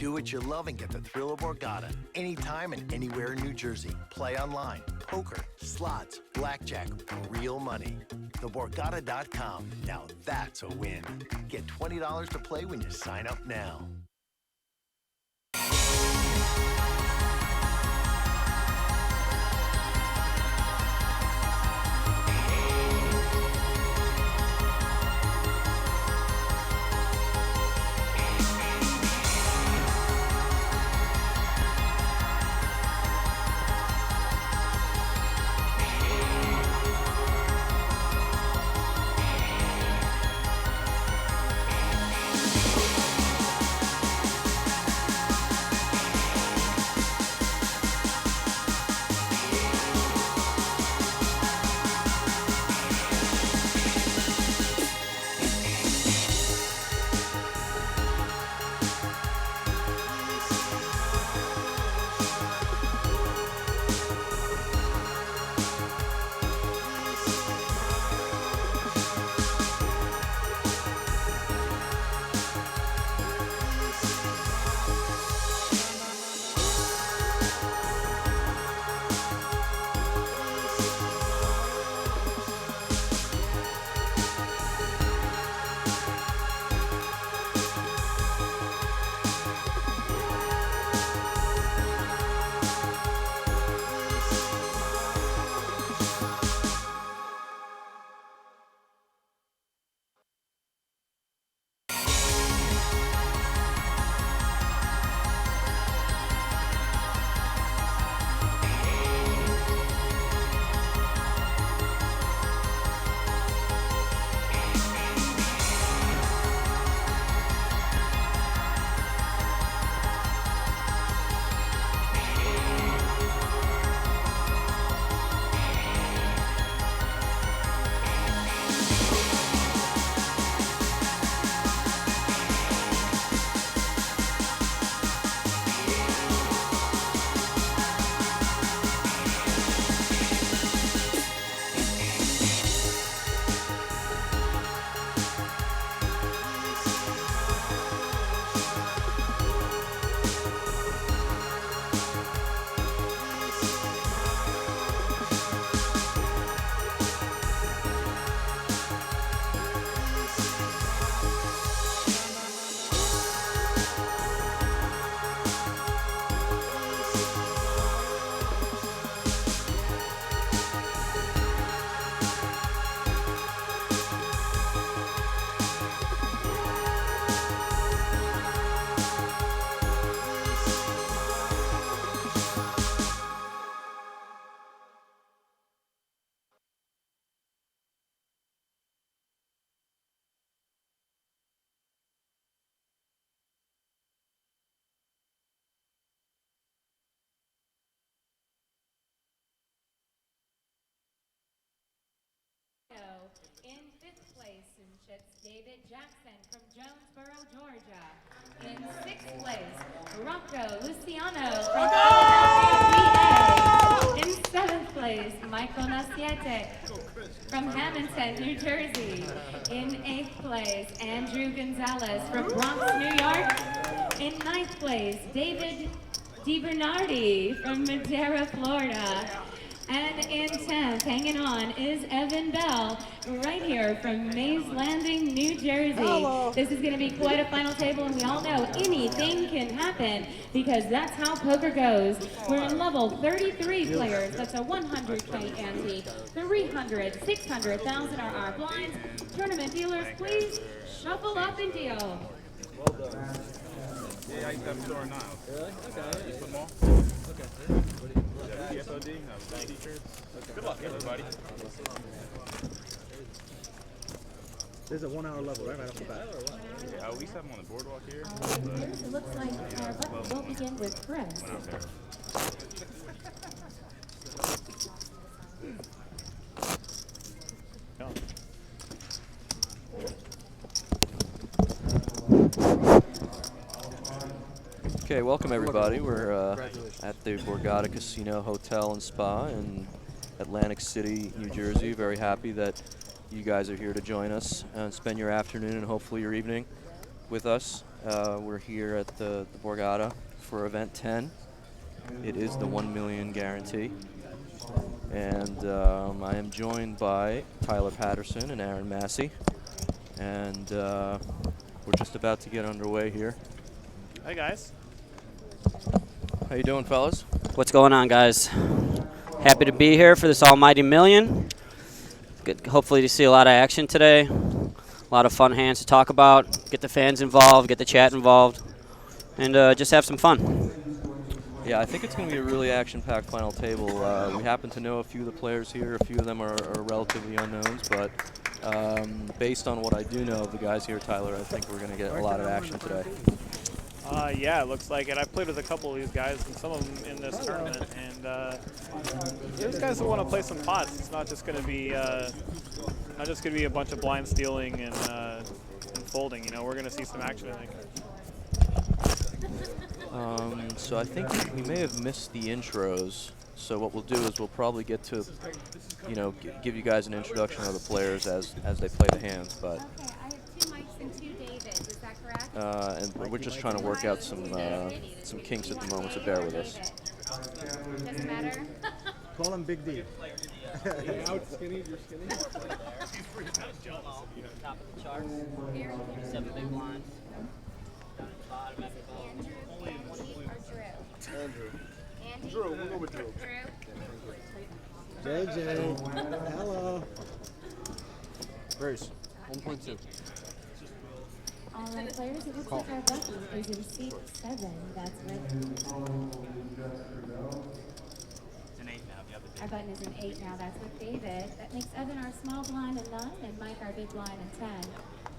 Do what you love and get the thrill of Borgata anytime and anywhere in New Jersey. Play online, poker, slots, blackjack, real money. TheBorgata.com. Now that's a win. Get $20 to play when you sign up now. In fifth place in chips, David Jackson from Jonesboro, Georgia. In sixth place, Rocco Luciano from PA. In seventh place, Michael Naciete from Hamilton, New Jersey. In eighth place, Andrew Gonzalez from Bronx, New York. In ninth place, David DiBernardi from Madera, Florida. And in 10th, hanging on, is Evan Bell, right here from Mays Landing, New Jersey. Hello. This is going to be quite a final table, and we all know anything can happen because that's how poker goes. We're in level 33 players. That's a 100K ante. 300, 600, 1,000 are our blinds. Tournament dealers, please shuffle up and deal. Well done. Yeah, I used to have a store now. Really? Okay. You put them all? Okay. TSOD? No, t-shirts. Okay. Good luck, everybody. There's a 1 hour level right off the bat. Yeah, we used to have them on the boardwalk here. It looks like our button will begin with press. Went out there. Okay, welcome everybody. We're at the Borgata Casino Hotel and Spa in Atlantic City, New Jersey. Very happy that you guys are here to join us and spend your afternoon and hopefully your evening with us. We're here at the Borgata for event 10. It is the 1 million guarantee. And I am joined by Tyler Patterson and Aaron Massey. And we're just about to get underway here. Hey guys. How you doing, fellas? What's going on, guys? Happy to be here for this almighty million. Good, hopefully to see a lot of action today. A lot of fun hands to talk about. Get the fans involved, get the chat involved, and just have some fun. Yeah, I think it's going to be a really action-packed final table. We happen to know a few of the players here. A few of them are relatively unknowns, but based on what I do know of the guys here, Tyler, I think we're going to get a lot of action today. Yeah, it looks like it. I've played with a couple of these guys, and some of them in this tournament. And there's guys that want to play some pots. It's not just going to be a bunch of blind stealing and folding. You know, we're going to see some action, I think. So I think we may have missed the intros. So what we'll do is we'll probably get to, give you guys an introduction of the players as they play the hands. But Okay, I have 2 Mikes and 2 Davids. Is that correct? and we're just trying to work out some kinks at the moment. So bear with us. Doesn't matter. Call him Big D. Out skinny, you're skinny. Top of the chart. 7 big blinds. Bottom after bottom. Andrew, Andy Drew, we'll go with Drew. JJ. Hello. Bruce, 1.2. All right, players, it looks like our button is in seat 7. That's right. It's an 8 now. Our button is in 8 now. That's with David. That makes Evan our small blind and 9, and Mike our big blind and 10.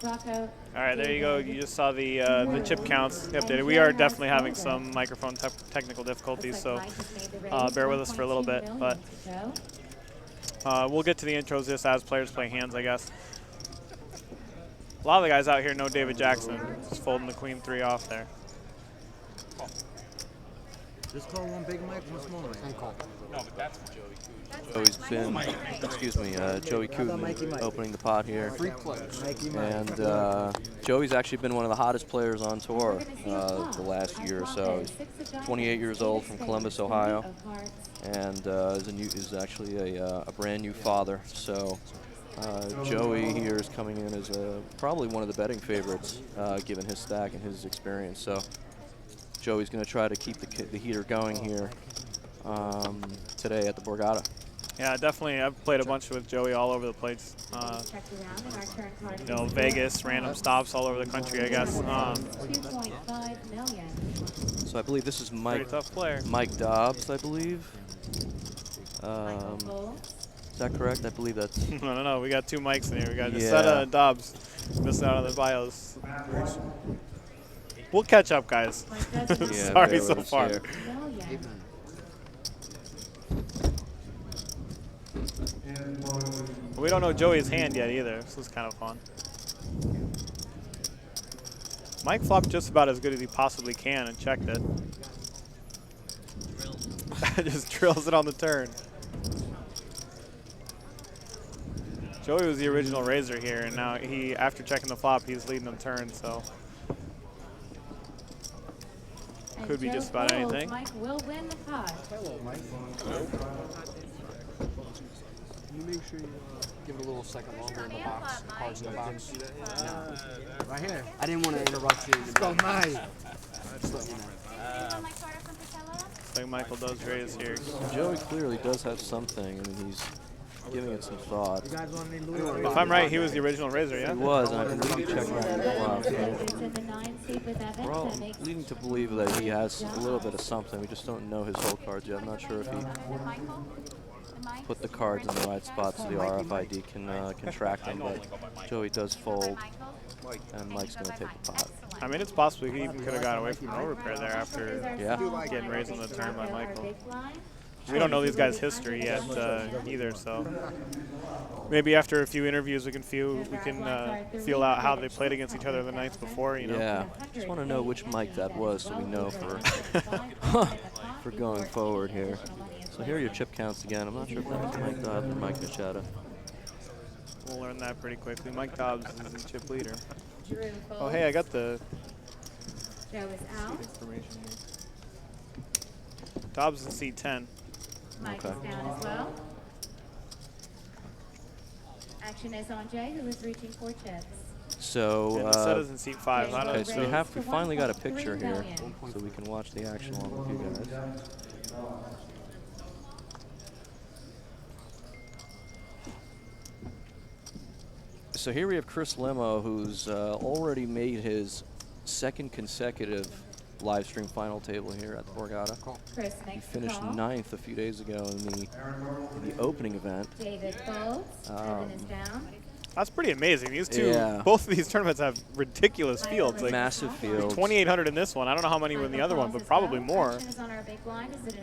Rocco. All right, there you go. You just saw the chip counts updated. We are definitely having some microphone technical difficulties, so bear with us for a little bit. But we'll get to the intros just as players play hands, I guess. A lot of the guys out here know David Jackson. Just folding the queen 3 off there. Just call one big mic, one small mic. Joey's been, Joey Cooten opening the pot here. And Joey's actually been one of the hottest players on tour the last year or so. He's 28 years old from Columbus, Ohio, and is actually a brand new father. So Joey here is coming in as probably one of the betting favorites given his stack and his experience. So Joey's going to try to keep the heater going here today at the Borgata. Yeah, definitely. I've played a bunch with Joey all over the place. Vegas, random stops all over the country, I guess. 2.5 million. So I believe this is Mike. Pretty tough player. Mike Dobbs, I believe. Is that correct? I believe that's. No. We got 2 mics in here. We got Nacetta and Dobbs. Missing out on the bios. We'll catch up, guys. Sorry so far. We don't know Joey's hand yet either. This is kind of fun. Mike flopped just about as good as he possibly can and checked it. Just drills it on the turn. Joey was the original raiser here, and now after checking the flop, he's leading the turn, so could be just about anything. Mike will win the pot. Hello, Mike. Can you make sure you give it a little second longer in the box? Cards in the box? No. Right here. I didn't want to interrupt you. Let's go, Mike. Just let you know. Like Michael does raise here. Joey clearly does have something. I mean, he's giving it some thought. You guys want any Louis? If I'm right, he was the original raiser, yeah? He was, and I believe he checked the flop. It's in the 9 seat with Evan. We're all That makes leading to believe that he has a little bit of something. We just don't know his whole cards yet. I'm not sure if he put the cards in the right spot so the RFID can track them, but Joey does fold, and Mike's going to take the pot. I mean, it's possible he even could have got away from an overpair there after getting raised on the turn by Michael. We don't know these guys' history yet either, so maybe after a few interviews we can feel out how they played against each other the nights before. Yeah, just want to know which Mike that was so we know for going forward here. So here are your chip counts again. I'm not sure if that was Mike Dobbs or Mike Nechata. We'll learn that pretty quickly. Mike Dobbs is the chip leader. Oh, hey, I got the Joe is out. Information here. Dobbs in seat 10. Mike is down as well. Action is on Jay, who is reaching 4 chips. So, And the set is in seat 5. I don't okay, so we finally got a picture here, so we can watch the action along with you guys. So here we have Chris Lemo, who's already made his 2nd consecutive live stream final table here at the Borgata. Chris He makes finished the call. 9th a few days ago in the opening event. David folds. Evan is down. That's pretty amazing. These two, Yeah. both of these tournaments have ridiculous fields. Like Massive fields. 2,800 in this one. I don't know how many were in the other one, but probably more.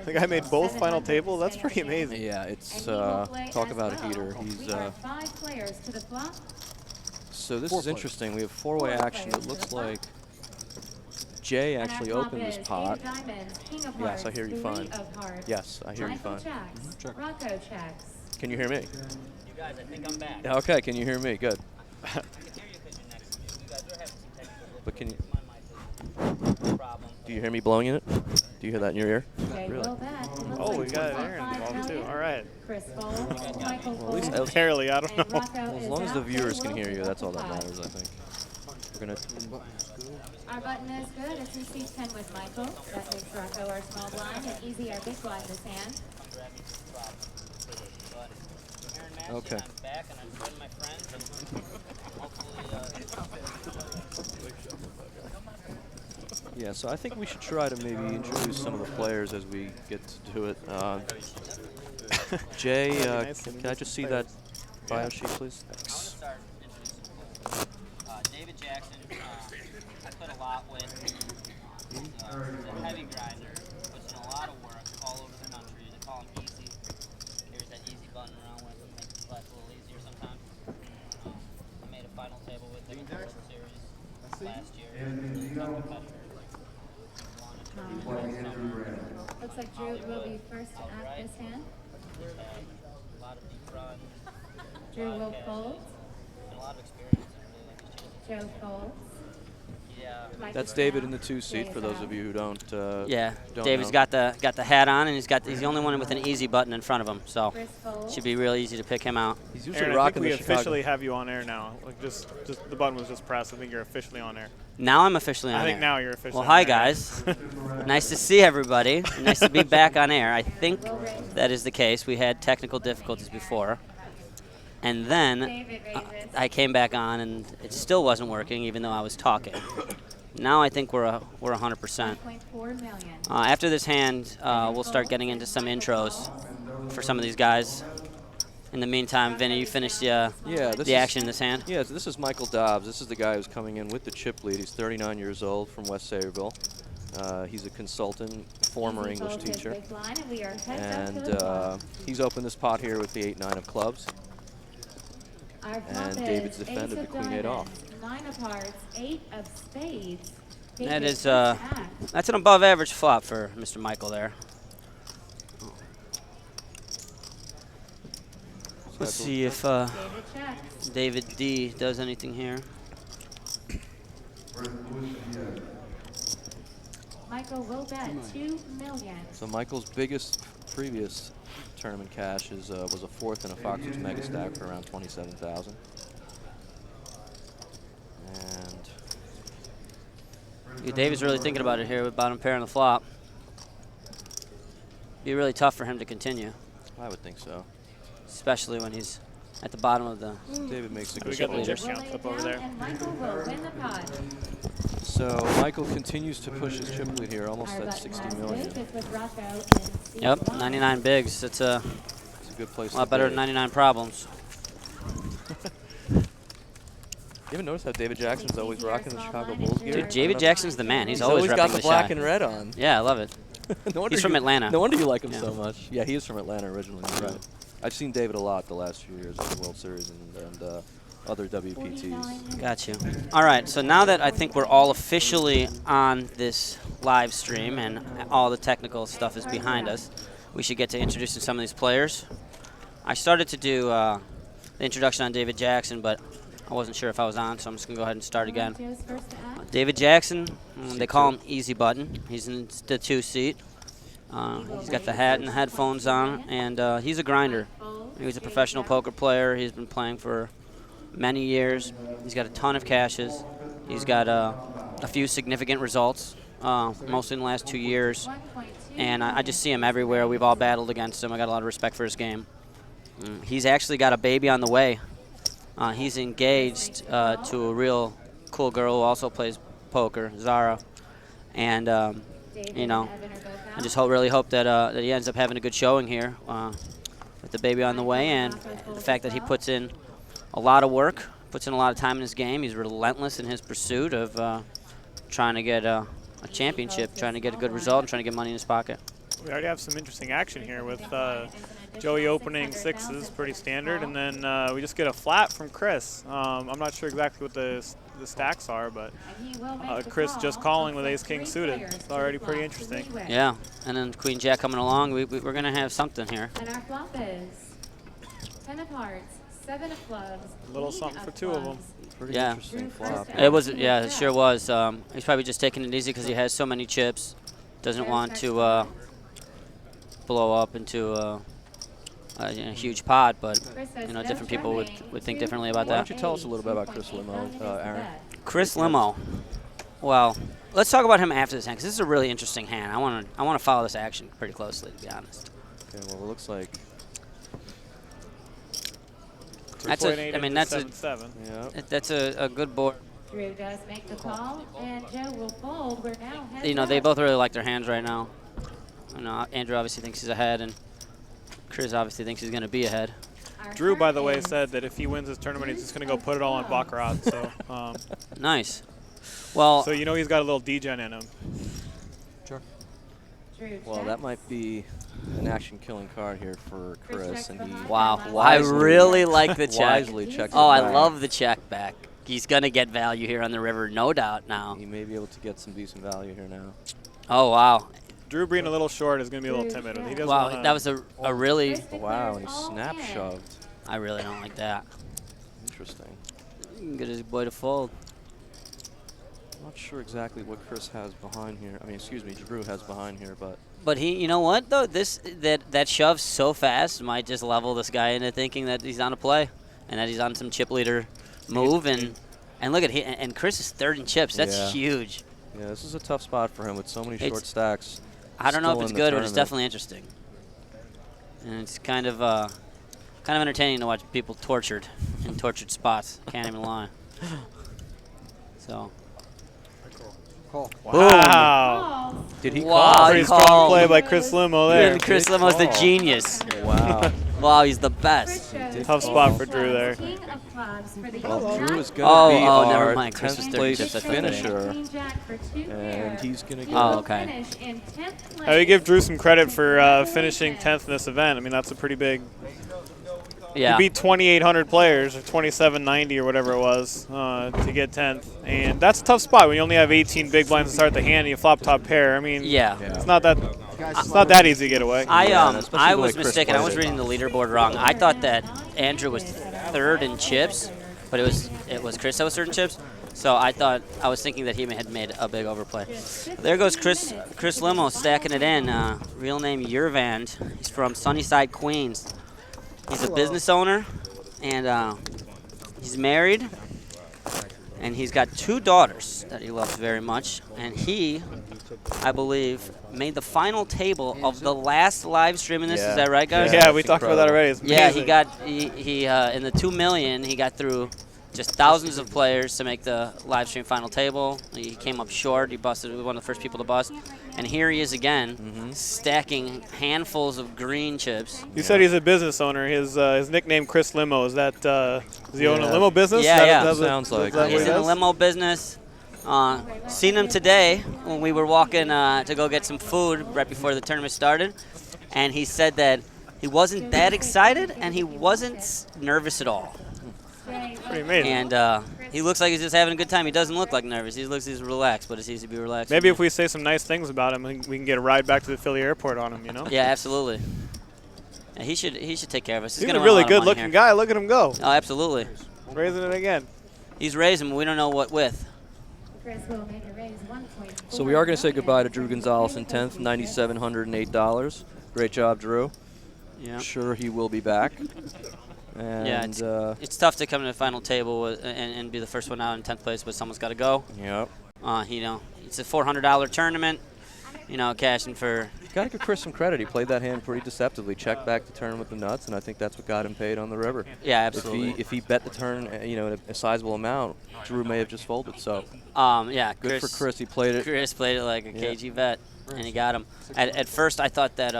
The guy made both final tables. That's pretty amazing. Yeah, it's talk about a heater. He's 5 players to the flop. so this is interesting. We have 4-way action. It looks like Jay actually opened this pot. Yes, I hear you fine. Yes, I hear you fine. Rocco checks. Can you hear me? You guys, I think I'm back. Okay, can you hear me? Good. I can hear you because you're next to me. You guys are having some technical But can you? my mic problem. Do you hear me blowing in it? Do you hear that in your ear? Jay Really? will bet. Oh, we got Aaron involved too. All right. Chris folds. Michael Well, at least folds. Barely, I don't And know. Rocco Well, as is long as the out. viewers Jay can will hear you, pick that's up all the that pot. matters, I think. We're gonna. Our button is good. It's in seat 10 with Michael. That makes Rocco our small blind and Easy our big blind in his hand. Okay. I'm back and I'm joining my friends and hopefully Yeah, so I think we should try to maybe introduce some of the players as we get to do it. Jay, can I just see that bio sheet, please? Thanks. David Jackson, I put a lot with. He's a heavy grinder, puts in a lot of work all over the country. They call him Easy. Carries that easy button around with him, makes his life a little easier sometimes. I made a final table with him in the World Series last year. Really tough competitor. Looks like Drew will be first to act this hand. He's had a lot of deep runs. Drew will fold. And a lot of experience. And I really like his chances. Joe folds. Yeah. Mike That's is David down. in the 2 seat Jay for is those out. of you who don't. Yeah, don't David's know. got the hat on, and he's the only one with an easy button in front of him, so Chris folds. should be real easy to pick him out. He's usually Aaron, I think rocking we the Chicago. officially have you on air now. Like just the button was just pressed. I think you're officially on air. Now I'm officially on I think air. now you're officially Well, on hi air. guys. Nice to see everybody. Nice to be back on air. I think that is the case. We had technical difficulties before, and then David raises. I came back on, and it still wasn't working, even though I was talking. Now I think we're 100%. 1.4 million. After this hand, we'll start getting into some intros for some of these guys. In the meantime, Vinny, you finished Yeah, this the is- action in this hand. Yeah, so this is Michael Dobbs. This is the guy who's coming in with the chip lead. He's 39 years old from West Sayreville. He's a consultant, former Easy English folds his teacher. big blind, and we are heads up And to the flop. he's opened this pot here with the 8-9 of clubs. Our flop and is David's ace defended of the queen eight off. diamonds, 9 of hearts, 8 of spades. That David is, first to act. that's an above average flop for Mr. Michael there. Let's see if David checks. David D does anything here. Michael will bet 2 million. So Michael's biggest previous tournament cash was a 4th in a Fox's Mega Stack for around 27,000. And Yeah, David's really thinking about it here with bottom pair on the flop. Be really tough for him to continue, I would think so. especially when he's at the bottom of the. David makes a We good got the call. chip We'll count lay flip it over down, there. and Michael will win the pot. So Michael continues to push his chip lead here, almost Our at button 60 has million. big. It's with Rocco in seat Yep, 1. 99 bigs. It's a It's a good place lot to better be. than 99 problems. You ever notice how David Jackson's always rocking the Chicago Bulls gear? Dude, David Jackson's the man. He's He's always got repping the the black shot. and red on. Yeah, I love it. No wonder He's from you- Atlanta. No wonder you like him Yeah. so much. Yeah, he is from Atlanta originally. You're right. I've seen David a lot the last few years in the World Series and other WPTs. Got you. All right, so now that I think we're all officially on this live stream and all the technical stuff is behind us, we should get to introducing some of these players. I started to do the introduction on David Jackson, but I wasn't sure if I was on, so I'm just going to go ahead and start again. Joe's first to act. David Jackson, they call him Easy Button. He's in the 2 seat. He's got the hat and the headphones on, and he's a grinder. He's a professional poker player. He's been playing for many years. He's got a ton of cashes. He's got a few significant results, mostly in the last 2 years. And I just see him everywhere. We've all battled against him. I got a lot of respect for his game. He's actually got a baby on the way. He's engaged to a real cool girl who also plays poker, Zara. And, you know, I just really hope that he ends up having a good showing here with the baby on the way. And the fact that he puts in a lot of work, puts in a lot of time in his game. He's relentless in his pursuit of trying to get a championship, trying to get a good result, and trying to get money in his pocket. We already have some interesting action here with Joey opening 6s, pretty standard, and then we just get a flat from Chris. I'm not sure exactly what the stacks are, but Chris just calling with ace-king suited. It's already pretty interesting. Yeah, and then queen-jack coming along. We're going to have something here. And our flop is 10 of hearts, 7 of clubs, A little something for 2 of them. Pretty Yeah. interesting flop. It was, yeah, it sure was. He's probably just taking it easy because he has so many chips. Doesn't want to blow up into a huge pot, but you know, different people would think differently about Why don't that. you tell us a little bit about Chris Limo, Aaron? Chris Limo. Well, let's talk about him after this hand because this is a really interesting hand. I want to follow this action pretty closely, to be honest. Okay, well, it looks like That's a, I mean, that's a 7-7. yeah. that's a good board. Drew does make the call, and Joe will fold. We're now heads You know, they up. both really like their hands right now. You know, Andrew obviously thinks he's ahead, and Chris obviously thinks he's going to be ahead. Our Drew, by turn the way, is said that if he wins this tournament, he's just going to go put it all on Baccarat. So, Nice. Well, so you know he's got a little degen in him. Sure. Drew Well, checks. that might be an action-killing card here for Chris, and he wow. I wisely- really like the check. wisely checks Oh, it I back. love the check back. He's going to get value here on the river, no doubt now. He may be able to get some decent value here now. Oh, wow. Drew being a little short is going to be a little timid. He doesn't Wow, wanna, that was a really, Chris Wow, declares and he all snap in. shoved. I really don't like that. Interesting. Get his boy to fold. I'm not sure exactly what Chris has behind here. I mean, excuse me, Drew has behind here, but But he, you know what though, that shove so fast might just level this guy into thinking that he's on a play, and that he's on some chip leader move, and look at and Chris is third in chips. That's Yeah. huge. yeah, this is a tough spot for him with so many It's- short stacks. I don't know still if it's in the good, but it's tournament. definitely interesting, and it's kind of entertaining to watch people tortured in tortured spots. Can't even lie. So. Call. wow. Calls. Did he Wow, call? Pretty he strong called. play by Chris Limo there. And Chris Good Limo's the call. genius. Wow. Wow, he's the Chris best. shows Tough ace spot of for Drew clubs, there. king of clubs for the Well, opener. Drew is going to be Oh, never our mind. Chris was 10th third place chips, I thought that was- finisher. Queen jack for 2 And pair. he's going to He get Oh, will okay. finish in 10th place. I would give Drew some credit for finishing 10th in this event. I mean, that's a pretty big. Yeah. He beat 2,800 players, or 2,790 or whatever it was, to get 10th. And that's a tough spot when you only have 18 big blinds to start the hand and you flop top pair. I mean, Yeah. it's not that easy to get away. especially I the way was Chris mistaken. I played was it. reading the leaderboard wrong. I thought that Andrew was third in chips, but it was Chris that was third in chips. So I was thinking that he had made a big overplay. There goes Chris Limo stacking it in. Real name Yervand. He's from Sunnyside, Queens. He's a business owner, and he's married, and he's got 2 daughters that he loves very much. And he, I believe, made the final table of the last live stream in this. Yeah. Is that right, guys? Yeah, that's we talked about that already. It's Yeah, amazing. he in the 2 million, he got through just thousands of players to make the live stream final table. He came up short. He busted. He was one of the first people to bust. And here he is again, stacking handfuls of green chips. You said he's a business owner. His nickname Chris Limo. Is that does he own a Yeah. limo business? Yeah, Is that- yeah. is that- Sounds like is that what it. He's he in the does? limo business. Seen him today when we were walking to go get some food right before the tournament started. And he said that he wasn't that excited and he wasn't nervous at all. Pretty amazing. And he looks like he's just having a good time. He doesn't look like nervous. He looks he's relaxed, but it's easy to be relaxed. Maybe if we say some nice things about him, we can get a ride back to the Philly airport on him. You know. Yeah, absolutely. Yeah, he should take care of us. He's gonna a win really lot of money good-looking here. guy. Look at him go. Oh, absolutely. Raising it again. He's raising, but we don't know what with. So we are going to say goodbye to Drew Gonzalez in 10th, $9,708. Great job, Drew. Yeah. Sure he will be back. And yeah, it's tough to come to the final table and be the first one out in 10th place, but someone's got to go. Yep. You know, it's a $400 tournament. You know, cashing for. Got to give Chris some credit. He played that hand pretty deceptively. Checked back the turn with the nuts, and I think that's what got him paid on the river. Yeah, absolutely. If he bet the turn, you know, a sizable amount, Drew may have just folded. So. Yeah. Good for Chris. He played it. Chris played it like a cagey bet, and he got him. At first, I thought that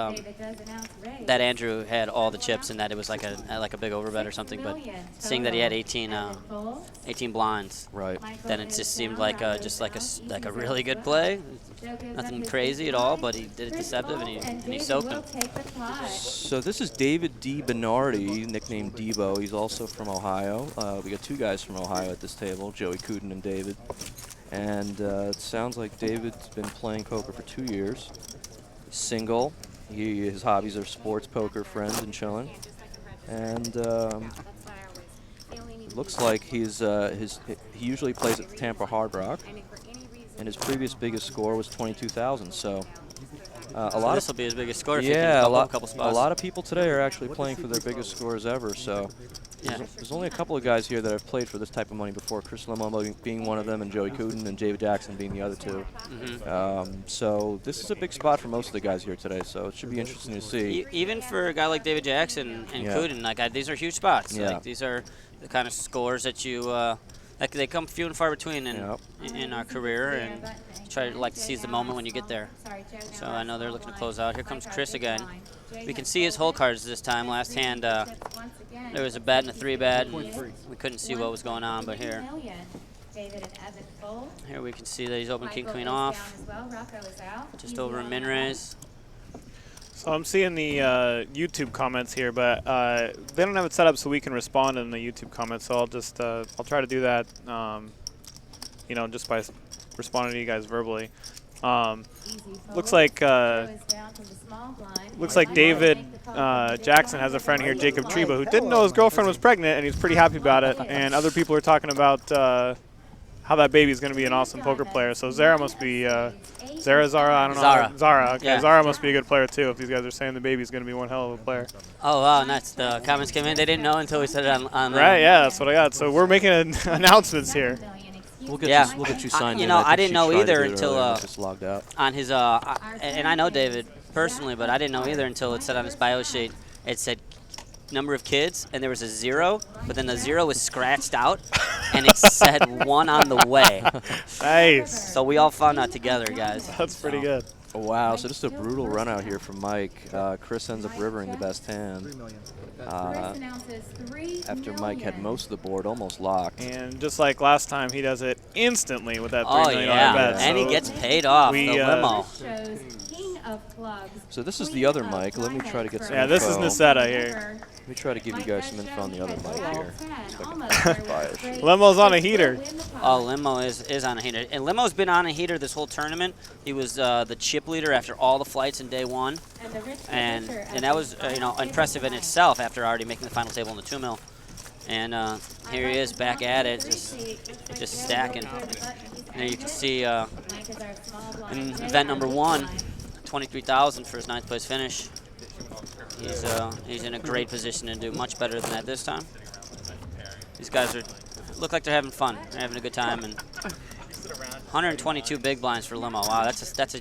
that Andrew had all the chips and that it was like a big overbet or something. But seeing that he had 18 blinds, right? Then it just seemed like just like a really good play. Nothing crazy at all, but he did it deceptive and he soaked him. So this is David D. Bernardi, nicknamed Debo. He's also from Ohio. We got two guys from Ohio at this table, Joey Cuden and David. And it sounds like David's been playing poker for 2 years. Single. His hobbies are sports, poker, friends, and chilling. And it looks like he usually plays at the Tampa Hard Rock. And his previous biggest score was 22,000. So a lot. This will be his biggest score. Yeah, a couple spots. A lot of people today are actually playing for their biggest scores ever. So there's only a couple of guys here that have played for this type of money before. Chris Lemo being one of them, and Joey Cuden and David Jackson being the other two. So this is a big spot for most of the guys here today. So it should be interesting to see. Even for a guy like David Jackson and Cuden, like these are huge spots. Yeah. Like, these are the kind of scores that you. Like they come few and far between in our career, and try to seize the moment when you get there. So I know they're looking to close out. Here comes Chris again. We can see his hole cards this time. Last hand, there was a bet and a 3-bet, and we couldn't see what was going on. But here we can see that he's open king queen off, just over a min raise. So I'm seeing the YouTube comments here, but they don't have it set up so we can respond in the YouTube comments. So I'll just I'll try to do that, you know, just by responding to you guys verbally. Looks like David Jackson has a friend here, Jacob Treba, who didn't know his girlfriend was pregnant, and he's pretty happy about it. And other people are talking about how that baby's going to be an awesome poker player. So Zara must be Zara, I don't know. Zara. Okay, yeah. Zara must be a good player too. If these guys are saying the baby's going to be one hell of a player. Oh wow, nice. The comments came in. They didn't know until we said it on right. Yeah, that's what I got. So we're making announcements here. We'll get you signed. You know, I didn't know either until just logged out. On his and I know David personally, but I didn't know either until it said on his bio sheet. It said number of kids, and there was a 0, but then the 0 was scratched out, and it said 1 on the way. Nice. So we all found out together, guys. That's pretty good. Wow, so just a brutal run out here from Mike. Chris ends up rivering the best hand. After Mike had most of the board almost locked. And just like last time, he does it instantly with that $3 million bet. And he gets paid off, the limo. So this is the other mic. Let me try to get some info. This is Niseta here. Let me try to give you guys some info on the other mic here. Limo's on a heater. Oh, Limo is on a heater. And Limo's been on a heater this whole tournament. He was the chip leader after all the flights in day 1. And that was impressive in itself after already making the final table in the 2 mil. And here he is back at it, just stacking. And you can see in event number 1, 23,000 for his 9th place finish. He's in a great position to do much better than that this time. These guys look like they're having fun. They're having a good time, and 122 big blinds for Limo. Wow, that's a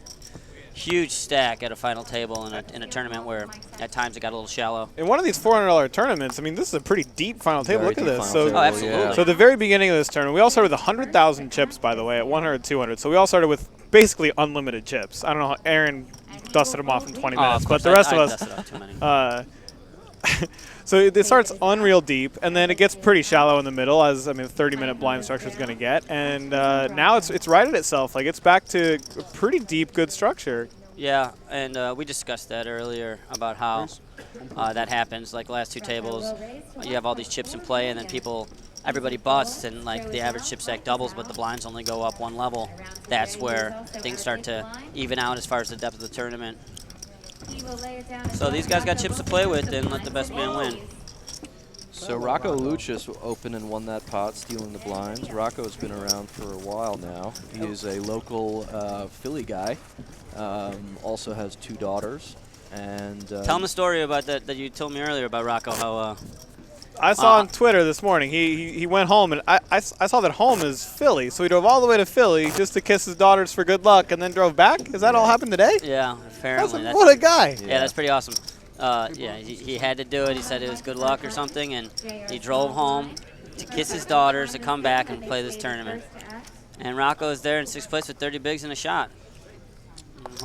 huge stack at a final table in a tournament where at times it got a little shallow. In one of these $400 tournaments, I mean, this is a pretty deep final table. Look at this. Oh, absolutely. Yeah. So at the very beginning of this tournament, we all started with 100,000 chips, by the way, at 100, 200. So we all started with basically unlimited chips. I don't know how Aaron dusted them off in 20 minutes, but the rest of us. So it starts unreal deep, and then it gets pretty shallow in the middle, as the 30-minute blind structure is going to get, and now it's righted itself. Like, it's back to a pretty deep, good structure. Yeah, and we discussed that earlier about how that happens. Like last 2 tables, you have all these chips in play, and then everybody busts, and like the average chip stack doubles, but the blinds only go up 1 level. That's where things start to even out as far as the depth of the tournament. So these guys got chips to play with, and let the best man win. So Rocco Lucius opened and won that pot, stealing the blinds. Rocco's been around for a while now. He is a local Philly guy. Also has 2 daughters. And Tell him the story about that you told me earlier about Rocco. How I saw on Twitter this morning. He went home, and I saw that home is Philly, so he drove all the way to Philly just to kiss his daughters for good luck, and then drove back. Is that all happened today? Yeah, apparently. What a guy! Yeah, that's pretty awesome. Yeah, he had to do it. He said it was good luck or something, and he drove home to kiss his daughters to come back and play this tournament. And Rocco is there in 6th place with 30 bigs and a shot.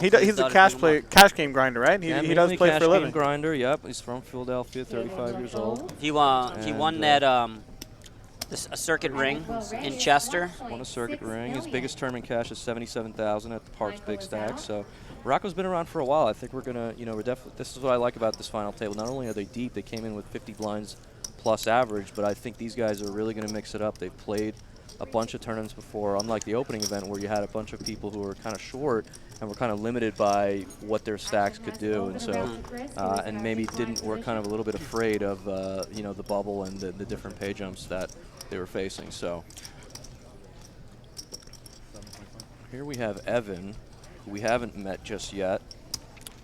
He's a cash game grinder, right? He does play for a living. Cash game grinder, yep. He's from Philadelphia, 35 years old. He won that a circuit ring in Chester. Won a circuit ring. His biggest tournament cash is $77,000 at the Parks Big Stack. So Rocco's been around for a while. I think we're gonna, we're definitely. This is what I like about this final table. Not only are they deep, they came in with 50 blinds plus average, but I think these guys are really gonna mix it up. They've played a bunch of tournaments before, unlike the opening event where you had a bunch of people who were kind of short and were kind of limited by what their stacks could do, and so and maybe were kind of a little bit afraid of the bubble and the different pay jumps that they were facing. So here we have Evan, who we haven't met just yet.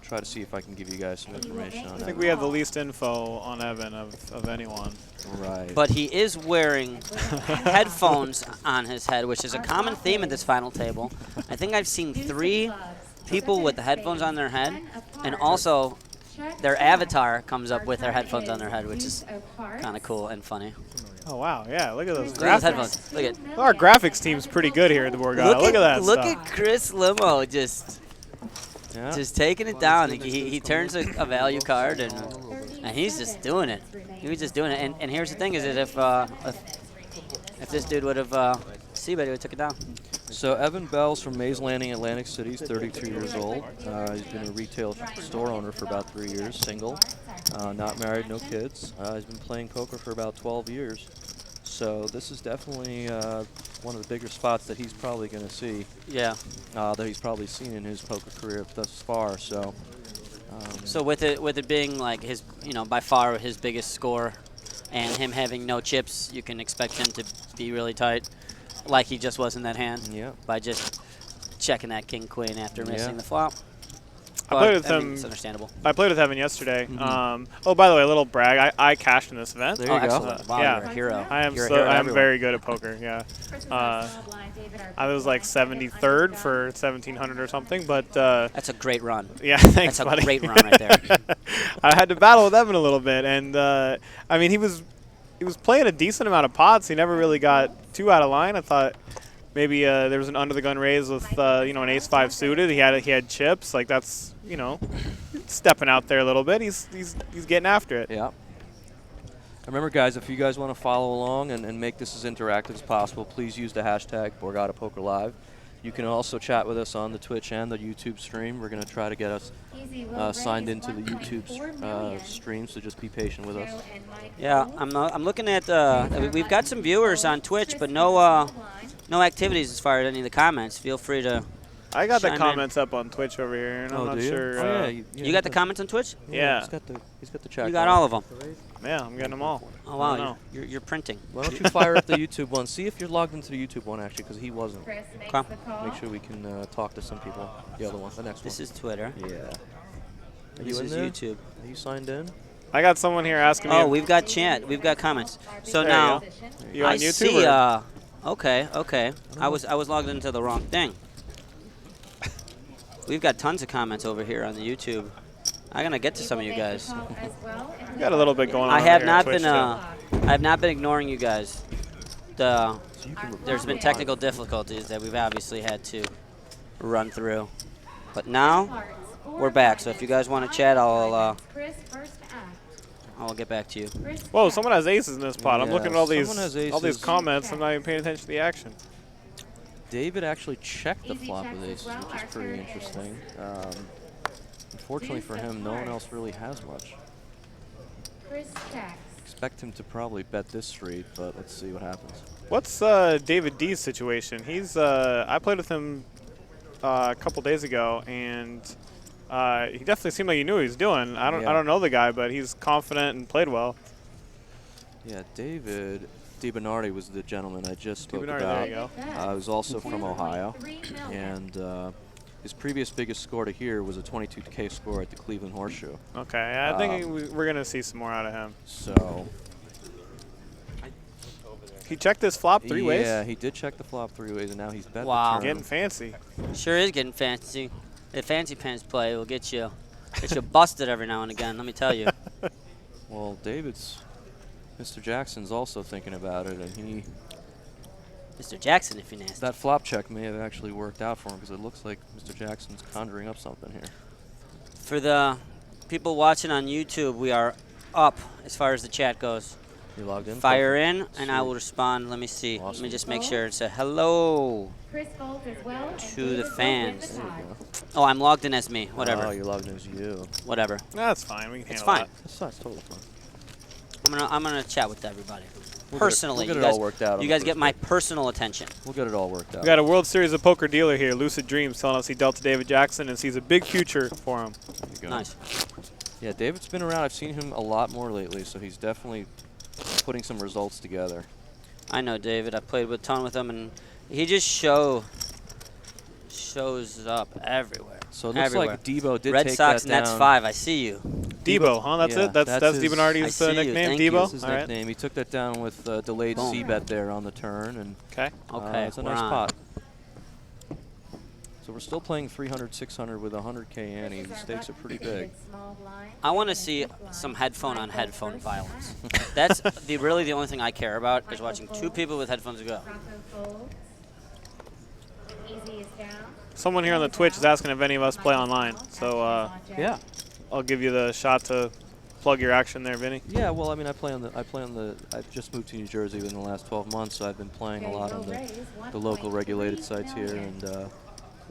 Try to see if I can give you guys some information on Evan. I think we have the least info on Evan of anyone. Right. But he is wearing headphones on his head, which is a common theme at this final table. I think I've seen 3 people with the headphones on their head, and also their avatar comes up with their headphones on their head, which is kind of cool and funny. Oh, wow. Yeah, look at those Look at those graphics. headphones. Look at Our graphics team's pretty good here at the Borgata. Look at that Look stuff. at Chris Limo just taking it down. He turns a value card, and he's just doing it. He was just doing it. And here's the thing: is that if this dude would have C-bet, he would have took it down. So Evan Bell's from Mays Landing, Atlantic City. He's 32 years old. He's been a retail store owner for about 3 years, single, not married, no kids. He's been playing poker for about 12 years. So this is definitely one of the bigger spots that he's probably going to see. Yeah. That he's probably seen in his poker career thus far. So. So with it being like his, by far his biggest score, and him having no chips, you can expect him to be really tight, like he just was in that hand. Yeah. By just checking that king queen after missing the flop. I played with him. It's understandable. I played with Evan yesterday. Oh, by the way, a little brag. I cashed in this event. There you go. Excellent. Wow, yeah. you're a hero. I am. You're a hero very good at poker. Yeah. I was like 73rd for 1700 or something, but. That's a great run. Yeah, thanks, That's buddy. a great run right there. I had to battle with Evan a little bit, and I mean he was playing a decent amount of pots. He never really got too out of line. I thought. Maybe there was an under-the-gun raise with an ace-5 suited. He had chips. Like that's stepping out there a little bit. He's getting after it. Yeah. Remember, guys, if you guys want to follow along and make this as interactive as possible, please use the hashtag Borgata Poker Live. You can also chat with us on the Twitch and the YouTube stream. We're going to try to get us signed into the YouTube stream, so just be patient with us. Yeah, I'm looking at we've got some viewers on Twitch, but no activities as far as any of the comments. Feel free to. I got the chime comments up on Twitch over here, and I'm not sure. Oh, you got the comments on Twitch? Yeah. He's got the chat. You got all of them. Yeah, I'm getting them all. Oh wow, you're printing. Why don't you fire up the YouTube one? See if you're logged into the YouTube one actually, because he wasn't. Okay. Make sure we can talk to some people. The other one, the next one. This is Twitter. Yeah. Are This you in is there? YouTube. Are you signed in? I got someone here asking me. Oh, we've got chat. We've got comments. So There now you on I YouTube? see. Or? Okay. I was logged into the wrong thing. We've got tons of comments over here on the YouTube. I'm gonna get to some of you guys. We got a little bit going on. I have here on not Twitch, been. too. I have not been ignoring you guys. There's been technical difficulties that we've obviously had to run through, but now we're back. So if you guys want to chat, I'll get back to you. Whoa, someone has aces in this pot. I'm Yeah, looking at all someone has these aces. comments. I'm not even paying attention to the action. David actually checked the flop with aces, which is pretty interesting. Unfortunately for him, no one else really has much. Expect him to probably bet this street, but let's see what happens. What's David D's situation? He's I played with him a couple days ago, and he definitely seemed like he knew what he was doing. I don't know the guy, but he's confident and played well. Yeah, David DiBernardi was the gentleman I just spoke DiBernardi, about. there you go. He was also from Ohio, and his previous biggest score to here was a 22K score at the Cleveland Horseshoe. Okay, I think we're going to see some more out of him. So he checked this flop 3 ways? Yeah, he did check the flop 3 ways, and now he's bet Wow. the turn. Getting fancy. Sure is getting fancy. The fancy pants play will get you busted every now and again, let me tell you. Well, Mr. Jackson's also thinking about it, and Mr. Jackson, if you're nasty. that flop check may have actually worked out for him because it looks like Mr. Jackson's conjuring up something here. For the people watching on YouTube, we are up as far as the chat goes. You logged in? Fire in, and Sweet. I will respond. Let me see. Awesome. Let me just make sure and say hello Chris Bolt as well. to the fans. There you go. Oh, I'm logged in as me. Whatever. Oh, you're logged in as you. Whatever. That's fine. We can It's handle fine. That's totally fine. I'm gonna chat with everybody. We'll Personally, get it you guys, all worked out on you the guys get first my day. personal attention. We'll get it all worked out. We got a World Series of Poker dealer here, Lucid Dreams, telling us he dealt to David Jackson and sees a big future for him. There you go. Nice. Yeah, David's been around. I've seen him a lot more lately, so he's definitely putting some results together. I know David. I played with a ton with him, and he just shows up everywhere. So it looks like Debo did Red take Sox that down. Nets 5. I see you. Debo, huh? That's Yeah, it? That's his- DiBernardi's I see you. nickname? Thank you. Debo? That's his All right. nickname. He took that down with delayed Boom. C-bet there on the turn, and Okay. Okay, it's a we're nice on. pot. So we're still playing 300, 600 with 100K ante. The stakes are pretty big. I want to see some headphone-on-headphone violence. That's really the only thing I care about is watching two people with headphones go. Easy is down. Someone here on the Twitch is asking if any of us play online. So Yeah. I'll give you the shot to plug your action there, Vinny. Yeah, well, I mean, I've just moved to New Jersey within the last 12 months, so I've been playing a lot on the local regulated sites here, and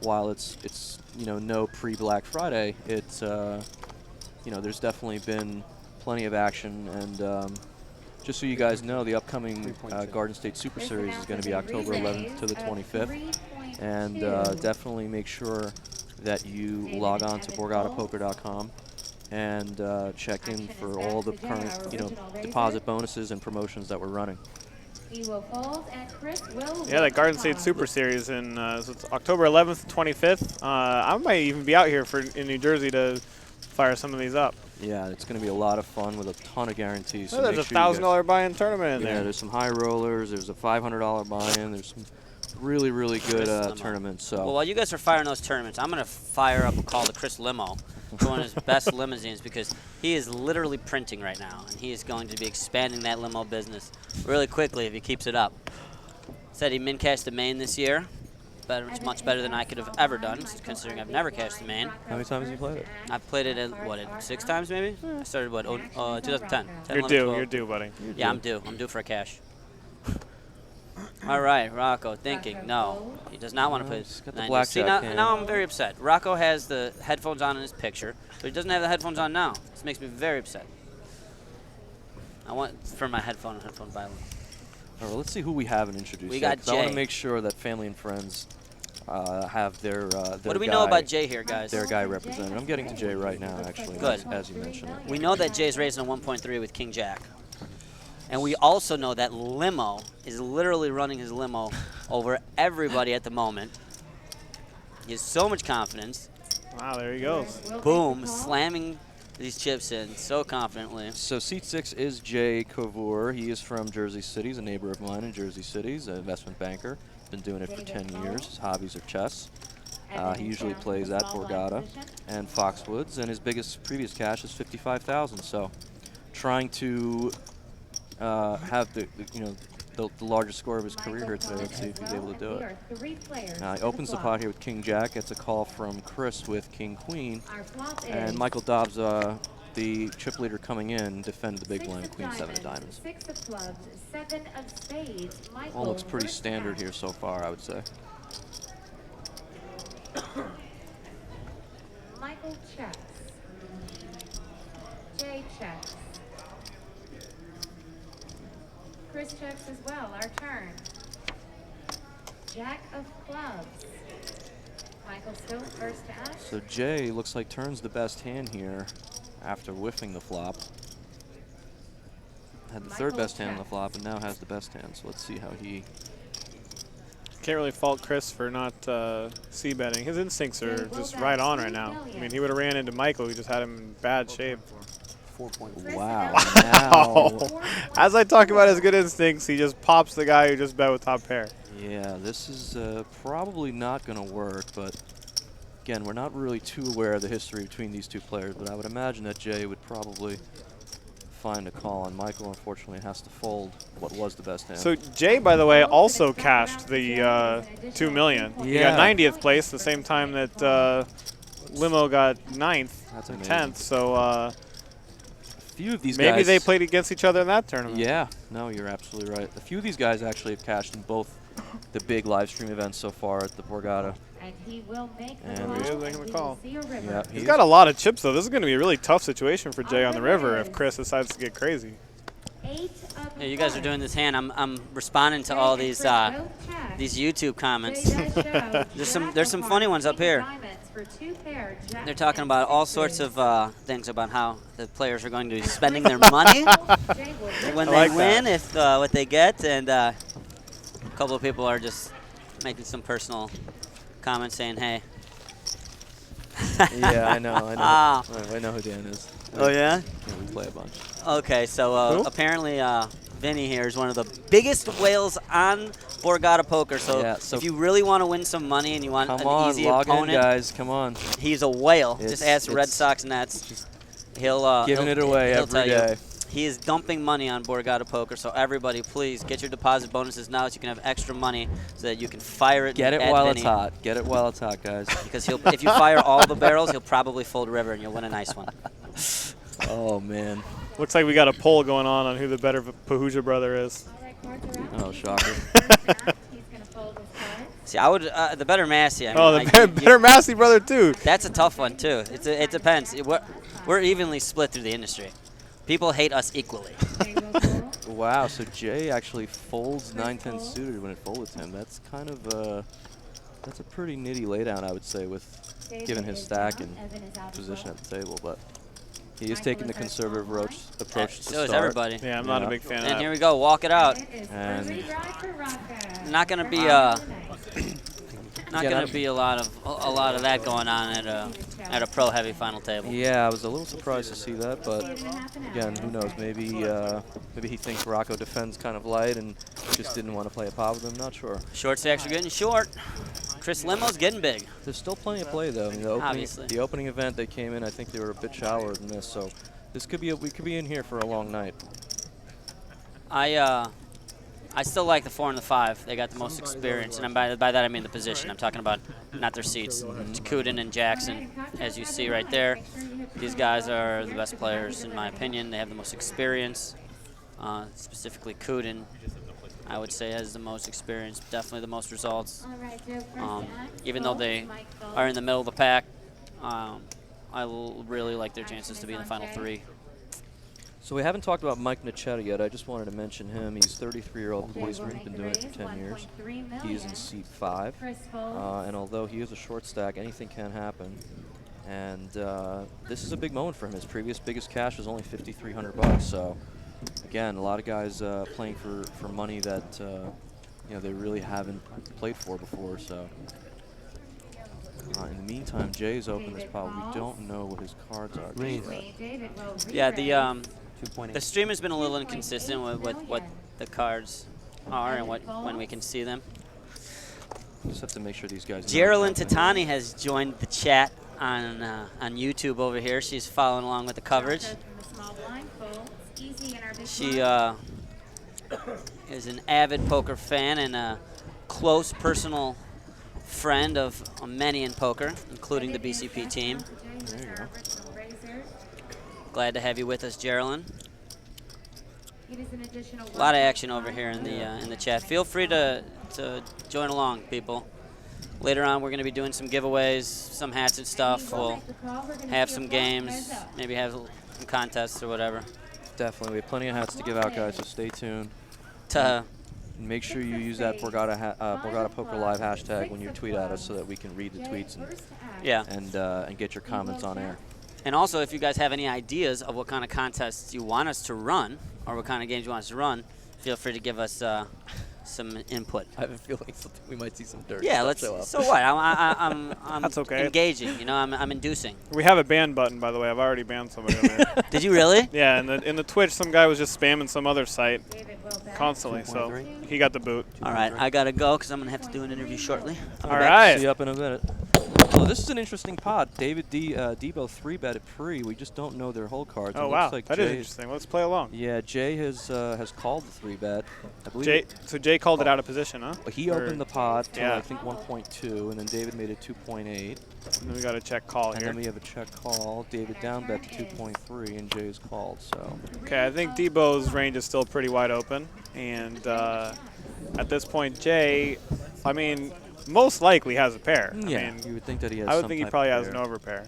while it's no pre-Black Friday, it's there's definitely been plenty of action, and just so you guys know, the upcoming Garden State Super Series is going to be October 11th to the 25th, and definitely make sure that you log on to BorgataPoker.com and check in for all the current deposit bonuses and promotions that we're running. He will fold, and Chris will Yeah, that Garden State Super Series in so it's October 11th, 25th. I might even be out here in New Jersey to fire some of these up. Yeah, it's going to be a lot of fun with a ton of guarantees. So Oh, there's make a sure you guys- $1,000 buy-in tournament in Yeah, there. there's some high rollers. There's a $500 buy-in. There's some really, really good tournaments. So Well, while you guys are firing those tournaments, I'm going to fire up a call to Chris Limo for one of his best limousines because he is literally printing right now, and he is going to be expanding that limo business really quickly if he keeps it up. Said he min-cashed the main this year. It's much better than I could have ever done, considering I've never cashed the main. how many times have you played it? I've played it at 6 times maybe? I started, 2010. 10, You're 11, due. 12. You're due, buddy. Yeah, I'm due. I'm due for a cash. All right, Rocco thinking. No, he does not want to play. He's got the 90. blackjack See, now, hand. now I'm very upset. Rocco has the headphones on in his picture, but he doesn't have the headphones on now. This makes me very upset. I want for my headphone violence. All right, let's see who we haven't introduced We yet, got 'cause I want Jay. to make sure that family and friends have their What do we know about Jay here, guys? Their guy represented. I'm getting to Jay right now, actually. Good. As you mentioned. We know that Jay's raising a 1.3 with King Jack. And we also know that Limo is literally running his limo over everybody at the moment. He has so much confidence. Wow, there he goes. Boom, slamming these chips in so confidently. So seat 6 is Jay Kovur. He is from Jersey City. He's a neighbor of mine in Jersey City. He's an investment banker. Been doing it for 10 years. His hobbies are chess. He usually plays at Borgata and Foxwoods, and his biggest previous cash is $55,000. So trying to have the largest score of his career here today. Let's see if he's able to do it. Now he opens the pot here with King Jack. Gets a call from Chris with King Queen, and Michael Dobbs, the chip leader coming in, defended the big blind with Queen 7 of diamonds. 6 of clubs, 7 of spades. All looks pretty standard here so far, I would say. Michael checks. Jay checks. Chris checks as well. Our turn. Jack of clubs. Michael still first to ask. So Jay looks like turns the best hand here after whiffing the flop. had the third best hand on the flop and now has the best hand. So let's see how he. Can't really fault Chris for not c-betting. His instincts are just right on right now. I mean, he would have ran into Michael. He just had him in bad shape. 4 points. Wow. Wow. As I talk about his good instincts, he just pops the guy who just bet with top pair. Yeah, this is probably not going to work, but again, we're not really too aware of the history between these two players, but I would imagine that Jay would probably find a call on Michael. Unfortunately, has to fold what was the best hand. So Jay, by the way, also cashed the $2 million. Yeah. He got 90th place the same time that Limo got 9th That's or amazing. 10th. So a few of these maybe guys, they played against each other in that tournament. Yeah, no, you're absolutely right. A few of these guys actually have cashed in both the big live stream events so far at the Borgata. And he will make And the he is call. making the call. See a river. Yeah, He's got a lot of chips, though. This is going to be a really tough situation for Jay on the river if Chris decides to get crazy. 8 of Yeah, you guys are doing this hand. I'm responding to all these YouTube comments. There's some funny ones up here. They're talking about all sorts of things about how the players are going to be spending their money when they win, if what they get, and a couple of people are just making some personal comments saying, "Hey." Yeah, I know. I know who Dan is. Oh yeah. Yeah, we play a bunch. Okay, so apparently Vinny here is one of the biggest whales on Borgata Poker. So, Yeah, so if you really want to win some money and you want Come an on, easy log opponent, in, guys. Come on. he's a whale. Just It's- ask Red it's Sox Nets. He'll giving he'll- it away he'll every tell day. You. He is dumping money on Borgata Poker, so everybody, please get your deposit bonuses now so you can have extra money so that you can fire it. Get and it add while Vinny. it's hot. Get it while it's hot, guys. Because if you fire all the barrels, he'll probably fold river and you'll win a nice one. Oh, man. Looks like we got a poll going on who the better Pahuja brother is. Oh, shocker. See, I would the better Massey. I mean, Oh, the better Massey brother, too. That's a tough one, too. It depends. We're evenly split through the industry. People hate us equally. Wow, so Jay actually folds 9-10 suited when it folded him. That's kind of that's a pretty nitty laydown, I would say, with given his stack and position at the table. But he is taking the conservative approach to So start. is everybody. Yeah, I'm not a big fan of that. And here we go. Walk it out. And Not going to be not going to be a lot of that going on at a pro heavy final table. yeah, I was a little surprised to see that, but again, who knows? Maybe he thinks Rocco defends kind of light and just didn't want to play a pot with him. Not sure. Short stacks are getting short. Chris Limo's getting big. There's still plenty of play though. I mean, Obviously. the opening event they came in, I think they were a bit shallower than this, so this could be we could be in here for a long night. I still like the 4 and the 5. They got the most experience, and by that I mean the position. I'm talking about not their seats. Jakuden and Jackson, as you see right there, these guys are the best players in my opinion. They have the most experience. Specifically, Kuden, I would say, has the most experience, definitely the most results. Even though they are in the middle of the pack, I will really like their chances to be in the final 3. So we haven't talked about Mike Nichetta yet. I just wanted to mention him. He's 33-year-old policeman. He's been doing it for 10 years. He's in seat 5. And although he is a short stack, anything can happen. And this is a big moment for him. His previous biggest cash was only $5,300. So again, a lot of guys playing for money that they really haven't played for before. So in the meantime, Jay's opened this pot. We don't know what his cards are. Yeah, the stream has been a little inconsistent with what the cards are and when we can see them. Just have to make sure these guys. Geraldine Tatani has joined the chat on YouTube over here. She's following along with the coverage. She is an avid poker fan and a close personal friend of many in poker, including the BCP team. There you go. Glad to have you with us, Geraldine. A lot of action over here in the chat. Feel free to join along, people. Later on, we're going to be doing some giveaways, some hats and stuff. We'll have some games, maybe have some contests or whatever. Definitely. We have plenty of hats to give out, guys, so stay tuned. Make sure you use that Borgata Poker Live hashtag when you tweet at us so that we can read the tweets and get your comments on air. And also, if you guys have any ideas of what kind of contests you want us to run or what kind of games you want us to run, feel free to give us some input. I have a feeling we might see some dirt. Yeah, let's. So what? I'm That's okay. engaging. You know, I'm inducing. We have a ban button, by the way. I've already banned somebody on there. Did you really? Yeah, in the Twitch, some guy was just spamming some other site constantly, so he got the boot. All right, I gotta go because I'm gonna have to do an interview shortly. All right. See you up in a minute. Oh, this is an interesting pot. David Debo 3-betted pre. We just don't know their whole cards. Oh, it wow. Looks like That is interesting. Let's play along. Yeah, Jay has called the 3-bet. I believe So Jay called it out of position, huh? he opened the pot to, yeah. I think, 1.2, and then David made it 2.8. And then we got a check call And here. then we have a check call. David down bet to 2.3, and Jay's called. So Okay, I think Debo's range is still pretty wide open. And at this point, Jay, I mean, most likely has a pair. yeah, I mean, you would think that he has. I would some think he type probably of has pair. an overpair.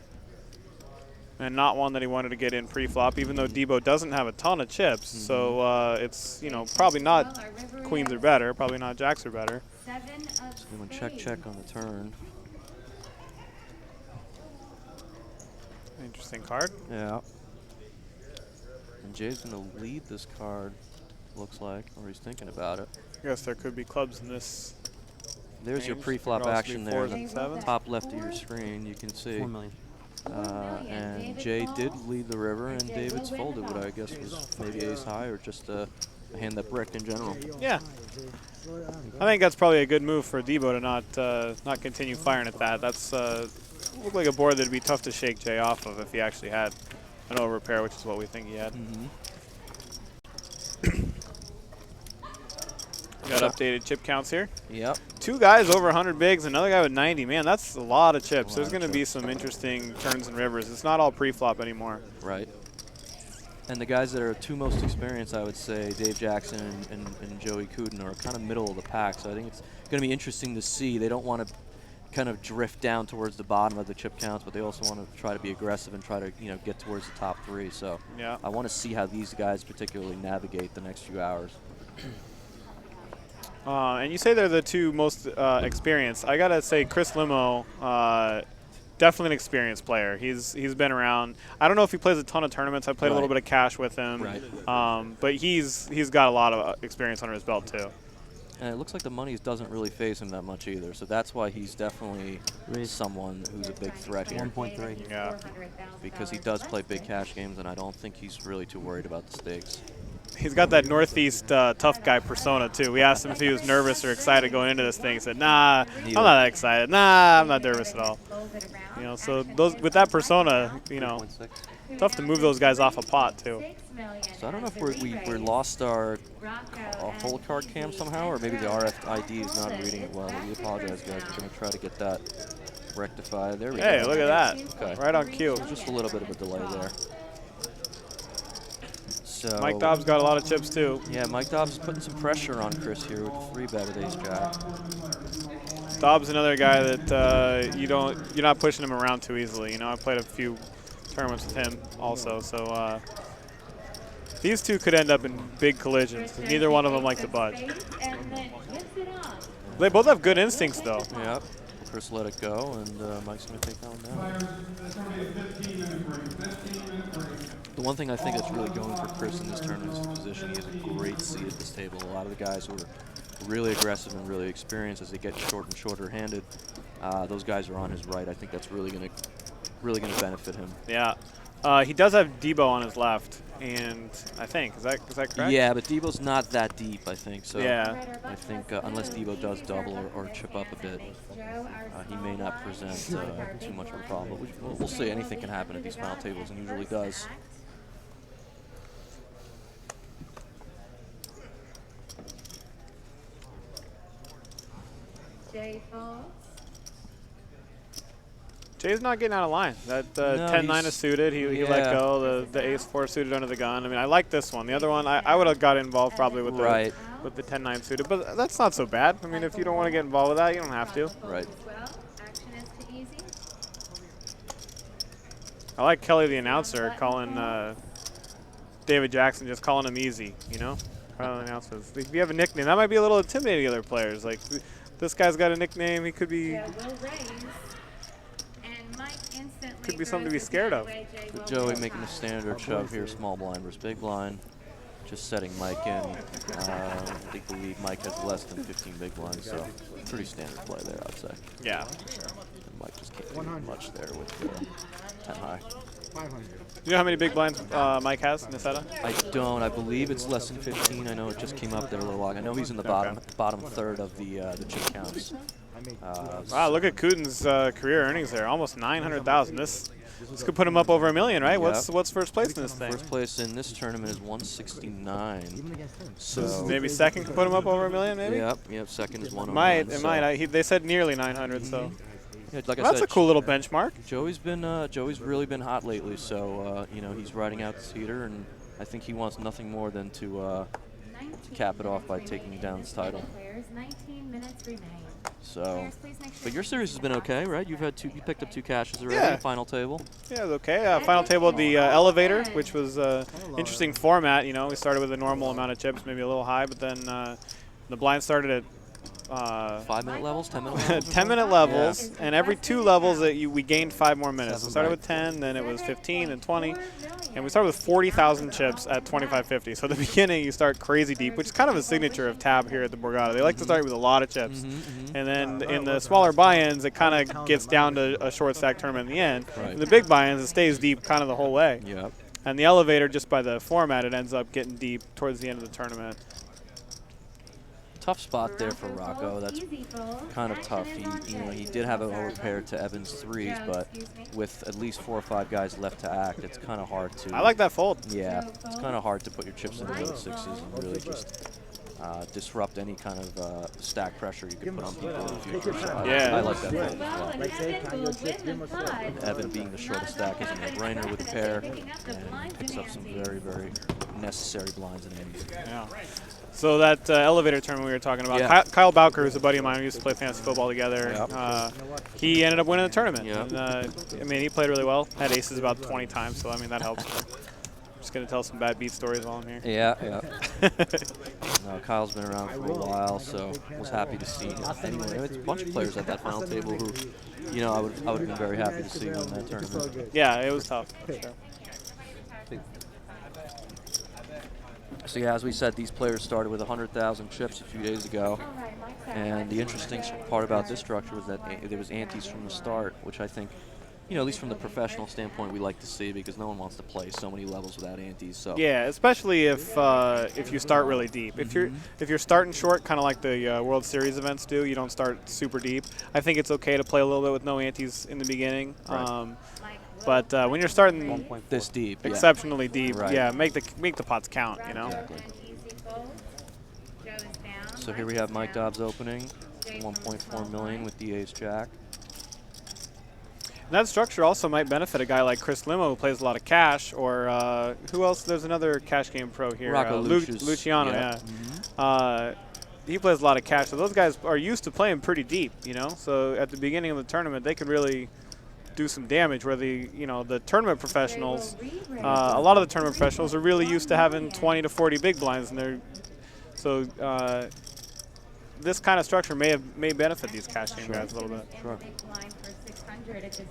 And not one that he wanted to get in pre-flop, even though Debo doesn't have a ton of chips. So it's, you know, probably not queens are better, probably not jacks are better. Doing check on the turn. Interesting card. Yeah. And Jay's going to lead this card, looks like, or he's thinking about it. I guess there could be clubs in this. There's your range. pre-flop Could also action be there. fours and sevens. Top left of your screen, you can see. 4 million. And Jay did lead the river, and David's folded what I guess was maybe ace high or just a hand that bricked in general. Yeah. I think that's probably a good move for Debo to not continue firing at that. That's looked like a board that'd be tough to shake Jay off of if he actually had an overpair, which is what we think he had. Got updated chip counts here. Yep. 2 guys over 100 bigs, another guy with 90. Man, that's a lot of chips. There's going to be some interesting turns and rivers. It's not all pre-flop anymore. Right. And the guys that are 2 most experienced, I would say, Dave Jackson and Joey Kuden, are kind of middle of the pack. So I think it's going to be interesting to see. They don't want to kind of drift down towards the bottom of the chip counts, but they also want to try to be aggressive and try to, you know, get towards the top 3. So yeah. I want to see how these guys particularly navigate the next few hours. And you say they're the 2 most experienced. I gotta say, Chris Limo, definitely an experienced player. He's been around. I don't know if he plays a ton of tournaments. I played a little bit of cash with him. Right. But he's got a lot of experience under his belt too. And it looks like the money doesn't really phase him that much either. So that's why he's definitely someone who's a big threat here. 1.3. Yeah. Because he does play big cash games, and I don't think he's really too worried about the stakes. He's got that Northeast tough guy persona too. We asked him if he was nervous or excited going into this thing. He said, "Nah, I'm not that excited. Nah, I'm not nervous at all." You know, so those with that persona, you know, tough to move those guys off a pot too. So I don't know if we're lost our whole card cam somehow, or maybe the RFID is not reading it well. We apologize, guys. We're going to try to get that rectified. There we go. Hey, look at that. Okay. Right on cue. Just a little bit of a delay there. So Mike Dobbs got a lot of chips too. Yeah, Mike Dobbs is putting some pressure on Chris here with the 3-bet with ace jack. Dobbs another guy that you're not pushing him around too easily. You know, I played a few tournaments with him also, so these 2 could end up in big collisions. Neither one of them like to budge. They both have good instincts though. Yep. Chris let it go, and Mike's going to take that one down. The one thing I think that's really going for Chris in this tournament is his position. He has a great seat at this table. A lot of the guys who are really aggressive and really experienced as they get short and shorter handed, those guys are on his right. I think that's really going to benefit him. Yeah. He does have Debo on his left, and I think is that correct? Yeah, but Debo's not that deep, I think. So yeah. I think unless Debo does double or chip up a bit, he may not present too much of a problem. But we'll see. Anything can happen at these final tables, and usually does. Jay's not getting out of line. That No, 10-9 is suited. He let yeah. go. The ace-4 suited under the gun. I mean, I like this one. The other one, I would have got involved probably with the 10-9 suited. But that's not so bad. I mean, if you don't want to get involved with that, you don't have to. Right. I like Kelly the announcer calling David Jackson, just calling him easy, you know? Announcers. If you have a nickname, that might be a little intimidating to other players. Like, this guy's got a nickname. He could be be something to be scared of. But Joey making a standard shove here, small blind versus big blind. Just setting Mike in. They believe Mike has less than 15 big blinds, so pretty standard play there, I'd say. Yeah, for sure. And Mike just can't do much there with 10 high. 500. Do you know how many big blinds Mike has in the setup? I don't. I believe it's less than 15. I know it just came up there a little while. I know he's in the bottom third of the chip counts. Wow, look at Kuden's career earnings there, almost 900,000. This could put him up over $1 million, right? Yep. What's first place in this thing? First place in this tournament is 169. So Maybe second could put him up over $1 million, maybe. Yep. Second is 101. It might. They said nearly 900, so. Yeah, like I That's said, a cool little benchmark. Joey's really been hot lately, so you know, he's riding out this heater, and I think he wants nothing more than to cap it off by taking down his title. 19 minutes remain. So, but your series has been okay, right? You picked up 2 caches already. Yeah. Final table. Yeah, it was okay. Final table, the elevator, which was interesting format. You know, we started with a normal amount of chips, maybe a little high, but then the blind started at 5-minute levels, 10-minute levels. 10-minute levels, and every 2 levels we gained 5 more minutes. We started with 10, then it was 15, and 20, and we started with 40,000 chips at 25.50. So at the beginning, you start crazy deep, which is kind of a signature of Tab here at the Borgata. They like to start with a lot of chips, and then in the smaller buy-ins, it kind of gets down to a short stack tournament in the end. Right. In the big buy-ins, it stays deep kind of the whole way. Yep. And the elevator, just by the format, it ends up getting deep towards the end of the tournament. Tough spot there for Rocco. That's kind of tough. He did have an overpair to Evans 3s, but with at least 4 or 5 guys left to act, it's kind of hard to. I like that fold. Yeah, it's kind of hard to put your chips in the middle 6s and really just disrupt any kind of stack pressure you could put on people in the future. So Yeah. I like that fold as well. And Evan being the shortest stack is a no-brainer with a pair, and picks up some very, very necessary blinds and ends. Yeah. So that elevator tournament we were talking about, Yeah. Kyle Bowker, who's a buddy of mine, we used to play fantasy football together. Yep. He ended up winning the tournament. Yep. And, I mean, he played really well. Had aces about 20 times, so I mean that helps. I'm just gonna tell some bad beat stories while I'm here. Yeah. No, Kyle's been around for a while, so was happy to see him. Anyway, it's a bunch of players at that final table who, you know, I would have been very happy to see win that tournament. Yeah, it was tough. For sure. So yeah, as we said, these players started with 100,000 chips a few days ago, and the interesting part about this structure was that there was antes from the start, which I think, you know, at least from the professional standpoint, we like to see because no one wants to play so many levels without antes. So Yeah, especially if you start really deep. If you're starting short, kind of like the World Series events do, you don't start super deep. I think it's okay to play a little bit with no antes in the beginning. Right. But when you're starting this deep, exceptionally deep, Right. yeah, make the pots count, you know. Exactly. So here we have Mike Dobbs opening, 1.4 million with the ace jack. And that structure also might benefit a guy like Chris Limo, who plays a lot of cash, or who else? There's another cash game pro here. Rocco Luciano, yeah. He plays a lot of cash, so those guys are used to playing pretty deep, you know. So at the beginning of the tournament, they could really do some damage. Where the tournament professionals, a lot of the tournament professionals are really used to having 20 to 40 big blinds, and this kind of structure may benefit these cash game guys a little bit. Sure.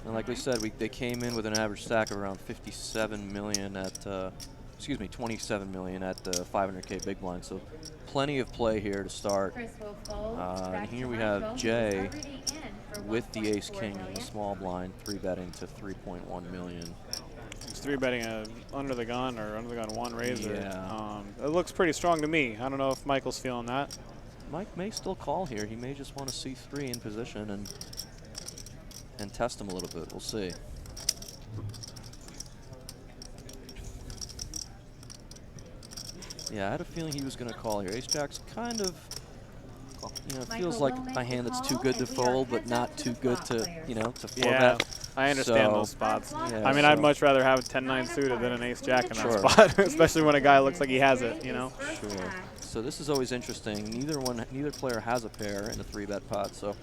And like we said, they came in with an average stack of around 57 million at, 27 million at the 500K big blind. So plenty of play here to start. And here we have Jay with the ace king in the small blind, 3-betting to 3.1 million. He's 3-betting a under the gun or under the gun 1 razor. Yeah. It looks pretty strong to me. I don't know if Michael's feeling that. Mike may still call here. He may just want to see 3 in position and test him a little bit. We'll see. Yeah, I had a feeling he was going to call here. Ace Jack's kind of, it feels like a hand that's too good to fold, but not too good to, to 4-bet. Yeah, I understand those spots. Yeah, I mean, I'd much rather have a 10-9 suited than an ace-jack in Sure. that spot, especially when a guy looks like he has it, you know. Sure. So this is always interesting. Neither player has a pair in a 3-bet pot, so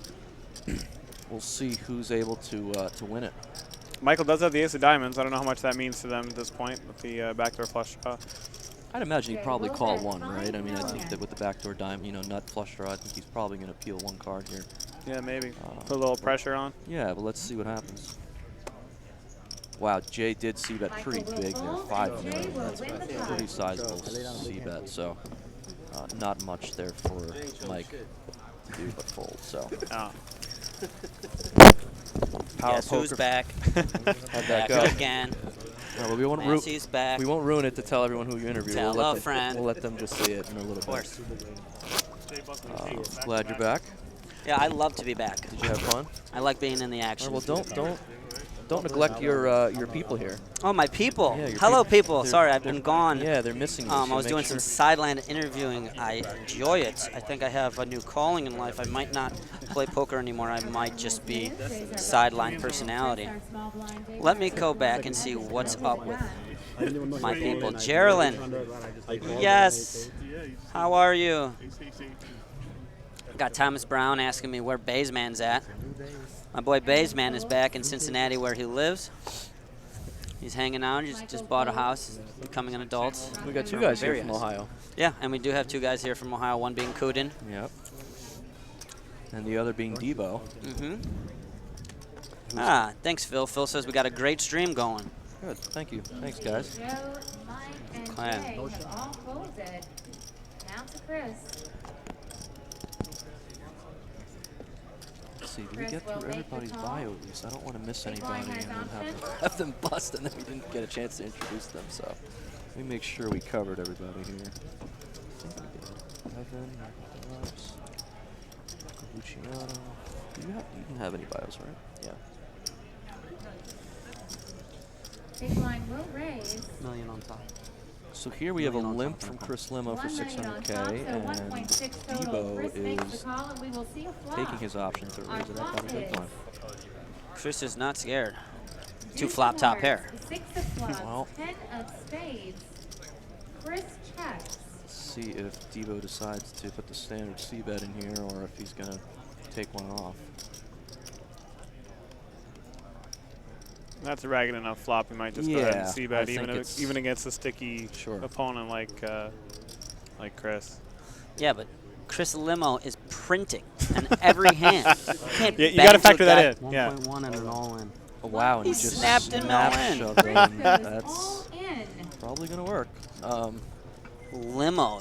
we'll see who's able to win it. Michael does have the ace of diamonds. I don't know how much that means to them at this point with the backdoor flush draw. I'd imagine he'd probably call 1, right? I mean, I think that with the backdoor diamond, nut flush draw, I think he's probably going to peel 1 card here. Yeah, maybe. Put a little pressure on. Yeah, but let's see what happens. Wow, Jay did c-bet pretty big there, 5 million. That's pretty sizable c-bet. So not much there for Mike to do but fold. So. Oh. Guess who's back? How'd that go? Again. No, but we won't back. we won't ruin it to tell everyone who you interviewed. Tell a friend. We'll let them just see it in a little bit. Of course. Glad you're back. Yeah, I love to be back. Did you have fun? I like being in the action. Well, don't neglect your people here. Oh, my people. Yeah, your Hello, people. Sorry, I've been gone. Yeah, they're missing you. I was doing some sideline interviewing. I enjoy it. I think I have a new calling in life. I might not play poker anymore. I might just be sideline personality. Let me go back and see what's up with my people. Geraldine. Yes. How are you? Got Thomas Brown asking me where Baseman's at. My boy Baseman is back in Cincinnati where he lives. He's hanging out. He's just bought a house, becoming an adult. We got 2 guys here from Ohio. Yeah, and we do have 2 guys here from Ohio, one being Kudin. Yep. And the other being Debo. Mm-hmm. Thanks, Phil. Phil says we got a great stream going. Good. Thank you. Thanks, guys. Joe, Mike, and Jay have all folded. Now to Chris. Let's see, do we get through everybody's bio at least? I don't want to miss anybody and then have them bust and then we didn't get a chance to introduce them. So let me make sure we covered everybody here. I think we did. Evan, Marcos, Luciano. You didn't have any bios, right? Yeah. Big blind will raise. Million on top. So here we have a limp from Chris Limo for 600K, and Debo is taking his option to raise it up on a good time. Chris is not scared. 2 flop top pair. 6 of clubs, Well, 10 of spades. Chris checks. let's see if Debo decides to put the standard c-bet in here or if he's going to take one off. That's a ragged enough flop. You might just go ahead and c-bet even against a sticky opponent like Chris. Yeah, but Chris Limo is printing in every hand. You got to factor that in. 1.1 and an all-in. Oh, wow, and he just snapped in all-in. That's probably going to work. Limo,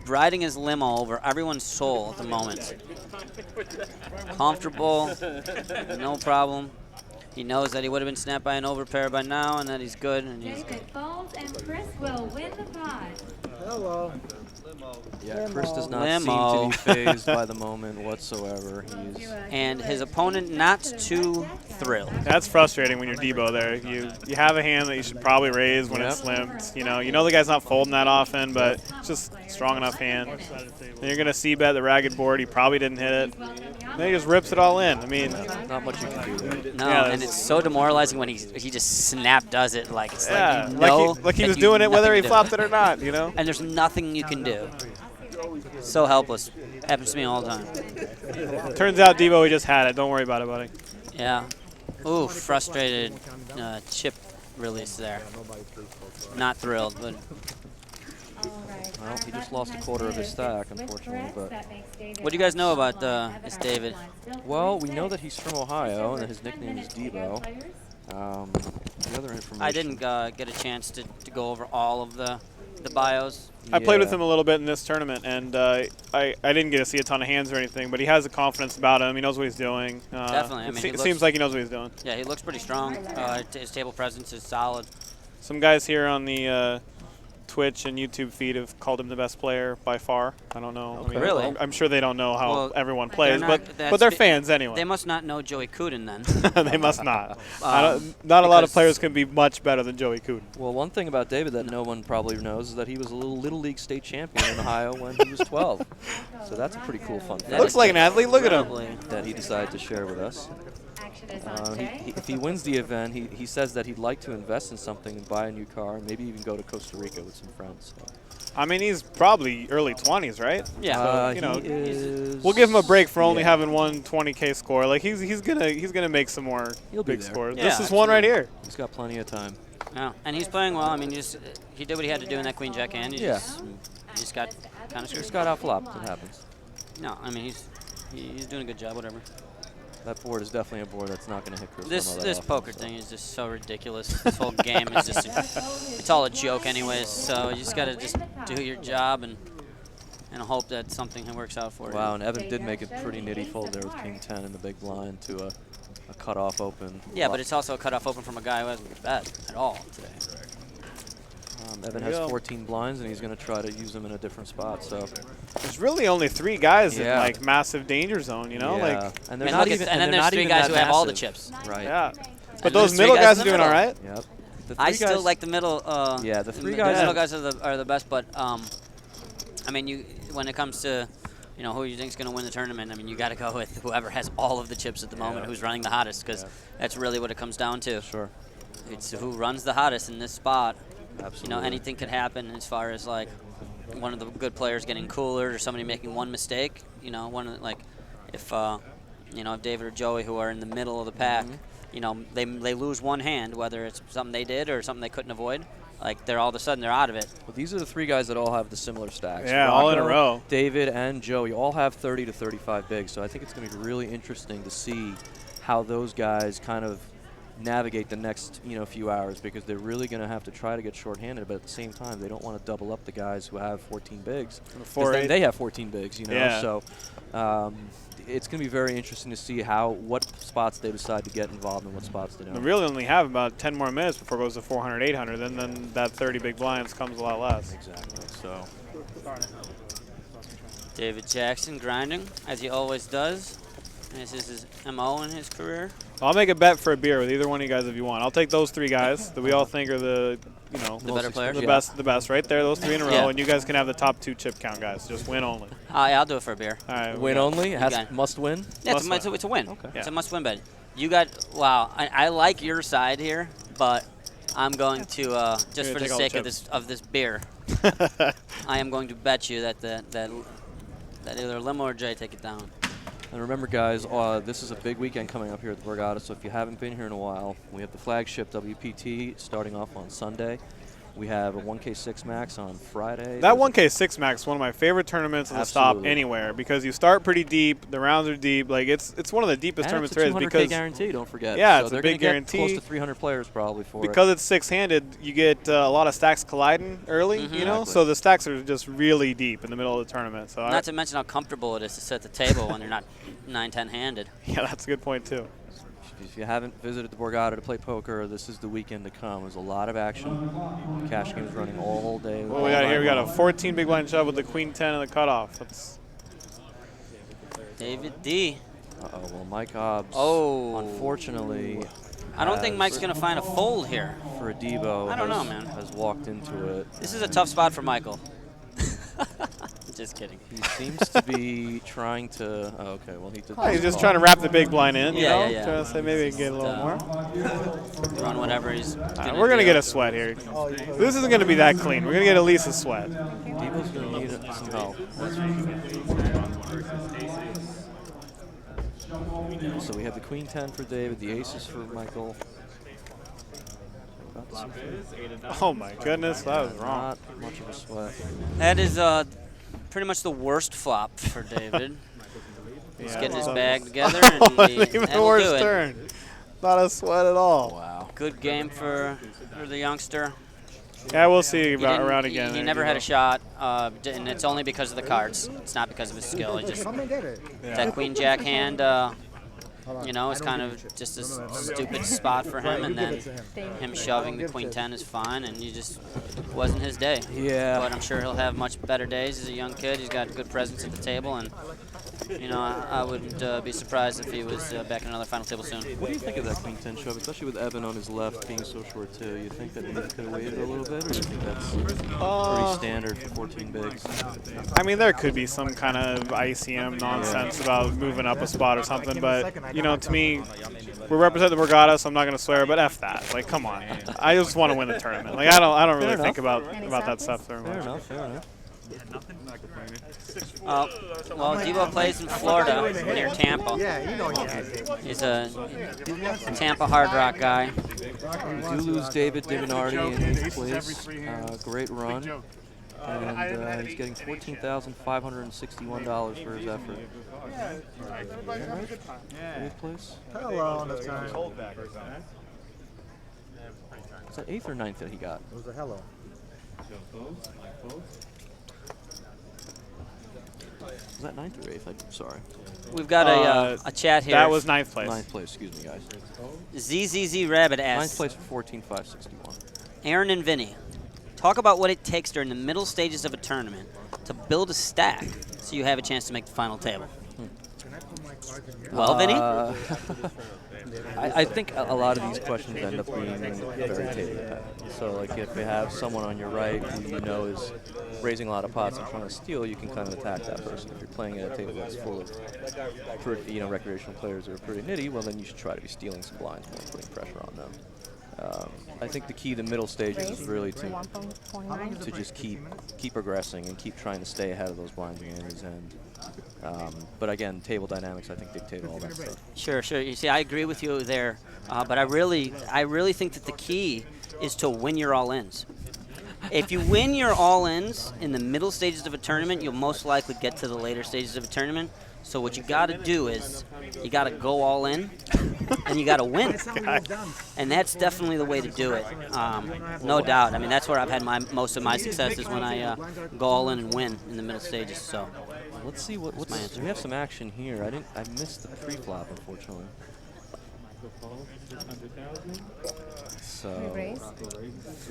riding his limo over everyone's soul at the moment. Comfortable, no problem. He knows that he would have been snapped by an overpair by now and that he's good. And he's David folds and Chris will win the pot. Hello. Yeah, Chris does not seem to be phased by the moment whatsoever. And his opponent not too thrilled. That's frustrating when you're Debo there. You have a hand that you should probably raise when it's limped. You know the guy's not folding that often, but it's just strong enough hand. And you're gonna c-bet the ragged board. He probably didn't hit it. Then he just rips it all in. I mean, not much you can do there. No, and it's so demoralizing when he just snap does it. Like it's like he was doing it whether he flopped it or not. You know. And there's nothing you can do. So helpless. Happens to me all the time. Turns out Debo, he just had it. Don't worry about it, buddy. Yeah. Ooh, frustrated chip release there. Not thrilled, but. Well, he just lost a quarter of his stack, unfortunately. But what do you guys know about this David? Well, we know that he's from Ohio and that his nickname is Debo. The other information. I didn't get a chance to go over all of the bios. I played with him a little bit in this tournament, and I didn't get to see a ton of hands or anything, but he has the confidence about him. He knows what he's doing. Definitely. I mean, it seems like he knows what he's doing. Yeah, he looks pretty strong. His table presence is solid. Some guys here on the Twitch and YouTube feed have called him the best player by far. I don't know. Okay. I mean, Really? I'm sure they don't know how everyone plays, but they're fans anyway. They must not know Joey Kudin then. They must not. Not a lot of players can be much better than Joey Kudin. Well, one thing about David that no one probably knows is that he was a Little League state champion in Ohio when he was 12. So that's a pretty cool fun fact. Looks like an athlete. Look at him. That he decided to share with us. If he wins the event, he says that he'd like to invest in something and buy a new car, and maybe even go to Costa Rica with some friends. So. I mean, he's probably early 20s, right? Yeah. So, we'll give him a break for only having one 20K score. Like he's gonna make some more big scores. Yeah, this is one right here. He's got plenty of time. Yeah, and he's playing well. I mean, he did what he had to do in that Queen Jack hand. He just got kind of screwed. Just got out flopped. It happens. No, I mean he's doing a good job. Whatever. That board is definitely a board that's not going to hit Chris. This poker thing is just so ridiculous. This whole game is just it's all a joke anyways. So you just got to just do your job and hope that something works out for you. Wow, and Evan did make a pretty nitty fold there with King 10 in the big blind to a cutoff open. Yeah, but it's also a cutoff open from a guy who hasn't bet at all today. Evan has 14 blinds, and he's going to try to use them in a different spot. So there's really only 3 guys in like massive danger zone, you know, like. And they're not even. And then there's 3 guys who have all the chips. Right. Yeah. But those middle guys are doing all right. Yep. I still like the middle. Yeah, the 3 The guys. middle guys are the best, but I mean, when it comes to who you think is going to win the tournament, I mean, you got to go with whoever has all of the chips at the moment, who's running the hottest, because that's really what it comes down to. Sure. It's who runs the hottest in this spot. Absolutely. Anything could happen as far as like one of the good players getting cooler or somebody making one mistake. If David or Joey, who are in the middle of the pack, they lose one hand, whether it's something they did or something they couldn't avoid. Like they're all of a sudden they're out of it. Well, these are the 3 guys that all have the similar stacks. Yeah, Rocco, all in a row. David and Joey all have 30 to 35 bigs, so I think it's going to be really interesting to see how those guys kind of navigate the next few hours, because they're really going to have to try to get shorthanded, but at the same time they don't want to double up the guys who have 14 bigs, because then they have 14 bigs, so it's going to be very interesting to see what spots they decide to get involved and what spots they don't. We really only have about 10 more minutes before it goes to 400, 800, and then that 30 big blinds comes a lot less. Exactly. So David Jackson grinding, as he always does. This is his MO in his career. I'll make a bet for a beer with either one of you guys if you want. I'll take those 3 guys that we all think are the better players, the best right there. Those 3 in a row, and you guys can have the top 2 chip count guys. Just win only. I'll do it for a beer. All right, win only. Must win. Yeah, it's a win. Okay. It's a must win bet. You got I like your side here, but I'm going to just for the sake of this beer, I am going to bet you that either Limo or Jay take it down. And remember, guys, this is a big weekend coming up here at the Borgata, so if you haven't been here in a while, we have the flagship WPT starting off on Sunday. We have a 1K6 Max on Friday. That 1K6 Max is one of my favorite tournaments in the stop anywhere, because you start pretty deep, the rounds are deep. Like it's one of the deepest tournaments there is, because it's a 200K guarantee. Don't forget. Yeah, so it's a big guarantee. Close to 300 players probably for because it's 6-handed. You get a lot of stacks colliding early, Exactly. So the stacks are just really deep in the middle of the tournament. So not to mention how comfortable it is to sit at the table when you're not 9-10 handed. Yeah, that's a good point too. If you haven't visited the Borgata to play poker, this is the weekend to come. There's a lot of action. Cash games running all day. What we got here? We got a 14 big blind shove with the queen 10 and the cutoff. That's David D. Well, Mike Hobbs. Unfortunately, I don't think Mike's going to find a fold here. For a Debo. I don't know, man. Has walked into it. This is a tough spot for Michael. Just kidding. He seems to be trying to. Oh, okay, well he did. he's just trying to wrap the big blind in. Yeah. Trying to say maybe he can get a little more. Run whatever he's. We're gonna get a sweat here. This isn't gonna be that clean. We're gonna get at least a sweat. Debo's gonna need some help. So we have the queen 10 for David, the aces for Michael. Oh my goodness, that was wrong. Not much of a sweat. That is pretty much the worst flop for David. He's getting his bag together, and even worse turn. Not a sweat at all. Wow. Good game for the youngster. Yeah, we'll see around again. He never had a shot, and it's only because of the cards. It's not because of his skill. He just that queen jack hand. It's kind of just a stupid spot for him, and then him shoving the queen 10 is fine, and you just wasn't his day. Yeah. But I'm sure he'll have much better days. He's a young kid. He's got good presence at the table, and I wouldn't be surprised if he was back in another final table soon. What do you think of that queen 10 shove, especially with Evan on his left being so short too? You think that he could have waited a little bit, or do you think that's pretty standard for 14 bigs? I mean, there could be some kind of ICM nonsense about moving up a spot or something, but to me, we represent the Borgata, so I'm not going to swear, but F that. Like, come on. I just want to win the tournament. Like, I don't really think about that stuff very much. Fair enough. Well, Debo plays in Florida near Tampa. He's a Tampa Hard Rock guy. We do lose David Divinardi in his place. Great run. And he's getting $14,561 for his effort. Eighth place? Hello, this time. Is that 8th or 9th that he got? It was a hello. Was that 9th or 8th? I'm sorry. We've got a chat here. That was 9th place. 9th place, excuse me, guys. ZZZ Rabbit asks. 9th place for 14,561. Aaron and Vinny, talk about what it takes during the middle stages of a tournament to build a stack so you have a chance to make the final table. Well, Vinny? I think a lot of these questions end up being very table dependent. So, like, if you have someone on your right who you know is raising a lot of pots and trying to steal, you can kind of attack that person. If you're playing at a table that's full of, recreational players that are pretty nitty, well, then you should try to be stealing some blinds more, putting pressure on them. I think the key to middle stages is really to just keep progressing and keep trying to stay ahead of those blinds in his end. But again, table dynamics I think dictate all that stuff. Sure. You see, I agree with you there, but I really think that the key is to win your all-ins. If you win your all-ins in the middle stages of a tournament, you'll most likely get to the later stages of a tournament. So what you got to do is you got to go all in, and you got to win. And that's definitely the way to do it, no doubt. I mean, that's where I've had most of my success is when I go all in and win in the middle stages. So let's see what's my answer. We have some action here. I missed the pre-flop, unfortunately.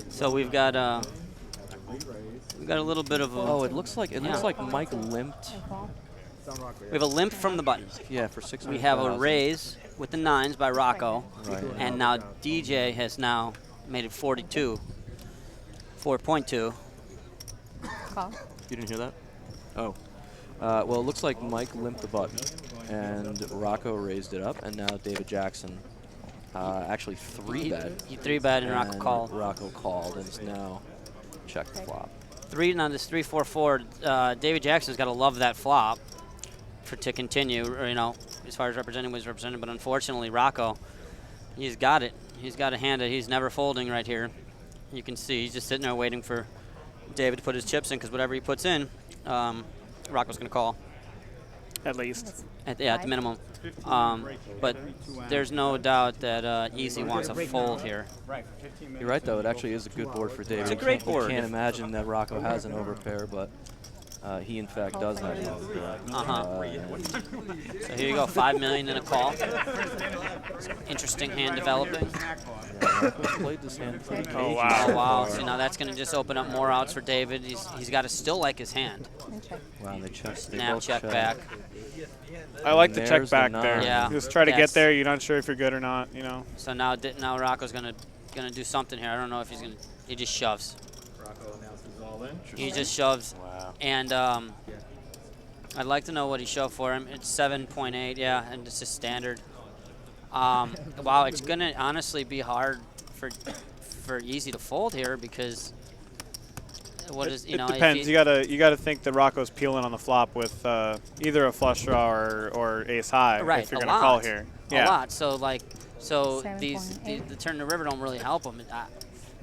So we've got a little bit of a. Oh, it looks like Mike limped. We have a limp from the button. Yeah, for 6. We have a raise with the 9s by Rocco. Right. And now DJ has now made it 42. 4.2. You didn't hear that? Oh. Well, it looks like Mike limped the button, and Rocco raised it up, and now David Jackson actually 3-bet. He 3-bet and Rocco called. Rocco called and is now checked the flop. Now this 3-4-4. David Jackson's got to love that flop to continue, as far as representing was represented. But unfortunately, Rocco, he's got it. He's got a hand that he's never folding right here. You can see he's just sitting there waiting for David to put his chips in, because whatever he puts in, Rocco's going to call. At least. At the minimum. But there's no doubt that Easy wants a fold here. You're right, though. It actually is a good board for David. It's a great board. You can't imagine that Rocco has an overpair, but he, in fact, does have an overpair. So here you go, $5 million in a call. Interesting hand developing. Yeah, Rocco's played this hand pretty cagey. Oh, wow. So now that's going to just open up more outs for David. He's got to still like his hand. Wow, they Now check back. I like the check back there. Yeah. Just try to get there. You're not sure if you're good or not, So now Rocco's gonna do something here. I don't know if he's gonna. He just shoves. He just shoves. Wow. And I'd like to know what he shoved for him. It's 7.8. Yeah, and it's just standard. Wow, it's gonna honestly be hard for Easy to fold here, because. It depends. You gotta think that Rocco's peeling on the flop with either a flush draw or ace high if you're gonna call here. A lot. So the turn to river don't really help him.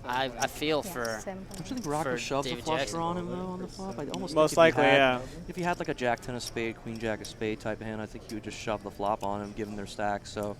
I feel for. Don't you think Rocco shoved a flush draw on him though on the flop? I almost most likely, yeah. If he had like a Jack 10 of spade, Queen Jack of spade type of hand, I think he would just shove the flop on him, give him their stack. So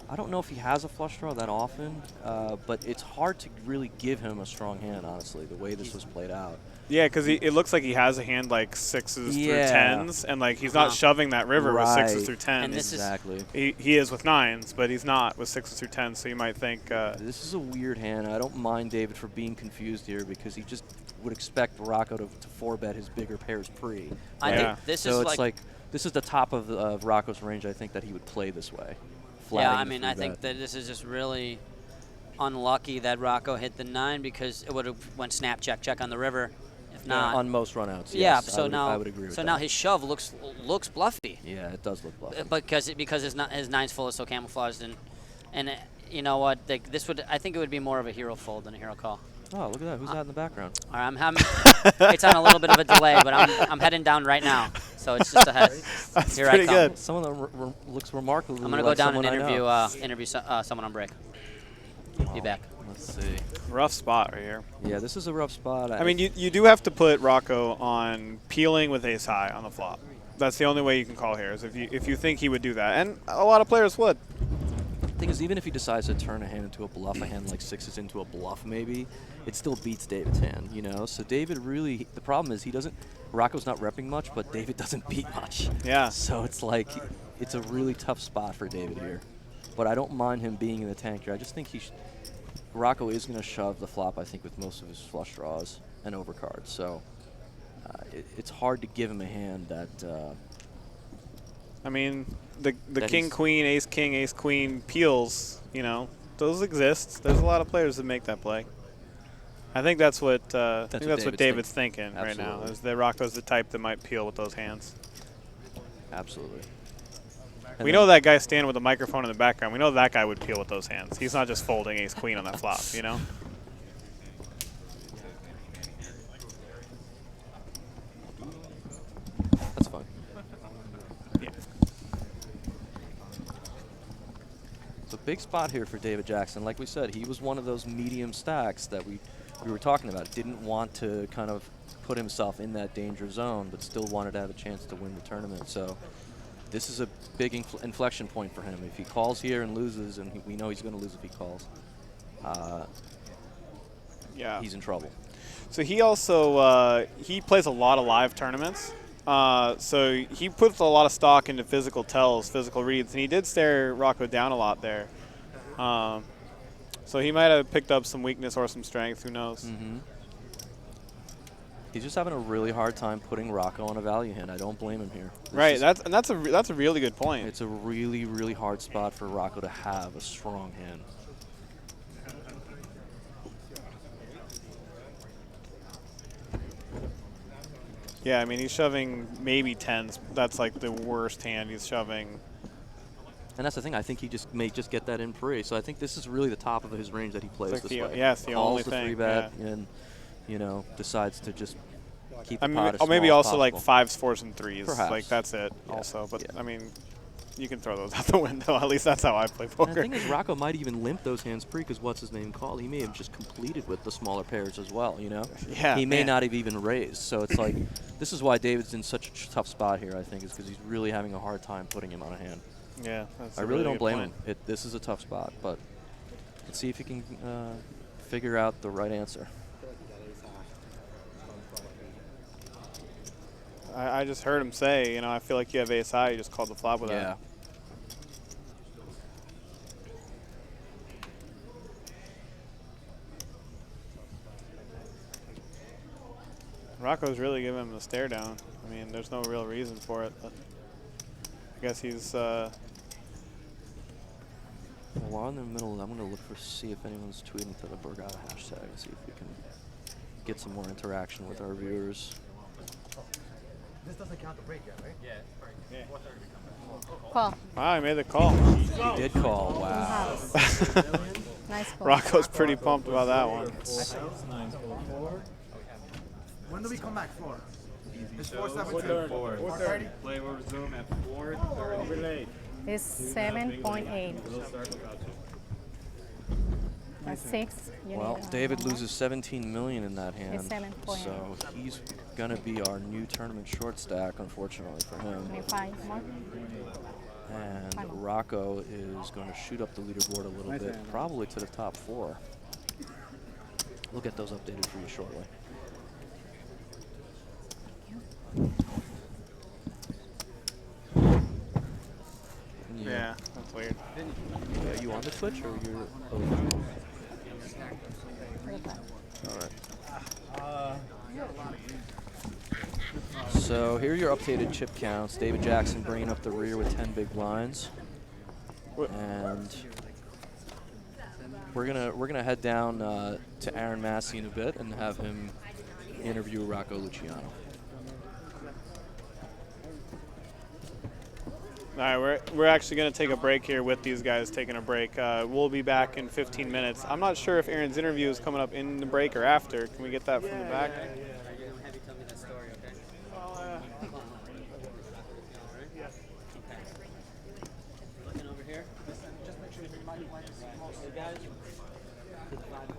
I don't know if he has a flush draw that often, but it's hard to really give him a strong hand, honestly, the way this was played out. Yeah, because it looks like he has a hand like 6s through 10s, and like he's not shoving that river with 6s through 10s. And this exactly. He is with 9s, but he's not with 6s through 10s. So you might think this is a weird hand. I don't mind David for being confused here, because he just would expect Rocco to 4-bet his bigger pairs pre. I think this is like this is the top of Rocco's range. I think that he would play this way. Yeah, I mean, I think that this is just really unlucky that Rocco hit the 9, because it would have went snap check on the river. Not. On most runouts, yes. Yeah, so I would agree with that. now his shove looks bluffy. Yeah, it does look bluffy. Because his 9's full is so camouflaged, and you know what? I think it would be more of a hero fold than a hero call. Oh, look at that! Who's that in the background? All right, it's on a little bit of a delay, but I'm heading down right now, so it's just ahead. That's Here pretty I come. good. Some of them looks remarkably. I'm gonna like go down and someone I know. interview someone on break. Be back. Let's see. Rough spot right here. Yeah, this is a rough spot. I mean, you do have to put Rocco on peeling with ace high on the flop. That's the only way you can call here, is if you think he would do that. And a lot of players would. The thing is, even if he decides to turn a hand into a bluff, a hand like sixes into a bluff maybe, it still beats David's hand, you know? So David really, the problem is he doesn't, Rocco's not repping much, but David doesn't beat much. Yeah. So it's like, it's a really tough spot for David here. But I don't mind him being in the tank here. I just think Rocco is going to shove the flop, I think, with most of his flush draws and overcards. So it's hard to give him a hand that. I mean, the king, queen, ace, king, ace, queen peels, you know, those exist. There's a lot of players that make that play. I think that's what David's thinking right now. Is that Rocco's the type that might peel with those hands. Absolutely. We know that guy standing with a microphone in the background. We know that guy would peel with those hands. He's not just folding ace queen on that flop, you know? That's fine. Yeah. It's a big spot here for David Jackson. Like we said, he was one of those medium stacks that we were talking about. Didn't want to kind of put himself in that danger zone, but still wanted to have a chance to win the tournament. So this is a big inflection point for him. If he calls here and loses, and we know he's going to lose if he calls, yeah, he's in trouble. So he also he plays a lot of live tournaments. So he puts a lot of stock into physical tells, physical reads, and he did stare Rocco down a lot there. So he might have picked up some weakness or some strength. Who knows? Mm-hmm. He's just having a really hard time putting Rocco on a value hand. I don't blame him here. Right. That's a really good point. It's a really, really hard spot for Rocco to have a strong hand. Yeah, I mean, he's shoving maybe tens. That's like the worst hand he's shoving. And that's the thing. I think he may just get that in pre. So I think this is really the top of his range that he plays Like this way. Yeah, it's the only thing. thing. Free bet and, you know, decides to just keep the pot as or maybe small as also like possible. fives, fours, and threes. Perhaps. Like that's it. Yeah. Also, but Yeah. I mean, you can throw those out the window. At least that's how I play poker. And the thing is, Rocco might even limp those hands pre because what's his name called. He may have just completed with the smaller pairs as well, you know? Yeah. He may not have even raised. So it's like, this is why David's in such a tough spot here, I think, is because he's really having a hard time putting him on a hand. Yeah, that's I a really don't good blame point. him. This is a tough spot, but let's see if he can figure out the right answer. I just heard him say, you know, I feel like you have ace high. You just called the flop with Yeah. that. Rocco's really giving him the stare down. I mean, there's no real reason for it, but I guess he's. Well, while in the middle, I'm going to look for see if anyone's tweeting to the Borgata hashtag and see if we can get some more interaction with our viewers. This doesn't count the break yet, right? Yeah. Call. Wow, he made the call. He did call. Wow. Nice call. Rocco's pretty pumped about that one. When do we come back for? It's 4:17. 4:30. Play will resume at 4:30. It's 7.8. That's 6. Well, David loses 17 million in that hand, 7.8. so he's going to be our new tournament short stack, unfortunately for him. 25 more. And Rocco is going to shoot up the leaderboard a little bit, probably to the top 4. We'll get those updated for you shortly. Yeah, that's weird. Are you on the Twitch or you're over? All right. So here are your updated chip counts. David Jackson bringing up the rear with 10 big blinds, and we're gonna head down to Aaron Massey in a bit and have him interview Rocco Luciano. All right, we're actually going to take a break here with these guys taking a break. We'll be back in 15 minutes. I'm not sure if Aaron's interview is coming up in the break or after. Can we get that from the back? Have you tell me that story, okay? Looking over here. Just make sure you bring your mic. Hey guys.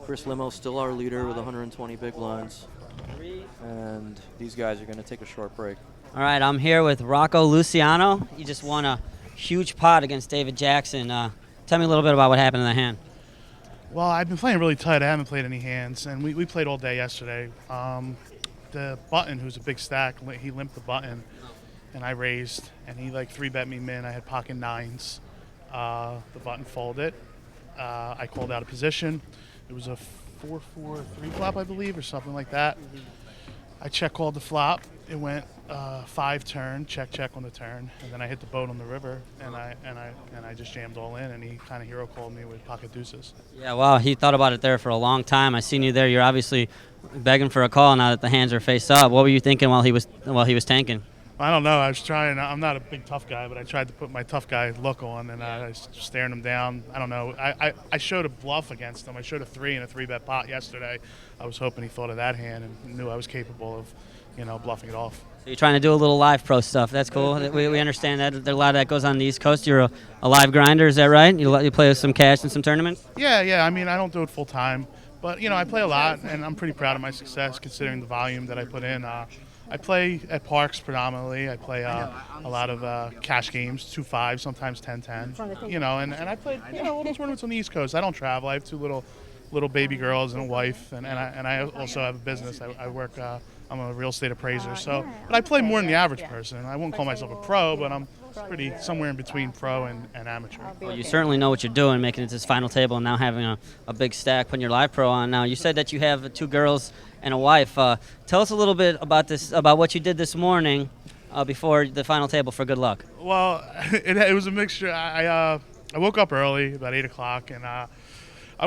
Chris Limo's still our leader with 120 big blinds. And these guys are going to take a short break. All right, I'm here with Rocco Luciano. You just won a huge pot against David Jackson. Tell me a little bit about what happened in the hand. Well, I've been playing really tight. I haven't played any hands, and we played all day yesterday. The button, who's a big stack, he limped the button, and I raised, and he like 3-bet me min. I had pocket nines. The button folded. I called out a position. It was a 4-4-3 flop, I believe, or something like that. I check called the flop. It went 5 turn, check on the turn, and then I hit the boat on the river, and I just jammed all in, and he kind of hero called me with pocket deuces. Yeah, wow, he thought about it there for a long time. I seen you there. You're obviously begging for a call now that the hands are face up. What were you thinking while he was tanking? I don't know. I was trying. I'm not a big tough guy, but I tried to put my tough guy look on, and I was staring him down. I don't know. I showed a bluff against him. I showed a 3 in a 3-bet pot yesterday. I was hoping he thought of that hand and knew I was capable of, bluffing it off. So you're trying to do a little live pro stuff. That's cool. We understand that. A lot of that goes on the East Coast. You're a live grinder, is that right? You play with some cash in some tournaments? Yeah. I mean, I don't do it full time, but I play a lot, and I'm pretty proud of my success considering the volume that I put in. I play at parks predominantly. I play a lot of cash games, 2-5, sometimes 10-10. And I play all the tournaments on the East Coast. I don't travel. I have 2 little baby girls and a wife, and I also have a business. I work. I'm a real estate appraiser. But I play more than the average person. I won't call myself a pro, but I'm pretty somewhere in between pro and amateur. Well, you certainly know what you're doing, making it to this final table and now having a big stack, putting your live pro on. Now, you said that you have 2 girls and a wife. Tell us a little bit about what you did this morning before the final table for good luck. Well, it was a mixture. I woke up early, about 8 o'clock, and I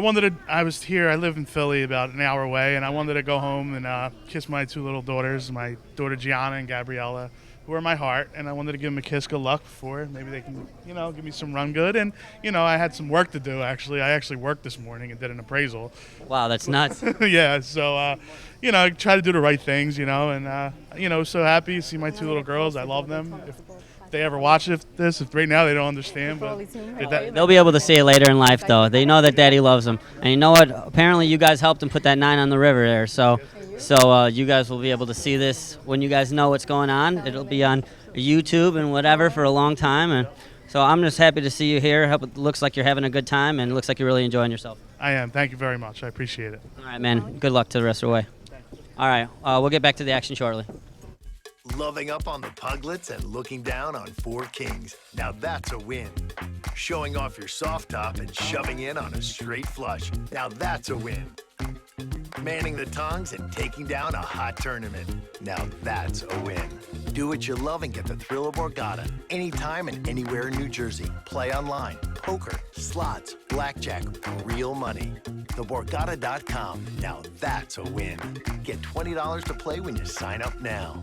was here. I live in Philly, about an hour away, and I wanted to go home and kiss my 2 little daughters, my daughter Gianna and Gabriella, who are my heart, and I wanted to give them a kiss good luck before maybe they can, give me some run good. And, I had some work to do, actually. I actually worked this morning and did an appraisal. Wow, that's nuts. Yeah, so, I try to do the right things, and, so happy to see my 2 little girls. I love them. If they ever watch this, if right now they don't understand, but they'll be able to see it later in life, though. They know that Daddy loves them, and you know what? Apparently, you guys helped him put that 9 on the river there. So you guys will be able to see this when you guys know what's going on. It'll be on YouTube and whatever for a long time, and so I'm just happy to see you here. It looks like you're having a good time, and it looks like you're really enjoying yourself. I am. Thank you very much. I appreciate it. All right, man. Good luck to the rest of the way. All right, we'll get back to the action shortly. Loving up on the Puglets and looking down on 4 kings. Now that's a win. Showing off your soft top and shoving in on a straight flush. Now that's a win. Manning the tongs and taking down a hot tournament. Now that's a win. Do what you love and get the thrill of Borgata. Anytime and anywhere in New Jersey. Play online. Poker, slots, blackjack, real money. TheBorgata.com. Now that's a win. Get $20 to play when you sign up now.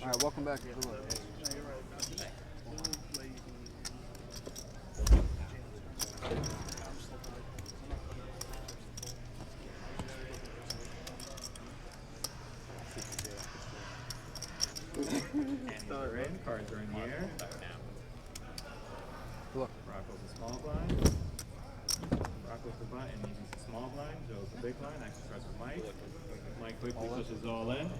All right, welcome back. Good luck. Hands are in, cards are in the air. Look. Rocco's a small blind. Rocco's the button, he's a small blind. Joe's the big blind. Action starts with Mike. Mike quickly pushes all in.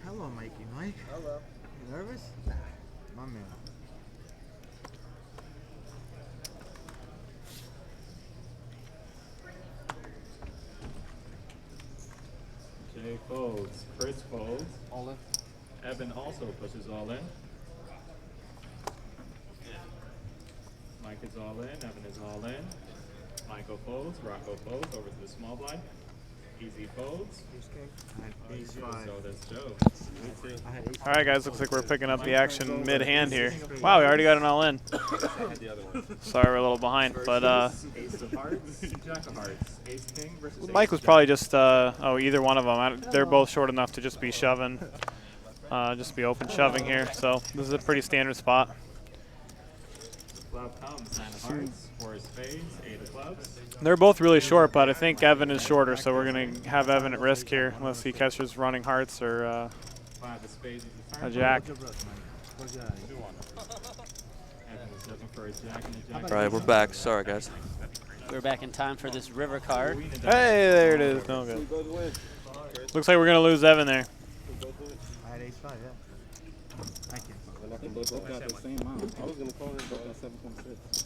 Hello, Mikey. Mike? Hello. You nervous? My man. Jay folds. Chris folds. All in. Evan also pushes all in. Mike is all in. Evan is all in. Michael folds. Rocco folds over to the small blind. Easy folds. Ace five. So does Joe. All right, guys. Looks like we're picking up the action mid-hand here. Wow, we already got an all-in. Sorry, we're a little behind, but Ace of hearts. Jack of hearts. Ace king versus Mike was probably just either one of them. They're both short enough to just be shoving, just be open shoving here. So this is a pretty standard spot. Club comes. 9 of hearts. 4 of spades. 8 of clubs. They're both really short, but I think Evan is shorter, so we're going to have Evan at risk here unless he catches running hearts or 5 of spades is the a turn. jack. Evan is looking for a jack and a jack. All right, we're back. Sorry, guys. We're back in time for this river card. Hey, there it is. No good. Looks like we're going to lose Evan there. I had ace five, yeah. Thank you. Both got the same amount. I was going to call it about 7.6.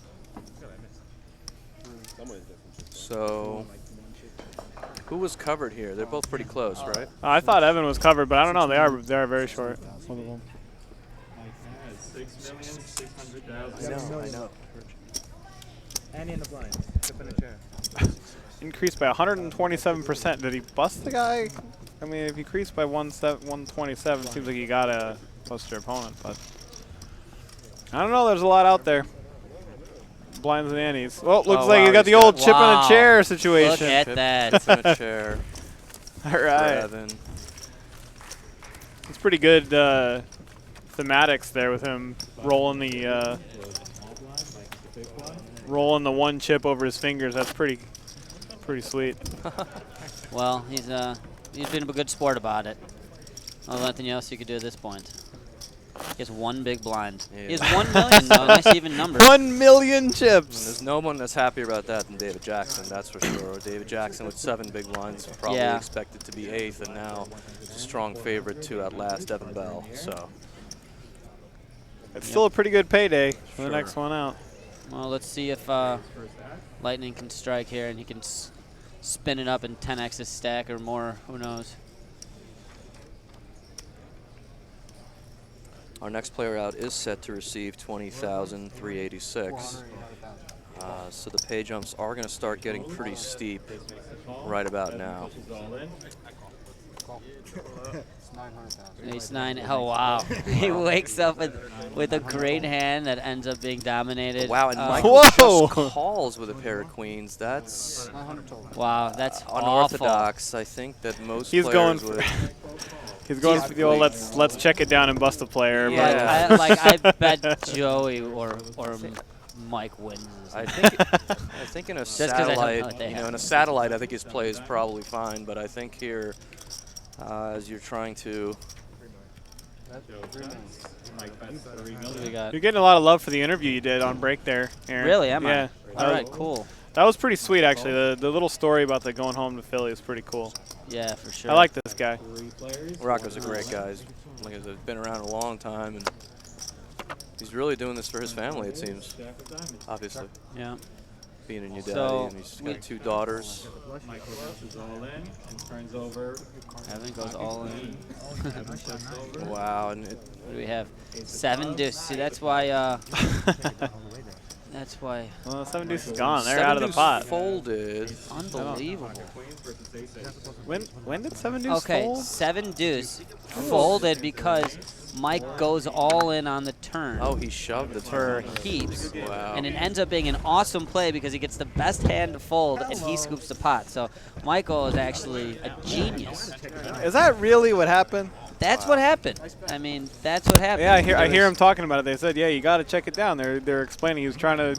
So, who was covered here? They're both pretty close, right? I thought Evan was covered, but I don't know. They are very short. Both of them. Mike has 6,600,000. I know. And in the blind. Tip in the chair. Increased by 127%. Did he bust the guy? I mean, if he increased by 127, seems like you gotta bust your opponent. But I don't know. There's a lot out there. Blinds and antes. Well, looks like wow, you got the old chip in a chair situation. Look at that. Chip in a chair. All right. Evan. It's pretty good thematics there with him rolling the one chip over his fingers. That's pretty sweet. Well, he's been a good sport about it. Well, nothing else you could do at this point. He has one big blind. Yeah. He has 1 million, though. Nice even number. 1 million chips. There's no one that's happier about that than David Jackson, that's for sure. David Jackson with 7 big blinds, probably expected to be 8th, and now a strong favorite to outlast Evan Bell. So it's still a pretty good payday for the next one out. Well, let's see if Lightning can strike here and he can spin it up in 10x his stack or more. Who knows? our next player out is set to receive 20,386. So the pay jumps are going to start getting pretty steep right about now. Ace 9. Oh, wow. He wakes up with a great hand that ends up being dominated. Wow, and Michael just calls with a pair of queens. That's wow, that's unorthodox. awful. I think that most He's players going would. He's going for the old let's check it down and bust a player. Yeah, I bet Joey or Mike wins. I think in a satellite, in a satellite, I think his play is probably fine. But I think here, as you're trying to. You're getting a lot of love for the interview you did on break there, Aaron. Really? Am I? All right, cool. That was pretty sweet, actually. The little story about the going home to Philly is pretty cool. Yeah, for sure. I like this guy. Rocco's a great guy. Like I said, been around a long time, and he's really doing this for his family, it seems. Obviously. Yeah. being a new daddy, So and he's got 2 daughters. Michael is all in and turns over. Evan goes all in. Evan flips over. Wow, and What do we have? 7 deuce. See, that's why. That's why. Well, 7 deuce is gone. They're 7 out of the deuce pot. folded. Unbelievable. When did 7 deuce Okay, fold? 7 deuce folded because Mike goes all in on the turn. Oh, he shoved the for turn. heaps. Wow. And it ends up being an awesome play because he gets the best hand to fold and he scoops the pot. So Michael is actually a genius. Is that really what happened? That's what happened. I mean, that's what happened. Yeah, I hear him talking about it. They said, yeah, you got to check it down. They're explaining he was trying to.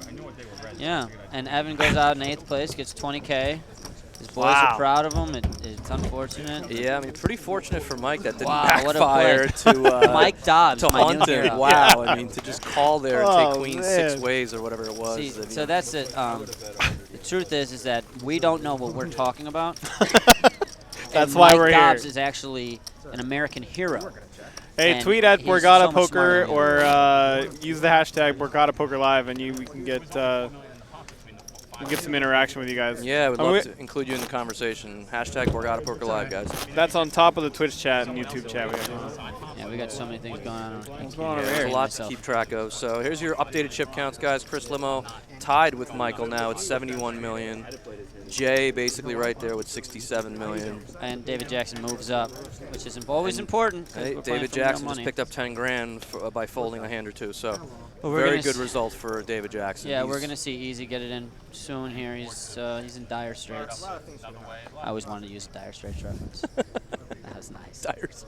Yeah, and Evan goes out in 8th place, gets 20K. His boys Wow. are proud of him. It's unfortunate. Yeah, I mean, pretty fortunate for Mike that didn't Wow, what a backfire play. to Mike Dobbs, to my new hunt him. hero. Wow, I mean, to just call there and Oh, take queen man. 6 ways or whatever it was. See, I mean, so that's it. The truth is that we don't know what we're talking about. That's and why Mike we're Dobbs here. is actually an American hero. Hey, And tweet at he's Borgata so much Poker smarter than or use the hashtag Borgata Poker Live, and we can get some interaction with you guys. yeah, I would love to include you in the conversation. Hashtag Borgata Poker Live, guys. That's on top of the Twitch chat and YouTube chat. Yeah, we got so many things going on. What's going on over There's here? a lot to keep track of. So here's your updated chip counts, guys. Chris Limo tied with Michael now at 71 million. Jay basically right there with 67 million. And David Jackson moves up, which is always important. Hey, David Jackson just picked up 10 grand by folding a hand or two. So very good result for David Jackson. Yeah, we're gonna see Easy get it in soon here. He's in dire straits. I always wanted to use a dire straits reference. That was nice. Dire straits.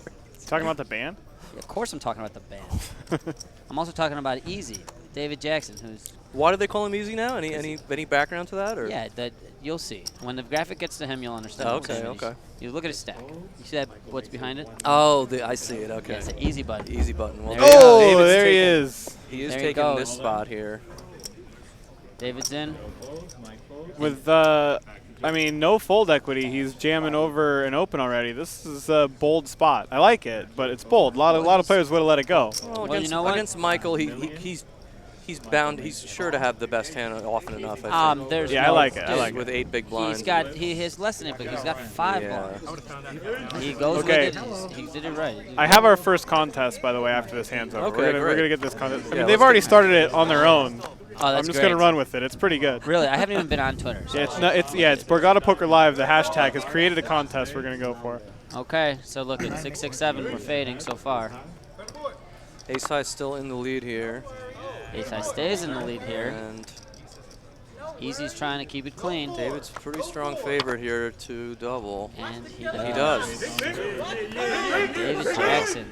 Talking about the band? Yeah, of course I'm talking about the band. I'm also talking about Easy, David Jackson, who's. Why do they call him Easy now? Any background to that? Or? Yeah, that you'll see. When the graphic gets to him, you'll understand. Oh, what I'm okay, saying. okay. You look at his stack. You see that? What's behind it? Oh, I see it. Okay. Yeah, it's an easy button. Easy button. Well, Oh, there he is. He is There he taking goes. this spot here. David's in. With I mean, no fold equity. He's jamming over an open already. This is a bold spot. I like it, but it's bold. A lot of players would have let it go. Well, Well, you know what? against Michael, he's bound. He's sure to have the best hand often enough. I think. There's Yeah, no, I like it. I there's- like with it. 8 big blinds. He has less than it, but he's got 5 Yeah. blinds. He goes Okay. with it. He did it right. I have our first contest, by the way, after this hand's over. Okay, we're great. gonna get this contest. I mean, Yeah, they've let's already get- started it on their own. Oh, that's I'm just great. gonna run with it. It's pretty good. Really, I haven't even been on Twitter. So. Yeah, it's Borgata Poker Live. The hashtag has created a contest we're gonna go for. Okay, so look at 667. We're fading so far. Ace High still in the lead here. Ace High stays in the lead here. And Easy's trying to keep it clean. David's pretty strong favorite here to double. And he does. David Jackson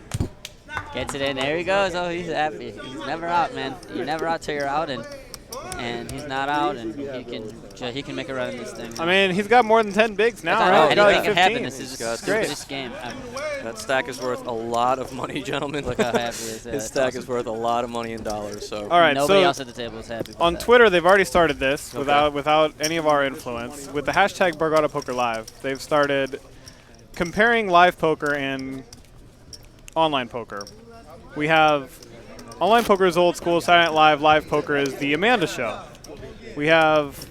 gets it in. There he goes. Oh, he's happy. He's never out, man. You're never out till you're out, and he's not out, and he can make a run in this thing. I mean, he's got more than 10 bigs now, right? He's got Anything like can 15. happen. This is He's the got stupidest game ever. That stack is worth a lot of money, gentlemen. Look how happy he is. His stack is worth a lot of money in dollars. So All right, nobody so else at the table is happy. on with that. Twitter, they've already started this without any of our influence. With the hashtag Borgata Poker Live, they've started comparing live poker and online poker. We have online poker is old school, Saturday Night Live, live poker is the Amanda Show. We have,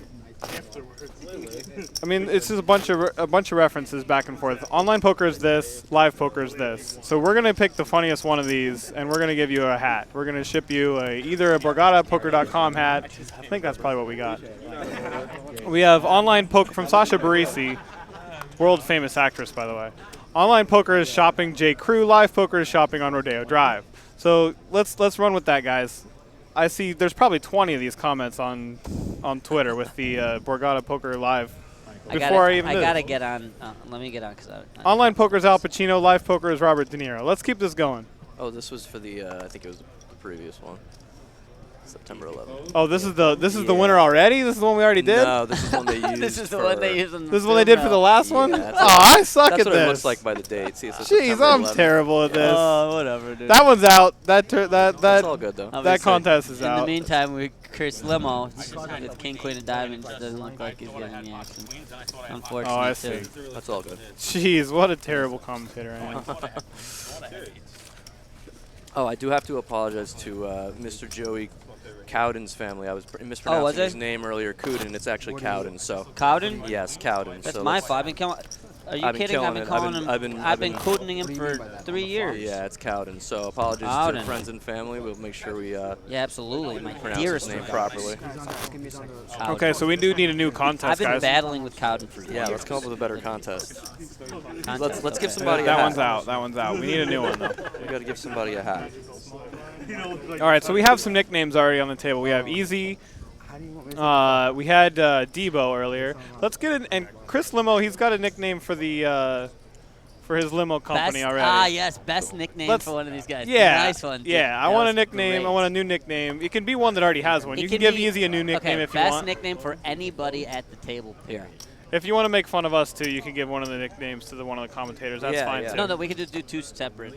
I mean, it's just a bunch of references back and forth. Online poker is this, live poker is this. So we're gonna pick the funniest one of these, and we're gonna give you a hat. We're gonna ship you either a BorgataPoker.com hat. I think that's probably what we got. We have online poker from Sasha Barisi, world famous actress, by the way. Online poker is shopping J. Crew. Live poker is shopping on Rodeo Drive. So let's run with that, guys. I see there's probably 20 of these comments on Twitter with the Borgata Poker Live. I gotta get on. Let me get on because Online poker is Al Pacino. Live poker is Robert De Niro. Let's keep this going. Oh, this was for the I think it was the previous one. September 11th. Oh, this is the winner already? This is the one we already did? No, this is one they used. This is the one they used. This is what they did for the last one? Yeah, I suck at that's what it this. looks like by the date. See, it's Jeez, I'm terrible at this. Oh, whatever, dude. That one's out. That's all good though. That contest is out. In the meantime, Chris Limo with King, Queen, and Diamonds doesn't look like he's getting the action. Unfortunately, Oh, I too. see. That's all good. Jeez, what a terrible commentator I am. Oh, I do have to apologize to Mr. Joey Cowden's family. I was mispronouncing was his it? name earlier, Cooden. It's actually Cowden. So Cowden? Yes, Cowden. That's so my fault. Are you kidding? I've been calling him. I've been coodening him for 3 years. Yeah, it's Cowden. So apologies Cowden. to friends and family. We'll make sure we yeah, absolutely. My pronounce dearest his name regard. properly. Okay, so we do need a new contest, I've been guys. battling with Cowden for years. Yeah, let's come up with a better contest. Contest. Let's give somebody that a hat. one's out. That one's out. We need a new one though. We got to give somebody a hat. All right, so we have some nicknames already on the table. We have Easy. We had Debo earlier. Let's get it. And Chris Limo, he's got a nickname for the for his limo company Best, already. yes, best nickname for one of these guys. Yeah, Nice one. Yeah, I want a nickname. Great. I want a new nickname. It can be one that already has one. You can give be, Easy a new nickname if you best want. nickname for anybody at the table, period. If you want to make fun of us too, you can give one of the nicknames to one of the commentators. That's fine too. No, we could just do 2 separate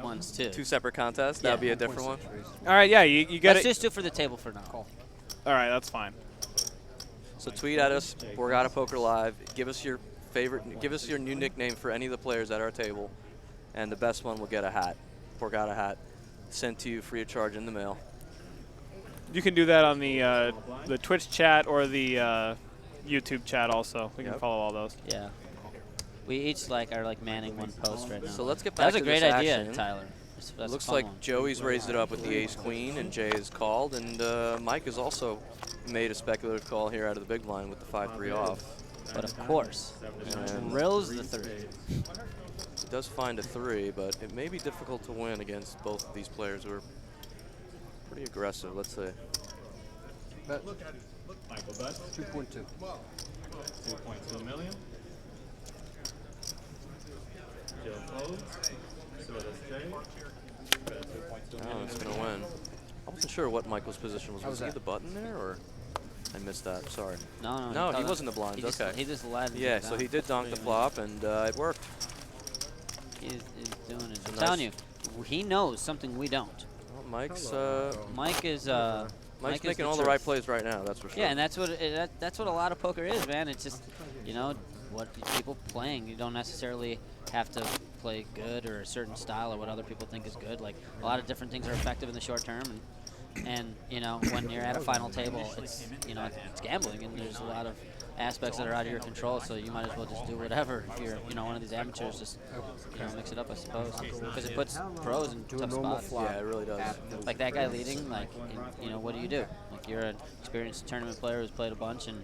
ones too. 2 separate contests. That would be a different one. All right, yeah, you get Let's it. just do it for the table for now. All right, that's fine. So tweet at us, Borgata Poker Live. Give us your favorite. Give us your new nickname for any of the players at our table, and the best one will get a hat, Borgata hat, sent to you free of charge in the mail. You can do that on the Twitch chat or the YouTube chat also. We can follow all those. Yeah. We each are manning one post right now. So let's get That back was to a great this idea, action. Tyler. That's Looks a fun like one. Joey's raised it up with the ace-queen, and Jay is called, and Mike has also made a speculative call here out of the big blind with the 5-3 off. But of course, he drills the 3. He does find a 3, but it may be difficult to win against both of these players who are pretty aggressive. Let's see. Bet. Michael bet. 2.2. 2.2 million. Joe folds. So does Jay. Bet 2.2 million. Oh, it's going to win. I wasn't sure what Michael's position was. Was he the button there, or I missed that? Sorry. No, he wasn't the blinds. He just led. Yeah, so he did donk the flop, and it worked. He's doing it. I'm telling you, he knows something we don't. Well, Mike's Mike's making all the right plays right now. That's for sure. Yeah, and that's what a lot of poker is, man. It's just what people playing. You don't necessarily have to play good or a certain style or what other people think is good. Like a lot of different things are effective in the short term, and when you're at a final table, it's it's gambling, and there's a lot of aspects that are out of your control. So you might as well just do whatever. If you're one of these amateurs, just mix it up, I suppose, because it puts pros in tough spots. Yeah, it really does. Like that guy leading, what do you do? Like you're an experienced tournament player who's played a bunch, and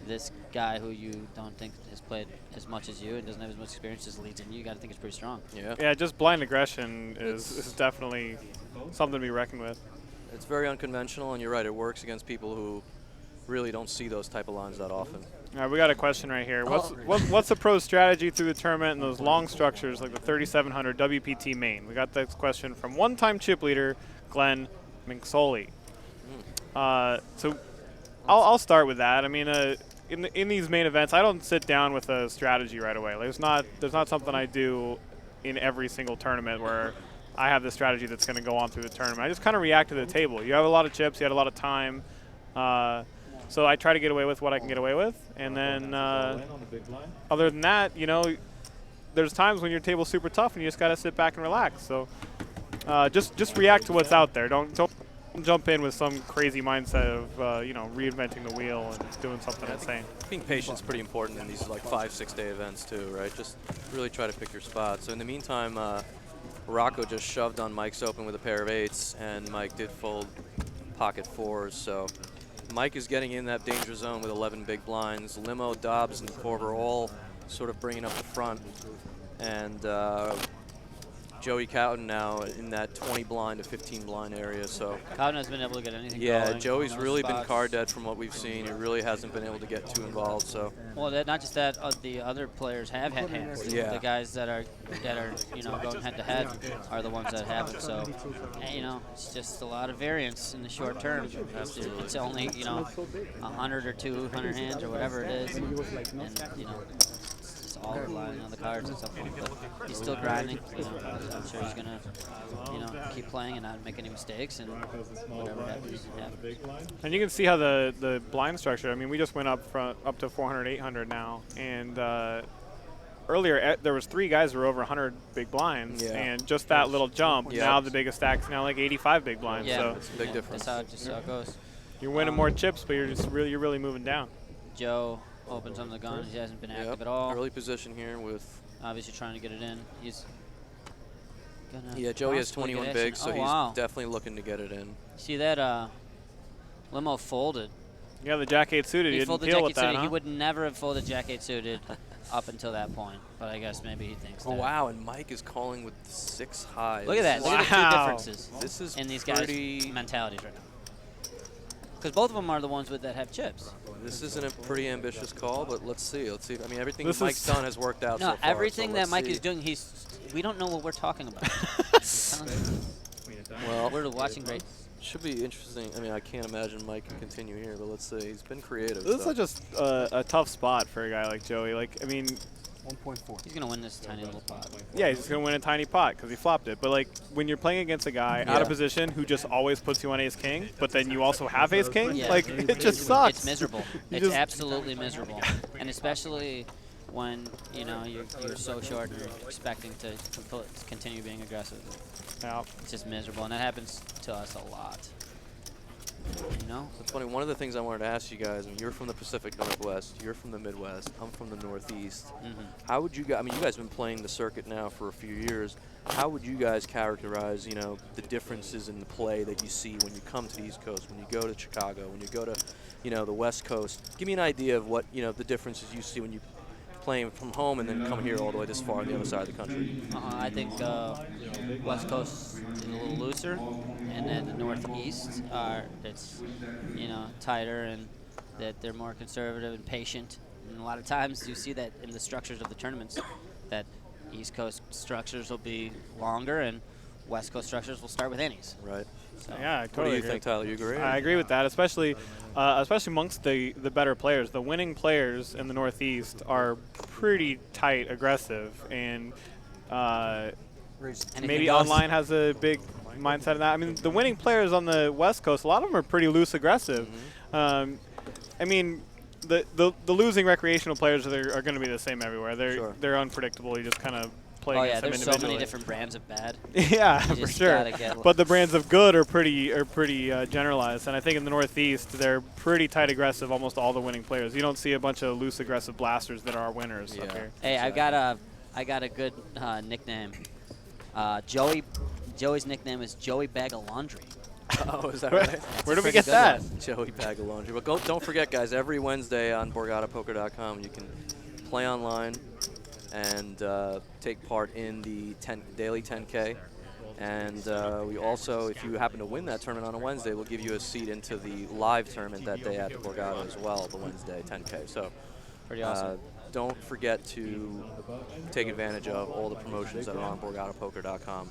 this guy who you don't think has played as much as you and doesn't have as much experience just leads in. You got to think it's pretty strong. Yeah. Yeah, just blind aggression is definitely something to be reckoned with. It's very unconventional, and you're right. It works against people who really don't see those type of lines that often. All right, we got a question right here. What's the pro strategy through the tournament and those long structures like the 3700 WPT main? We got this question from one-time chip leader Glenn McSoley. So I'll start with that. I mean, in these main events, I don't sit down with a strategy right away. Like, there's not something I do in every single tournament where I have the strategy that's going to go on through the tournament. I just kind of react to the table. You have a lot of chips. You had a lot of time. So I try to get away with what I can get away with. And then other than that, there's times when your table's super tough and you just got to sit back and relax. So just react to what's out there. Don't jump in with some crazy mindset of reinventing the wheel and doing something insane. Being patient is pretty important in these 5-6 day events too, right? Just really try to pick your spot. So in the meantime, Rocco just shoved on Mike's open with a pair of 8s, and Mike did fold pocket 4s. So Mike is getting in that danger zone with 11 big blinds. Limo, Dobbs, and Korver all sort of bringing up the front, and Joey Cowden now in that 20 blind to 15 blind area. So Cowden has been able to get anything yeah, going. Joey's really been card dead from what we've seen. He really hasn't been able to get too involved. So well, not just that, the other players have had hands. Yeah. The guys that are going head to head are the ones that haven't. So it's just a lot of variance in the short term. It's only 100 or 200 hands or whatever it is, and it's all relying on the cards at some point. But he's still grinding. I'm sure he's gonna keep playing and not make any mistakes, and whatever happens. And you can see how the blind structure. I mean, we just went up to 400, 800 now, and earlier there was 3 guys who were over 100 big blinds, and just that little jump. Now the biggest stack's now like 85 big blinds. Yeah, so it's a big difference. That's how it goes. You're winning more chips, but you're really moving down. Joe opens on the gun. He hasn't been active at all. Early position here with obviously trying to get it in. He's gonna Joey has 21 big, so he's definitely looking to get it in. See that limo folded. Yeah, the Jack-8 suited. He didn't deal with that, huh? He would never have folded Jack-8 suited up until that point, but I guess maybe he thinks. Oh wow! And Mike is calling with 6 high. Look at that! Look at the 2 differences. This is in these guys' mentalities right now. Because both of them are the ones that have chips. This isn't a pretty ambitious call, but let's see. Let's see. I mean, everything Mike's done has worked out so far. No, everything that Mike is doing, we don't know what we're talking about. Well, we're watching great. Should be interesting. I mean, I can't imagine Mike can continue here, but let's see. He's been creative. This is just a tough spot for a guy like Joey. Like, I mean, 1.4. He's gonna win this tiny little pot. Yeah, he's just gonna win a tiny pot because he flopped it. But like, when you're playing against a guy out of position who just always puts you on ace king, but then you also have ace king, like it just sucks. It's miserable. It's absolutely miserable, and especially when you're so short and you're expecting to continue being aggressive. Yeah. It's just miserable, and that happens to us a lot. It's funny. One of the things I wanted to ask you guys, I mean, you're from the Pacific Northwest, you're from the Midwest, I'm from the Northeast. How would you guys, I mean, you guys have been playing the circuit now for a few years. How would you guys characterize, the differences in the play that you see when you come to the East Coast, when you go to Chicago, when you go to, the West Coast? Give me an idea of what, the differences you see when you playing from home and then come here all the way this far on the other side of the country. I think West Coast is a little looser, and then the Northeast it's tighter, and that they're more conservative and patient. And a lot of times you see that in the structures of the tournaments, that East Coast structures will be longer and West Coast structures will start with innies. Right. So yeah, I totally What do you agree. think, Tyler? You agree? I agree with that, especially amongst the better players. The winning players in the Northeast are pretty tight, aggressive, and maybe online has a big mindset of that. I mean, the winning players on the West Coast, a lot of them are pretty loose aggressive. I mean, the losing recreational players are going to be the same everywhere. They're unpredictable. You just kind of play against them there's individually. so many different brands of bad. Yeah, for sure. But the brands of good are pretty generalized, and I think in the Northeast they're pretty tight aggressive. Almost all the winning players. You don't see a bunch of loose aggressive blasters that are winners up here. Hey, I got a good nickname. Joey's nickname is Joey Bag of Laundry. Oh, is that right? Where do we get that? Joey Bag of Laundry. But don't forget, guys, every Wednesday on BorgataPoker.com you can play online and take part in the daily 10K. And we also, if you happen to win that tournament on a Wednesday, we'll give you a seat into the live tournament that day at the Borgata as well, the Wednesday 10K. So pretty awesome. Don't forget to take advantage of all the promotions that are on BorgataPoker.com,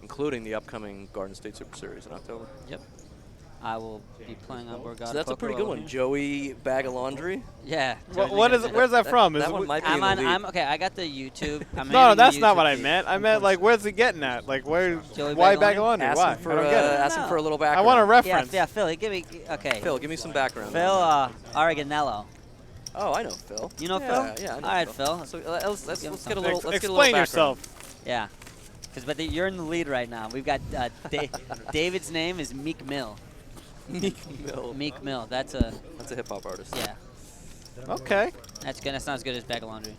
including the upcoming Garden State Super Series in October. Yep. I will be playing on Borgata. So that's a pretty good one. Joey Bag of Laundry? Yeah. Where's that from? That one might be in the lead. Okay, I got the YouTube. No, that's not what I meant. I meant, like, where's he getting at? Like, why Bag of Laundry? Why? I don't get it. Ask him for a little background. I want a reference. Yeah, Phil, give me, okay. Phil, give me some background. Phil Oregonello. Oh, I know Phil. You know Phil? Yeah, I know All right, Phil. Phil. So let's get a little Explain yourself. Yeah. But you're in the lead right now. We've got David's name is Meek Mill. Meek Mill. Meek Mill. That's a hip hop artist. Yeah. Okay. That's good. That's not as good as Bag of Laundry.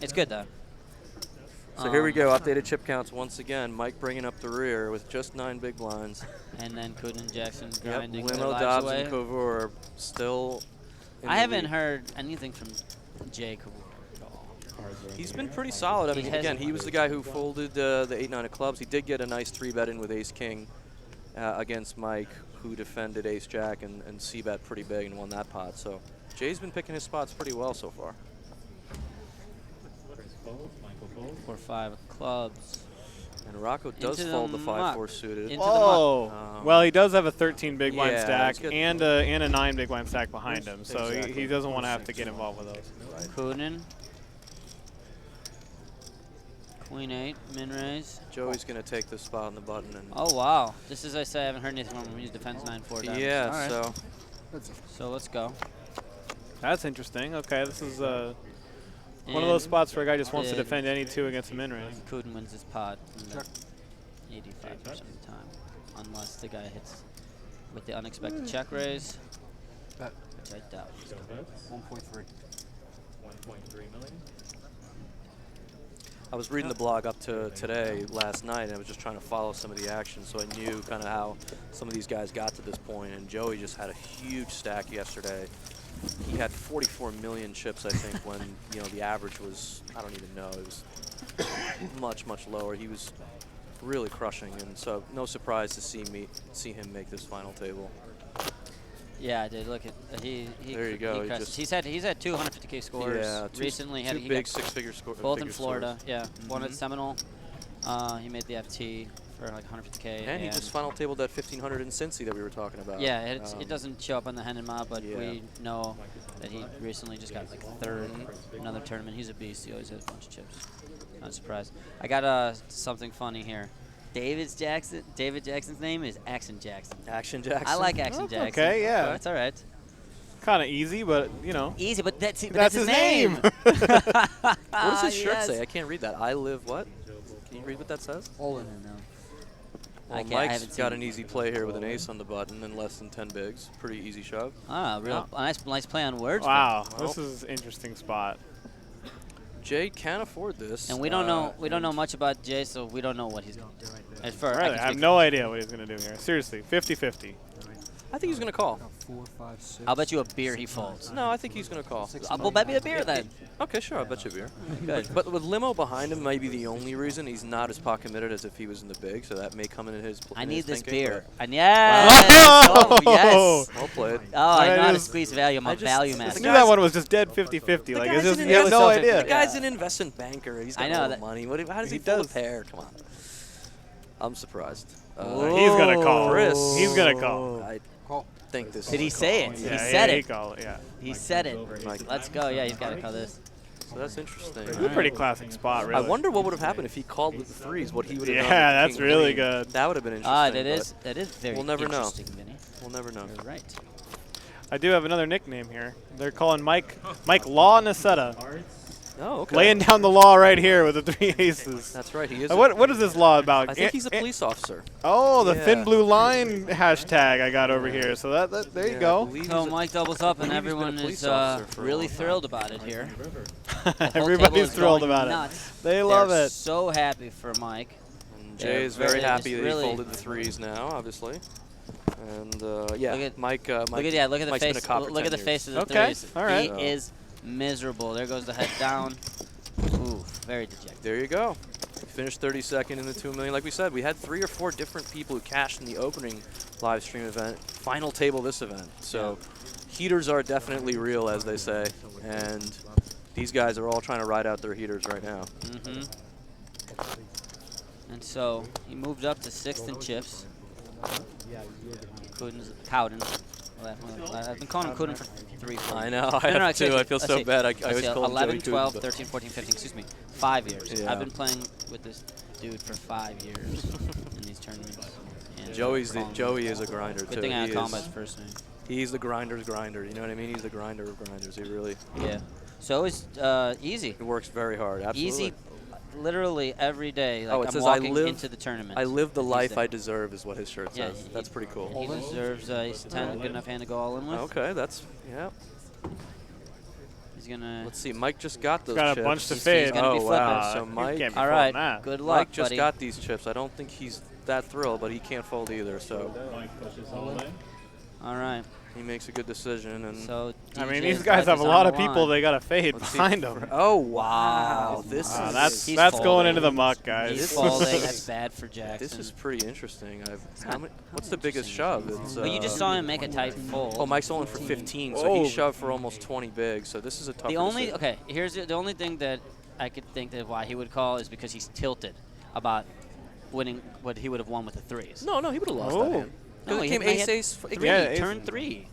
It's good though. So here we go. Updated chip counts once again. Mike bringing up the rear with just 9 big blinds. And then Kuden and Jackson grinding. Limo, Dobbs, and Kovor are still. I haven't heard anything from Jay Kovor. He's been pretty solid. I mean, again, he was the guy who folded the 8-9 of clubs. He did get a nice 3-bet in with ace-king against Mike, who defended ace-jack and c-bet pretty big and won that pot. So Jay's been picking his spots pretty well so far. 4-5 of clubs. And Rocco does fold the 5-4 suited. Oh, well, he does have a 13 big blind stack and a 9 big blind stack behind him, so he doesn't want to have to get involved with those. Kuden. Queen 8, min raise. Joey's going to take the spot on the button. And oh, wow. Just as I say, I haven't heard anything from him. He defends 9-4 down. Yeah, so let's go. That's interesting. Okay, this is One of those spots where a guy just wants to Did- defend any two against a min raise. Kuden wins this pot 85% of the time, unless the guy hits with the unexpected check raise, Bet. which I doubt. 1.3. 1.3 million. I was reading the blog up to today, last night, and I was just trying to follow some of the action, so I knew kind of how some of these guys got to this point. And Joey just had a huge stack yesterday. He had 44 million chips, I think, when the average was, I don't even know, it was much, much lower. He was really crushing, and so no surprise to see him make this final table. Yeah, I did. Look at he. There you go. He's had 250K scores. Yeah, recently. two He big got six-figure scores. both in Florida. Yeah, one at Seminole. He made the FT for like 150K. And he just final tabled that 1500 in Cincy that we were talking about. Yeah, it doesn't show up on the Hendon mob, but we know that he recently just got like third in another tournament. He's a beast. He always has a bunch of chips. Not surprised. I got something funny here. David Jackson's name is Action Jackson. Action Jackson? I like Action Jackson. Okay, yeah. That's all right. Kind of easy, but, Easy, but that's his name. What does his shirt say? I can't read that. I live what? Can you read what that says? All in. Well, Mike's got an easy play here with an ace on the button and less than 10 bigs. Pretty easy shove. Nice play on words. Wow, this is an interesting spot. Jay can't afford this. And we don't know much about Jay, so we don't know what he's going to do. I have no idea what he's going to do here. Seriously, 50-50. I think he's going to call. 4, 5, 6. I'll bet you a beer he folds. No, I think he's going to call. We'll bet me a beer then. Okay, sure, I'll bet you a beer. Good. But with limo behind him, maybe the only reason he's not as pot committed as if he was in the big, so that may come in his I need this thinking, beer. Yes! Oh, yes! Well played. Oh, I know how to squeeze value. I'm a value I master. knew that one was just dead 50-50. Like, it's just, you have no idea. The guy's an investment banker. He's got a lot of money. How does he pull a pair? Come on. I'm surprised. He's going to call. Chris. He's going to call. I think this Did he say it? Yeah, he said it. He said it. Let's go. Yeah, he's got to call this. So that's interesting. It's a pretty classic spot, really. I wonder what would have happened if he called with the threes. What he would have done. Yeah, that's really good. That would have been interesting. That is very we'll never know. interesting, Vinny. We'll never know. You're right. I do have another nickname here. They're calling Mike Law Nasetta. Oh, okay. Laying down the law right here with the 3 aces. That's right. He is. What is this law about? I think he's a police officer. Oh, the thin blue line hashtag I got over here. So that there you go. So Mike doubles up, and everyone is really thrilled about it here. Everybody's thrilled about it. They love it. So happy for Mike. And Jay is very happy that he folded the threes now, obviously. And yeah, Mike. Look at the face. Look at the face of the threes. All right. He is miserable. There goes the head down. Ooh, very dejected. There you go. Finished 32nd in the 2 million. Like we said, we had 3 or 4 different people who cashed in the opening live stream event. Final table this event. So heaters are definitely real, as they say. And these guys are all trying to ride out their heaters right now. And so he moved up to 6th in chips. Cowden. I've been calling him Kuden for 3 years. I know, I have too. I feel so bad. I always call him 11, Joey 12, Kuden, 13, 14, 15, excuse me, 5 years. Yeah. I've been playing with this dude for 5 years in these tournaments. And Joey is a grinder too. Good thing I call him by his first name. He's the grinder's grinder. You know what I mean? He's the grinder of grinders. He really. Yeah. So it's easy. He works very hard. Absolutely. Easy. Literally every day. Like it I'm says walking into the tournament. I live the life I deserve is what his shirt says. Yeah, that's pretty cool. He deserves he's 10, good enough hand to go all in with. Okay, that's, yeah. He's gonna. Let's see, Mike just got those got chips. a bunch to fade. He's gonna be flipping. Wow. So Mike, all right, good luck, Mike just buddy. got these chips. I don't think he's that thrilled, but he can't fold either. So. Mike pushes all in. All right. He makes a good decision, and so I mean, these guys have a lot of people they got to fade behind them. Oh wow, this is that's going into the muck, guys. He's folding. That's bad for Jackson. This is pretty interesting. What's the biggest shove? It's, well, you just saw him make a tight fold. Oh, Mike's only for 15, so he shoved for almost 20 bigs. So this is a tough. Here's the only thing that I could think that why he would call is because he's tilted about winning what he would have won with the threes. No, he would have lost that hand. No, it came ace. Turn 3.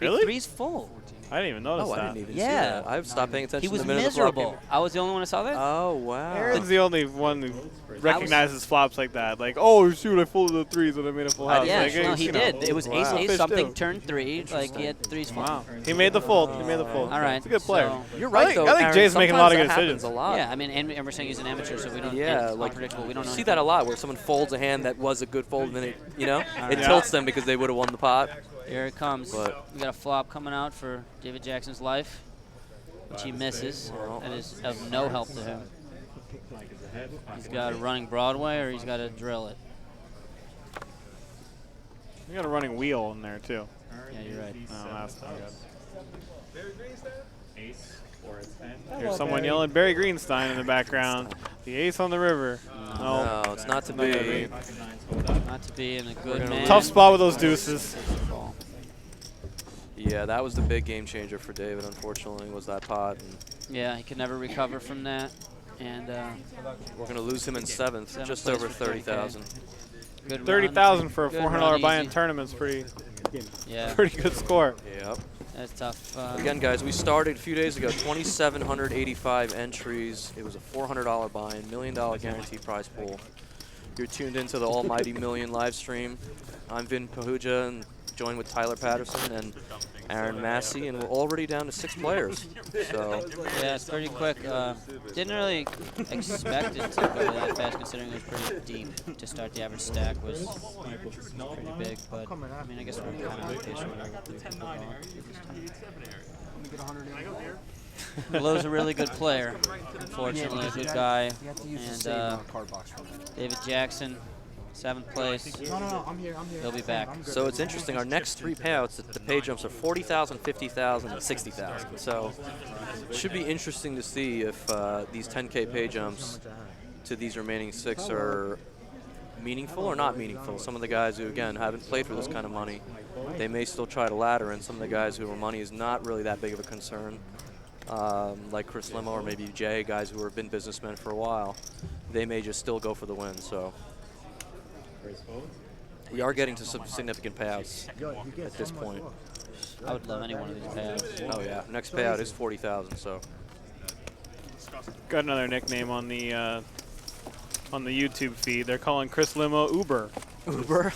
Really? Three's full. I didn't even notice Oh, that. I didn't even see Yeah. that. I've stopped paying attention He was the minute the flop miserable. came. I was the only one who saw that. Oh, wow. Aaron's the only one who recognizes flops like that. Like, oh, shoot, I folded the threes and I made a full house. Yeah, like, no, he you know. did. It was Wow. ace Fish something, too. turn 3. Like, he had threes full. Wow. He made the fold. He made the fold. All right. He's a good player. So- You're right, I think Aaron, Jay's making a lot of good sometimes that happens decisions. a lot. Yeah, I mean, and we're saying he's an amateur, so we don't. Yeah, it's like unpredictable. We don't you know. see that a lot where someone folds a hand that was a good fold and then it, it right. tilts them because they would have won the pot. Here it comes. But- We got a flop coming out for David Jackson's life, which he misses. That is of no help to him. He's got a running Broadway, or he's got to drill it. You got a running wheel in there, too. Yeah, you're right. No, that's not good. Ace or a 10. Here's someone yelling Barry Greenstein in the background. The ace on the river. No, it's not to be. Not to be in a good man. Tough spot with those deuces. Yeah, that was the big game changer for David, unfortunately, was that pot. And Yeah, he could never recover from that. And we're going to lose him in seventh, just place over for 30,000. good 30,000 run. for a Good $400 run, buy-in easy. tournament's pretty Yeah. pretty good score. Yep. That's tough. Again, guys, we started a few days ago, 2,785 entries. It was a $400 buy-in, $1 million guaranteed prize pool. You're tuned into the Almighty Million live stream. I'm Vin Pahuja, and joined with Tyler Patterson and Aaron Massey, and we're already down to 6 players. So yeah, it's pretty quick. Didn't really expect it to go that fast, considering it was pretty deep to start. The average stack was pretty big, but I mean, I guess we're kind of impatient Willow's a really good player, unfortunately, a good guy, and David Jackson, 7th place. No, I'm here. He'll be back. So it's interesting. Our next 3 payouts, the pay jumps are 40,000, 50,000, and 60,000. So it should be interesting to see if these 10K pay jumps to these remaining 6 are meaningful or not meaningful. Some of the guys who, again, haven't played for this kind of money, they may still try to ladder, and some of the guys who are money is not really that big of a concern, like Chris Limo or maybe Jay, guys who have been businessmen for a while, they may just still go for the win. So we are getting to some significant payouts at this point. I would love any one of these payouts. Oh yeah, next payout is 40,000. So Got another nickname on the YouTube feed. They're calling Chris Limo Uber. Uber.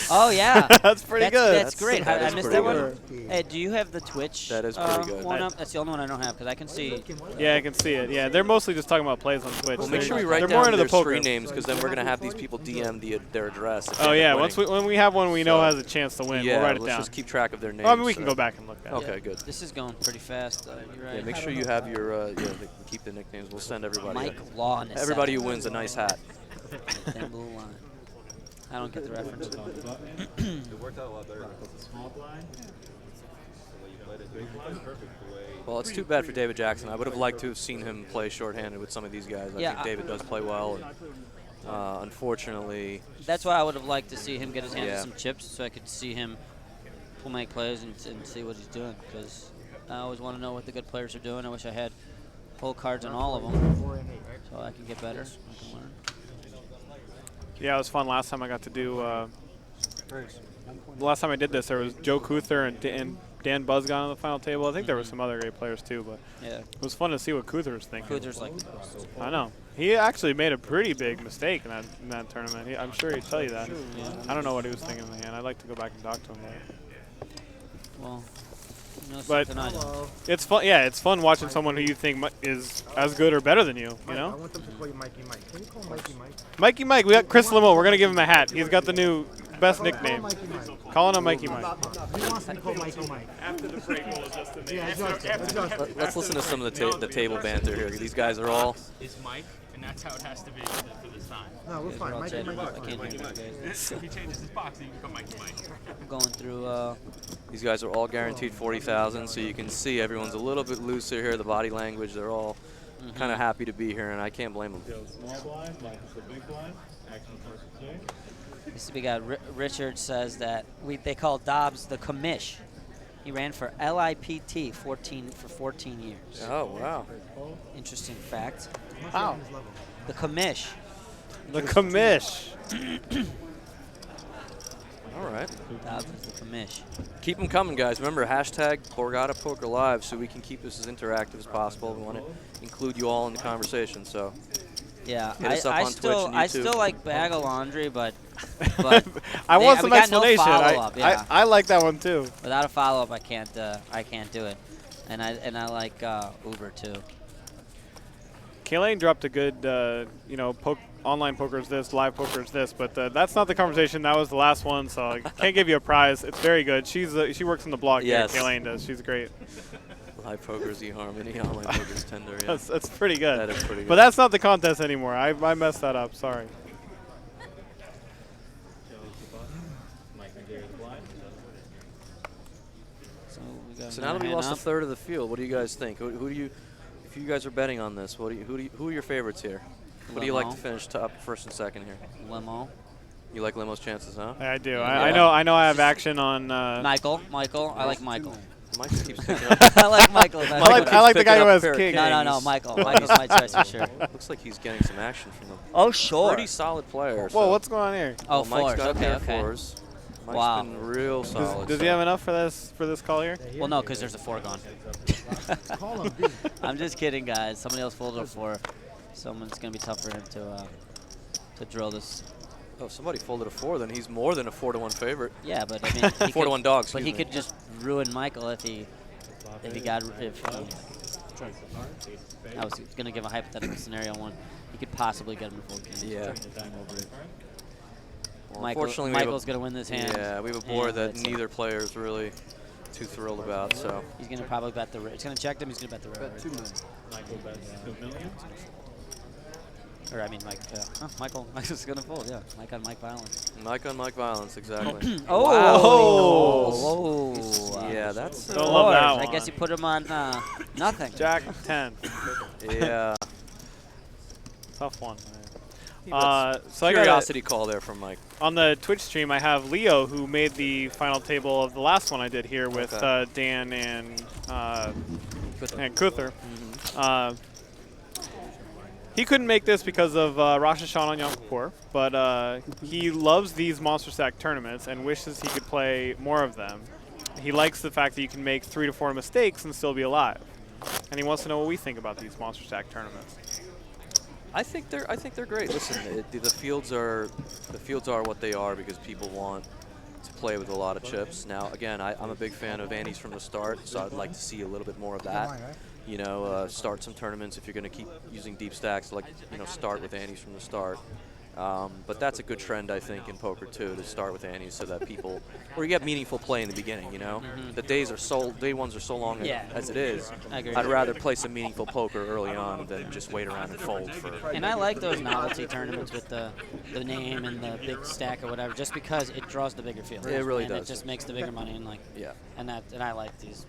Oh yeah, that's pretty good. That's great. That I is missed pretty that good. one. Hey, do you have the Twitch? That is pretty good. One up. That's the only one I don't have because I can see. Yeah, I can see it. Yeah, they're mostly just talking about plays on Twitch. Well, make sure we They're write more down into their the poker screen names, because then we're going to have these people DM their address. if Oh they yeah, end up winning. when we have one we know has a chance to win, Yeah, we'll write it let's down. just keep track of their names. Oh, I mean, we can go back and look at it. Okay, good. This is going pretty fast. You're right. Yeah, make sure you have your, keep the nicknames. We'll send everybody. Mike Law in the Everybody who 7th. wins a nice hat. Thin blue line. I don't get the reference. It worked out a lot better because it's small blind. So when you played it big blind, perfect the way. Well, it's too bad for David Jackson. I would have liked to have seen him play shorthanded with some of these guys. I think David does play well. And, unfortunately, That's why I would have liked to see him get his hands Yeah. on some chips, so I could see him make plays and see what he's doing. Because I always want to know what the good players are doing. I wish I had full cards on all of them, so I can get better. I can learn. Yeah, it was fun last time I got to do. The last time I did this, there was Joe Kuther and Dan Buzgon on the final table. I think there were some other great players too, but yeah, it was fun to see what Kuther was thinking. Kuther's like the best. I know. He actually made a pretty big mistake in that tournament. I'm sure he'd tell you that. Yeah. I don't know what he was thinking in the hand. I'd like to go back and talk to him about it. Well, But something I don't. it's fun. Yeah, it's fun watching someone who you think is as good or better than you. You I know. want them to call you Mikey Mike. Can you call Mikey Mike? Mikey Mike. We got Chris Limo. We're gonna give him a hat. He's got the new best nickname. Calling him Mikey Mike. He wants to be called Mikey Mike. After the break, we'll adjust the name. Yeah, adjust. let's listen to some of the table banter here. These guys are all. It's Mike, and that's how it has to be for this time. No, we're fine. Mikey Mike. I can't hear you guys. If he changes his box, then you become Mikey Mike. I'm going through. These guys are all guaranteed 40,000, so you can see everyone's a little bit looser here. The body language, they're all kind of happy to be here, and I can't blame them. Small blind, Mike is the big blind. Action first play. We got Richard says that they call Dobbs the commish. He ran for LIPT for 14 years. Oh, wow. Interesting fact. Wow. The commish. The commish. All right. Thousands of commish. Keep them coming, guys. Remember, hashtag Borgata Poker Live so we can keep this as interactive as possible. We want to include you all in the conversation. So yeah, hit us up on Twitch and YouTube. I still like bag of laundry, but I want some explanation. Yeah. I like that one too. Without a follow-up, I can't do it. And I like Uber too. Kayleen dropped a good, online poker is this, live poker is this, but that's not the conversation. That was the last one, so I can't give you a prize. It's very good. she works in the blog yes. here. Kayleen does. She's great. Live poker is eHarmony, online poker is Tender. Yeah. That's pretty good. That is pretty good. But that's not the contest anymore. I messed that up. Sorry. So now that we lost a third of the field, what do you guys think? Who do you, if you guys are betting on this, who are your favorites here? What do you like to finish top first and second here? Limo. You like Limo's chances, huh? I do. Yeah. I know. I have action on. Michael. I like Michael. Mike keeps picking up. I like Michael. I like the guy who has king. No, Michael. Michael's my choice for sure. Looks like he's getting some action from them. Oh, sure. Pretty solid player. Whoa, what's going on here? Oh, Mike's got okay. fours. Mike's Wow. been real solid. Does he have enough for this call here? Well, no, because there's a 4 gone. I'm just kidding, guys. Somebody else folded a 4. It's going to be tough for him to drill this. Oh, somebody folded a 4, then he's more than a 4-1 favorite. Yeah, but I mean, 4-1 dog. But he could just ruin Michael if he I was going to give a hypothetical scenario one. He could possibly get him to fold king. Yeah. Well, Michael's going to win this hand. Yeah, we have a board that neither player is really too thrilled about. So he's going to probably bet the. He's going to check them. He's going to bet the river. Bet 2 million. Michael bets 2 million. Or I mean, Michael's going to fold. Yeah, Mike on Mike violence. Mike on Mike violence, exactly. Oh. Wow. Yeah, that's. Don't love that one. I guess you put him on nothing. Jack 10. Yeah. Tough one. So curiosity call there from Mike. On the Twitch stream, I have Leo, who made the final table of the last one I did here with Dan and Kuther. Mm-hmm. He couldn't make this because of Rosh Hashanah and Yom Kippur, but he loves these Monster Stack tournaments and wishes he could play more of them. He likes the fact that you can make 3 to 4 mistakes and still be alive. And he wants to know what we think about these Monster Stack tournaments. I think they're great. Listen, the fields are what they are because people want to play with a lot of chips. Now, again, I'm a big fan of antes from the start, so I'd like to see a little bit more of that. You know, start some tournaments if you're going to keep using deep stacks. Like, you know, start with antes from the start. But that's a good trend, I think, in poker too, to start with antes so that people, or you get meaningful play in the beginning. You know, the day ones are so long as it is. I'd rather play some meaningful poker early on than just wait around and fold for. And I like those novelty tournaments with the name and the big stack or whatever, just because it draws the bigger field. It really does. It just makes the bigger money and like. Yeah. And I like these.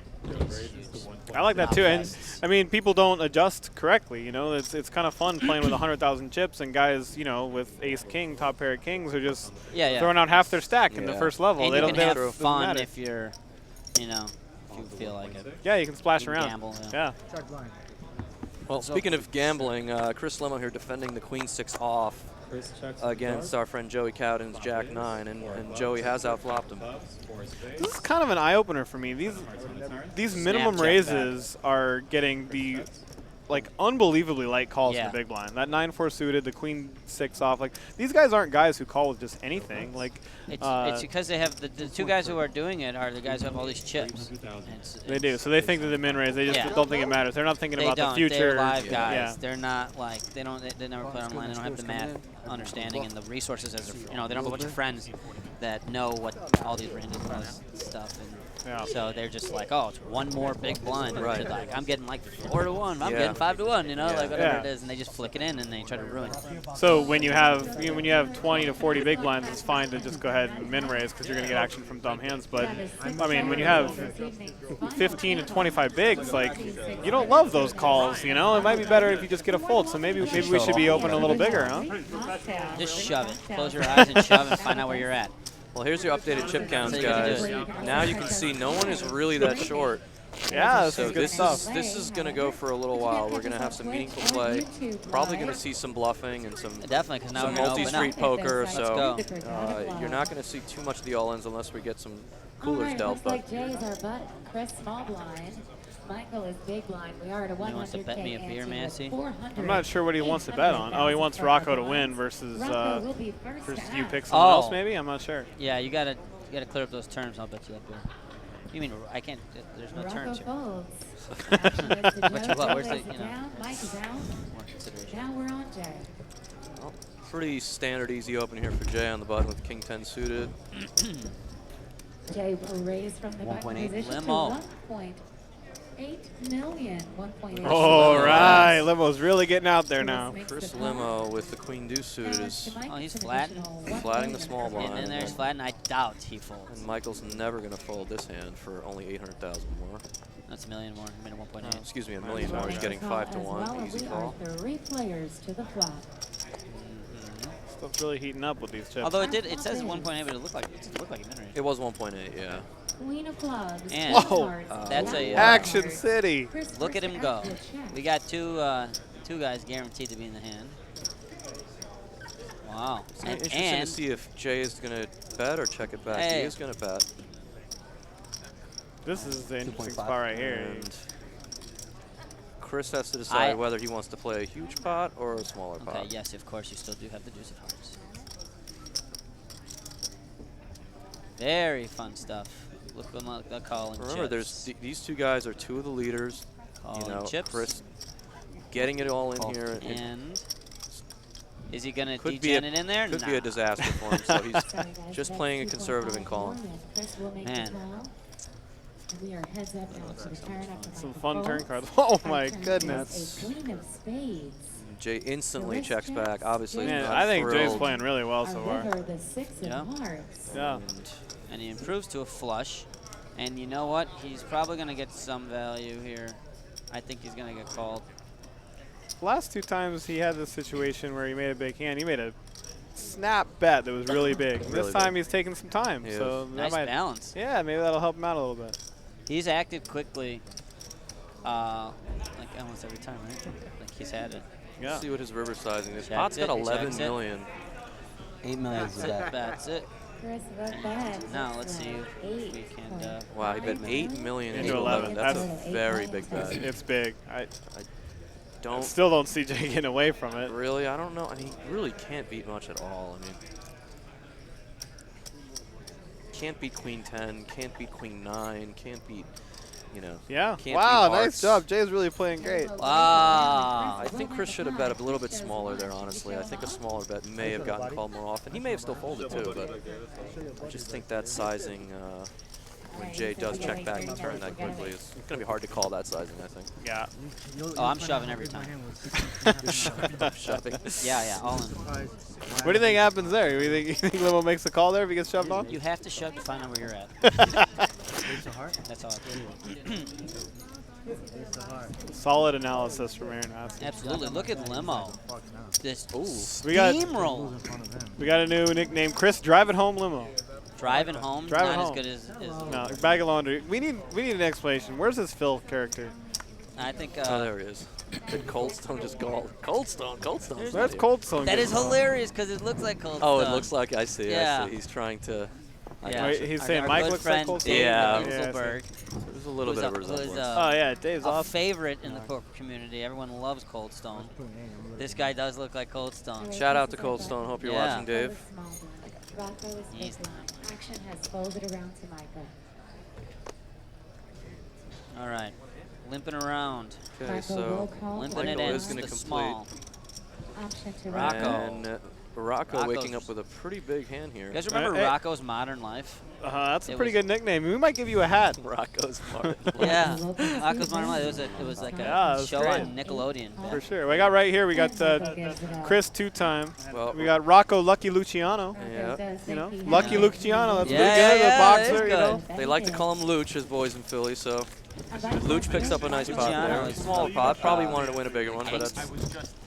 I like that too, and I mean, people don't adjust correctly. You know, it's kind of fun playing with 100,000 chips, and guys, you know, with Ace King, top pair of kings, are just throwing out half their stack in the first level. And they you don't can have fun matter. if you're, you know, if you feel like it. Yeah, you can splash around. Gamble, yeah. Well, speaking of gambling, Chris Lemo here defending the Queen 6 off against our friend Joey Cowden's Jack 9, and Joey has outflopped him. This is kind of an eye-opener for me. These minimum raises are getting the unbelievably light calls in the big blind. That 9-4 suited, the Queen 6 off. Like, these guys aren't guys who call with just anything. Like, it's because they have the 2 guys who are doing it are the guys who have all these chips. They do. So they think that the min raise. They just don't think it matters. They're not thinking about the future. They're live guys. Yeah. They're not like they never play online. They don't have the math understanding and the resources as they don't have a bunch of friends that know what all these random stuff. And so they're just like, oh, it's one more big blind. Right. Like, I'm getting like 4 to 1. I'm getting 5 to 1. You know, like whatever it is, and they just flick it in and they try to ruin it. So when you have 20 to 40 big blinds, it's fine to just go ahead and min raise because you're going to get action from dumb hands. But I mean, when you have 15 to 25 bigs, like you don't love those calls. You know, it might be better if you just get a fold. So maybe we should be open a little bigger, huh? Just shove it. Close your eyes and shove and find out where you're at. Well, here's your updated chip counts, guys. Now you can see no one is really that short. Yeah, this so is good stuff. This is going to go for a little while. We're going to have some meaningful play. Probably going to see some bluffing and some definitely, because now some we're gonna open multi-street up. poker. Let's So go. you're not going to see too much of the all-ins unless we get some All coolers right, dealt. looks like Jay's our button. Chris small blind. Michael is big blind. We are at a 100K. He wants to bet me a beer, Massey? I'm not sure what he wants to bet on. Oh, he wants Rocco to win versus you pick someone else maybe? I'm not sure. Yeah, you gotta clear up those terms. I'll bet you that beer. You mean I can't? There's no terms here. But you what? Where's the Mike's down. Now we're on Jay. Well, pretty standard easy open here for Jay on the button with King 10 suited. Jay will raise from the button position limo. to 1.8 million. 1.8. All right, Limo's really getting out there now. Chris Limo with the Queen Deuce suited is Oh, he's flatting. flatting the small blind. And there's flatting. I doubt he folds. And Michael's never going to fold this hand for only 800,000 more. That's a million more. I mean, 1.8. Excuse me, $1 million more. He's getting 5 to 1. Easy call. 3 players to the flop. Stuff's really heating up with these chips. Although it says 1.8, but it looked like a min range. It was 1.8, yeah. Queen of clubs. And that's a Action City. Look at him go. We got two guys guaranteed to be in the hand. Wow. It's interesting to see if Jay is going to bet or check it back. He is going to bet. This is the interesting spot right here. And Chris has to decide whether he wants to play a huge pot or a smaller pot. Okay, yes, of course, you still do have the deuce of hearts. Very fun stuff. Look at the calling Remember, chips. these two guys are two of the leaders. Calling chips. Chris getting it all in here. And is he going to could degen it in there? Could be a disaster for him, so he's just playing a conservative and calling. Man. We are heads up now to the turn up. Some fun turn cards. Oh my goodness. Queen of spades. Jay instantly checks back. Obviously, man, I think Jay's playing really well so far. The 6 of hearts. Yeah. And he improves to a flush. And you know what? He's probably going to get some value here. I think he's going to get called. Last 2 times he had this situation where he made a big hand. He made a snap bet that was really big. This time he's taking some time. So nice balance. Yeah, maybe that'll help him out a little bit. He's acted quickly, like almost every time, right? Like he's had it. Yeah. Let's see what his river sizing is. Pot's got 11 million. 8 million is that. That's it. Chris, bet. Now let's see if we can. Wow, he bet 8 million into 11. That's a very big bet. It's big. I still don't see Jay getting away from it. Really, I don't know. I mean, he really can't beat much at all. I mean, can't beat Queen 10, can't beat Queen 9, can't beat, Yeah. Can't wow, beat nice job. Jay's really playing great. Wow. I think Chris should have bet a little bit smaller there, honestly. I think a smaller bet may have gotten called more often. He may have still folded too, but I just think that sizing, when Jay does check back and turn that quickly, it's going to be hard to call that sizing, I think. Yeah. Oh, I'm shoving every time. Shoving. Yeah, all in. What do you think happens there? You think Limo makes the call there if he gets shoved on? You have to shove to find out where you're at. That's all I do. Solid analysis from Aaron Haskell. Absolutely. Look at Limo. This we got a new nickname, Chris Drive It Home Limo. Driving home, Driving not home. as good as no, bag of laundry. We need an explanation. Where's this Phil character? I think. Oh, there he is. Did Cold Stone just call? Cold Stone. Where's Cold Stone? That is hilarious because it looks like Cold Stone. Oh, it looks like. I see. Yeah. I see. He's trying to. Yeah. He's saying Mike looks like Cold Stone. Yeah. There's a little bit of resemblance. Oh yeah, Dave's a awesome. favorite in the poker community. Everyone loves Cold Stone. This guy does look like Cold Stone. Shout out to Cold Stone. Hope you're watching, Dave. Action has folded around to Micah. All right, limping around. Okay, so limping it Michael in is going to the complete. small. Rocco. And Rocco waking up with a pretty big hand here. You guys remember Rocco's Modern Life? That's a pretty good nickname. We might give you a hat. Rocco's Modern Life. Yeah, Rocco's Modern Life. It was like a show great. on Nickelodeon. For sure. We got right here. We got Chris 2-time. We got Rocco Lucky Luciano. Yeah. Lucky Luciano. That's pretty good. Yeah, the boxer. good. They like to call him Luch, his boys in Philly. So Luch picks up a nice pot there. Smaller pot. Probably wanted to win a bigger one, but that's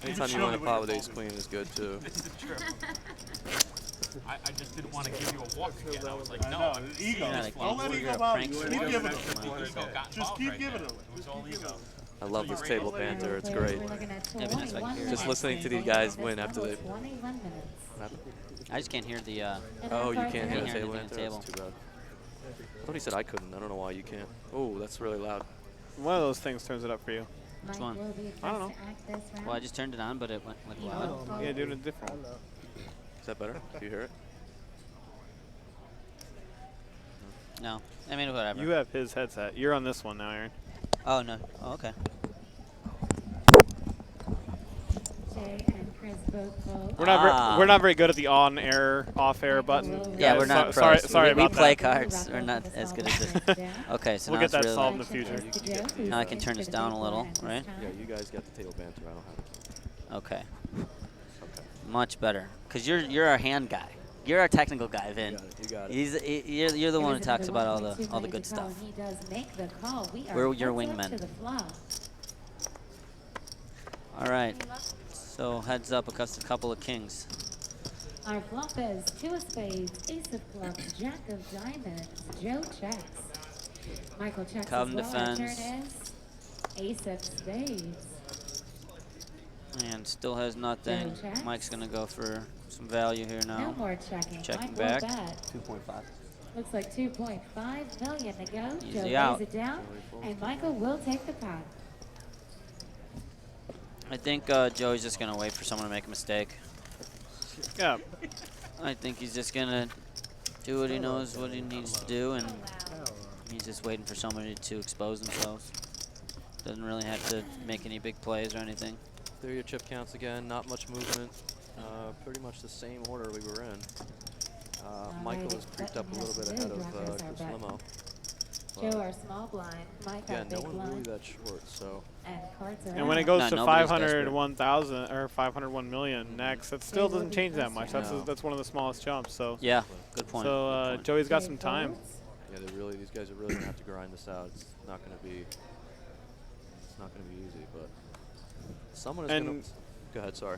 anytime you win a pot with ace queen is good too. I just didn't want to give you a walk again. I was like, no. Ego. Don't let ego bother you. Keep giving him. Just keep giving him. It was all ego. I love this table banter. It's great. Just listening to these guys win after they. I just can't hear the. Oh, you can't hear the table anything banter? table. That's too bad. I thought he said I couldn't. I don't know why you can't. Oh, that's really loud. One of those things turns it up for you. Which one? I don't know. Well, I just turned it on, but it went like loud. Yeah, doing it different. Is that better? Do you hear it? No. I mean, whatever. You have his headset. You're on this one now, Aaron. Oh, no. Oh, okay. We're not very good at the on-air, off-air button. Yeah, guys. we're not sorry pros. sorry we about play that. cards. We're not as good as this. Okay, so we'll now get that really solved in the future. Now I can turn this down a little, right? Yeah, you guys got the table banter. I don't have it. Okay. Much better, cause you're our hand guy. You're our technical guy, Vin. You got it. You're the one who talks about all the good stuff. We're your wingmen. All right. So heads up, a couple of kings. Our flop is 2 of spades, ace of clubs, jack of diamonds, Joe checks. Michael checks Come as well. Our turn defends. is ace of spades. And still has nothing. Joe checks. Mike's gonna go for some value here now. No more checking. Checking Mike back. will bet. 2.5. Looks like 2.5 million to go. Easy Joe out. lays it down, and Michael will take the pot. I think Joey's just gonna wait for someone to make a mistake. Yeah. I think he's just gonna do what he knows what he needs to do, and he's just waiting for somebody to expose themselves. Doesn't really have to make any big plays or anything. There are your chip counts again. Not much movement. Pretty much the same order we were in. Michael has creeped up a little bit ahead of Chris Limo. Joe, our small blind. Mike, our Yeah, no big one really blind. that short, so. And cards are And when it out. goes No, to nobody's 501,000 or 501 million next, that still doesn't change that much. No. That's one of the smallest jumps. So Yeah, good point. So good point. Joey's got some time. Yeah, these guys are really gonna have to grind this out. It's not gonna be easy, but someone is gonna. Go ahead, sorry.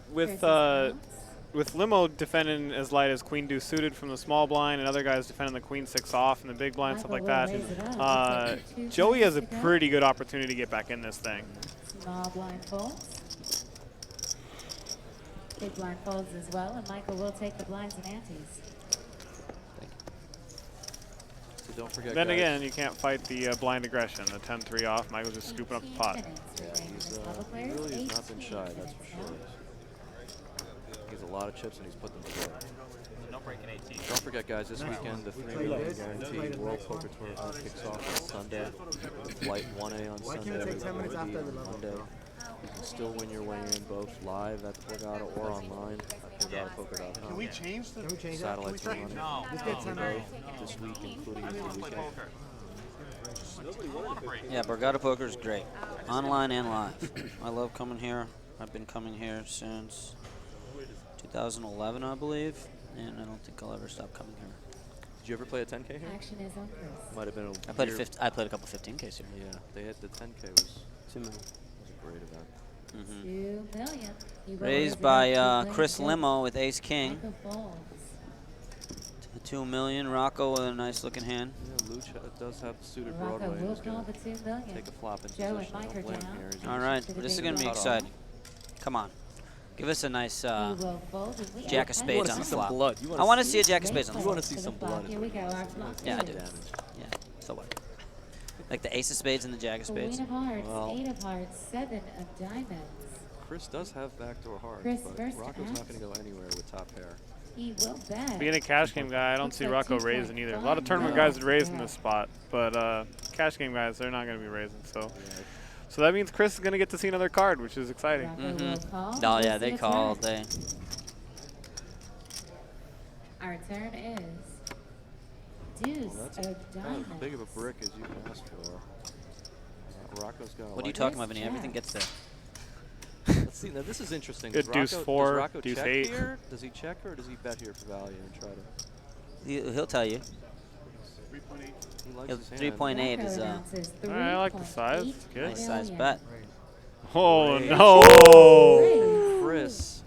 With Limo defending as light as Queen Deuce suited from the small blind, and other guys defending the Queen 6 off and the big blind, stuff like that. Joey has a pretty good opportunity to get back in this thing. Small blind folds. Big blind folds as well, and Michael will take the blinds and antes. So don't forget. Then guys, again, you can't fight the blind aggression. The 10-3 off, Michael's just scooping up the pot. Yeah, he really has not been shy, that's for sure. He has a lot of chips and he's put them together. Don't break an 18. Don't forget, guys, this weekend the 3 million guarantee World Poker Tour kicks off on Sunday. Flight 1A on Sunday. With 4D on Monday. You can still win your way in both live at the Borgata or online at borgatapoker.com. Can we change that? Satellites are running No. this week, including the weekend. Yeah, Borgata Poker is great, online and live. I love coming here. I've been coming here since 2011, I believe, and I don't think I'll ever stop coming here. Did you ever play a 10K here? Action is on Chris. Might have been I played a couple 15Ks here. Yeah, they had the 10K was 2 million. Was a great event. 2 million. He will Raised raise it by up to Chris 22. Limo with Ace King. Michael folds. To the 2 million. Rocco with a nice looking hand. Yeah, Luch does have the suited Rocco Broadway. will He's call gonna the 2 million. take a flop in Joe and position. I Mike don't are blame him down. here. He's All gonna right, to the this is big going to be blind. exciting. Come on. Give us a nice He will fold, and we Jack are of at Spades You on wanna the see some flop. blood. You wanna I want to see- see a Jack of Spades on the You flop. wanna see some blood. Here we go. Our flop Yeah, I is do. Yeah, so what? Like the Ace of Spades and the Jack of Spades. Queen of Hearts, Well. 8 of Hearts, 7 of Diamonds. Chris does have backdoor hearts, Chris but first Rocco's act. not going to go anywhere with top pair. He will bet. Being a cash game guy, I don't Looks see like Rocco 2.5 raising either. A lot of tournament million. guys would raise in this spot, but cash game guys, they're not going to be raising. So that means Chris is going to get to see another card, which is exciting. Rocco will call. Oh, We'll yeah, see they a call. turn. Our turn is deuce That's of about diamonds. as big of a brick as you can ask for. Rocco's got. What are you talking about, Vinny? Everything gets there. Let's see. Now this is interesting. Good Does deuce Rocco, 4, does Rocco deuce check 8. here? Does he check or does he bet here for value and try to? He'll tell you. He likes his hand. 3.8 is Rocco announces I like the size. 3.8 It's good. nice size million. bet. Oh, Raise. no. Chris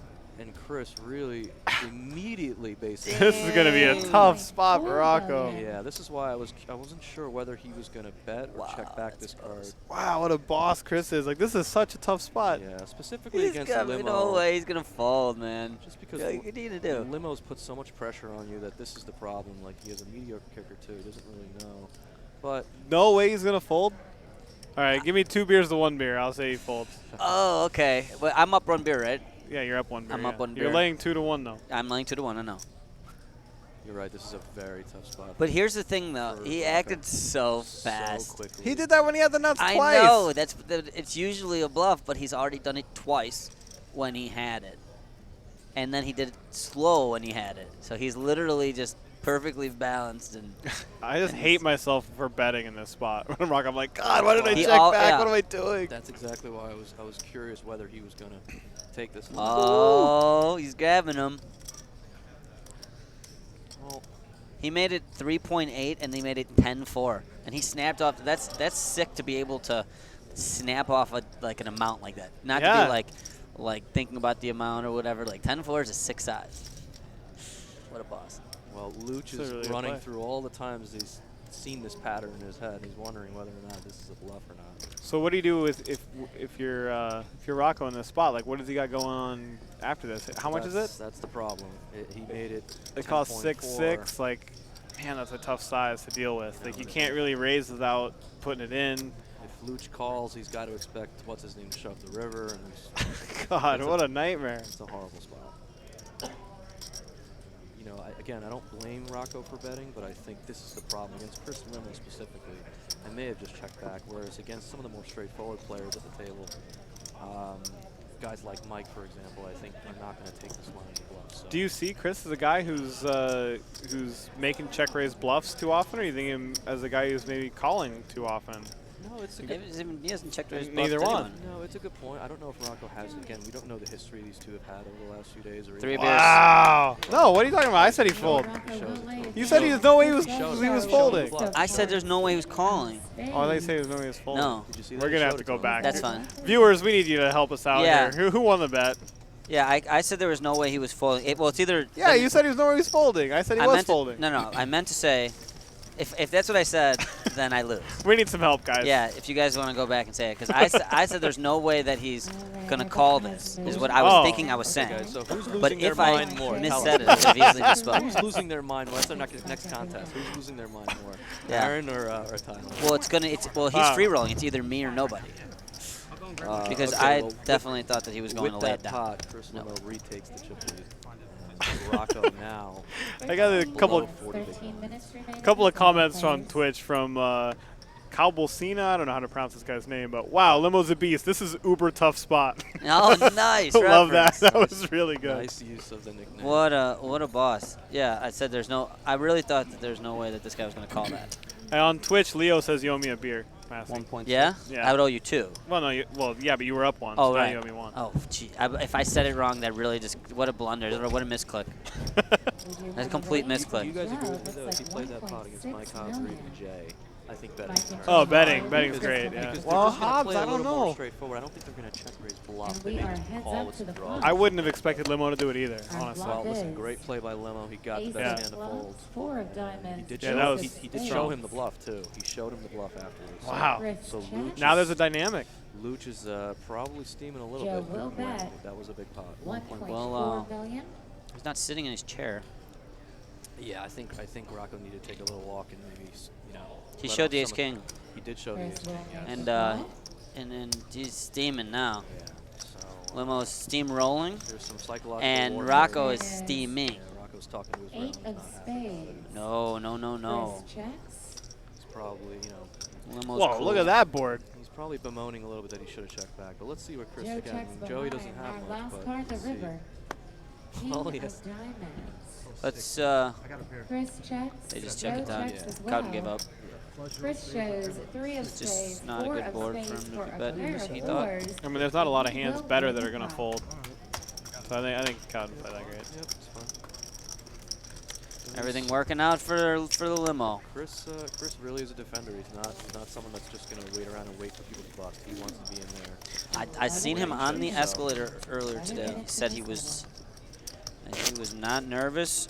and Chris really immediately basically. This is going to be a tough spot for Rocco. Yeah, this is why I wasn't sure whether he was going to bet or check back this card. Wow, what a boss Chris is. Like, this is such a tough spot. Yeah, specifically against Limo. No way he's going to fold, man. Just because what you need to do. Limo's put so much pressure on you that this is the problem. Like, he has a mediocre kicker, too. He doesn't really know. But no way he's going to fold? All right, give me 2 beers to 1 beer. I'll say he folds. Oh, okay. But I'm up 1 beer, right? Yeah, you're up 1 beer. I'm up 1 beer. You're laying 2 to 1, though. I'm laying 2 to 1, I know. You're right, this is a very tough spot. But here's the thing, though. He acted so fast. So quickly. He did that when he had the nuts twice. I know. It's usually a bluff, but he's already done it twice when he had it. And then he did it slow when he had it. So he's literally just perfectly balanced. And I just hate myself for betting in this spot. When I'm wrong, I'm like, God, why did I check back? Yeah. What am I doing? That's exactly why I was curious whether he was going to take this. Oh, he's grabbing him. Well, he made it 3.8, and he made it 10-4. And he snapped off. That's sick to be able to snap off like an amount like that. Not to be like thinking about the amount or whatever. Like 10-4 is a 6 size. What a boss. Well, Luch is really running through all the times he's seen this pattern in his head. He's wondering whether or not this is a bluff or not. So what do you do if you're Rocco in this spot? Like, what does he got going on after this? How much is it? That's the problem. He made it. It costs 6-6. Like, man, that's a tough size to deal with. Like, you can't really raise without putting it in. If Luch calls, he's got to expect what's his name to shove the river. And God, what a nightmare! It's a horrible spot. You know, again, I don't blame Rocco for betting, but I think this is the problem. Against Chris Limo specifically, I may have just checked back, whereas against some of the more straightforward players at the table, guys like Mike, for example, I think are not going to take this line of bluffs. So. Do you see Chris as a guy who's making check raise bluffs too often, or do you think him as a guy who's maybe calling too often? No, it's he hasn't checked raise bluffs. Neither one. No, it's a good point. I don't know if Rocco has. Again, we don't know the history these two have had over the last few days. Or 3 beers. Wow. No, what are you talking about? I said he folded. You said he was no way he was folding. I said there's no way he was calling. Oh, I thought you said there's no way he was folding. No. We're gonna have to go back. That's fine. Viewers, we need you to help us out Yeah. here. Who won the bet? Yeah, I said there was no way he was folding. Well, it's either. Yeah, you said he was no way he was folding. I said he was folding. No, I meant to say, if that's what I said, then I lose. We need some help, guys. Yeah, if you guys want to go back and say it, because I said there's no way that he's gonna call this. Is what I was thinking I was saying. Okay, so who's losing But their if I mind more? missaid it, I've easily misspoke. Who's losing their mind more? That's their next contest. Who's losing their mind more? Yeah. Aaron or Tyler? Well, he's free rolling. It's either me or nobody. Because okay, I definitely thought that he was going to lay it down. Pot, Chris Limo retakes the chip lead. And Rocco now. I got a couple of comments on Twitch from Calbolsina. I don't know how to pronounce this guy's name, but wow, Limo's a beast. This is uber tough spot. Oh, nice. Love that. reference. That was really good. Nice use of the nickname. What a boss. Yeah, I said there's no. I really thought that there's no way that this guy was going to call that. And on Twitch, Leo says you owe me a beer. 1 Yeah? Yeah. I would owe you 2. Well, no, yeah, but you were up 1. Oh, so right. now you owe me 1. Oh, gee. If I said it wrong, that really just, what a blunder. What a misclick. That's a complete misclick. Do you guys agree with me, though, if he played that pot against Mike Hobbs or even Jay, I think betting's Oh, betting's great, yeah. Well, Hobbs, I don't know. Straightforward. I don't think they're going to check raise bluff. They may just call with some draws. I wouldn't have expected Limo to do it either, honestly. Well, listen, great play by Limo. He got the best hand to fold. 4 of diamonds. He did show him the bluff, too. He showed him the bluff afterwards. Wow. So Luch now there's a dynamic. Luch is probably steaming a little bit. Will bet. That was a big pot. Well, he's not sitting in his chair. Yeah, I think Rocco needed to take a little walk and maybe, He showed the ace-king. He did show the ace-king, yes. And then he's steaming now. Yeah. So, Limo's steam rolling. There's some psychological and warfare. Rocco is steaming. Yeah, Rocco's talking to his 8 of spades. No. Chris checks. He's probably, Limo's Whoa, cool. look at that board. He's probably bemoaning a little bit that he should have checked back. But let's see what Chris Joe again. checks Joey behind. doesn't have Our much, last but card, the let's see. river. King Oh, of yes. diamonds. Let's, Chris checks. they just Joe check it down. checks as Cowden well. gave up. Chris shows 3 of It's spades, just not a 4 good of board spades for him for to a bet pair as of he thought. fours. I mean, there's not a lot of hands better that are going to fold. So I think Cowden played that great. Yep, it's fine. Everything working out for the Limo. Chris really is a defender. He's not someone that's just going to wait around and wait for people to bust. He wants to be in there. I seen him on the escalator earlier today. He said he was And he was not nervous,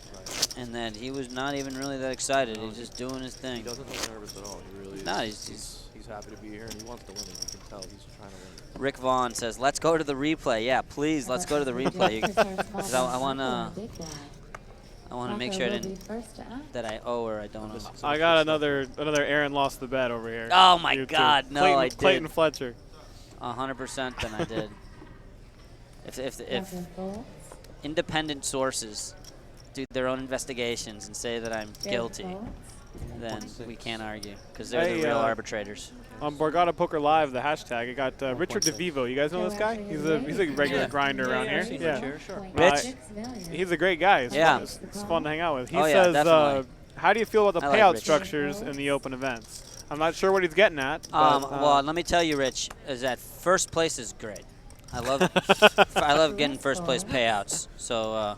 and that he was not even really that excited. He's just doing his thing. He doesn't look nervous at all. He really is. No, He's happy to be here, and he wants to win it. You can tell he's trying to win it. Rick Vaughn says, "Let's go to the replay." Yeah, please, let's go to the replay. 'Cause I want to make sure that I owe or I don't owe. I got another Aaron lost the bet over here. Oh my You God, too. no, Clayton, I did. Clayton Fletcher. 100% then I did. If independent sources do their own investigations and say that I'm guilty, then we can't argue because they're the real arbitrators. On Borgata Poker Live, the hashtag, I got Richard DeVivo. You guys know this guy? He's a regular grinder around here. Rich? He's a great guy. It's fun to hang out with. He says, definitely. how do you feel about the I like payout Rich. structures in the open events? I'm not sure what he's getting at. But, Well, let me tell you, Rich, is that first place is great. I love getting first place payouts. So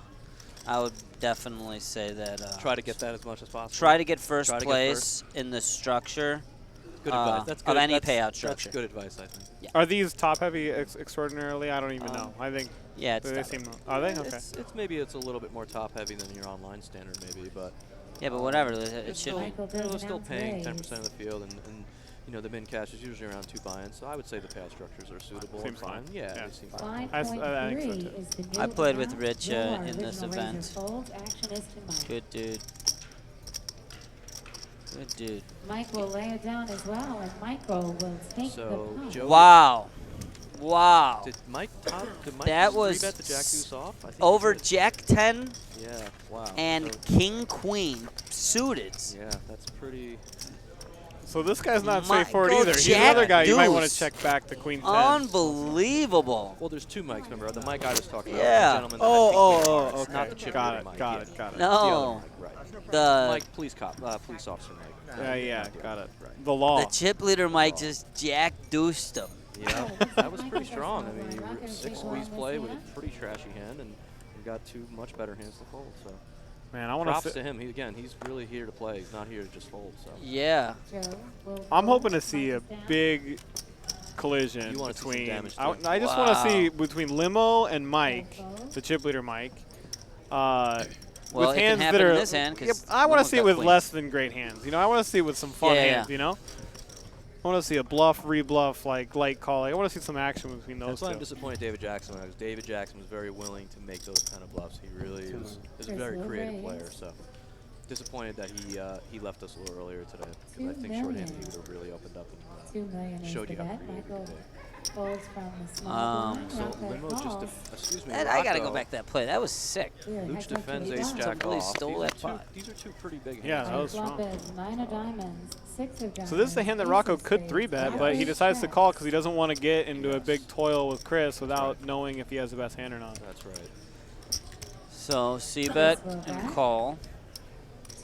I would definitely say that try to get that as much as possible. Try to get first place in the structure Good advice. That's good. of any That's- payout structure. That's good advice, I think. Yeah. Are these top-heavy extraordinarily? I don't even know. I think yeah, they seem. Are they? Okay. It's a little bit more top-heavy than your online standard, maybe, but. Yeah, but whatever. It should be. They're still paying 10% of the field, and you know the min cash is usually around 2 buy-ins, so I would say the payout structures are suitable. Seems fine. Yeah, Yeah. they seem fine. I think so too. I played with Rich in this event. Good dude. Good dude. Mike will lay it down as well, and Michael will take the pump. Wow. Wow. Did Mike that was bet the Jack Deuce off? I think over Jack 10. Yeah, wow. And King Queen suited. Yeah, that's pretty. So this guy's not straightforward either. He's Jack another guy you might want Deuce. to check back the Queen 10. Unbelievable. Well, there's 2 mics, remember? The mic I was talking about. Yeah. The gentleman that I think we are. It's okay. not the chip Got leader it, mic. got Yeah. it, got it. No. The other mic, right. The Mike, police officer mic. Yeah, got it. Right. The law. The chip leader Mike just Jack Deuced him. Yeah, that was pretty strong. I mean, 6 squeeze play with a pretty trashy hand, and we got 2 much better hands to fold. So, man, I want props to him. He's really here to play. He's not here to just fold. So, yeah. I'm hoping to see a big collision You wanna see some between. damage I just want to see between Limo and Mike, the chip leader Mike. Well, with it hands can happen that are. in this hand, 'cause I want to Limo's see it got with queens. less than great hands. You know, I want to see it with some fun Yeah, hands. You know. I want to see a bluff, rebluff, like light call. I want to see some action between those that's why I'm two. disappointed David Jackson because David Jackson was very willing to make those kind of bluffs. He really is a very creative player. So disappointed that he left us a little earlier today because I think shorthanded he would have really opened up and showed you how creative he could be. Folds from the small blind, So Rocco Limo calls. excuse me. I gotta go Rocco- back to that play. That was sick. Luch defends ace jack Somebody off. stole that pot. These are 2 pretty big hands. Yeah, that was Flop strong. is 9 of diamonds, 6 of diamonds. So this is the hand that Rocco could 3-bet, but he decides to call because he doesn't want to get into a big toil with Chris without knowing if he has the best hand or not. That's right. So C-bet and call.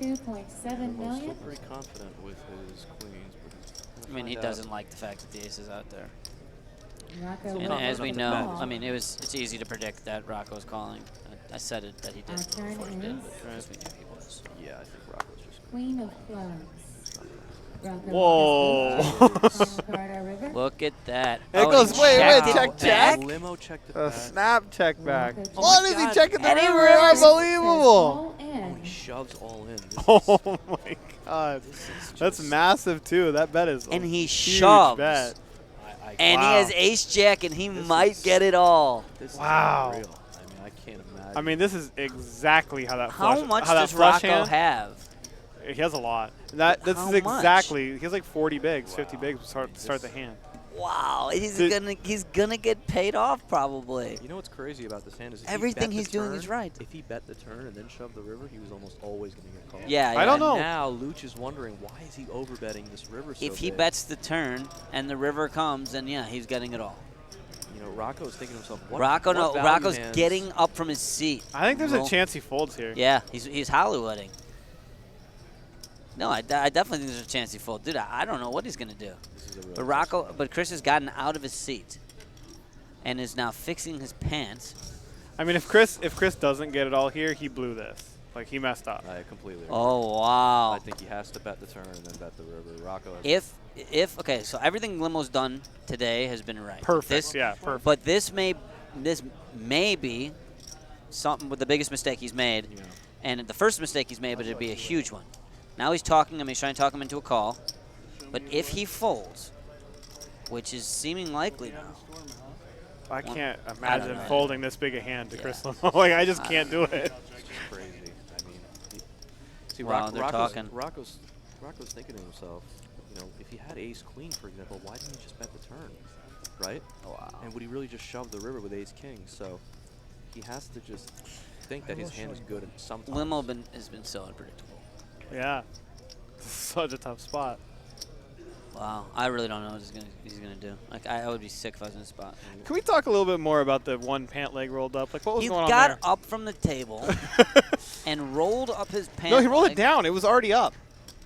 2.7 million. Still pretty confident with his queens. But I mean, he find out. doesn't like the fact that the ace is out there. Rocco And will as we call. know, I mean, it's easy to predict that Rocco's calling. I said it that he did Our turn before he did, is because we knew he was. Yeah, I think Rocco's just. Queen of clubs. Rocco Whoa. has the card our river. Look at that. It Oh, goes, he wait, checked check, it check. back? Limo checked it A back. snap check back. Oh What my is he God. checking the And he river? reversed it. Unbelievable. All in. Oh, he shoves all in. This Oh my God. That's massive too. That bet is And he huge shoves. bet. And Wow. he has ace jack, and he might get it all. This Wow. is unreal. I mean, I can't imagine. I mean, this is exactly how that How flush. much how that does flush Rocco hand, have? He has a lot. This How is much? exactly. He has like 40 bigs, 50 bigs to start the hand. Wow, he's The- gonna get paid off probably. You know what's crazy about this hand is if Everything he bet he's the doing turn, is right. If he bet the turn and then shoved the river, he was almost always going to get called. Yeah, I don't know. Now Luch is wondering why is he overbetting this river so If he big? bets the turn and the river comes, then yeah, he's getting it all. You know, Rocco's thinking to himself, what Rocco's value hands- getting up from his seat. I think there's Well, a chance he folds here. Yeah, he's Hollywooding. No, I definitely think there's a chance he folds. Dude, I don't know what he's gonna do. This is a real But but Chris has gotten out of his seat and is now fixing his pants. I mean, if Chris doesn't get it all here, he blew this. Like he messed up. I completely agree. Oh wow. I think he has to bet the turn and then bet the river. Rocco has If okay, so everything Limo's done today has been right. Perfect. This, Yeah, perfect. But this may be something with the biggest mistake he's made, and the first mistake he's made, but it'd be a huge one. Now he's talking him. He's trying to talk him into a call. But if he folds, which is seeming likely now. I can't imagine folding this big a hand to Chris Limo. Like, I just can't do it. It's just crazy. I mean, see, Wow, they're talking. Rocco's thinking to himself, you know, if he had ace queen, for example, why didn't he just bet the turn, right? Wow. And would he really just shove the river with ace king? So he has to just think that his hand is good sometimes. Limo has been so unpredictable. Yeah. Such a tough spot. Wow, I really don't know what he's gonna do. Like, I would be sick if I was in the spot. Can we talk a little bit more about the one pant leg rolled up? Like, what was going on He there? got up from the table and rolled up his pant. No, he rolled leg. it down. It was already up.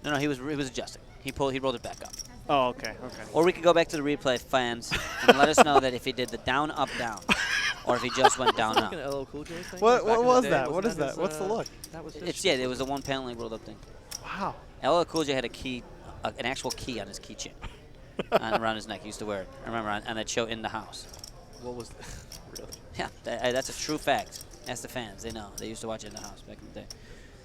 No, he was adjusting. He rolled it back up. Oh, okay, okay. Or we could go back to the replay, fans, and let us know that if he did the down, up, down, or if he just went down, up. What was that? What is that? What's the look? It was a one pant leg rolled up thing. Wow. LL Cool J had a key, an actual key on his keychain. Around his neck. He used to wear it. I remember on that show In the House. What was that? Really? Yeah, that's a true fact. Ask the fans. They know. They used to watch In the House back in the day.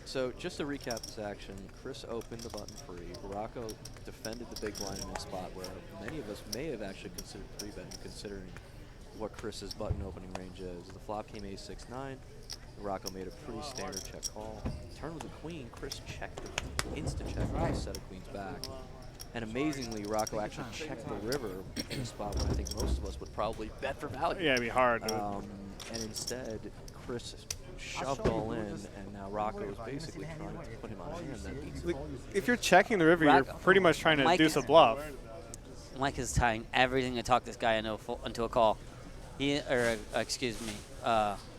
So just to recap this action, Chris opened the button free. Rocco defended the big blind in a spot where many of us may have actually considered 3-betting, considering what Chris's button opening range is. The flop came ace-6-9. Rocco made a pretty standard check call. Turn was a queen. Chris checked the instant check with a set of queens back. And amazingly, Rocco actually checked the river in a spot where I think most of us would probably bet for value. Yeah, it'd be hard. And instead, Chris shoved all in, and now Rocco is basically trying to put him on a hand that beats him. If you're checking the river, you're pretty much trying to induce a bluff. Mike is tying everything to talk this guy into a call.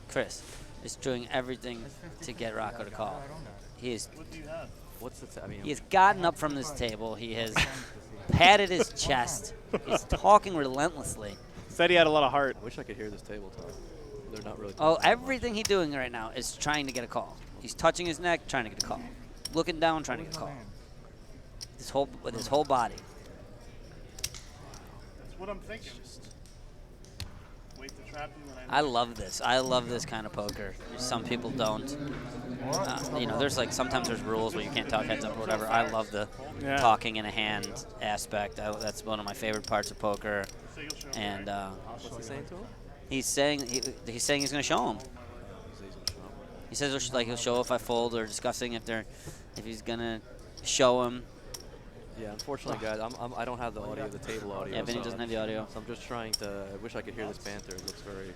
Chris is doing everything to get Rocco to call. He is. He has gotten up from this table. He has patted his chest. He's talking relentlessly. Said he had a lot of heart. I wish I could hear this table talk. They're not really. Oh, everything he's doing right now is trying to get a call. He's touching his neck, trying to get a call. Looking down, trying to get a call. With his whole body. That's what I'm thinking. Wait to trap him. I love this. I love this kind of poker. Some people don't. You know, sometimes there's rules where you can't talk heads up or whatever. I love the talking in a hand aspect. That's one of my favorite parts of poker. And what's he saying to him? He's saying he's going to show him. He says he'll show if I fold, or discussing if he's going to show him. Yeah, unfortunately, guys, I don't have the audio, the table audio. Yeah, Vinny doesn't have the audio. So I'm just trying to. I wish I could hear this banter. It looks very.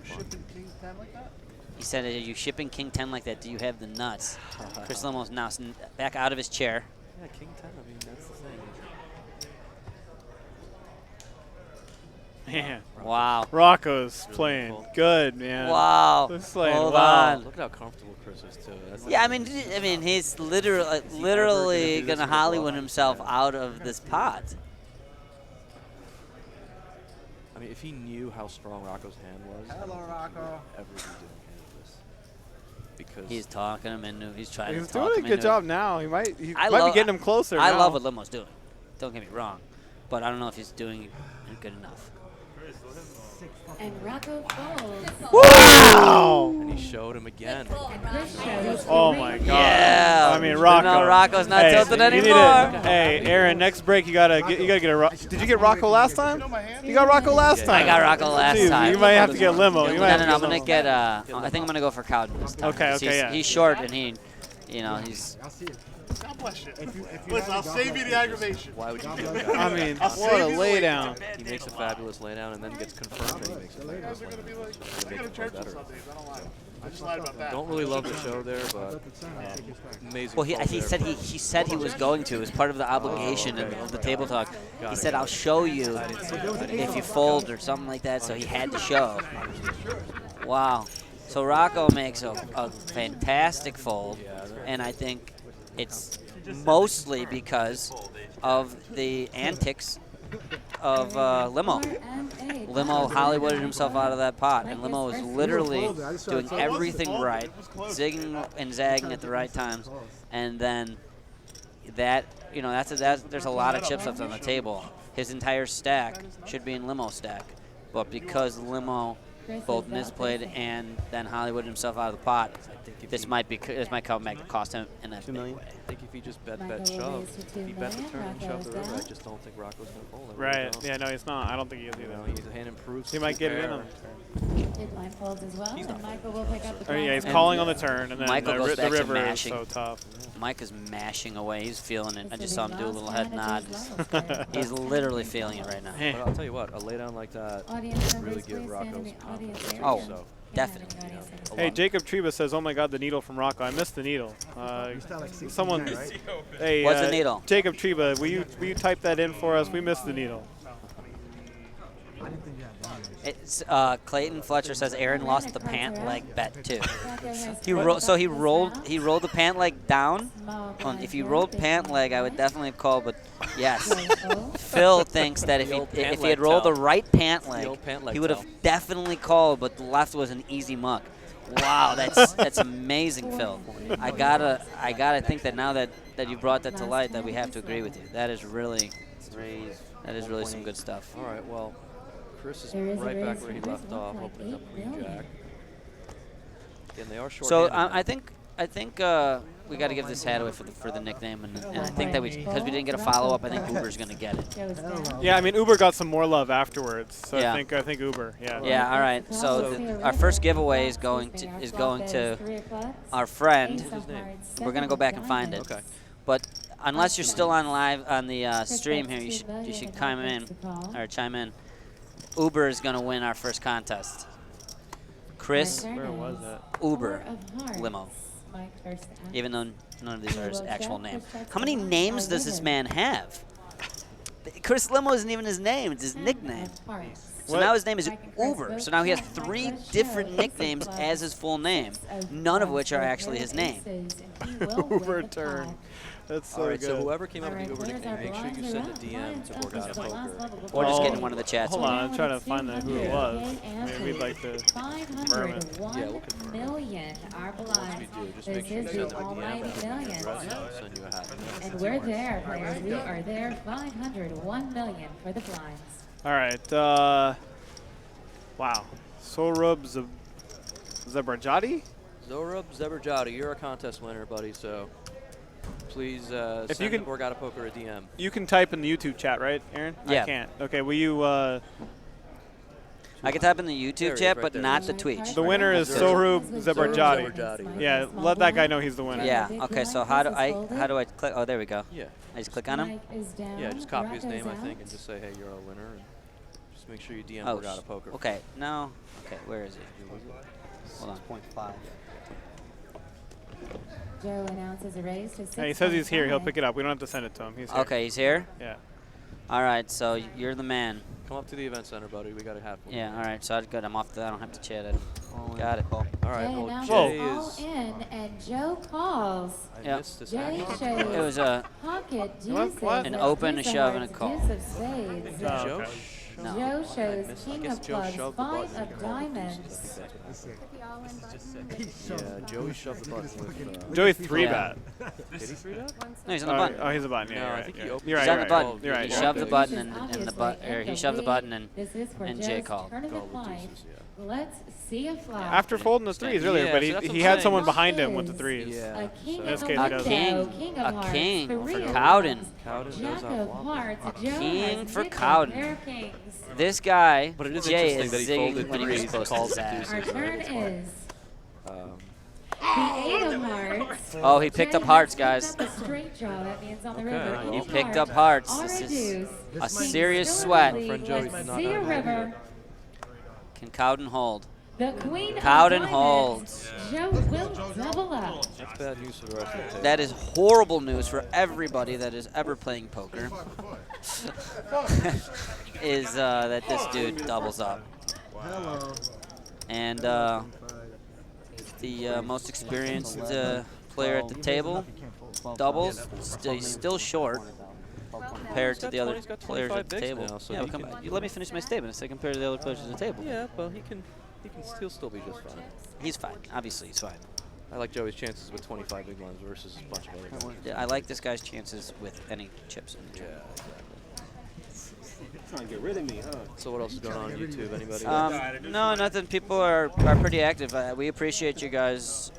Shipping King 10 like that? He said, "Are you shipping King 10 like that? Do you have the nuts?" Chris Limo's now back out of his chair. Yeah, King 10. I mean, that's the thing. Man. Wow. Rocco's playing good, man. Wow. Hold on. Look at how comfortable Chris is too. Yeah, I mean, he's literally gonna Hollywood himself out of this pot. I mean, if he knew how strong Rocco's hand was, Hello, Rocco. Ever be doing this? Because he's talking him into. He's trying He's to talk doing him a good into job it. now. He might be love- getting him closer. I now. love what Limo's doing. Don't get me wrong, but I don't know if he's doing it good enough. And Rocco folds. Wow! And he showed him again. Oh my God! Yeah. I mean, Rocco. No, Rocco's not tilted you need anymore. Hey, Aaron. Next break, you gotta get a. Did you get Rocco last time? You got Rocco last time. I got Rocco last Dude, time. You might have to get Limo. You might have to I'm get gonna Limo. get. I think I'm gonna go for Cowden this time. Okay, yeah. He's short and he's. God bless you. Listen, I'll save you the aggravation. Why would you do that? I mean, I'll what save a you the laydown. He makes a fabulous laydown and then gets confirmed that he makes a fabulous Guys are gonna be like, laydown. I gotta charge you some days. I don't lie. I just lied about that. Don't really love the show there, but amazing. Well, he call there. said he was going to as part of the obligation of the table talk. He said, "I'll show you if you fold or something like that." So he had to show. Wow. So Rocco makes a fantastic fold, and I think it's mostly because of the antics of Limo. Limo Hollywooded himself out of that pot, and Limo was literally doing everything right, zigging and zagging at the right times, and then there's a lot of chips left on the table. His entire stack should be in Limo stack, but because Limo both misplayed and then Hollywood himself out of the pot. This might come back to cost him in a big way. I think if he just bet shove, if he bet the turn and shove the river, I just don't think Rocco's going to fold. Right. Yeah, no, he's not. I don't think he is either. No, he's a hand improves. He might get it in on the turn. Big blind folds as well, and Michael will pick up the Oh, yeah, he's blind. calling on the turn, and then Michael goes the back to river is mashing. so tough. Mike is mashing away. He's feeling it. I just saw him do a little head nod. He's literally feeling it right now. But I'll tell you what, a laydown like that really give Rocco's confidence. Oh, So, definitely. Hey, Jacob Treba says, "Oh my God, the needle from Rocco. I missed the needle." Someone, hey, What's the needle? Jacob Treba, will you type that in for us? We missed the needle. It's Clayton Fletcher says Aaron lost the pant leg bet too. He rolled the pant leg down. If you rolled pant leg, I would definitely call. But yes, Phil thinks that if he had rolled the right pant leg, he would have definitely called. But the left was an easy muck. Wow, that's amazing, Phil. I gotta think that now that you brought that to light, that we have to agree with you. That is really some good stuff. all right, well, Chris is right back where he left off, opening up Queen Jack. Again, they are short. So I think we got to give this hat away for the nickname, and I think that because we didn't get a follow up, I think Uber's going to get it. Yeah, I mean Uber got some more love afterwards, so Yeah. I think Uber. Yeah. Yeah. All right. So our first giveaway is going to our friend. We're going to go back and find it. Okay. But unless you're still on live on the stream here, you should chime in. Uber is going to win our first contest. Chris, Where was it? Uber limo. Even though none of these are his actual name. How many names does this man have? Chris Limo isn't even his name, it's his nickname. So now his name is Uber. So now he has 3 different nicknames as his full name, none of which are actually his name. Uber turn. That's so All right, good. so whoever came up with the Uber nickname, make sure you send a DM to Borgata Poker. Or just get in one of the chats. Hold on, I'm trying to find who it was. Maybe we'd like to confirm it. Yeah, we'll confirm. Million are blind. We do. Just This make sure you is send the them a almighty DM. millions. I'll send you a hat. And we're there, players. We are there. 501 million for the blinds. All right. Wow. Sorub Zebrajati? Zorub Zebrajati, you're a contest winner, buddy, so please send you can, Borgata Poker a DM. You can type in the YouTube chat, right, Aaron? Yeah. I can't. Okay, will you... I can type in the YouTube chat, but not the Twitch. The winner is Sorub Zebrajati. Yeah, let that guy know he's the winner. Yeah. Okay. So how do I click? Oh, there we go. Yeah. I just click on him. Yeah, just copy his name, I think, and just say, hey, you're our winner, and just make sure you DM Oh, Borgata Poker. okay. No. Okay. Where is he? Hold on. 0.5. Joe announces a raise to 6. Hey, he says he's here. He'll pick it up. We don't have to send it to him. He's here. Okay. He's here. Yeah. All right. So you're the man. Come up to the event center, buddy. We got a hat for you. Yeah. All right. So good. I'm off. I don't have to chat it. Got it. All right. Jay Well, announces Jay all is. in, and Joe calls. Yeah. Missed this Jay hat. shows It was a pocket What? deuces, An open, a deuce of shove, and a hearts, call. deuce of spades. Joe? Okay. No. Joe shows I king guess of Joe clubs, shoved the 5 button. of diamonds. Yeah, Joey shoved the button with. Joey 3-bet. Yeah. Did he 3-bet? No, he's on the button. Oh, he's a button. Yeah, No, you're I right. think he You're opened- you're He's right. on the button. You're right. He You're shoved the right. button, This is and obviously he shoved the button, This is for and Jay Joe's called. tournament Called with life. deuces, Let's see a flop. After folding the threes earlier, Yeah, but so that's what he I'm had saying. someone behind him with the threes. Yeah. A king In this of case, a he doesn't. window, king of A hearts, king 3 for of Cowden. clubs, Cowden Jack knows how of to hearts. A Joe king has for nickel, Cowden. pair kings. This guy, But it is Jay, interesting is that he zigging folded when he was threes and supposed called to zag. deuces. Our Right, turn that's fine. is Um, the 8 of hearts. Oh, he picked Jay up hearts, has guys. picked up a straight draw. That means on the Okay, river. well. He King picked of up hearts. Our This is deuce. a King serious still sweat. in the Friend lead. Joey's Let's not see a having it river. Can Cowden hold? The queen Cowden of holds. diamonds. Joe will double up. that's bad news for the rest of the table. That is horrible news for everybody that is ever playing poker. Is that this dude doubles up. And the most experienced player at the table doubles. He's still short compared to the other He's got players 25 at the bigs table. now, so Yeah, he but come can- on, you let me finish my statement. I say compared to the other players at the table. Yeah, but he'll still be just fine. He's fine. Obviously, he's fine. I like Joey's chances with 25 big blinds versus a bunch of other guys. Yeah, I like this guy's chances with any chips in the Yeah, chip. exactly. Trying to get rid of me, huh? So what else is going on YouTube? Anybody? No, nothing. People are pretty active. We appreciate you guys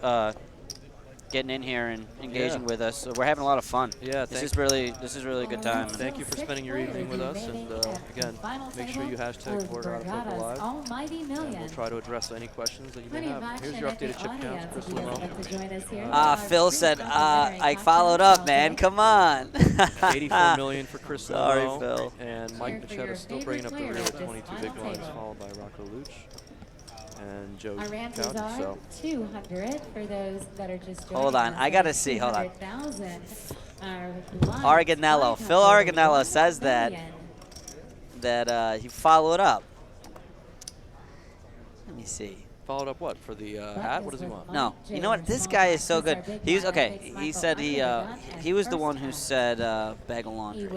getting in here and engaging with us. So we're having a lot of fun. Yeah, this is really a good time. Thank you for spending your evening with us, and again, make sure you hashtag Borgata Poker Live, Almighty Million. and we'll try to address any questions that you may have. Here's your updated chip counts, Chris Limo. Phil said, I followed up, man. Come on. 84 million for Chris Sorry, Limo, Phil. and Mike Pachetta still bringing up the rear with 22 big blinds, followed by Rocco Luch and Joe Our ranches Cowden. are So 200 for those that are just joining Hold on, us. I gotta see. Hold on. 200,000 are Arganello. Phil Arganello says that he followed up. Let me see. followed up what for the hat? What does he want? No, you know what? This guy is so good. He's okay. He said he was the one who said bag of laundry.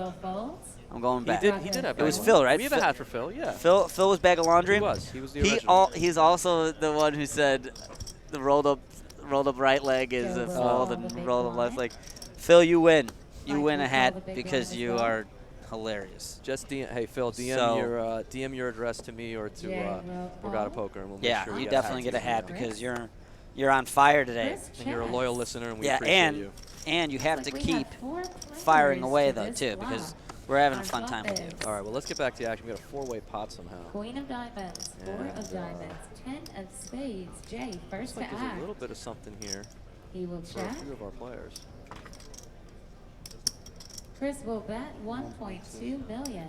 I'm going back. He did have. It was Phil, right? We have a hat for Phil. Yeah. Phil was bag of laundry. He was. He was the original. He's also the one who said the rolled up right leg is a fold and rolled up left leg. Phil, you win. You win a hat because you are hilarious. Just hey Phil, DM your address to me or to Borgata Poker, and we'll make sure you definitely get a hat because you're on fire today. And you're a loyal listener, and we appreciate you. And you have to keep firing away though too because we're having a fun time with you. All right, well, let's get back to the action. We got a four-way pot somehow. Queen of diamonds, four of diamonds, 10 of spades. Jay, first to Looks like there's act. a little bit of something here He will for a check. few of our players. Chris will bet 1.2 million.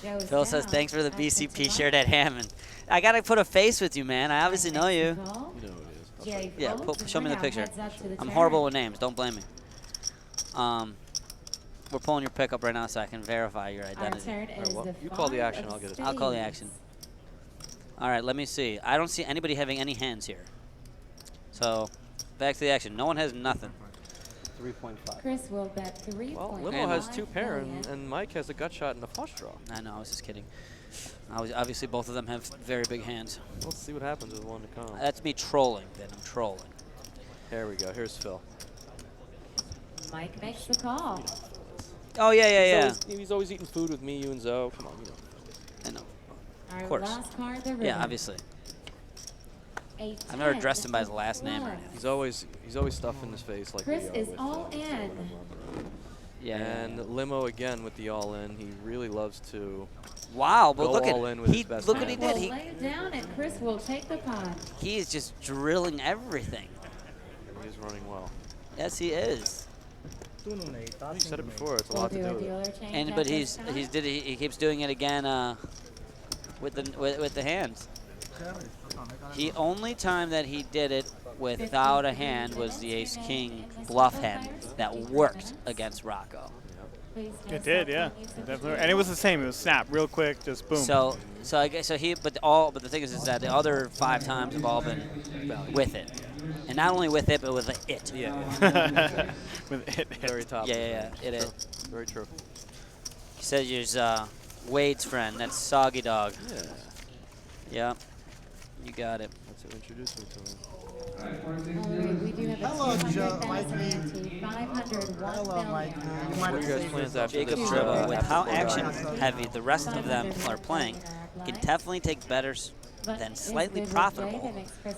Joe's Phil says down. thanks for the BCP shirt at Hammond. I gotta put a face with you, man. I obviously know you. You know who it is. Jay Yeah, folds, show me the now picture. heads up to the I'm turn. horrible with names. Don't blame me. We're pulling your pick up right now so I can verify your Our identity. turn is well, the you call the five action, of I'll get it. I'll call the spades. action. All right, let me see. I don't see anybody having any hands here. So, back to the action. No one has nothing. 3.5. Chris will bet 3.5 Well, Limo has two pair, million. and Mike has a gut shot and a flush draw. I know, I was just kidding. Obviously, both of them have very big hands. Let's see what happens with one to come. That's me trolling, then. I'm trolling. Here we go. Here's Phil. Mike makes the call. Oh, yeah. He's always eating food with me, you, and Zoe. Come on, you know. I know. Our Of course. last card, the river. Yeah, obviously. A I've never 10 addressed him by his last name or plus. anything. He's always stuffing his face like Chris we are is with, all in. Yeah. And Limo again with the all-in. He really loves to Wow, but go look all at in with his best look what he hand. did. Will lay it down and Chris will take the pot. He is just drilling everything. He's running well. Yes, he is. You said it before. It's a We'll lot do to a do with dealer it. change And at but this time. he keeps doing it again with the hands. The only time that he did it without a hand was the Ace King bluff hand that worked against Rocco. Please It note did, that yeah. when you Definitely. substitute And it was the same. It was snap, real quick, just boom. So I guess but the thing is that the other 5 times have all been with it, and not only with it but with it. Yeah. With it. Very top. Yeah. It is. Very true. He says there's Wade's friend. That's Soggy Dog. Yeah. Yeah. You got it. That's what introduced me to him. We do have a Hello, Joe. 200,000 ante, 501 Hello, Mike. million. What are you guys' plans after Jacob this? Dribble, with how after action Borgata? heavy the rest of them are playing, can definitely take better than slightly profitable,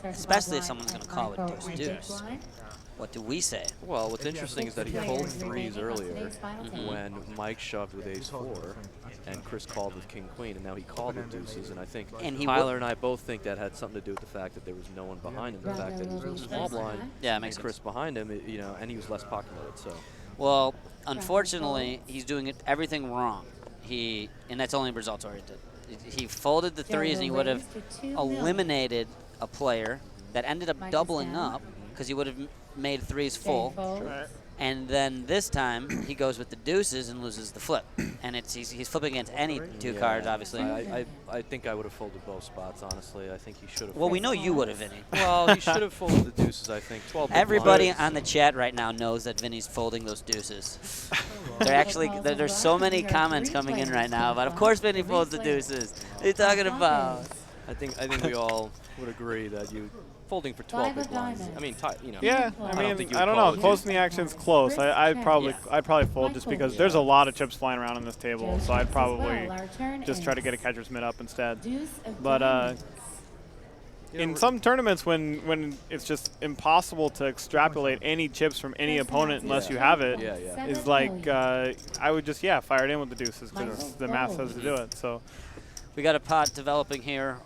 especially if someone's going to call it deuce. What do we say? Well, what's interesting is that he pulled threes earlier Mhm. when Mike shoved with ace-4 and Chris called with king-queen, and now he called with deuces, and I think Tyler and I both think that had something to do with the fact that there was no one behind him, the fact that he was in the small blind, Yeah, it makes and Chris behind him, and he was less pocket-loaded, so. Well, unfortunately, he's doing everything wrong. And that's only results-oriented. He folded the threes, and he would have eliminated a player that ended up doubling up because he would have made threes full. And then this time, he goes with the deuces and loses the flip. And he's flipping against any two cards, obviously. I think I would have folded both spots, honestly. I think he should have. Well, we know you would have, Vinny. Well, he should have folded the deuces, I think. 12 big Everybody blinds. on the chat right now knows that Vinny's folding those deuces. There's so many comments coming in right now, but of course Vinny folds the deuces. What are you talking about? I think we all would agree that you folding for 12 big blinds. I mean, you know. Yeah, I don't know. Close in the action's close. I'd probably fold just because there's a lot of chips flying around on this table, so I'd probably just try to get a catcher's mitt up instead. But in some tournaments when it's just impossible to extrapolate any chips from any opponent unless you have it, is like I would just fire it in with the deuces because the math says to do it. So we got a pot developing here.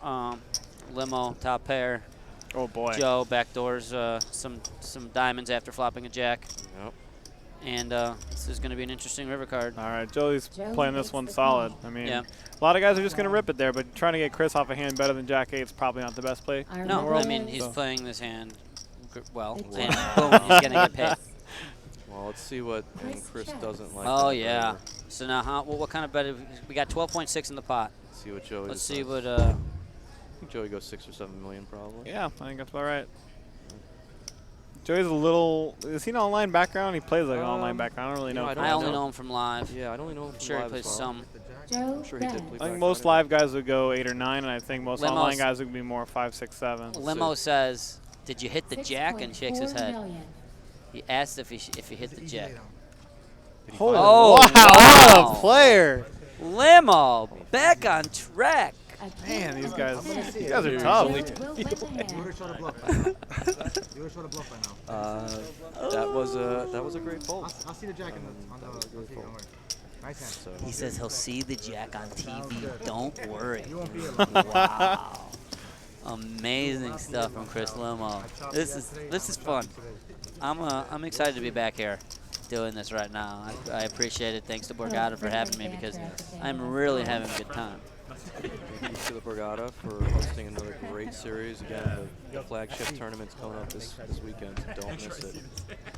Limo, top pair. Oh boy. Joe backdoors some diamonds after flopping a jack. Yep. And this is going to be an interesting river card. All right, Joey's playing this one solid. I mean, a lot of guys are just going to rip it there, but trying to get Chris off a hand better than Jack 8 is probably not the best play. No, I mean, he's playing this hand well, and boom, he's going to get paid. Well, let's see what Chris doesn't like. Oh, yeah. So now, what kind of bet? We got 12.6 in the pot. Let's see what Joey Let's decides. see what. I think Joey goes 6 or 7 million probably. Yeah, I think that's about right. Joey's a little. Is he an online background? He plays like an online background. I don't really know. I only know him from live. Yeah, I only know him from sure live he plays as well. some. I'm sure he did play I think most live guys would go 8 or 9, and I think most Limos. online guys would be more 5, 6, 7. Limo says, "Did you hit the jack?" and shakes his head. He asked if he hit the jack. Holy wow! What a player! Limo back on track. Man, these guys are tough. That was a great fold. I'll see the jack on the TV, don't worry. Nice hand. So He says he'll see the jack on TV. Don't worry. You won't be alone. Wow. Amazing stuff from Chris Limo. This is fun. I'm excited to be back here doing this right now. I appreciate it. Thanks to Borgata for having me because I'm really having a good time. Thank you to the Borgata for hosting another great series. Again, the flagship tournament's coming up this weekend, so don't miss it.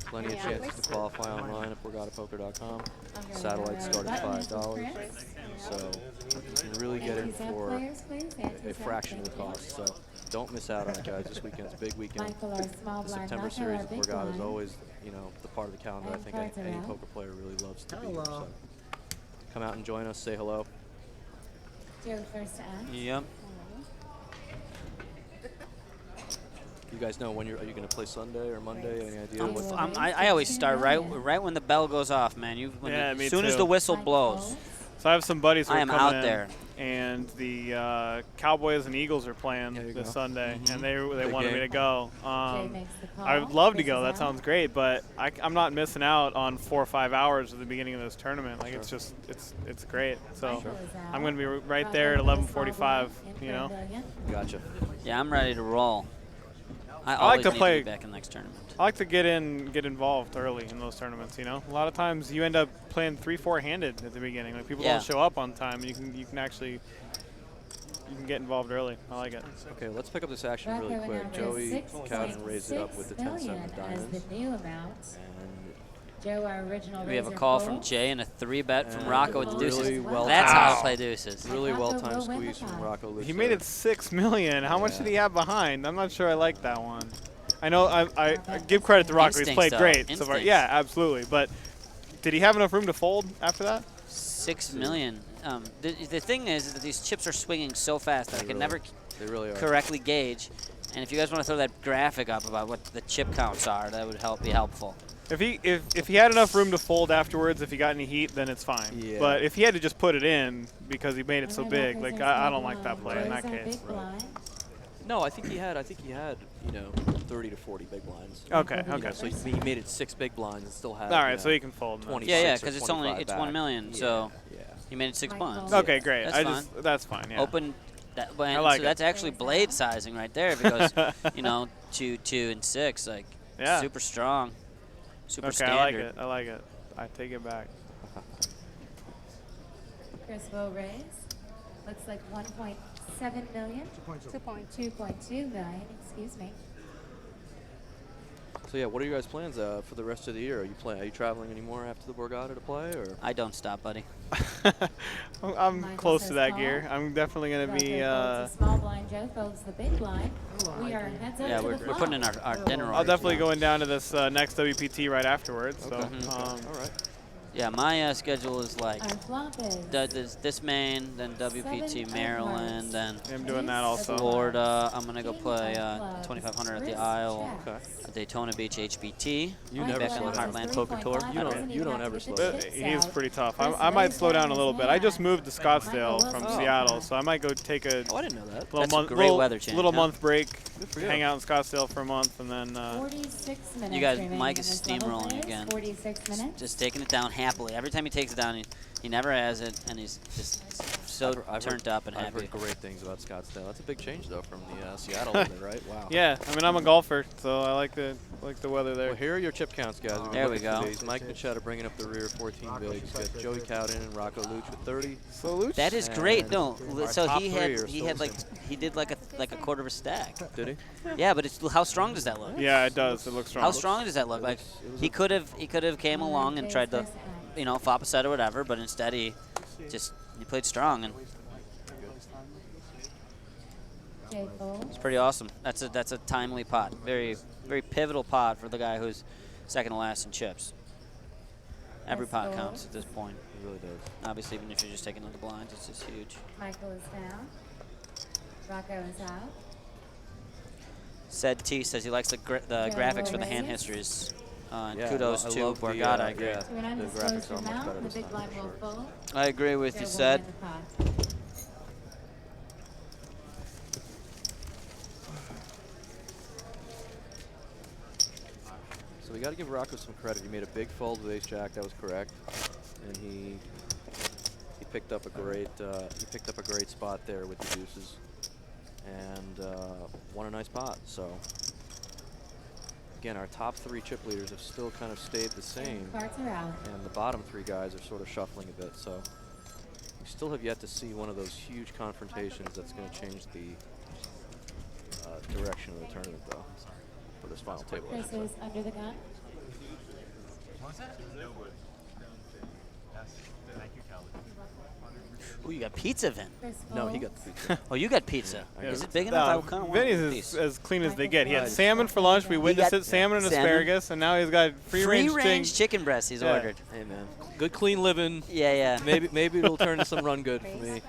Plenty of chances to qualify online at borgatapoker.com. Satellites start at $5, so you can really get in for a fraction of the cost. So don't miss out on it, guys. This weekend's a big weekend. The September series at Borgata is always, the part of the calendar I think any poker player really loves to be here. So come out and join us. Say hello. Joe first to ask. Yep. You guys know when are you going to play Sunday or Monday? Any idea? I always start right when the bell goes off, man. Me as soon as too. the whistle blows. So I have some buddies who I are am coming out in, there. and the Cowboys and Eagles are playing this Sunday, and they wanted me to go. I would love to go. That sounds great, but I'm not missing out on 4 or 5 hours at the beginning of this tournament. Like it's great. So I'm going to be right there at 11:45. Gotcha. Yeah, I'm ready to roll. I like always to need play. to be back in the next tournament. I like to get involved early in those tournaments. A lot of times you end up playing 3-4 handed at the beginning. Like people don't show up on time. You can get involved early. I like it. Okay, let's pick up this action really quick. Joey Cowden raised it up with the 10-7 diamonds. Joe, our original We have a raiser call fold. from Jay and a 3-bet from Rocco with the deuces. Really well That's how to timed. play deuces. Really well-timed squeeze from Rocco. He made it $6 million. How much did he have behind? I'm not sure I like that one. I know I give credit to Rocco. He's Instincts, played though. great so far. Instincts. Yeah, absolutely. But did he have enough room to fold after that? $6 million. The thing is that these chips are swinging so fast that I can never really correctly gauge. And if you guys want to throw that graphic up about what the chip counts are, that would be helpful. If he had enough room to fold afterwards, if he got any heat, then it's fine. Yeah. But if he had to just put it in because he made it so big, like I don't like that play in that case. No, I think he had 30 to 40 big blinds. Okay, okay. So he made it 6 big blinds and still had. All right, so he can fold. 26 Yeah, or because it's 25 it's back. 1 million, so Yeah. he made it 6 blinds. Okay, great. That's fine. That's fine. Yeah. Open. I like so it. that's actually blade sizing right there because 2, 2, and 6 super strong, super standard. I like it. I take it back. Chris will raise. Looks like 1.7 million. 2.2 million. Excuse me. So yeah, what are your guys' plans for the rest of the year? Are you traveling anymore after the Borgata to play, or? I don't stop, buddy. I'm close to that gear. I'm definitely going to be. Small blind. Joe folds the big blind. We are heads up Yeah, to we're the flop. putting in our dinner order. I'll definitely going down to this next WPT right afterwards. Okay. So, All right. Yeah, my schedule is like Our flop is this Maine, then WPT Maryland, then I'm doing that also. Florida. I'm gonna go play 2500 at the Isle. Okay. Daytona Beach HBT. You never back slow on down. Heartland Poker Tour. You don't ever slow down. He's pretty tough. I might slow down a little bit. I just moved to Scottsdale from Seattle, so I might go take a I didn't know that. That's a great weather change, little huh? month break, for you. hang out in Scottsdale for a month, and then 46 minutes. You guys, remaining Mike in is this level, steamrolling please. again. 46 minutes. Just taking it down happily. Every time he takes it down, he never has it, and he's just so turned up and I've happy. heard great things about Scottsdale. That's a big change though from the Seattle weather, right? Wow. yeah. I mean, I'm a golfer, so I like the weather there. Well, here are your chip counts, guys. We're There we looking for go. these. Mike Machetta bringing up the rear, 14 bigs. Got Joey Cowden and Rocco Luch with 30. So Luch? That is great. And No, our so top he three had are he still had the like he did like a quarter of a stack. Did he? Yeah, but it's how strong does that look? Yeah, it does. It looks strong. How strong does that look? Like he could have came along and tried to, flop a set or whatever, but instead he played strong, and it's pretty awesome. That's a timely pot. Very pivotal pot for the guy who's second to last in chips. Every pot counts at this point. It really does. Obviously, even if you're just taking on the blinds, it's just huge. Michael is down. Rocco is out. Said T says he likes the graphics for the hand histories. And Yeah, kudos I to love the, Borgata. I agree. yeah. To an The graphics undisclosed are much amount, better the this big time, blind for will sure. fold. I agree with There you, will Said. be in the pot. So we got to give Rocco some credit. He made a big fold with Ace Jack. That was correct, and he picked up a great spot there with the deuces, and won a nice pot. So again, our top three chip leaders have still kind of stayed the same, Cards are out. and the bottom three guys are sort of shuffling a bit. So we still have yet to see one of those huge confrontations that's going to change the direction of the tournament, though, for this final table. I Chris should say. is under the gun. Ooh, you got pizza, Vin. Chris No, he folds. got the pizza. Oh, you got pizza. Yeah, Is it big enough? I kind of want a Vinny's piece. as clean as they get. He had Right. salmon for lunch. We witnessed got it, salmon and salmon. asparagus, and now he's got Free-range chicken breast he's Yeah. ordered. Hey man, good clean living. Yeah. Maybe it'll turn to some run good for me.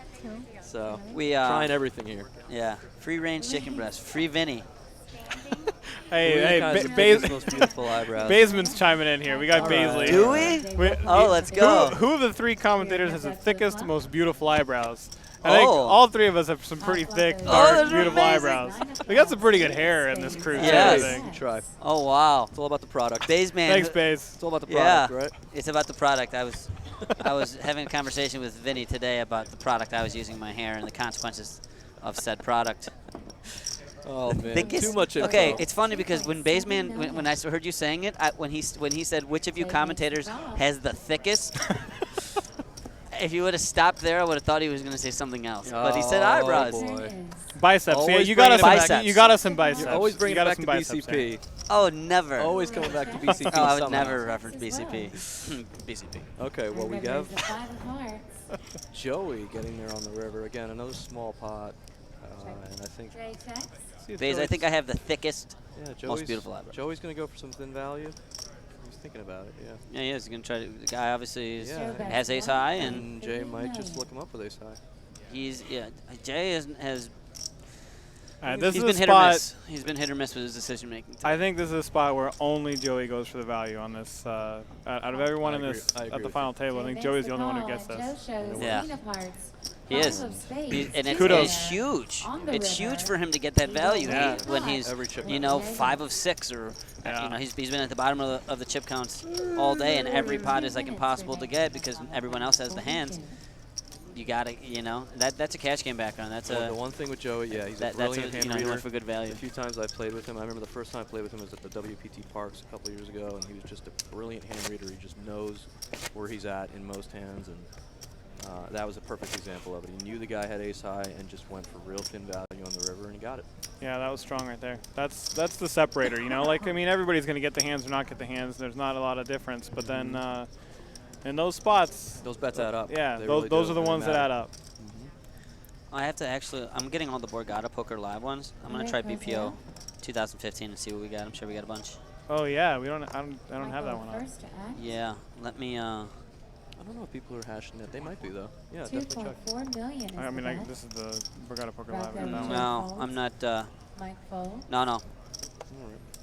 So We trying everything here. Yeah, free-range chicken breast. Free Vinny. Hey, Guys, the Ba- biggest, most beautiful eyebrows. Baseman's chiming in here. We got Baisley. Do we? We- Oh, let's go. Who of the three commentators has the thickest, most beautiful eyebrows? I think Oh. all three of us have some pretty thick, Oh, dark, those are beautiful amazing. eyebrows. We got some pretty good hair in this crew, too, Yes. I think. You try. Oh wow. It's all about the product. Baze man. Thanks, Baze. It's all about the Yeah. product, right? It's about the product. I was having a conversation with Vinny today about the product I was using in my hair and the consequences of said product. Oh man, Thickest- too much info. Okay, it's funny because when Baseman, when I heard you saying it, when he said which of you commentators has the thickest, if you would have stopped there, I would have thought he was going to say something else. But he said Oh, eyebrows. boy. Biceps. Yeah, Always you got us. bringing it back. You got us some biceps. You're always You bringing got it us back some to biceps BCP. there. Oh, never. Always coming back to BCP. Oh, I would somehow. never reference BCP. BCP. Okay, well we Remember, have there's the 5 of hearts. Joey getting there on the river again. Another small pot, and I think. Jay checks. See if Baze, I Joey's- think I have the thickest, Yeah, most beautiful eyebrows. Joey's gonna go for some thin value. He's thinking about it. Yeah. Yeah, he is. He's going to try to. The guy obviously Yeah. has ace high, and And Jay might just look him up with ace high. Jay has This he's is been a hit or spot. miss. He's been hit or miss with his decision making. I think this is a spot where only Joey goes for the value on this. Out of everyone in agree- this I agree at the with final table, I think Joey's the only one who gets Joe this. shows Yeah. queen of hearts. He is. Five of spades. And Kudos. it's huge. On the It's river. huge for him to get that value Yeah. when he's, Every chip you know, 5 of 6 or, Yeah. you know, he's been at the bottom of the chip counts all day, and every pot is like impossible to get because everyone else has the hands. You gotta, you know, that's a cash game background. That's Well, a the one thing with Joey, yeah, he's a that's brilliant hand you know, reader. for good value. A few times I've played with him. I remember the first time I played with him was at the WPT Parks a couple years ago, and he was just a brilliant hand reader. He just knows where he's at in most hands, and that was a perfect example of it. He knew the guy had ace high and just went for real thin value on the river, and he got it. Yeah, that was strong right there. That's the separator, you know. Like, I mean, everybody's going to get the hands or not get the hands. There's not a lot of difference, but then in those spots, Those bets add up. yeah, They those really those do. are the They ones that matter. add up. I have to actually, I'm getting all the Borgata Poker Live ones. I'm going to try BPO 2015 and see what we got. I'm sure we got a bunch. Oh yeah, I don't have that one on. First to act. Yeah, let me I don't know if people are hashing that. They might be, though. Yeah, definitely check. 2.4 million is I mean, the bet. this is the Borgata Poker Live. Rocco, That one. No, I'm not. Mike Fold. No.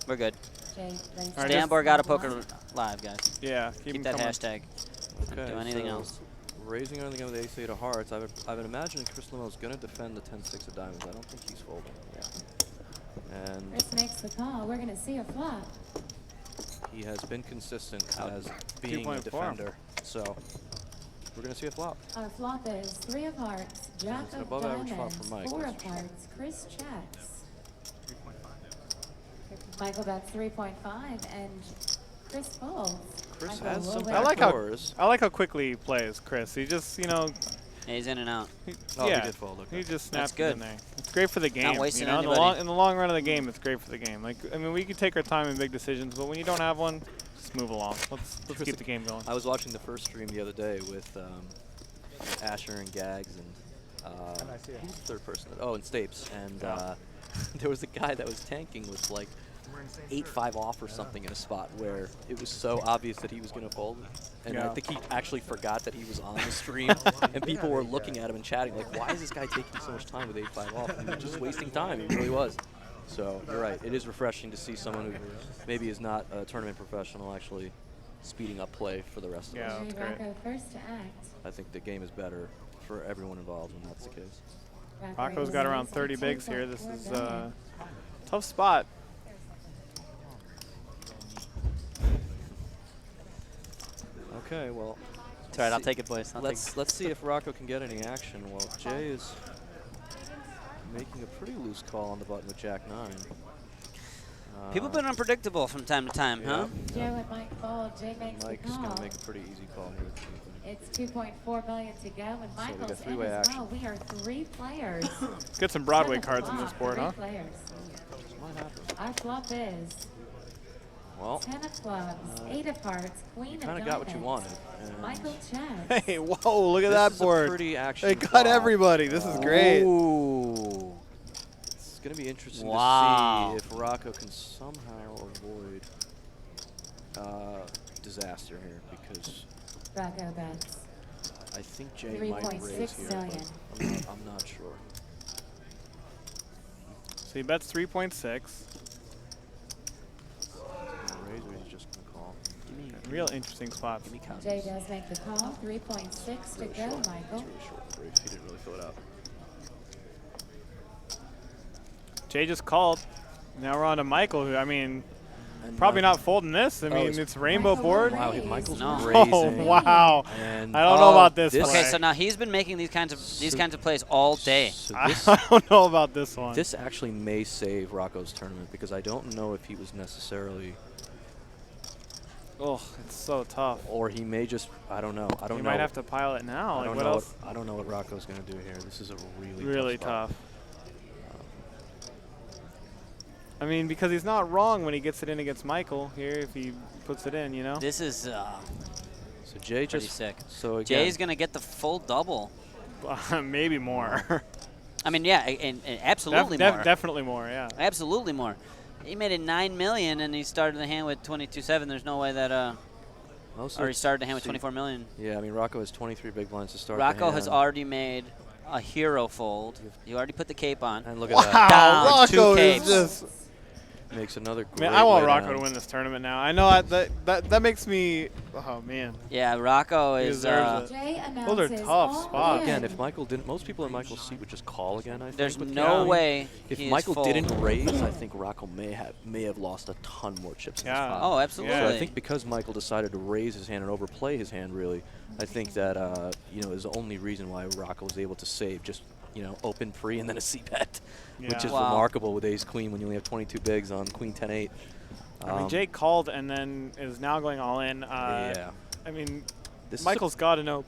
We're good. Jay plays Stay on Borgata Poker Live, guys. Yeah, Keep 'em that coming. hashtag. Okay, Don't do anything so else. raising on the game with ace-8 of hearts. I would imagine Chris Lemo's going to defend the 10-6 of diamonds. I don't think he's folding. Yeah. And Chris makes the call. We're going to see a flop. he has been consistent as being a 2.4. defender. So we're going to see a flop. Our flop is 3 of hearts, Jack It's an of above average flop diamonds, for Mike, 4 that's of for sure. hearts. Chris checks. Michael bets 3.5 and Chris folds. Chris Michael has will some win. I like how quickly he plays, Chris. He just, Yeah, he's in and out. Oh, he yeah, did fold, okay. he just That's snapped it in good. there. It's great for the game. Not wasting you know, anybody. in the long run of the game, it's great for the game. Like, I mean, we can take our time in big decisions, but when you don't have one, just move along. Let's keep the game going. I was watching the first stream the other day with Asher and Gags and who's the third person? Oh, and Stapes. And there was a guy that was tanking with like 8-5 off or something in a spot where it was so obvious that he was going to fold. And I think he actually forgot that he was on the stream, and people were looking at him and chatting like, why is this guy taking so much time with 8-5 off? And he was just wasting time. He really was. So you're right. It is refreshing to see someone who maybe is not a tournament professional actually speeding up play for the rest of us. Jay Rocco first to act. I think the game is better for everyone involved when that's the case. Rocco's got around 30 bigs here. This is a tough spot. Okay, well. It's all right, I'll take it, boys. Let's see if Rocco can get any action. Well, Jay is making a pretty loose call on the button with Jack 9. People have been unpredictable from time to time, huh? Joe and Mike fold. Jay makes Mike's the going call. to make a pretty easy call here. It's 2.4 million to go, and So we got Michael's in three-way as action. well. We are 3 players. Let's get some Broadway Seventh cards in flop, this board, 3 huh? players. Might happen. Our flop is Well, 10 of clubs, 8 of hearts, Queen of kind diamonds. of got what you wanted. And Michael checks. Hey, whoa, look at this that is board. A pretty action They got flop. everybody. This is great. Ooh. It's going to be interesting Wow. to see if Rocco can somehow avoid disaster here, because Rocco bets. I think Jay might raise 3.6 here, million. but I'm not sure. So he bets 3.6. Is he gonna raise or is he just going to call? Real interesting spots. Give me copies. Jay does make the call. 3.6 to go, Michael. It's really short for raise. He didn't really fill it out. Jay just called. Now we're on to Michael, who, I mean, probably not folding this. I mean, it's rainbow board. Wow, Michael's No. raising. Oh, wow. And I don't know about this Okay, play. so now he's been making these kinds of plays all day. So I this, don't know about this one. this actually may save Rocco's tournament, because I don't know if he was necessarily, Oh, it's so tough. or he may just, I don't know. I don't You know. might have to pile it now. I Like, don't what know else? I don't know what Rocco's going to do here. This is a really, Really spot. tough. I mean, because he's not wrong when he gets it in against Michael here if he puts it in, you know? This is So Jay pretty just sick. So again, Jay's gonna get the full double. Maybe more. I mean, yeah, and absolutely more. Definitely more, yeah. Absolutely more. He made it 9 million, and he started the hand with 22.7. There's no way that. also Or he started the hand with see, 24 million. Yeah, I mean Rocco has 23 big blinds to start. the Rocco has hand. already made a hero fold. He already put the cape on. And look at Wow, that. Down Rocco 2 is capes. just. Makes another great Man, I want way Rocco down. to win this tournament now. I know that makes me. Oh man. Yeah, Rocco He is. deserves it. Jay Those are announces tough all spots. Again, if Michael didn't, most people in Michael's seat would just call again. I think. There's with no Cali. way If he is Michael full. didn't raise, I think Rocco may have lost a ton more chips. In this Yeah. pot. Oh, absolutely. Yeah. So I think because Michael decided to raise his hand and overplay his hand, really, I think that is the only reason why Rocco was able to save just open pre and then a C bet, which Yeah. is Wow. remarkable with Ace Queen when you only have 22 bigs on Queen 10-8. I mean, Jay called and then is now going all in. Yeah. I mean, This is Michael's got to know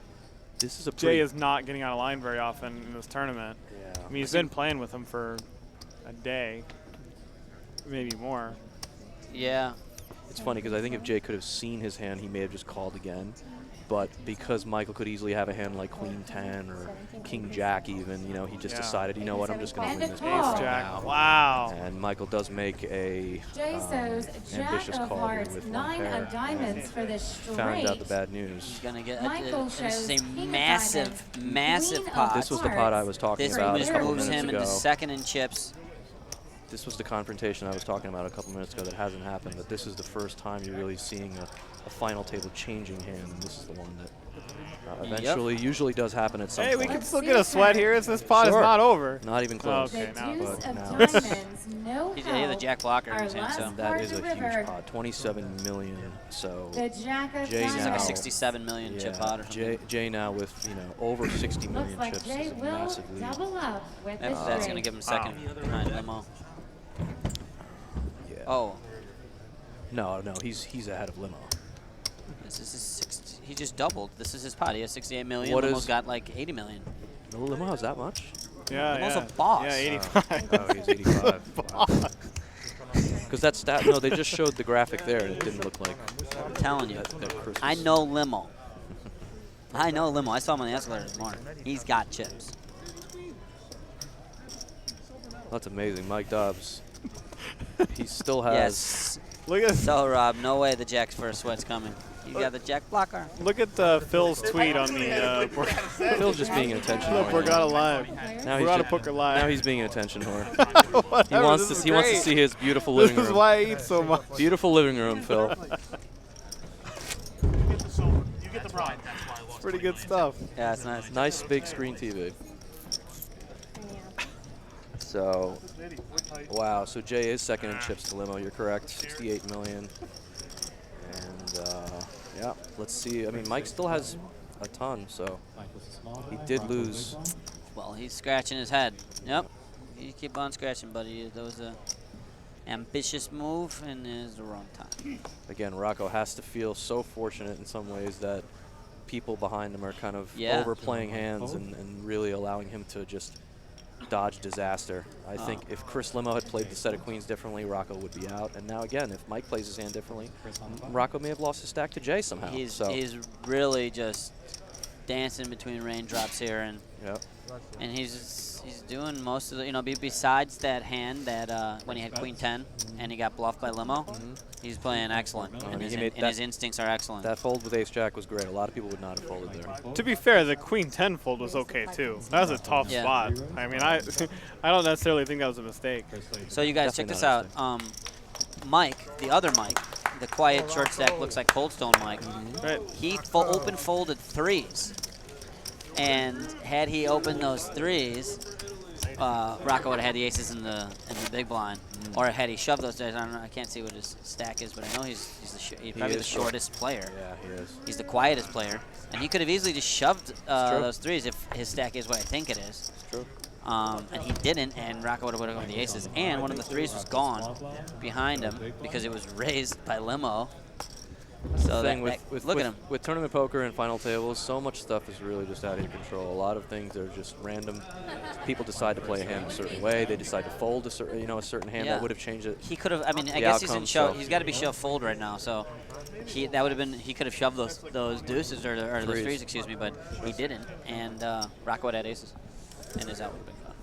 This is a Jay pretty, is not getting out of line very often in this tournament. Yeah. I mean, he's been playing with him for a day, maybe more. Yeah. It's funny because I think if Jay could have seen his hand, he may have just called again. but because Michael could easily have a hand like Queen 10 or King Jack even, you know, he just decided, you know what, I'm just going to win this game Ace right Jack. now. Wow. And Michael does make a ambitious call here with one pair. For the straight. Found out the bad news. He's going to get Michael this is a shows massive, massive Queen pot. of This was the pot I was talking This about a just couple moves minutes him ago. into second in chips. This was the confrontation I was talking about a couple minutes ago that hasn't happened, but this is the first time you're really seeing a final table changing hand, and this is the one that eventually usually does happen at some Hey, point. we can still get a sweat here. This pot is not over. Not even close. Okay, now. He's the Jack blocker in his hand, so. That is a huge pot. 27 million. So The Jack of Jay It's like now, a 67 million chip pot or something. Jay now with over 60 million Looks like chips Jay is a will massive lead. double up with the That's straight. going to give him second behind Limo. Yeah. Oh. No, he's ahead of Limo. This is his 60, he just doubled. This is his pot. He has 68 million. What Limo's is- got like 80 million. No, Limo has that much? Yeah, Limo's yeah. a boss. Yeah, 85. Oh, he's 85. Because that stat, no, they just showed the graphic there, and it didn't look like. I'm telling you. that Chris I was- know Limo. I know Limo. I saw him on the escalator this morning. He's got chips. That's amazing. Mike Dobbs, he still has. Yes. Look at So, Rob, no way the Jack's first sweat's coming. You got the Jack blocker. Look at Phil's tweet on the Phil's just being an attention whore. Borgata Live. Now he's Borgata ju- Poker Live. Now he's being an attention whore. Whatever, he wants this to. is He wants to great. see his beautiful living room. This is why I eat so much. Beautiful living room, Phil. You get the bribe. It's pretty good stuff. Yeah, it's nice. Nice big screen TV. So, wow. So Jay is second in chips to Limo. You're correct. 68 million. And yeah, let's see. I mean, Mike still has a ton, so he did lose. Well, he's scratching his head. Yep. You keep on scratching, buddy. That was a ambitious move, and is the wrong time. Again, Rocco has to feel so fortunate in some ways that people behind him are kind of Yeah. overplaying hands and really allowing him to just dodge disaster. I think if Chris Limo had played the set of queens differently, Rocco would be out. And now again, if Mike plays his hand differently, Rocco may have lost his stack to Jay somehow. He's really just dancing between raindrops here, and and he's doing most of the, you know, besides that hand that when he had Queen 10 and he got bluffed by Limo, he's playing excellent, and his instincts are excellent. That fold with Ace Jack was great. A lot of people would not have folded there. To be fair, the Queen 10 fold was okay too. That was a tough spot. I mean, I don't necessarily think that was a mistake. So you guys check this out. Mike, the other Mike, the quiet short stack looks like Cold Stone Mike. Right. He open folded threes, and had he opened those threes, Rocco would have had the aces in the big blind, or had he shoved those threes. I don't know. I can't see what his stack is, but I know he's probably the shortest player. Yeah, he is. He's the quietest player, and he could have easily just shoved those threes if his stack is what I think it is. It's true. And he didn't, and Rocco would have gone with the aces. And one of the threes was gone behind him because it was raised by Limo. So thing look at him. With tournament poker and final tables, so much stuff is really just out of your control. A lot of things are just random. People decide to play a hand a certain way. They decide to fold a certain hand that would have changed it. He could have. I mean, I guess he's in shove. He's got to be shove fold right now. So that would have been. He could have shoved those deuces or those threes, excuse me, but he didn't. And Rocco had aces, and his out would have been fun.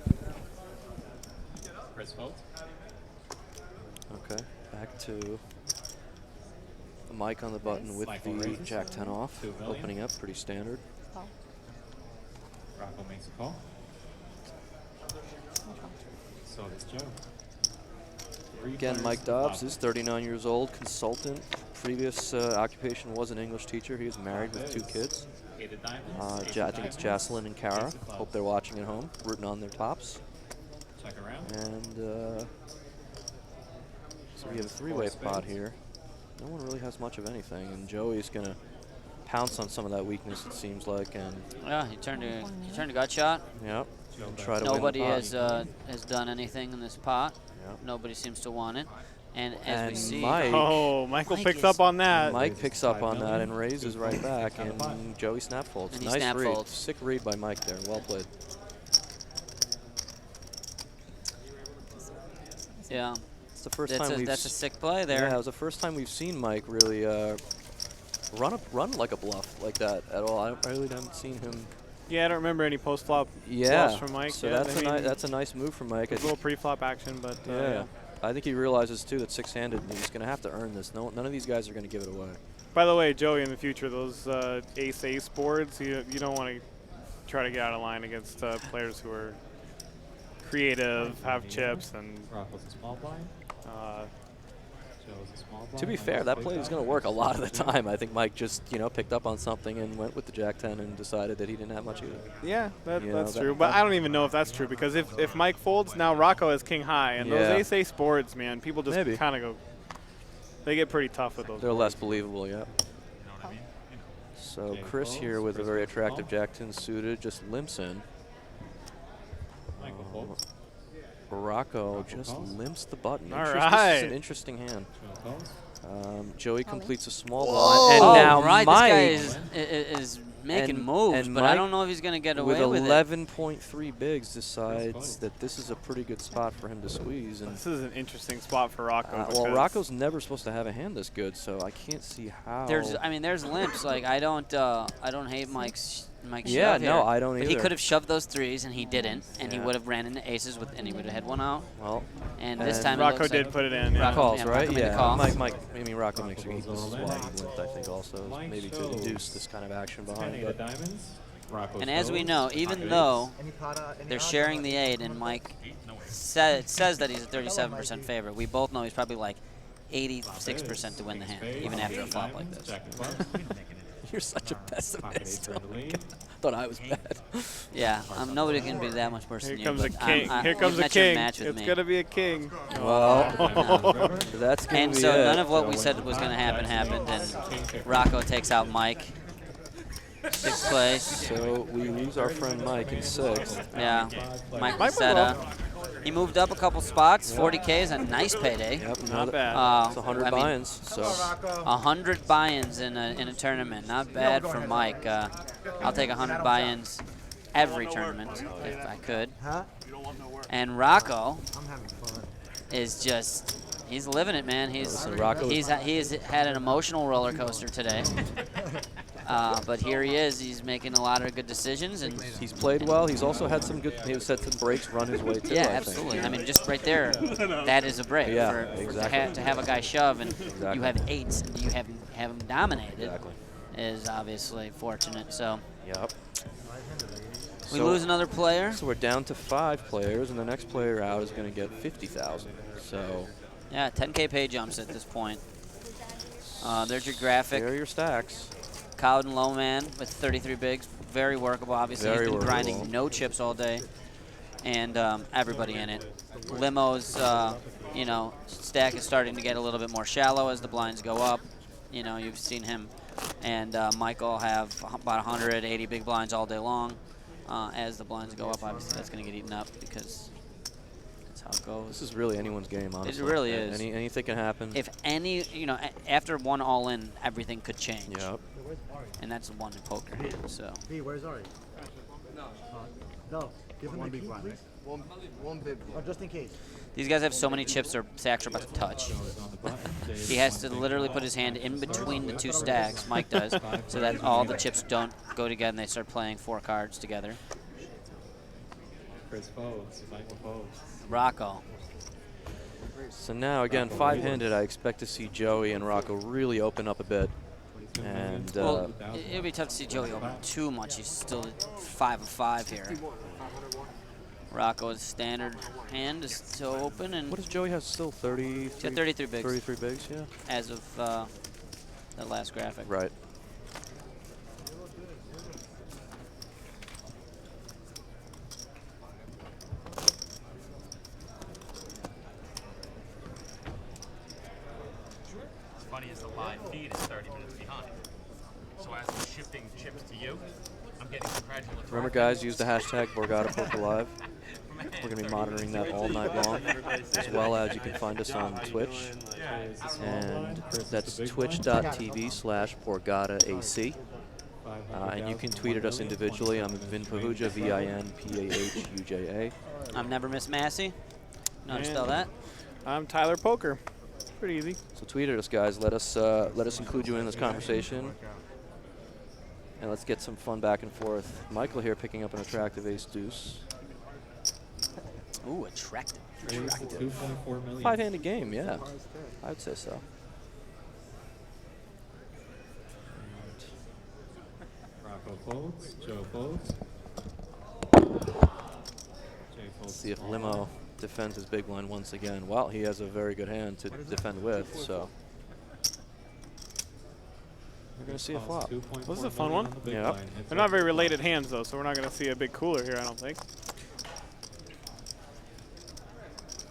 Chris fold. Okay, back to Mike on the button with the Jack 10 off, opening up, pretty standard. Rocco makes a call. So does Joe. Again, Mike Dobbs is 39 years old, consultant. Previous occupation was an English teacher. He is married with 2 kids. I think it's Jocelyn and Kara. Hope they're watching at home, rooting on their tops. Check around. And so we have a 3-way pot here. No one really has much of anything, and Joey's gonna pounce on some of that weakness, it seems like. And yeah, he turned a gut shot. Yep. Try to Nobody win the pot. has done anything in this pot. Yep. Nobody seems to want it. And as we see, Michael picks up on that. Mike picks up on that and raises right back, and Joey snap folds. And he nice snap read. folds. Sick read by Mike there. Well played. Yeah. It's the first time that's a sick play there. Yeah, it was the first time we've seen Mike really run like a bluff like that at all. I really haven't seen him. Yeah, I don't remember any post-flop Yeah, bluffs from Mike. so yet. that's a nice move from Mike. A little pre-flop action, but yeah. I think he realizes too that six-handed, he's going to have to earn this. None of these guys are going to give it away. By the way, Joey, in the future, those ace-ace boards, you don't want to try to get out of line against players who are creative, have chips, and to be fair, that play is going to work a lot of the time. I think Mike just picked up on something and went with the Jack-10 and decided that he didn't have much either. Yeah, that's true. But I don't even know if that's true because if Mike folds, now Rocco has king high, and those ace-ace boards, man, people just kind of go. They get pretty tough with those. They're less believable, yeah. So Chris here with a very attractive Jack-10 suited just limps in. Rocco just limps the button. All right. This is an interesting hand. Joey completes a small Whoa. blind. And now right, Mike this guy is making moves, but I don't know if he's going to get away with it. With 11.3 bigs, decides that this is a pretty good spot for him to squeeze. And this is an interesting spot for Rocco. Well, Rocco's never supposed to have a hand this good, so I can't see how. There's limps. Like I don't hate Mike's yeah, shove no, here. I don't either. But he could have shoved those threes, and he didn't, and he would have ran into aces and he would have had one out. Well, and this time Rocco did put it in. Rocco calls, right? Rocco Yeah. Rocco makes a this is why he limped, I think, also maybe to induce this kind of action behind it. And as we know, even though they're sharing the 8, and Mike says that he's a 37% favorite, we both know he's probably like 86% to win the hand, even after a flop like this. You're such a pessimist. Thought I was bad. Yeah, nobody can be that much worse than you. Here comes a king. Here comes a king. It's gonna be a king. Well, that's gonna and be so it. none of what we said was gonna happen happened, and Rocco takes out Mike. 6th place. So we lose our friend Mike in 6th. Yeah, Mike Pacetta. He moved up a couple spots. 40K is a nice payday. Yep, not bad. It's 100 buy-ins. So 100 buy-ins in a tournament. Not bad for Mike. I'll take 100 buy-ins every tournament if I could. And Rocco is just. He's living it, man. He's had an emotional roller coaster today. But here he is. He's making a lot of good decisions, and he's played well. He's also had some good. He's had some breaks run his way too. Yeah, absolutely. I mean, just right there, that is a break. Yeah, exactly. To have a guy shove and you have 8s and you have him dominated is obviously fortunate. So. Yep. We lose another player. So we're down to 5 players, and the next player out is going to get 50,000. So. Yeah, 10K pay jumps at this point. There's your graphic. There are your stacks. Cowden Lowman with 33 bigs. Very workable, obviously. He's been grinding no chips all day. And everybody in it. Limo's, stack is starting to get a little bit more shallow as the blinds go up. You've seen him. And Michael have about 180 big blinds all day long. As the blinds go up, obviously that's going to get eaten up because how it goes. This is really anyone's game, honestly. It really is. Anything can happen. If after one all-in, everything could change. Yep. And that's the one in poker. So. Hey, where's Ari? No. Give him one big blind. One big. Oh, just in case. These guys have so many chips their stacks are about to touch. He has to literally put his hand in between the 2 stacks, Mike does, so that all the chips don't go together and they start playing 4 cards together. Chris folds, Michael folds. Rocco. So now, again, 5-handed, I expect to see Joey and Rocco really open up a bit. And well, it'll be tough to see Joey open too much. He's still 5 of 5 here. Rocco's standard hand is still open. And what does Joey have still? 33? He's got 33 bigs. 33 bigs, yeah. As of that last graphic. Right. Funny as the live feed is 30 minutes behind. So as I'm shifting chips to you, I'm getting congratulatory. Remember, guys, use the hashtag Borgata Poker Live. We're going to be monitoring that all night long, as well as you can find us on Twitch. And that's twitch.tv/BorgataAC. And you can tweet at us individually. I'm Vin Pahuja, VINPAHUJA. I'm Never Miss Massey. Know how to spell that? I'm Tyler Poker. Pretty easy. So tweet at us, guys. Let us include you in this conversation. And let's get some fun back and forth. Michael here picking up an attractive ace-deuce. Ooh, attractive. 2.4 million. 5-handed game, yeah. I would say so. Rocco folds, Joe folds. Let's see if Limo defends his big blind once again. Well, he has a very good hand to defend with, so. We're going to see a flop. This is a fun one. Yeah. They're not very related hands, though, so we're not going to see a big cooler here, I don't think.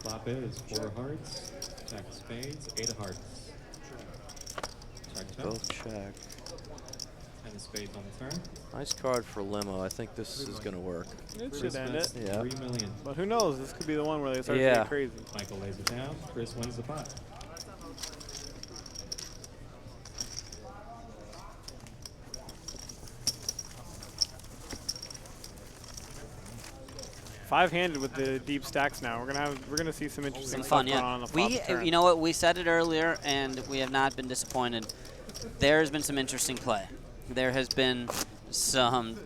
Flop is 4 hearts, jack of spades, 8 of hearts. Check, check. Both check. And the spades on the turn. Nice card for Limo. I think this is going to work. It should end it. Yeah. 3 million. But who knows? This could be the one where they start to get crazy. Michael lays it down. Chris wins the pot. Five-handed with the deep stacks now. We're gonna see some interesting stuff going on the flop turn. You know what? We said it earlier, and we have not been disappointed. There has been some interesting play. There has been some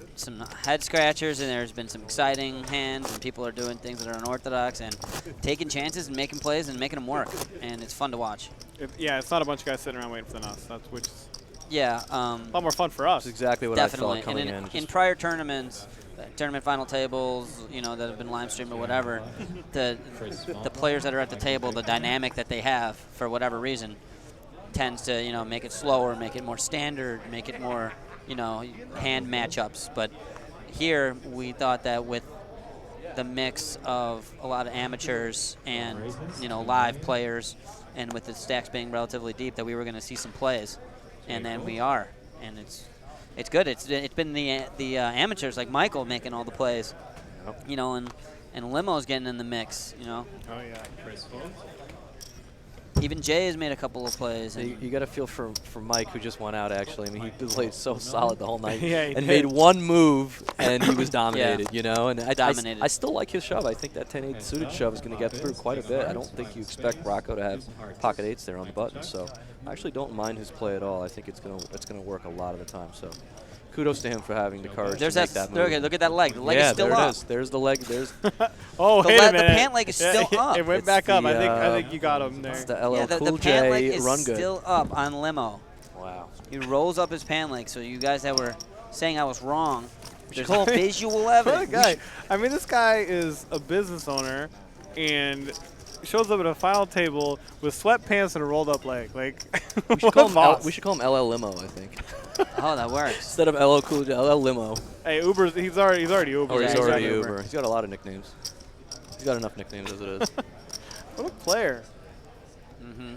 head scratchers, and there's been some exciting hands, and people are doing things that are unorthodox and taking chances and making plays and making them work, and it's fun to watch. Yeah, it's not a bunch of guys sitting around waiting for the nuts. That's which. Yeah. A lot more fun for us. That's exactly what Definitely. I felt coming and in. In prior tournaments, tournament final tables, you know, that have been live streamed or whatever, the players that are at the table, the dynamic that they have for whatever reason tends to, you know, make it slower, make it more standard, make it more, you know, hand matchups. But here we thought that with the mix of a lot of amateurs and, you know, live players, and with the stacks being relatively deep, that we were going to see some plays, and then we are, and it's good. It's been the amateurs like Michael making all the plays, you know, and Limo's getting in the mix, you know. Oh yeah. Even Jay has made a couple of plays. You got to feel for Mike, who just went out, actually. I mean, he played so solid the whole night. Yeah, and made one move, and he was dominated, you know. And Dominated. I still like his shove. I think that 10-8 suited shove is going to get through quite a bit. I don't think you expect Rocco to have pocket eights there on the button. So I actually don't mind his play at all. I think it's going to work a lot of the time. So kudos to him for having the courage to make that move. Look at that leg. The leg is still there up. it is. There's the leg. There's oh, wait a minute. The pant leg is still up. It went back up. I think you got him there. It's the LL the Cool pant leg J is run good. still up on Limo. Wow. He rolls up his pant leg. So you guys that were saying I was wrong, there's visual evidence. Guy. I mean, this guy is a business owner and shows up at a final table with sweatpants and a rolled up leg. Like, we should call him LL Limo, I think. Oh, that works. Instead of LL Cool J, LL Limo. Hey, Uber's he's already Uber. Or he's already Uber. He's got a lot of nicknames. He's got enough nicknames as it is. What a player. Mm-hmm.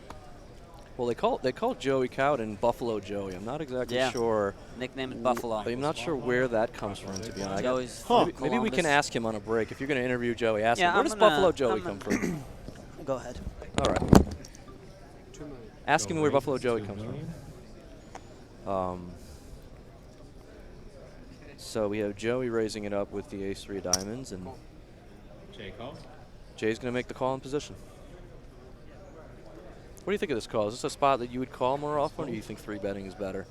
Well, they call Joey Cowden Buffalo Joey. I'm not exactly sure. Nickname is Buffalo. I'm not sure where that comes from, to be honest. Joey's maybe we can ask him on a break. If you're going to interview Joey, ask him, Yeah, where does Buffalo Joey come from? Go ahead. All right. Ask him where Buffalo Joey comes from. So we have Joey raising it up with the ace-3 of diamonds, and Jay calls. Jay's going to make the call in position. What do you think of this call? Is this a spot that you would call more often, or do you think 3-betting is better?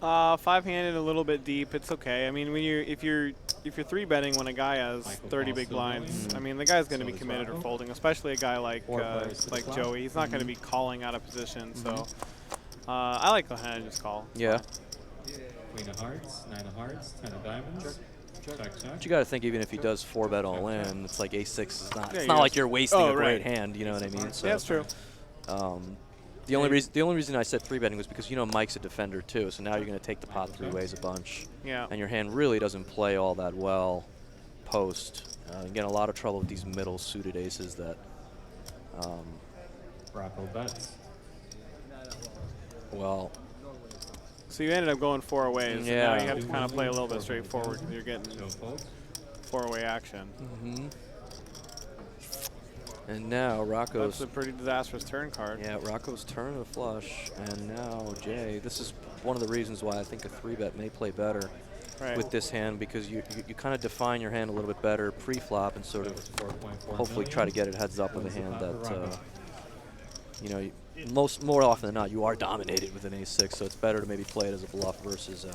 Five-handed, a little bit deep. It's okay. I mean, when if you're 3-betting when a guy has 30 big blinds, I mean, the guy's going to be committed or folding, especially a guy like Joey. He's not going to be calling out of position. So I like go ahead and just call. Yeah. Queen of hearts, 9 of hearts, 10 of diamonds. Check, check. But you got to think, even if he does 4-bet all in, it's like ace-6 is not. Yeah, it's not like you're wasting a great hand. You know what I mean? So, yeah, that's true. The only reason I said 3-betting was because, you know, Mike's a defender too, so now you're going to take the pot 3 ways a bunch. Yeah. And your hand really doesn't play all that well post. You get in a lot of trouble with these middle suited aces that. Rocco bets. Well. So you ended up going 4 ways. Yeah. So now you have to kind of play a little bit straightforward because you're getting 4-way action. Mm-hmm. And now Rocco's. That's a pretty disastrous turn card. Yeah, Rocco's turn of flush, and now Jay. This is one of the reasons why I think a 3-bet may play better with this hand, because you kind of define your hand a little bit better pre-flop and sort of hopefully try to get it heads up with a hand that you know more often than not, you are dominated with an ace-6, so it's better to maybe play it as a bluff versus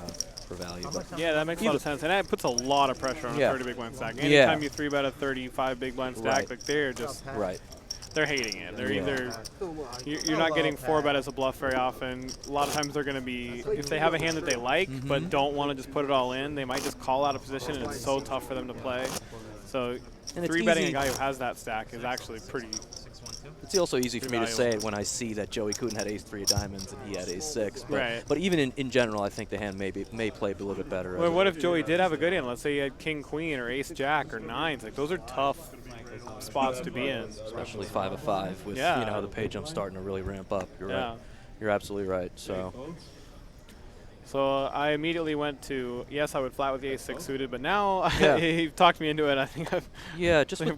for value. But yeah, that makes a lot of sense, and that puts a lot of pressure on a 30 big blind stack. Anytime you 3-bet a 35 big blind stack, like they're just they're hating it. They're either you're not getting 4-bet as a bluff very often. A lot of times they're going to be, if they have a hand that they like but don't want to just put it all in, they might just call out of position, and it's so tough for them to play. So 3-betting a guy who has that stack is actually pretty. It's also easy for me to say it when I see that Joey Cooten had ace-3 of diamonds and he had ace-6. But even in general, I think the hand may play a little bit better. Well, what if Joey did have a good hand? Let's say he had king-queen or ace-jack or nines. Like those are tough spots to be in. Especially 5 of 5 with the pay jump starting to really ramp up. You're right. You're absolutely right. So I immediately went to, yes, I would flat with the ace-6 suited, but now he talked me into it. I think I've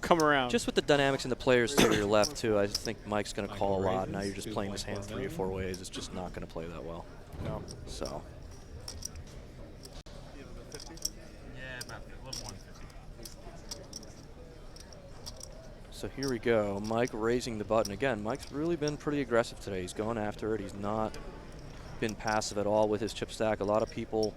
come around. Just with the dynamics and the players to your left, too, I think Mike's going to call a lot. Now you're just playing this hand 3 or 4 ways. It's just not going to play that well. No. So. Yeah, about a little more than 50. So here we go. Mike raising the button. Again, Mike's really been pretty aggressive today. He's going after it. He's not been passive at all with his chip stack. A lot of people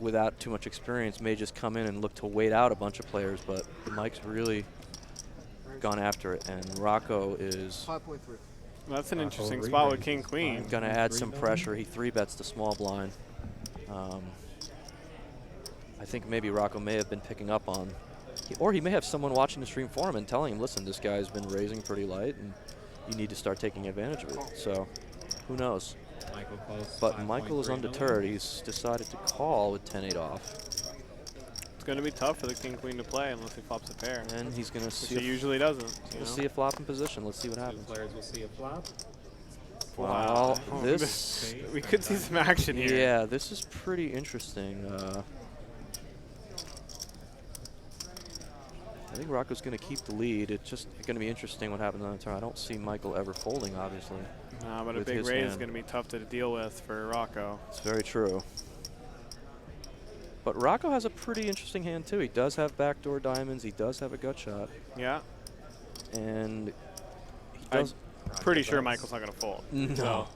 without too much experience may just come in and look to wait out a bunch of players, but Mike's really gone after it, and Rocco is 5.3. Well, that's an interesting spot with king queen. Going to add some pressure. He 3-bets the small blind. I think maybe Rocco may have been picking up on, or he may have someone watching the stream for him and telling him, listen, this guy's been raising pretty light and you need to start taking advantage of it. So who knows? But Michael is undeterred. He's decided to call with 10-8 off. It's going to be tough for the king-queen to play unless he flops a pair. And he's going to see. He usually doesn't. We'll see a flop in position. Let's see what happens. Players will see a flop. Wow. This we could see some action here. Yeah, this is pretty interesting. I think Rocco's going to keep the lead. It's just going to be interesting what happens on the turn. I don't see Michael ever folding, obviously. No, but a big raise is going to be tough to deal with for Rocco. It's very true. But Rocco has a pretty interesting hand, too. He does have backdoor diamonds. He does have a gut shot. Yeah. And he does. I'm pretty sure Michael's not going to fold. No.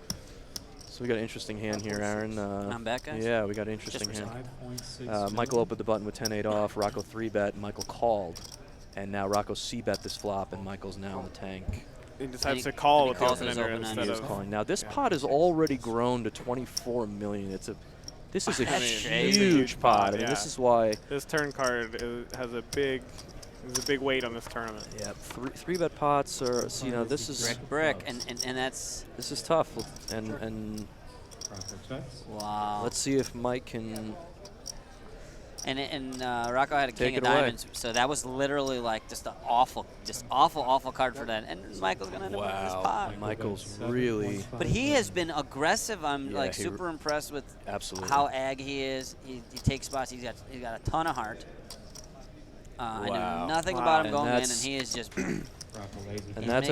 So we got an interesting hand here, Aaron. I'm back, guys? Yeah, we got an interesting hand. Michael opened the button with 10-8 off. Rocco 3-bet. Michael called. And now Rocco C-bet this flop, and Michael's now in the tank. He decides to call with the open ender instead of calling. Now this pot has already grown to 24 million. This is a huge pot. I mean, this is why this turn card has a big weight on this tournament. Yeah, 3-bet pots are. So, you know, this is brick, and that's this is tough. And wow. Let's see if Mike can. And Rocco had a king of diamonds, so that was literally like just an awful card for that. And Michael's gonna end up with this pot. Michael's really. But he has been aggressive. I'm like super impressed with how ag he is. He takes spots. He's got a ton of heart. I knew nothing about him going in, and he is just. And that's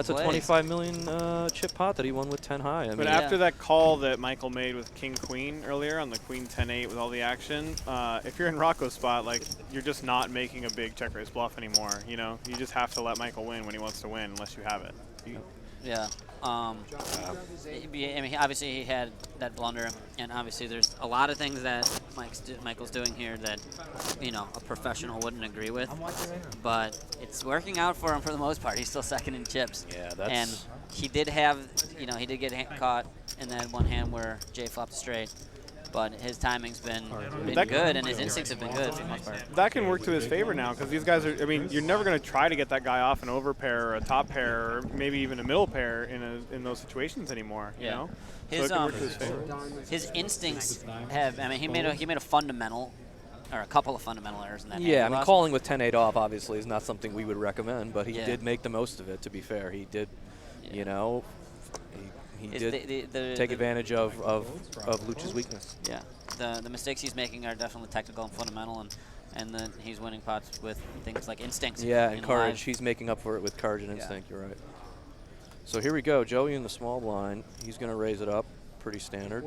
a 25 million chip pot that he won with 10 high. I but after that call that Michael made with king queen earlier on the queen 10-8 with all the action, if you're in Rocco's spot, like you're just not making a big check raise bluff anymore. You know, you just have to let Michael win when he wants to win, unless you have it. Yeah. I mean, obviously he had that blunder, and obviously there's a lot of things that Michael's doing here that, you know, a professional wouldn't agree with. But it's working out for him for the most part. He's still second in chips. Yeah, that's. And he did have, you know, he did get caught in that one hand where Jay flopped straight. But his timing's been good, and his instincts have been good for the most part. That can work to his favor now, because these guys are, I mean, you're never going to try to get that guy off an overpair or a top pair or maybe even a middle pair in those situations anymore, you know? His, so it can work to his favor. His instincts have, I mean, he made a fundamental, or a couple of fundamental errors in that Yeah, hand. I mean, calling with 10-8 off obviously is not something we would recommend, but he did make the most of it, to be fair. He did, you know, he did take advantage of Luch's weakness. Yeah, the mistakes he's making are definitely technical and fundamental, and then he's winning pots with things like instincts. Yeah, and courage. He's making up for it with courage and instinct. You're right. So here we go. Joey in the small blind. He's going to raise it up. Pretty standard.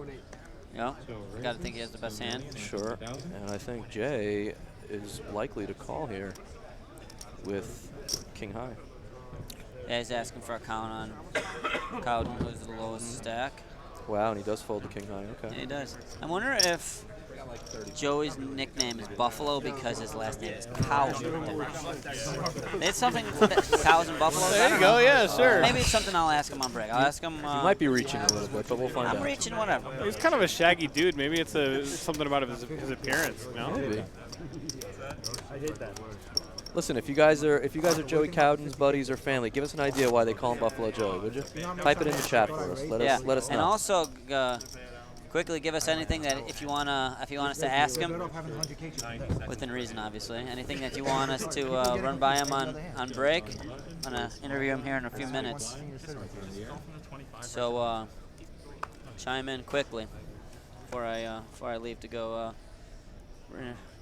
Yeah, got to think he has the best hand. Sure. And I think Jay is likely to call here with king high. Yeah, he's asking for a count on Cowden, who's the lowest stack. Wow, and he does fold the king high. Okay. Yeah, he does. I wonder if Joey's nickname is Buffalo because his last name is Cowden. It's something cows and buffaloes. There you go. Yeah, sure. Maybe it's something I'll ask him on break. I'll ask him. You might be reaching a little bit, but we'll find out. I'm reaching whatever. He's kind of a shaggy dude. Maybe it's something about his appearance. You know? Maybe. I hate that. Listen, if you guys are Joey Cowden's buddies or family, give us an idea why they call him Buffalo Joey, would you? Type it in the chat for us. Let us know. And also, quickly give us anything that if you want us to ask him, within reason, obviously. Anything that you want us to run by him on break. I'm gonna interview him here in a few minutes. So chime in quickly before I leave to go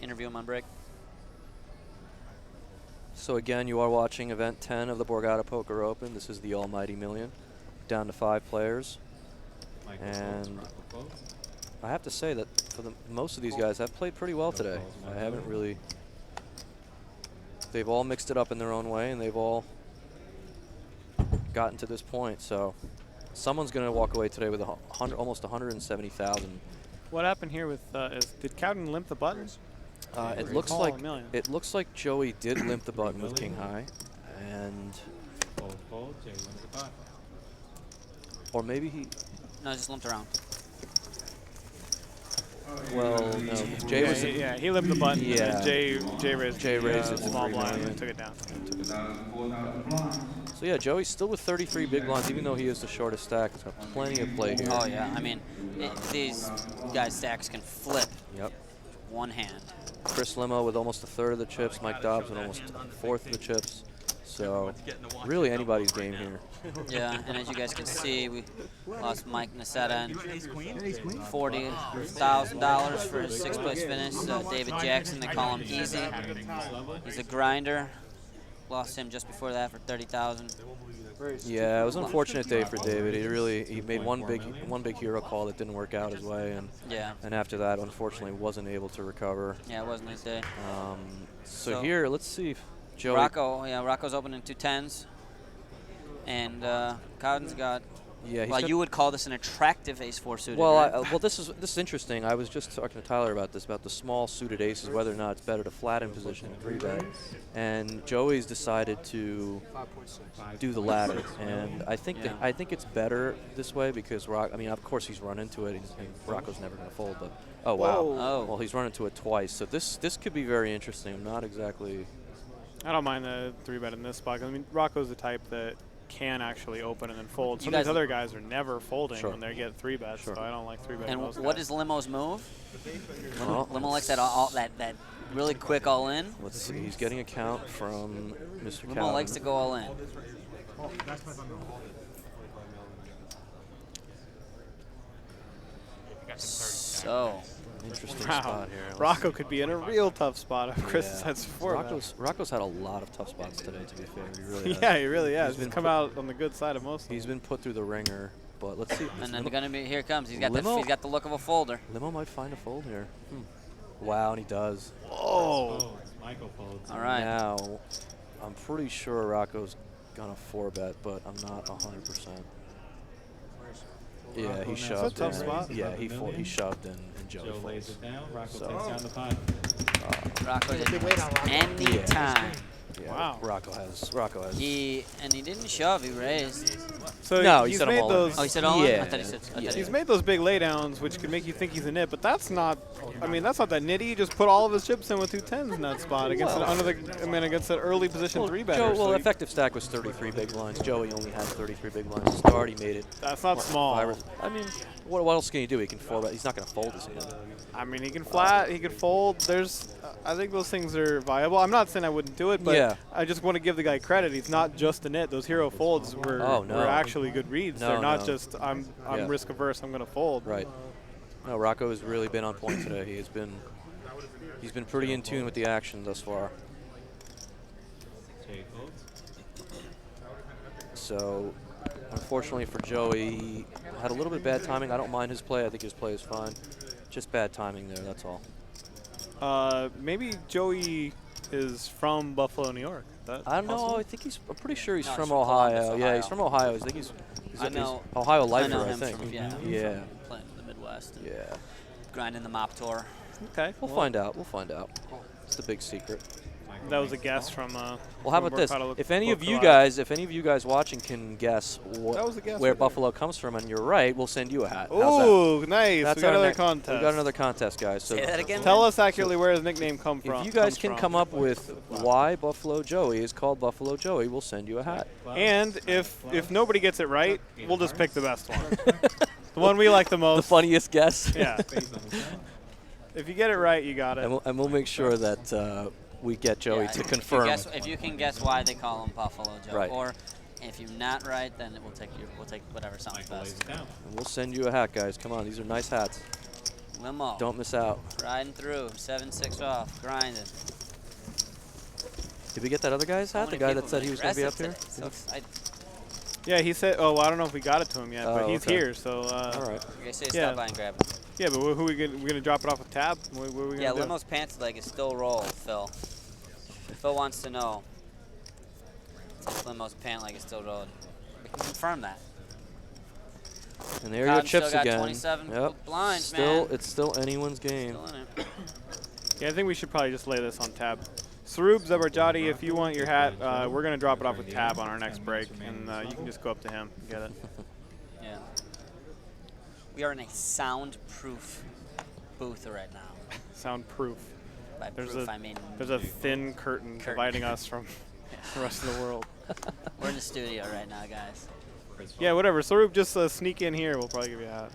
interview him on break. So again, you are watching event 10 of the Borgata Poker Open. This is the Almighty Million, down to 5 players. And I have to say that for most of these guys have played pretty well today. I haven't really. They've all mixed it up in their own way, and they've all gotten to this point. So someone's going to walk away today with almost 170,000. What happened here with did Cowden limp the button? It looks like Joey did limp the button with king high, and or maybe he. No, just limped around. Well, no. Jay was he limped the button. Yeah. And Jay raised it small blind and took it down. So yeah, Joey's still with 33 big blinds, even though he is the shortest stack. He's got plenty of play here. Oh yeah, I mean, these guys' stacks can flip. Yep. One hand. Chris Limo with almost a third of the chips. Mike Dobbs with almost a fourth of the chips. So really anybody's game here. Yeah, and as you guys can see, we lost Mike Nacetta and $40,000 for his 6th place finish. David Jackson, they call him Easy. He's a grinder. Lost him just before that for $30,000. Yeah, it was an unfortunate day for David. He made one big hero call that didn't work out his way, and after that, unfortunately, wasn't able to recover. Yeah, it wasn't his day. So here, let's see if Joey. Rocco's opening 2 10s, and Cowden's got. Yeah, well, you would call this an attractive ace-4 suited. Well, right? This is interesting. I was just talking to Tyler about this, about the small suited aces, whether or not it's better to flatten position and 3-bet. And Joey's decided to do the latter, and I think it's better this way because of course he's run into it, and Rocco's never going to fold, but oh wow, well he's run into it twice, so this could be very interesting. I'm not exactly. I don't mind the 3-bet in this spot. I mean, Rocco's the type that can actually open and then fold. Some of these other guys are never folding when they get 3-bets, so I don't like 3-betting. And those what guys. is Limo's move? Limo likes that really quick all-in. Let's see. He's getting a count from Mr. Cowden. Limo likes to go all in. So interesting spot here. Rocco could be in a real tough spot if Chris has 4. Rocco's had a lot of tough spots today, to be fair. He really has. Yeah, he really has. He's come out on the good side of most of them. He's been put through the ringer, but let's see. And then here it comes. He's got the look of a folder. Limo might find a fold here. Wow, and he does. Whoa. Michael folds. All right. Now, I'm pretty sure Rocco's gonna 4-bet, but I'm not 100%. Yeah, he shoved. That's a tough spot. Yeah, he shoved and Joey Joe folds. lays it down. Rocco takes down the pot. Rocco didn't any time. Yeah, wow. Rocco has. He didn't shove. He raised. So no, he he's said made all those. Oh, he said all in? Yeah. I thought he said. He's made those big laydowns, which could make you think he's a nit, but that's not. I mean, that's not that nitty. He just put all of his chips in with 2 10s in that spot against against an early position 3-better. Well, effective stack was 33 big blinds. Joey only had 33 big blinds to start. He made it. That's not small. I mean, what else can he do? He can 4-bet. He's not going to fold this hand. I mean, he can flat. He can fold. I think those things are viable. I'm not saying I wouldn't do it, but I just want to give the guy credit. He's not just a nit. Those hero folds were actually good reads. They're not just I'm risk averse. I'm going to fold. Right. No, Rocco has really been on point today. He's been pretty in tune with the action thus far. So, unfortunately for Joey, he had a little bit bad timing. I don't mind his play. I think his play is fine. Just bad timing there. That's all. Maybe Joey is from Buffalo, New York. that? I don't know. possible? I think I'm pretty sure he's No, from he's from Columbus, Ohio. Yeah, Ohio. he's from Ohio. I think he's I know. Ohio I lifer, know I him think. from, yeah. Yeah. Playing in the Midwest. Yeah. Grinding the mop tour. Okay. We'll find out. We'll find out. It's the big secret. That was a guess from. Well, how about this? If any of you guys watching can guess where Buffalo comes from, and you're right, we'll send you a hat. Ooh, nice. That's we got another contest. We got another contest, guys. So Say that again. Tell us accurately where his nickname comes from. If you guys can come up with why Buffalo Joey is called Buffalo Joey, we'll send you a hat. And if nobody gets it right, we'll just pick the best one. The one we like the most. The funniest guess. Yeah. If you get it right, you got it. And we'll make sure that we get Joey to confirm. If you can guess why they call him Buffalo Joe, Right. or if you're not right, then we'll take whatever sounds best. And we'll send you a hat, guys. Come on, these are nice hats. Limo. Don't miss out. Riding through, 7-6 off, grinding. Did we get that other guy's hat? The guy that said he was going to be up here? So excited. Yeah, he said. Oh, well, I don't know if we got it to him yet, but he's here. So. All right. Okay, so stop by and grab it. Yeah, but who we gonna drop it off with Tab? What are we gonna do? Limo's pants leg is still rolled, Phil. Phil wants to know if Limo's pant leg is still rolled. We can confirm that. And there are your chips still got again. 27 blinds, still, man. It's still anyone's game. Still in it. Yeah, I think we should probably just lay this on Tab. Sarub Zabarjati, if you want your hat, we're going to drop it off with Tab on our next break, and you can just go up to him and get it. Yeah. We are in a soundproof booth right now. Soundproof. By proof, I mean there's a thin curtain dividing us from the rest of the world. We're in the studio right now, guys. Yeah, whatever. Sarub, just sneak in here. We'll probably give you a hat.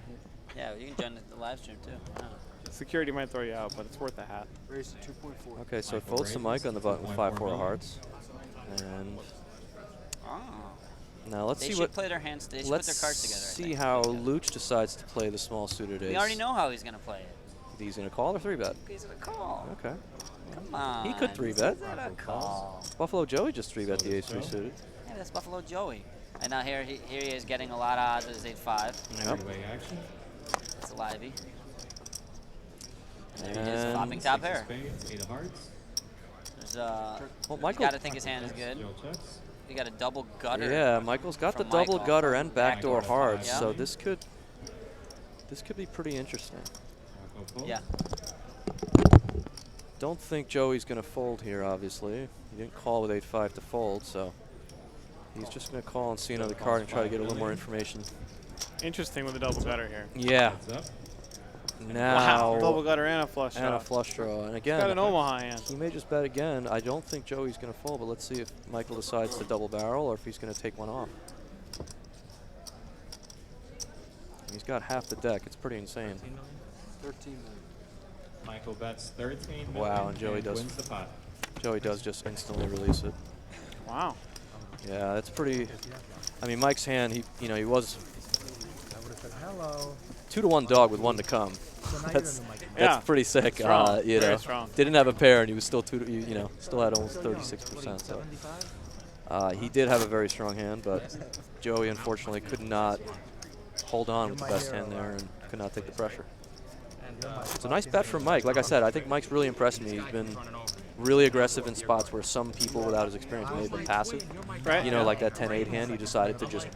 Yeah, you can join the live stream, too. Oh. Security might throw you out, but it's worth a hat. Raise to 2.4. Okay, so it folds to Mike on the button with 5-4 of hearts. And now let's They see should what. play their hands. They should put their cards together. See how Luch decides to play the small suited ace. We already know how he's going to play it. He's going to call or 3-bet? He's going to call. Okay. Come on. He could 3-bet. Call. Buffalo Joey just 3-bet the ace 3 suited. Yeah, that's Buffalo Joey. And now here he is getting a lot of odds at his 8-5. Yep. It's a livey. And There he is, flopping top pair. Eight of hearts. There's well, Michael. got to think his hand is good. He got a double gutter. Yeah, Michael's got the from double Michael. gutter and backdoor hearts, Yeah. so this could be pretty interesting. Yeah. Don't think Joey's going to fold here, obviously. He didn't call with 8-5 to fold, so he's just going to call and see another card and try to get a little more information. Interesting with the double gutter here. Yeah. Now, wow, double gutter and a flush and draw. a flush draw. And again, He's got an Omaha hand. He may just bet again. I don't think Joey's going to fold, but let's see if Michael decides to double barrel or if he's going to take one off. He's got half the deck. It's pretty insane. 13 million. Michael bets 13 million. Wow, and Joey does. Wins the pot. Joey does just instantly release it. Wow. Yeah, that's pretty. I mean, Mike's hand. He was. I would have said hello. 2-to-1 dog with 1 to come. That's pretty sick. Strong. You Very know, strong. didn't have a pair and he was still still had almost 36%. So he did have a very strong hand, but Joey unfortunately could not hold on with the best hand there and could not take the pressure. It's a nice bet from Mike. Like I said, I think Mike's really impressed me. He's been really aggressive in spots where some people without his experience may have been passive. Right. You know, like that 10-8 hand, he decided to just,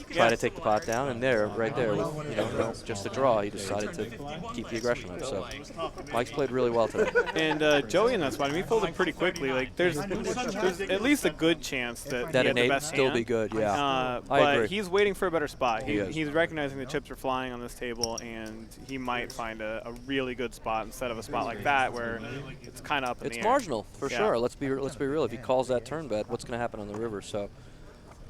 try to take the pot down. And right there, with, just a draw, he decided to keep the aggression up. So Mike's played really well today. And Joey in that spot, I mean, he folded pretty quickly. Like, there's at least a good chance that he had an the 8 best still hand. be good, yeah. But I agree. he's waiting for a better spot. He is. He's recognizing the chips are flying on this table, and he might find a really good spot instead of a spot like that where it's kind of up in the air. It's marginal, for sure. Let's be real. If he calls that turn bet, what's going to happen on the river? So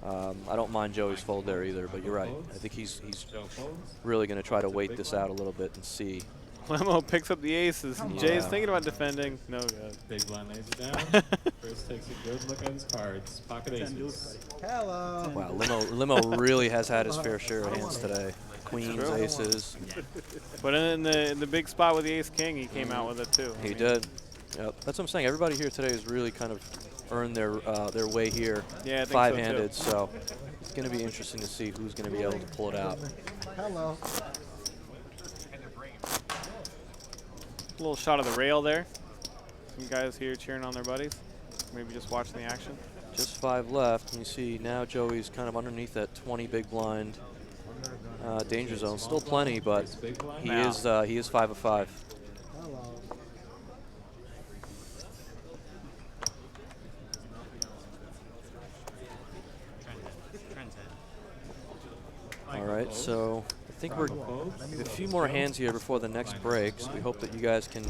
I don't mind Joey's fold there either, but you're right. I think he's really going to try to wait this out a little bit and see. Lemo picks up the aces. Jay's thinking about defending. No good. Big blind lays it down. Chris takes a good look at his cards. Pocket aces. Hello. Wow, Limo really has had his fair share of hands today. Queens, aces. But in the big spot with the ace-king, he came out with it too. He did. Yep. That's what I'm saying. Everybody here today has really kind of earned their way here. Yeah, I think five-handed. so, So it's going to be interesting to see who's going to be able to pull it out. Hello. A little shot of the rail there. Some guys here cheering on their buddies. maybe just watching the action. Just 5 left, and you see now Joey's kind of underneath that 20 big blind danger zone. Still plenty, but he is 5 of 5. All right, so I think we're a few more hands here before the next break. So we hope that you guys can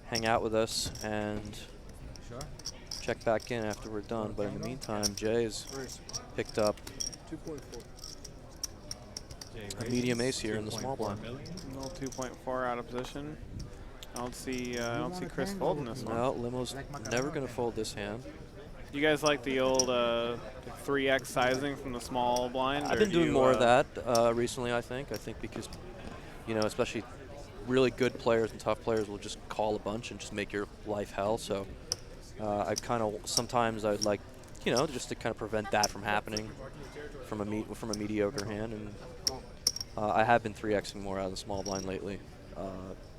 hang out with us and check back in after we're done. But in the meantime, Jay has picked up 2.4. a medium ace here in the small blind. Little 2.4 out of position. I don't see Chris folding this one. No, Limo's never going to fold this hand. You guys like the old 3x sizing from the small blind? I've been doing more of that recently, I think. I think because, you know, especially really good players and tough players will just call a bunch and just make your life hell. So I kind of, sometimes I'd like, you know, just to kind of prevent that from happening from a mediocre hand. And I have been 3xing more out of the small blind lately.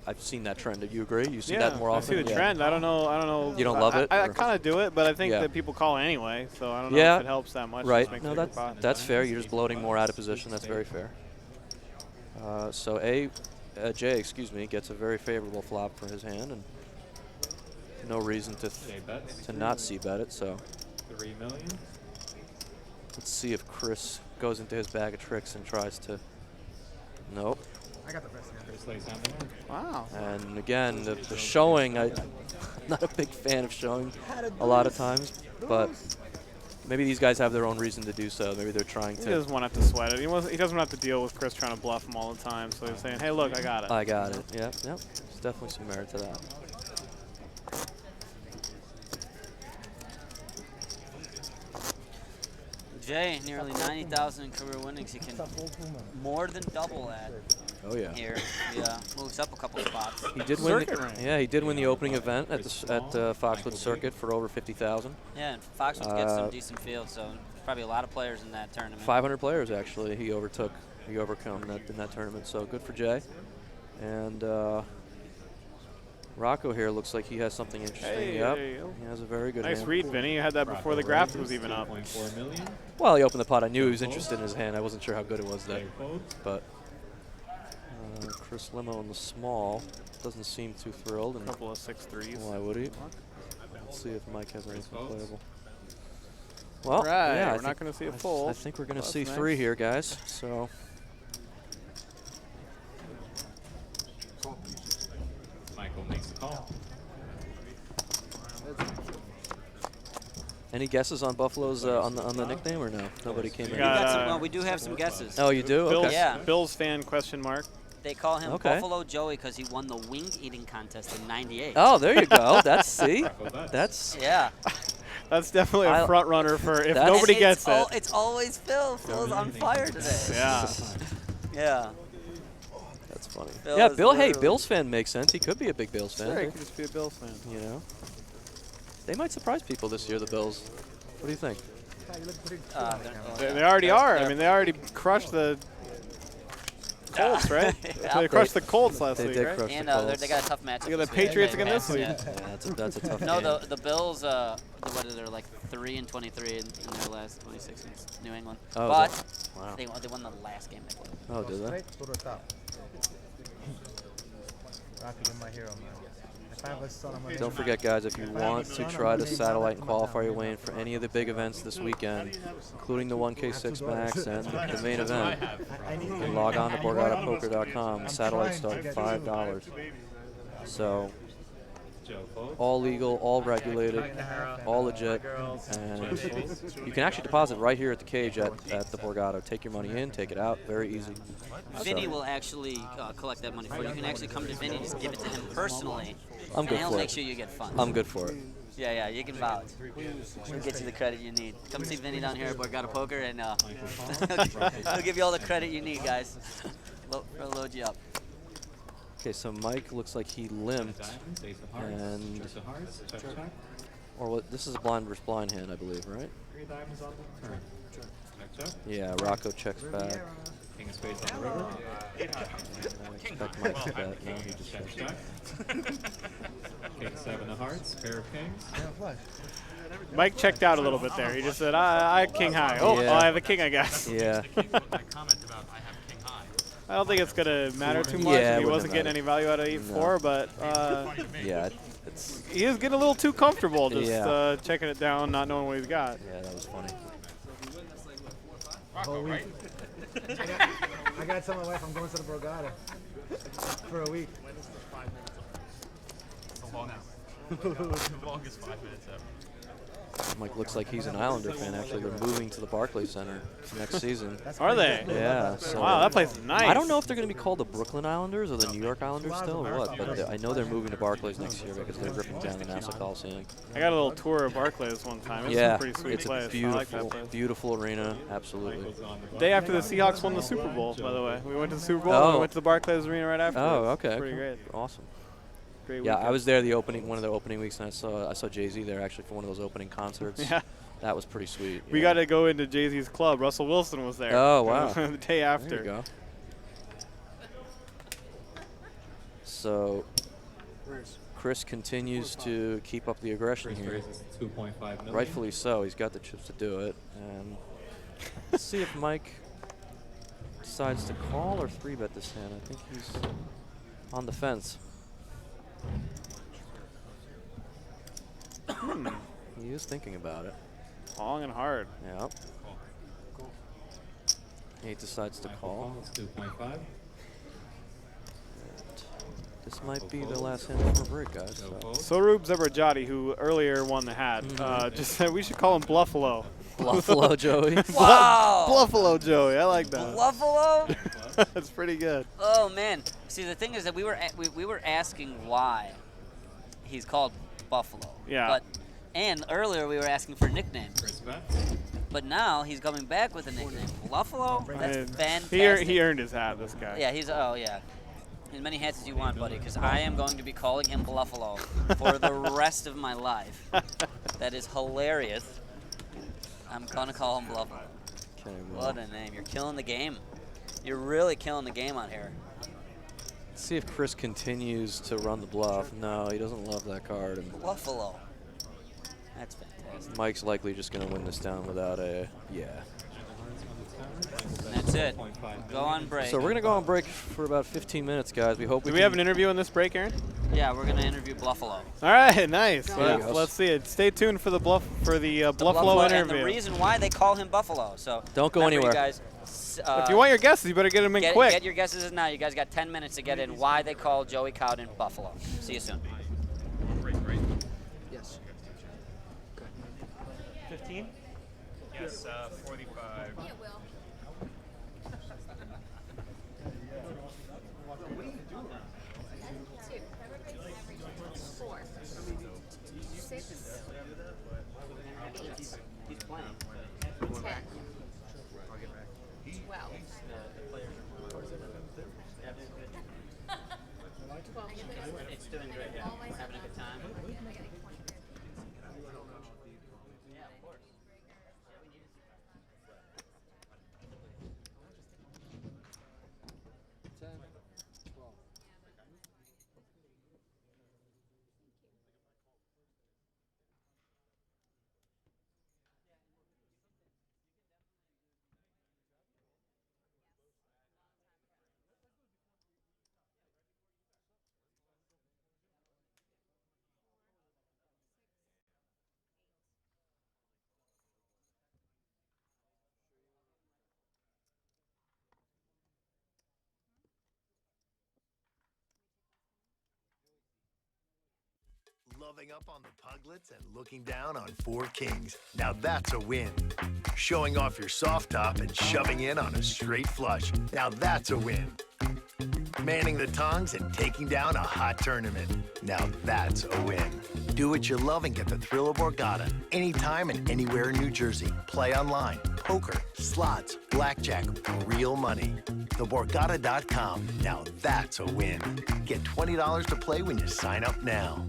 I've seen that trend. Do you agree? You see that more often? I see the trend. I don't know. You don't love it? I kind of do it, but I think that people call anyway, so I don't know if it helps that much. Right. No, that's fair. You're just bloating more out of position. That's very fair. So Jay, excuse me, gets a very favorable flop for his hand, and no reason to not c-bet it. So 3 million. Let's see if Chris goes into his bag of tricks and tries to. Nope. I got the best hand. Wow. And again, the showing, I'm not a big fan of showing a lot of times, but maybe these guys have their own reason to do so. Maybe they're trying to. He doesn't want to have to sweat it. He doesn't want to have to deal with Chris trying to bluff him all the time. So he's saying, hey, look, I got it. I got it. Yep. There's definitely some merit to that. Jay, nearly 90,000 in career winnings. He can more than double that. Oh yeah. Here, yeah, moves up a couple spots. He did win. He did win the opening event at the Foxwood Circuit for over 50,000. Yeah, and Foxwood gets some decent fields, so probably a lot of players in that tournament. 500 players actually. He overcome in that tournament. So good for Jay. And Rocco here looks like he has something interesting. Hey, yep, there you go. He has a very good nice hand. read, Vinny. You had that before the graphic was even up. Well, he opened the pot. I knew he was interested in his hand. I wasn't sure how good it was there. But Chris Limo in the small doesn't seem too thrilled. A couple of 6-3s. Why would he? Let's see if Mike has anything playable. Well, right, yeah, we're not going to see a fold. I think we're going to see nice. 3 here, guys. So. Michael makes the call. Any guesses on Buffalo's on the nickname or no? Nobody came in. We do have some guesses. Oh, you do? Bill's, okay. Yeah. Bills fan question mark. They call him Buffalo Joey because he won the wing eating contest in '98. Oh, there you go. That's that's yeah. That's definitely a front runner for if nobody gets it. It's always Phil. Phil's on fire today. Yeah. Yeah. That's funny. Phil yeah, Bill. Hey, Bills fan makes sense. He could be a big Bills fan. Sure, he could just be a Bills fan. You know, they might surprise people this year. The Bills. What do you think? They already are. I mean, they already crushed the Colts, right? They crushed the Colts last week, right? And they got a tough matchup. You got the Patriots again this week. Yeah, that's a tough No, game. the Bills, what is they're like 3-23 in their last 26 against New England. Oh, but wow. they won the last game they played. Oh, did they? Rocky, my hero, man. Don't forget, guys, if you want to try to satellite and qualify your way in for any of the big events this weekend, including the 1K6 Max and the main event, you can log on to BorgataPoker.com. Satellites start at $5. So, all legal, all regulated, all legit, and you can actually deposit right here at the cage at the Borgata. Take your money in, take it out, very easy. Vinny will actually collect that money for you. You can actually come to Vinny and just give it to him personally. I'm good and he'll for make it. sure you get funds. I'm good for it. Yeah, you can vouch. He'll get you the credit you need. Come see Vinny down here at Borgata Poker, and he'll give you all the credit you need, guys. He'll load you up. Okay, so Mike looks like he limped, and this is a blind versus blind hand, I believe, right? 3 diamonds on the turn. Yeah, Rocco checks back. King of spades on the river. I expect Mike to bet. No, he just checks. King 7 of hearts, pair of kings. Mike checked out a little bit there. He just said, I had king high. Oh, Yeah. I have a king, I guess. Yeah. I don't think it's going to matter too much. Yeah, He it wouldn't wasn't getting matter. any value out of 8-4, but Yeah, he is getting a little too comfortable just Yeah. checking it down, not knowing what he's got. Yeah, that was funny. Whole week. I gotta tell my wife I'm going to the Borgata for a week. So long now. The longest 5 minutes ever. Mike looks like he's an Islander fan. Actually, they're moving to the Barclays Center next season. Are they? Yeah. So wow, that place is nice. I don't know if they're going to be called the Brooklyn Islanders or the New York Islanders still or what, but I know they're moving to Barclays next year because they're ripping down the Nassau Coliseum. I got a little tour of Barclays one time. It's Yeah, a pretty sweet it's place. a beautiful, I like that place. beautiful arena. Absolutely. Day after the Seahawks won the Super Bowl, by the way. We went to the Super Bowl and we went to the Barclays Arena right after. Oh, okay. Pretty great. Awesome. Great Yeah, weekend. I was there one of the opening weeks, and I saw Jay-Z there actually for one of those opening concerts. Yeah. That was pretty sweet. We got to go into Jay-Z's club. Russell Wilson was there. Oh, wow. The day after. There you go. So Chris continues to keep up the aggression Chris here. raises 2.5 million. Rightfully so. He's got the chips to do it. And let's see if Mike decides to call or 3-bet this hand. I think he's on the fence. He is thinking about it. Long and hard. Yep. He decides to call. 2.5. This might be the last hand for a break, guys. So. Sorub Zebrajati, who earlier won the hat, just said we should call him Bluffalo. Bluffalo Joey. Wow. Bluffalo Joey. I like that. Bluffalo? That's pretty good. Oh man! See, the thing is that we were asking why he's called Buffalo. Yeah. And earlier we were asking for a nickname. But now he's coming back with a nickname. Bluffalo? That's fantastic. He earned his hat, this guy. Yeah, yeah. As many hats as you want, buddy, because I am going to be calling him Bluffalo for the rest of my life. That is hilarious. I'm going to call him Bluffalo. Okay, What a name. You're killing the game. You're really killing the game out here. Let's see if Chris continues to run the bluff. No, he doesn't love that card. And Bluffalo. That's fantastic. Mike's likely just going to win this down without a That's it. Go on break. So we're going to go on break for about 15 minutes, guys. We hope Do we have an interview in this break, Aaron? Yeah, we're going to interview Bluffalo. All right, nice. There you go. Let's see it. Stay tuned for the Bluffalo Buffalo interview. And the reason why they call him Buffalo. So don't go remember, anywhere. You guys, if you want your guesses, you better get them in quick. Get your guesses in now. You guys got 10 minutes to get in why they call Joey Cowden Buffalo. See you soon. Yes. 15? Yes, 45. Yeah, Will. He's playing. 10. 12. It's doing great. Yeah. Having a good time. Yeah, of course. 10, 12. Loving up on the Puglets and looking down on 4 Kings. Now that's a win. Showing off your soft top and shoving in on a straight flush. Now that's a win. Manning the tongs and taking down a hot tournament. Now that's a win. Do what you love and get the thrill of Borgata. Anytime and anywhere in New Jersey. Play online, poker, slots, blackjack, real money. TheBorgata.com. Now that's a win. Get $20 to play when you sign up now.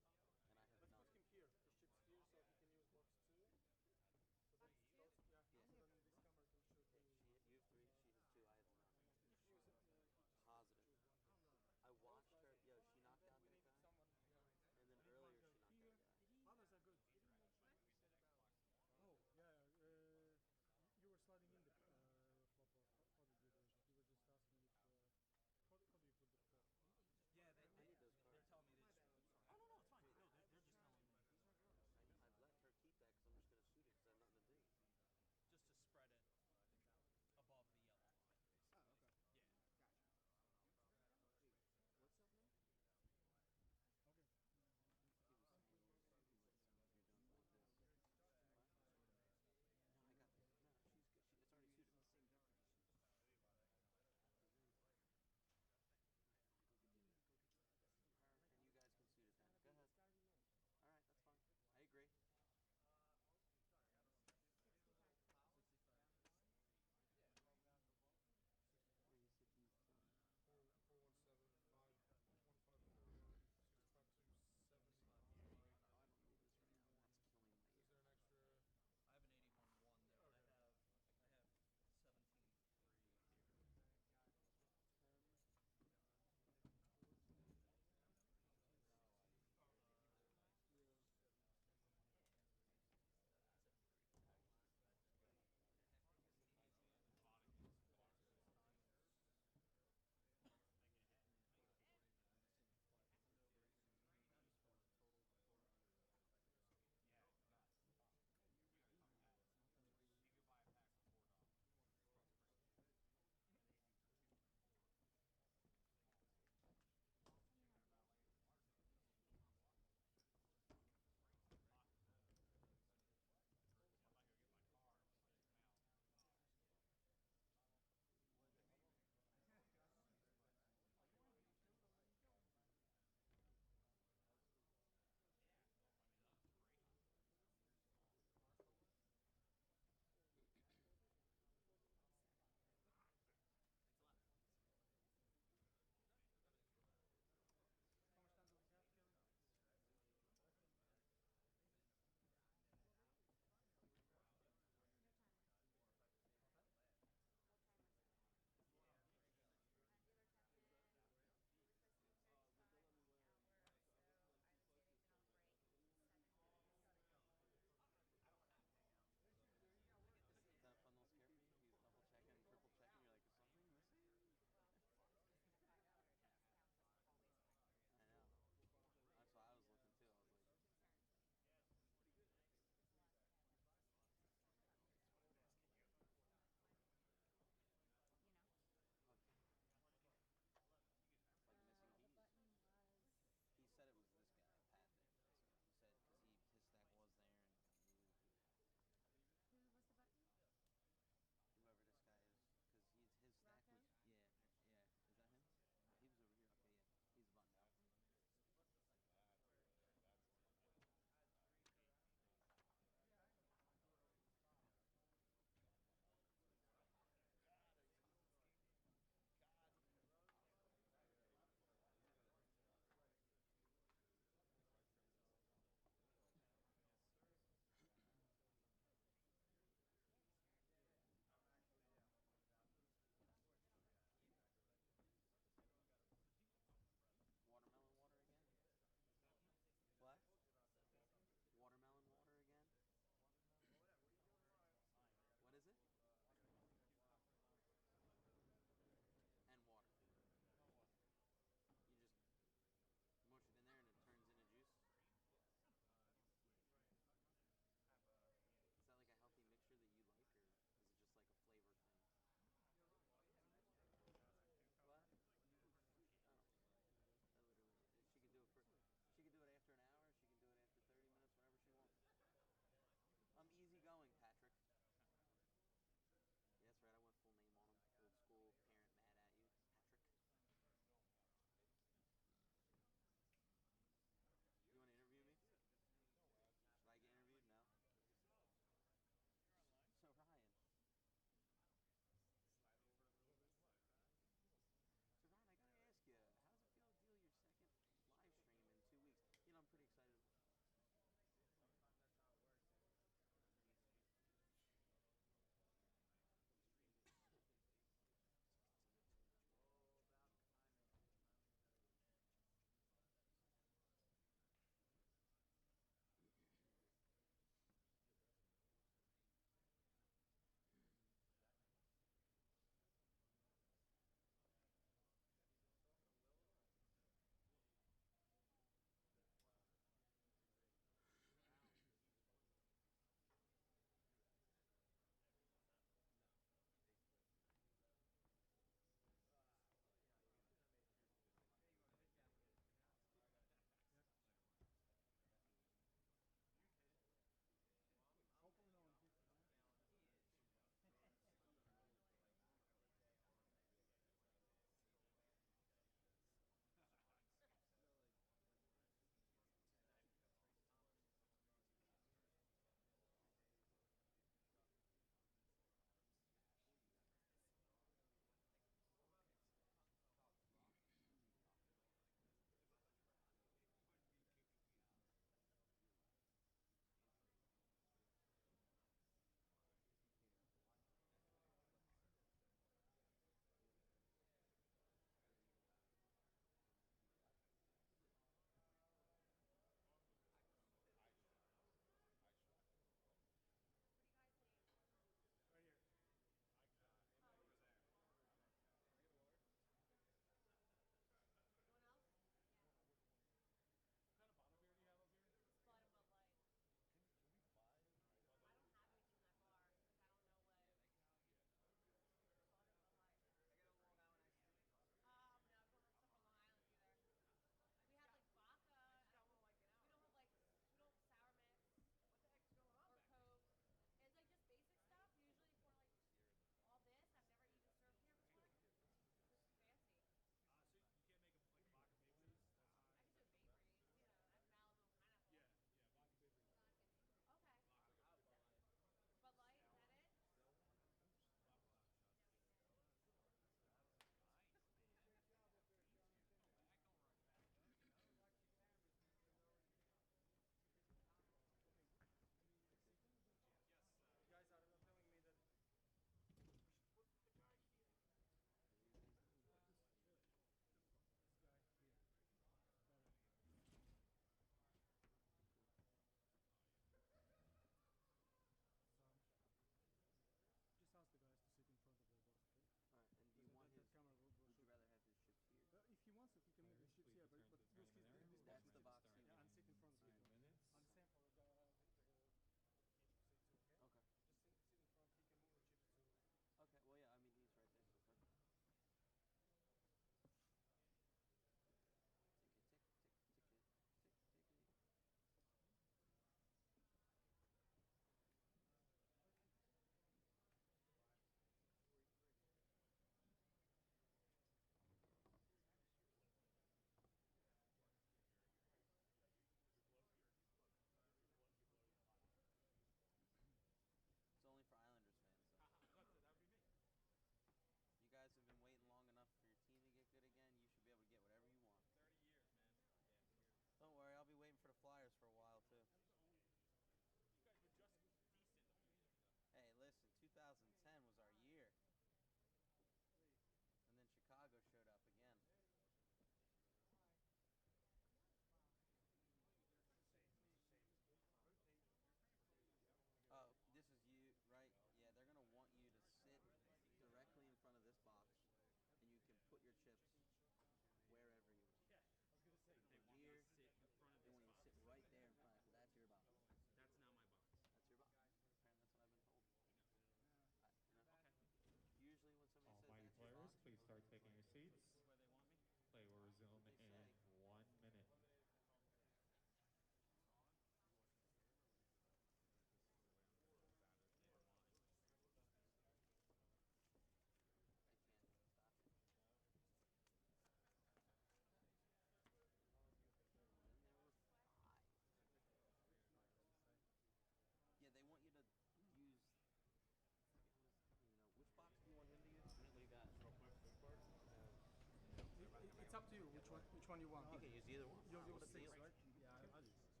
one you want? You can use either one. You'll What a use 6, deal. right? Yeah, I'll use 60.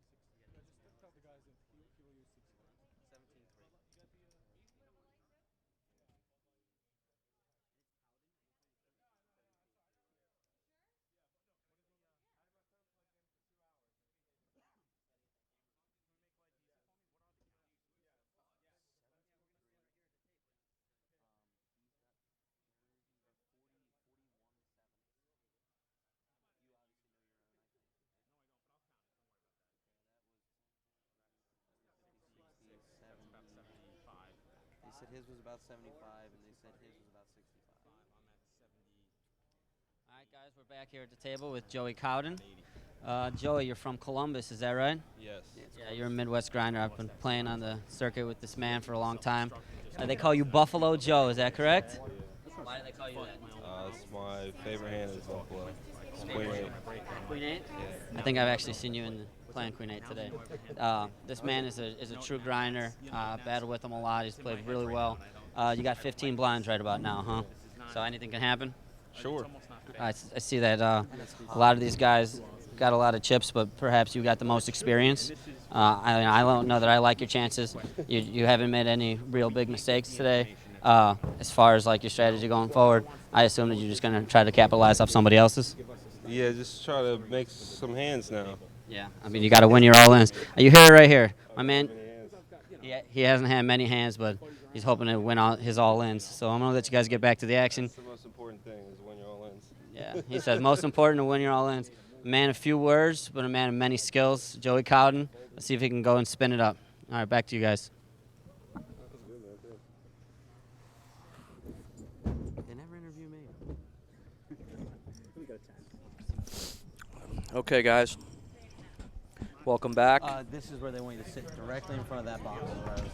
Yeah, just tell the guys that he will use 60. 17-3. They said his was about 75, and they said his was about 65. I'm at 70. All right, guys, we're back here at the table with Joey Cowden. Joey, you're from Columbus, is that right? Yes. Yeah, you're a Midwest grinder. I've been playing on the circuit with this man for a long time. They call you Buffalo Joe, is that correct? Why do they call you that? It's my favorite hand is Buffalo. Queen 8. Queen 8? I think I've actually seen you playing Queen 8 today. This man is a true grinder. Battled with him a lot. He's played really well. You got 15 blinds right about now, huh? So anything can happen? Sure. I see that a lot of these guys got a lot of chips, but perhaps you got the most experience. I don't know that I like your chances. You haven't made any real big mistakes today. As far as like your strategy going forward, I assume that you're just going to try to capitalize off somebody else's. Yeah, just try to make some hands now. Yeah, I mean, you got to win your all-ins. You hear it right here. My man, he hasn't had many hands, but he's hoping to win his all-ins. So I'm going to let you guys get back to the action. That's the most important thing is win your all-ins. Yeah, he says most important to win your all-ins. A man of few words, but a man of many skills. Joey Cowden. Let's see if he can go and spin it up. All right, back to you guys. They never interview me. Okay, guys. Welcome back. This is where they want you to sit directly in front of that box.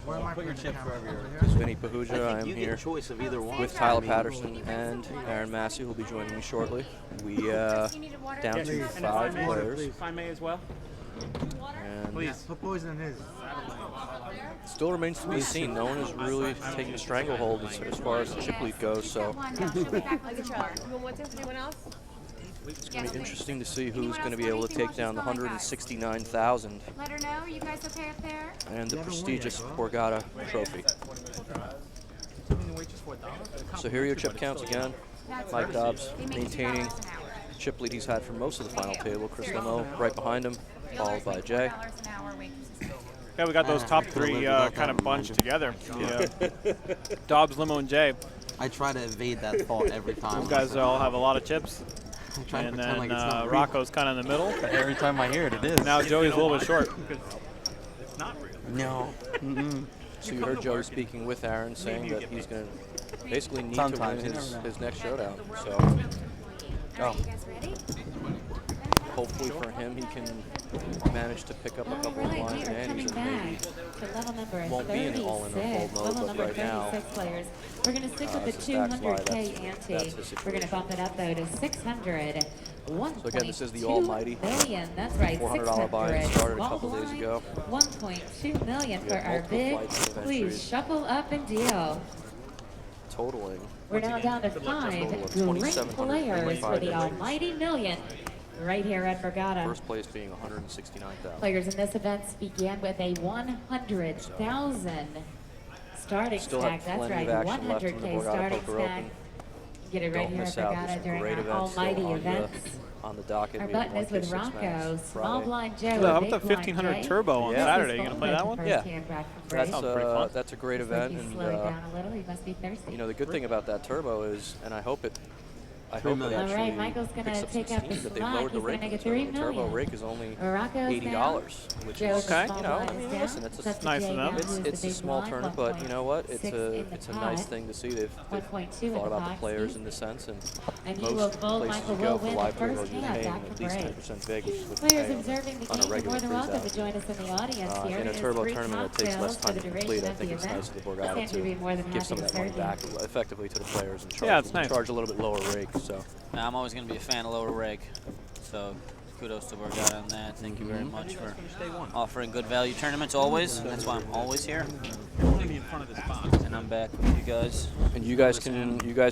Where am I Put your putting the chips camera? wherever you're. This is Vinny Pahuja. I am you here get a choice of either one. with Tyler Patterson and Aaron Massey, who will be joining me shortly. We down to 5 players. If I may as well. And Please. Put poison in his. still remains to be seen. No one is really taking a stranglehold as far as the chip lead goes, so it's going to be interesting to see who's going to be able to take down the 169,000 Let her know. Are you guys okay up there? and the prestigious Borgata trophy. So here are your chip counts again. Mike Dobbs maintaining the chip lead he's had for most of the final table. Chris Limo right behind him, followed by Jay. Yeah, we got those top three kind of bunched together. Dobbs, Limo, and Jay. I try to evade that thought every time. Those guys all have a lot of chips. And And then like it's not real. Rocco's kind of in the middle. Every time I hear it, it is. Now Joey's a little bit short. It's not real. No. So you heard Joey speaking with Aaron, saying that he's going to basically need Sometimes, to you win never know. his next showdown. So All right, you guys ready? hopefully for him, he can manage to pick up a All couple of right, lines we are and coming maybe back to level number won't be in 36. all-in or hold mode, Level but number right now, 36 players. We're going to stick with it's the a stack fly. 200K That's ante. the We're going to situation. bump it up though to 600. So again, this is the 1.2 Almighty. million. That's right, $400 buy 600. started a Small couple days blind, ago. 1.2 million We for have our multiple big. flights of Please entries. shuffle up and deal. Totaling. We're now down to total 5 of great 2,785 players for the entries. almighty million right here at Borgata. First place being 169,000. Players in this event began with a 100,000 starting Still have stack. That's plenty right, of action left in the 100K Borgata starting Poker stack. Open. Get it right Don't here at miss out. There's Borgata some during great our events still almighty on events. the docket. Our We have button is with 1K6 Rocco, match Small Friday. Blind Joe, Yeah, and how Big about the Blind 1500 Jay. Turbo on Yeah. Saturday? You gonna play that one? Yeah. That's That's a great event, He's and slowing down a little. He must be thirsty. you know the good thing about that turbo is, and I hope it million. All right, actually Michael's gonna picks up take some up the steam that they slack. lowered the He's gonna rake. make on it the 3 turbo. The turbo million. rake is only Rocco's $80, which Joe's is the you small know, blind I mean, is listen, down. it's That's a nice Jay of them. down, who's the it's a big small blind, tournament, but you know what? It's 1.6 in the a nice pot. thing to see. They've 1.2 in thought the about pot, the players Steve. in this sense, and And he most will fold. places Michael you go will for win the live first turbo, you're hand paying back at to least break. 10% vig, which is what you Players pay observing the on a game, you're regular more than welcome cruise to join us in the audience here. in a It is turbo free tournament that takes less cocktails time for to the complete, duration I of think the it's event. nice of the Borgata Sandra would be more than to give some of happy that money to back serve you. effectively to the players and charge, Yeah, it's nice. charge a little bit lower rake. So Now, I'm always going to be a fan of lower rake. So kudos to Borgata on that. Thank you very much for offering good value tournaments always. That's why I'm always here. I want to be in front of this box. And I'm back with you guys. and you guys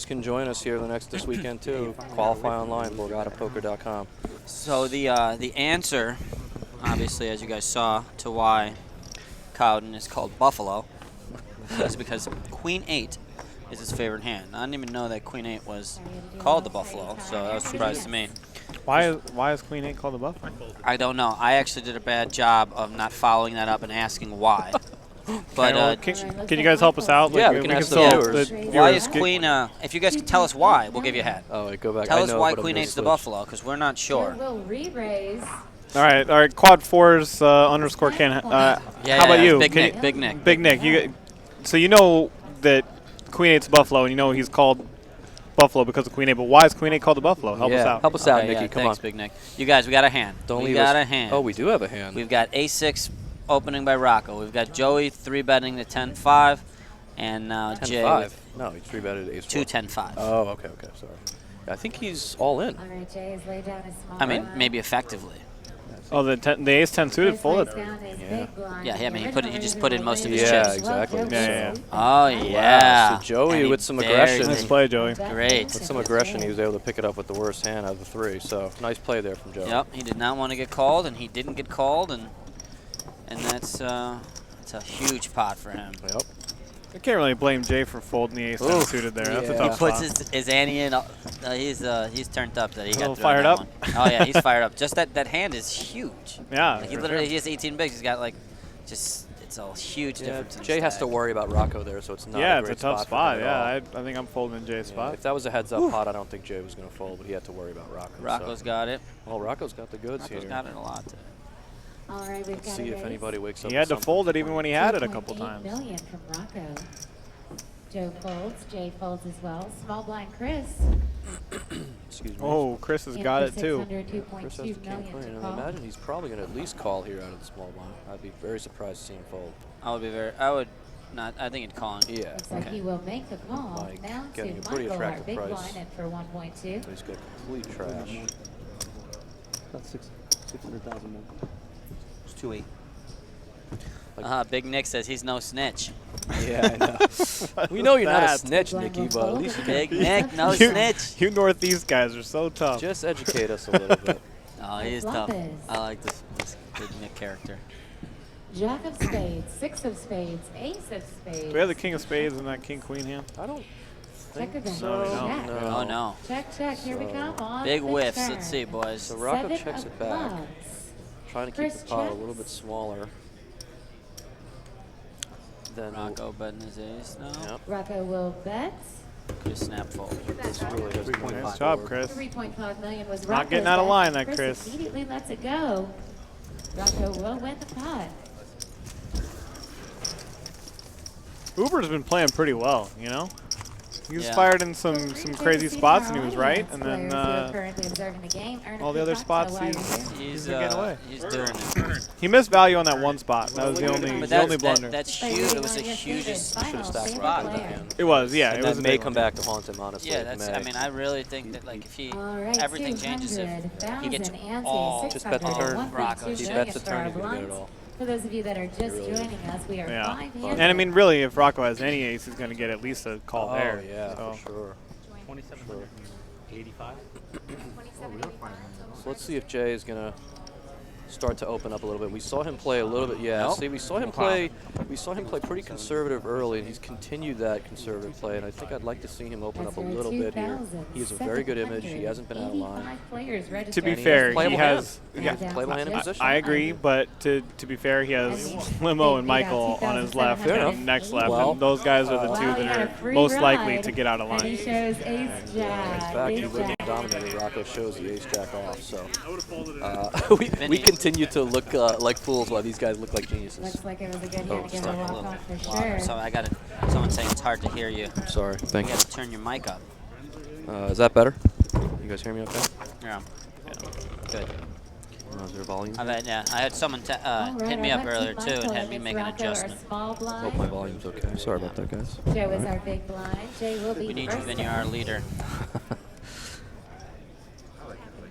can join us here this weekend too. Qualify online, BorgataPoker.com. So the answer, obviously, as you guys saw, to why Cowden is called Buffalo is because Queen 8 is his favorite hand. I didn't even know that Queen 8 was called the Buffalo, so that was a surprise to me. Why is Queen 8 called the Buffalo? I don't know. I actually did a bad job of not following that up and asking why. But can you guys help us out? Yeah, Like, we can ask the viewers. viewers. Why is Queen? If you guys can tell us why, we'll give you a hat. Oh, wait, go back. Tell I us know, why but I'm Queen gonna 8's the switch. Buffalo, because we're not sure. Will re-raise. All right. Quad 4's underscore Ken. How about you? Big Nick. Big Nick. Big Nick. So you know that Queen 8's Buffalo, and you know he's called Buffalo because of Queen 8. But why is Queen 8 called the Buffalo? Help us out. Help us out, Okay, Nikki. yeah, Come thanks, on. Big Nick. You guys, we got a hand. Don't we leave got us. a hand. Oh, we do have a hand. We've got A6 opening by Rocco. We've got Joey 3-betting the 10-5, and now Jay 10-5. with No, he 3-betted ace 2 4. 10-5. Oh, okay, sorry. I think he's all in. All right, Jay has laid down his small I mean, blind. maybe effectively. Oh, the ace 10 suited Chris folded. lays down his Yeah. big blind. Yeah, I mean, The he just put in most of his Yeah, chips. exactly. Yeah. Oh, yeah. Wow, so Joey And he with some barely- aggression. Nice play, Joey. Great. With some aggression, he was able to pick it up with the worst hand out of the 3. So nice play there from Joey. Yep, he did not want to get called, and he didn't get called, and that's a huge pot for him. Yep. I can't really blame Jay for folding the ace 10 suited there. That's a He tough puts spot. his ante in. He's turned up that he got little through fired that up? one. Oh yeah, he's fired up. Just that hand is huge. Yeah, Like, he for literally sure. he has 18 bigs. He's got like it's a huge Yeah, difference. in Jay has to stack. worry about Rocco there, so it's not Yeah, a it's great a tough for spot. him at Yeah, all. I think I'm folding in Jay's spot. If that was a heads-up pot, I don't think Jay was going to fold, but he had to worry about Rocco. Rocco's so. got it. Well, Rocco's got the goods Rocco's here. got it a lot. All right, we've Let's got see a if raise. anybody wakes up. He had to with fold it something. even when he had it a couple 2.8 times. million from Rocco. Joe folds, Jay folds as well. Small blind Chris. Excuse me. Oh, Chris has in got for it too. 600, Chris has the 2.2 king million queen, to and I call. imagine he's probably going to at least call here out of the small blind. I'd be very surprised to see him fold. I would not. I think he'd call him. Yeah. Looks like he will make the call. Mike Now to getting a pretty Michael, our attractive big price. blind at for 1.2. But he's got complete trash. About 600,000 more. It's 2-8. Big Nick says he's no snitch. Yeah, I know. We know you're not a That. snitch, Nikki, but at least you Big can Nick, no snitch. You Northeast guys are so tough. just educate us a little bit. Oh, he is tough. Lopez. I like this Big Nick character. Jack of spades, 6 of spades, ace of spades. Do we have the king of spades in that king queen hand? I don't Check think again. so. Check. No. Oh no. Check, here we come on Big the whiffs. turn. Let's see, boys. So Rocco 7 checks of it back. clubs. Trying to keep Chris the pot a checks. little bit smaller. Then Rocco betting his ace now. Yep. Rocco will bet. Could have snap fold. This really doesn't go Nice back job, forward. Chris. 3.5 million was Not Rocco's getting out of bet. line, that Chris. Immediately lets it go. Rocco will win the pot. Uber's been playing pretty well, you know? He's Yeah. fired in some crazy spots and he was right, and Players who then are currently observing the game earn a all the free other cocktail spots while you're here. He's been getting away. He's doing it. he missed value on that one spot. That was the But only blunder. that's Play huge. reading It was on the your hugest favorite final stacked favorite Rocco player. hand. It was, yeah. And It that was a may big come one. back to haunt him, honestly. Yeah, It that's. may. I mean, I really think that like if he All right, everything changes if 200,000 he gets ante, all Just bet the 600, turn. 1.2 Rocco's He million bets the for turn, our he's going to get it blinds. all. For those of you that are just really joining us, we are Yeah. 5-handed. And I mean, really, if Rocco has any ace, he's going to get at least a call Oh, there. yeah, So. for sure. 2785. So let's see if Jay is going to start to open up a little bit. We saw him play a little bit. Yeah, Nope. see, we saw him play pretty conservative early, and he's continued that conservative play. And I think I'd like to see him open That's up a for little bit here. He has a very good image. He hasn't been out of line. 2,785 players To registered. be And he fair, has he playable has. hand. Yeah, Playable hand in position. I agree, but to be fair, he has Limo and Michael on his left Fair and enough. next left, Well, and those guys are the two Wow, he had a that free are most likely ride, to get out of And he line. shows ace In jack. fact, he Ace wouldn't jack. have dominated. Rocco shows the ace jack off. So we Vinny. continue to look like fools while these guys look like geniuses. Looks like it was a good Oh, hand to get a sorry. walk A little off bit. for sure. So I got it. Someone's saying it's hard to hear you. Sorry. You Thank got you. to turn your mic up. Is that better? You guys hear me okay? Yeah. Good. Is there volume? I had someone All right, hit me our up lucky earlier too and Michael had me is make an Rocco, our adjustment. small Hope my blind. volume's okay. Sorry about that, guys. Joe is our big blind. Jay will be We need you, first. Vinny, our leader.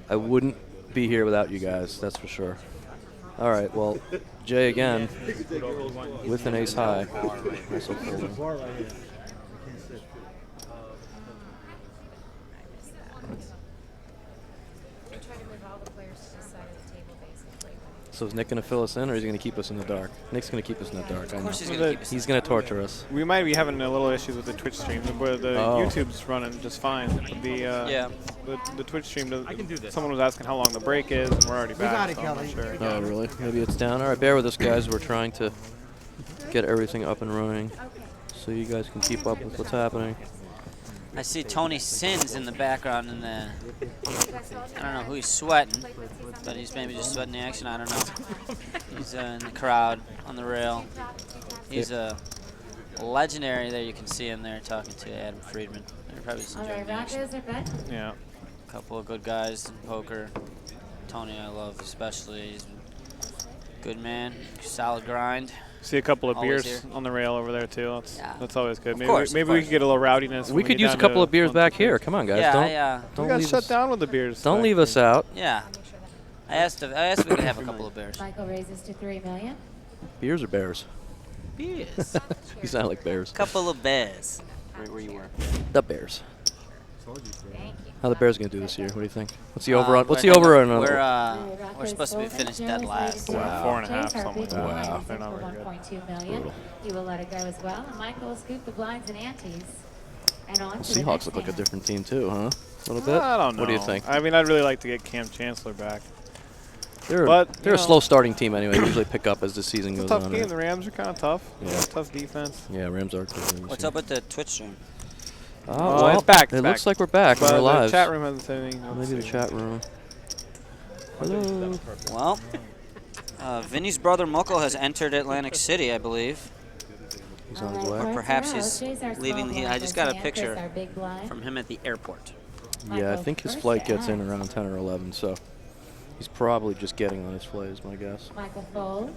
I wouldn't be here without you guys, that's for sure. All right, well, Jay again with an ace high. Also folding. Bar right here. I can't sit. So is Nick going to fill us in, or is he going to keep us in the dark? Nick's going to keep us in the dark. Of course he's I know. going to keep us. He's going to torture us. We might be having a little issues with the Twitch stream. The YouTube's running just fine. The Twitch stream, someone was asking how long the break is, and we're already back. got it, so I'm not Kelly. sure. Oh, really? Maybe it's down. All right, bear with us, guys. We're trying to get everything up and running so you guys can keep up with what's happening. I see Tony Sins in the background in the, I don't know who he's sweating, but he's maybe just sweating the action, I don't know. He's in the crowd on the rail. He's a legendary there, you can see him there talking to Adam Friedman. They're probably just enjoying the action. Yeah. A couple of good guys in poker. Tony I love especially. He's a good man, solid grind. See a couple of Always beers here. on the rail over there too. That's always good. Maybe course, maybe we could get a little rowdiness. We could use a couple of beers back here. Come on, guys. Don't We got leave shut us, down with the beers. Don't leave us out. Yeah. I asked if we could have a couple of beers. Michael raises to $3 million. Beers or bears? Beers. You sound like bears. Couple of bears. Right where you were. The Bears. How the Bears gonna do this year? What do you think? What's the over on? What's the over on? We're supposed to be finished dead last. Wow. 4.5, something like that. Wow. They're not very good. $1.2 million. You will let it go as well. And Michael will scoop the blinds and antes. And on to the Seahawks next look like a hand. different team too, huh? A little bit. I don't know. What do you think? I mean, I'd really like to get Cam Chancellor back. They're a slow starting team anyway. They usually pick up as the season goes Tough on. game. Right? The Rams are kind of tough. Yeah. Tough defense. Yeah, Rams are. What's up with the Twitch stream? Oh, it's back. It looks like we're back. But We're the live. chat room hasn't said anything. Maybe the chat room. Hello. Well, Vinny's brother Moko has entered Atlantic City, I believe. He's on his way. Or perhaps he's leaving. I just got a picture from him at the airport. Yeah, I think his flight gets in around 10 or 11, so he's probably just getting on his flight, is my guess. Michael folds.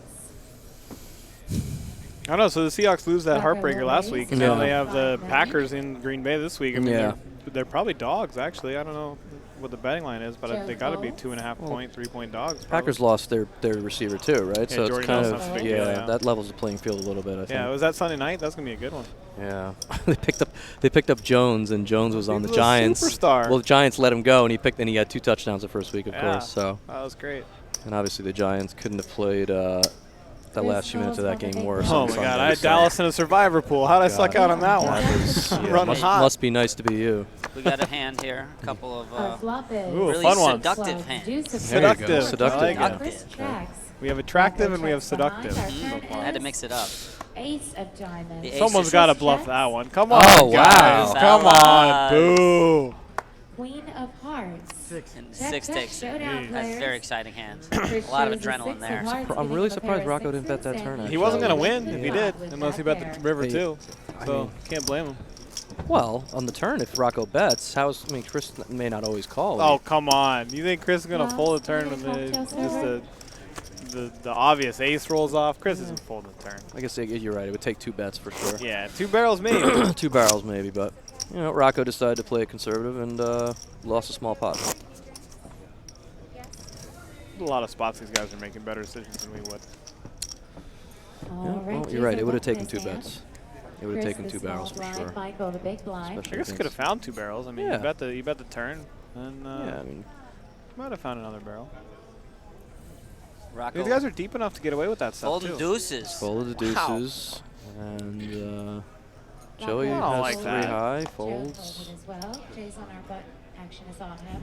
I don't know. So the Seahawks lose that heartbreaker last week, and now they have the Packers in Green Bay this week. I mean, they're probably dogs, actually. I don't know what the betting line is, but they got to be 2.5 point, 3 point dogs. Packers lost their receiver too, right? Yeah, so Jordy it's kind Nelson's a of big deal, yeah. that levels the playing field a little bit. I think. Yeah, was that Sunday night? That's gonna be a good one. Yeah, they picked up Jones, and Jones was on the He's a Giants. superstar. Well, the Giants let him go, and he had 2 touchdowns the first week, of course. So that was great. And obviously the Giants couldn't have played the last few minutes of that game worse. Oh on my Sunday, God! I had so. Dallas in a survivor pool. How did I suck out on that one? Running hot. Must be nice to be you. We got a hand here. A couple of really fun ones. seductive hands. Seductive. Seductive. I like it. We have attractive and we have seductive. I had to mix it up. Ace of diamonds. Someone's got to bluff that one. Come on, Oh, guys. wow. Come on. Boo. Queen of hearts. And 6 takes it. Showdown That's players. very exciting hands. A lot of adrenaline there. I'm really surprised Rocco didn't bet that turn. He wasn't going to win if he did, unless he bet the river too. So can't blame him. Well, on the turn, if Rocco bets, Chris may not always call. Oh, come on. You think Chris is going to fold the turn when the obvious ace rolls off? Chris isn't folding the turn. I guess you're right. It would take 2 bets for sure. Yeah, 2 barrels maybe. 2 barrels maybe, but Rocco decided to play it conservative and lost a small pot. A lot of spots these guys are making better decisions than we would. Well, you're right. It would have taken 2 bets. It would have taken 2 barrels for sure. Michael, the big blind. I guess could have found 2 barrels. I mean, Yeah. you bet the turn, and yeah, I mean, might have found another barrel. Rocco. These guys are deep enough to get away with that stuff Folding too. deuces. folded the deuces, and Joey I don't has like 3 that. high, Joe folds. folded as well. Jay's on our butt. Action is on him.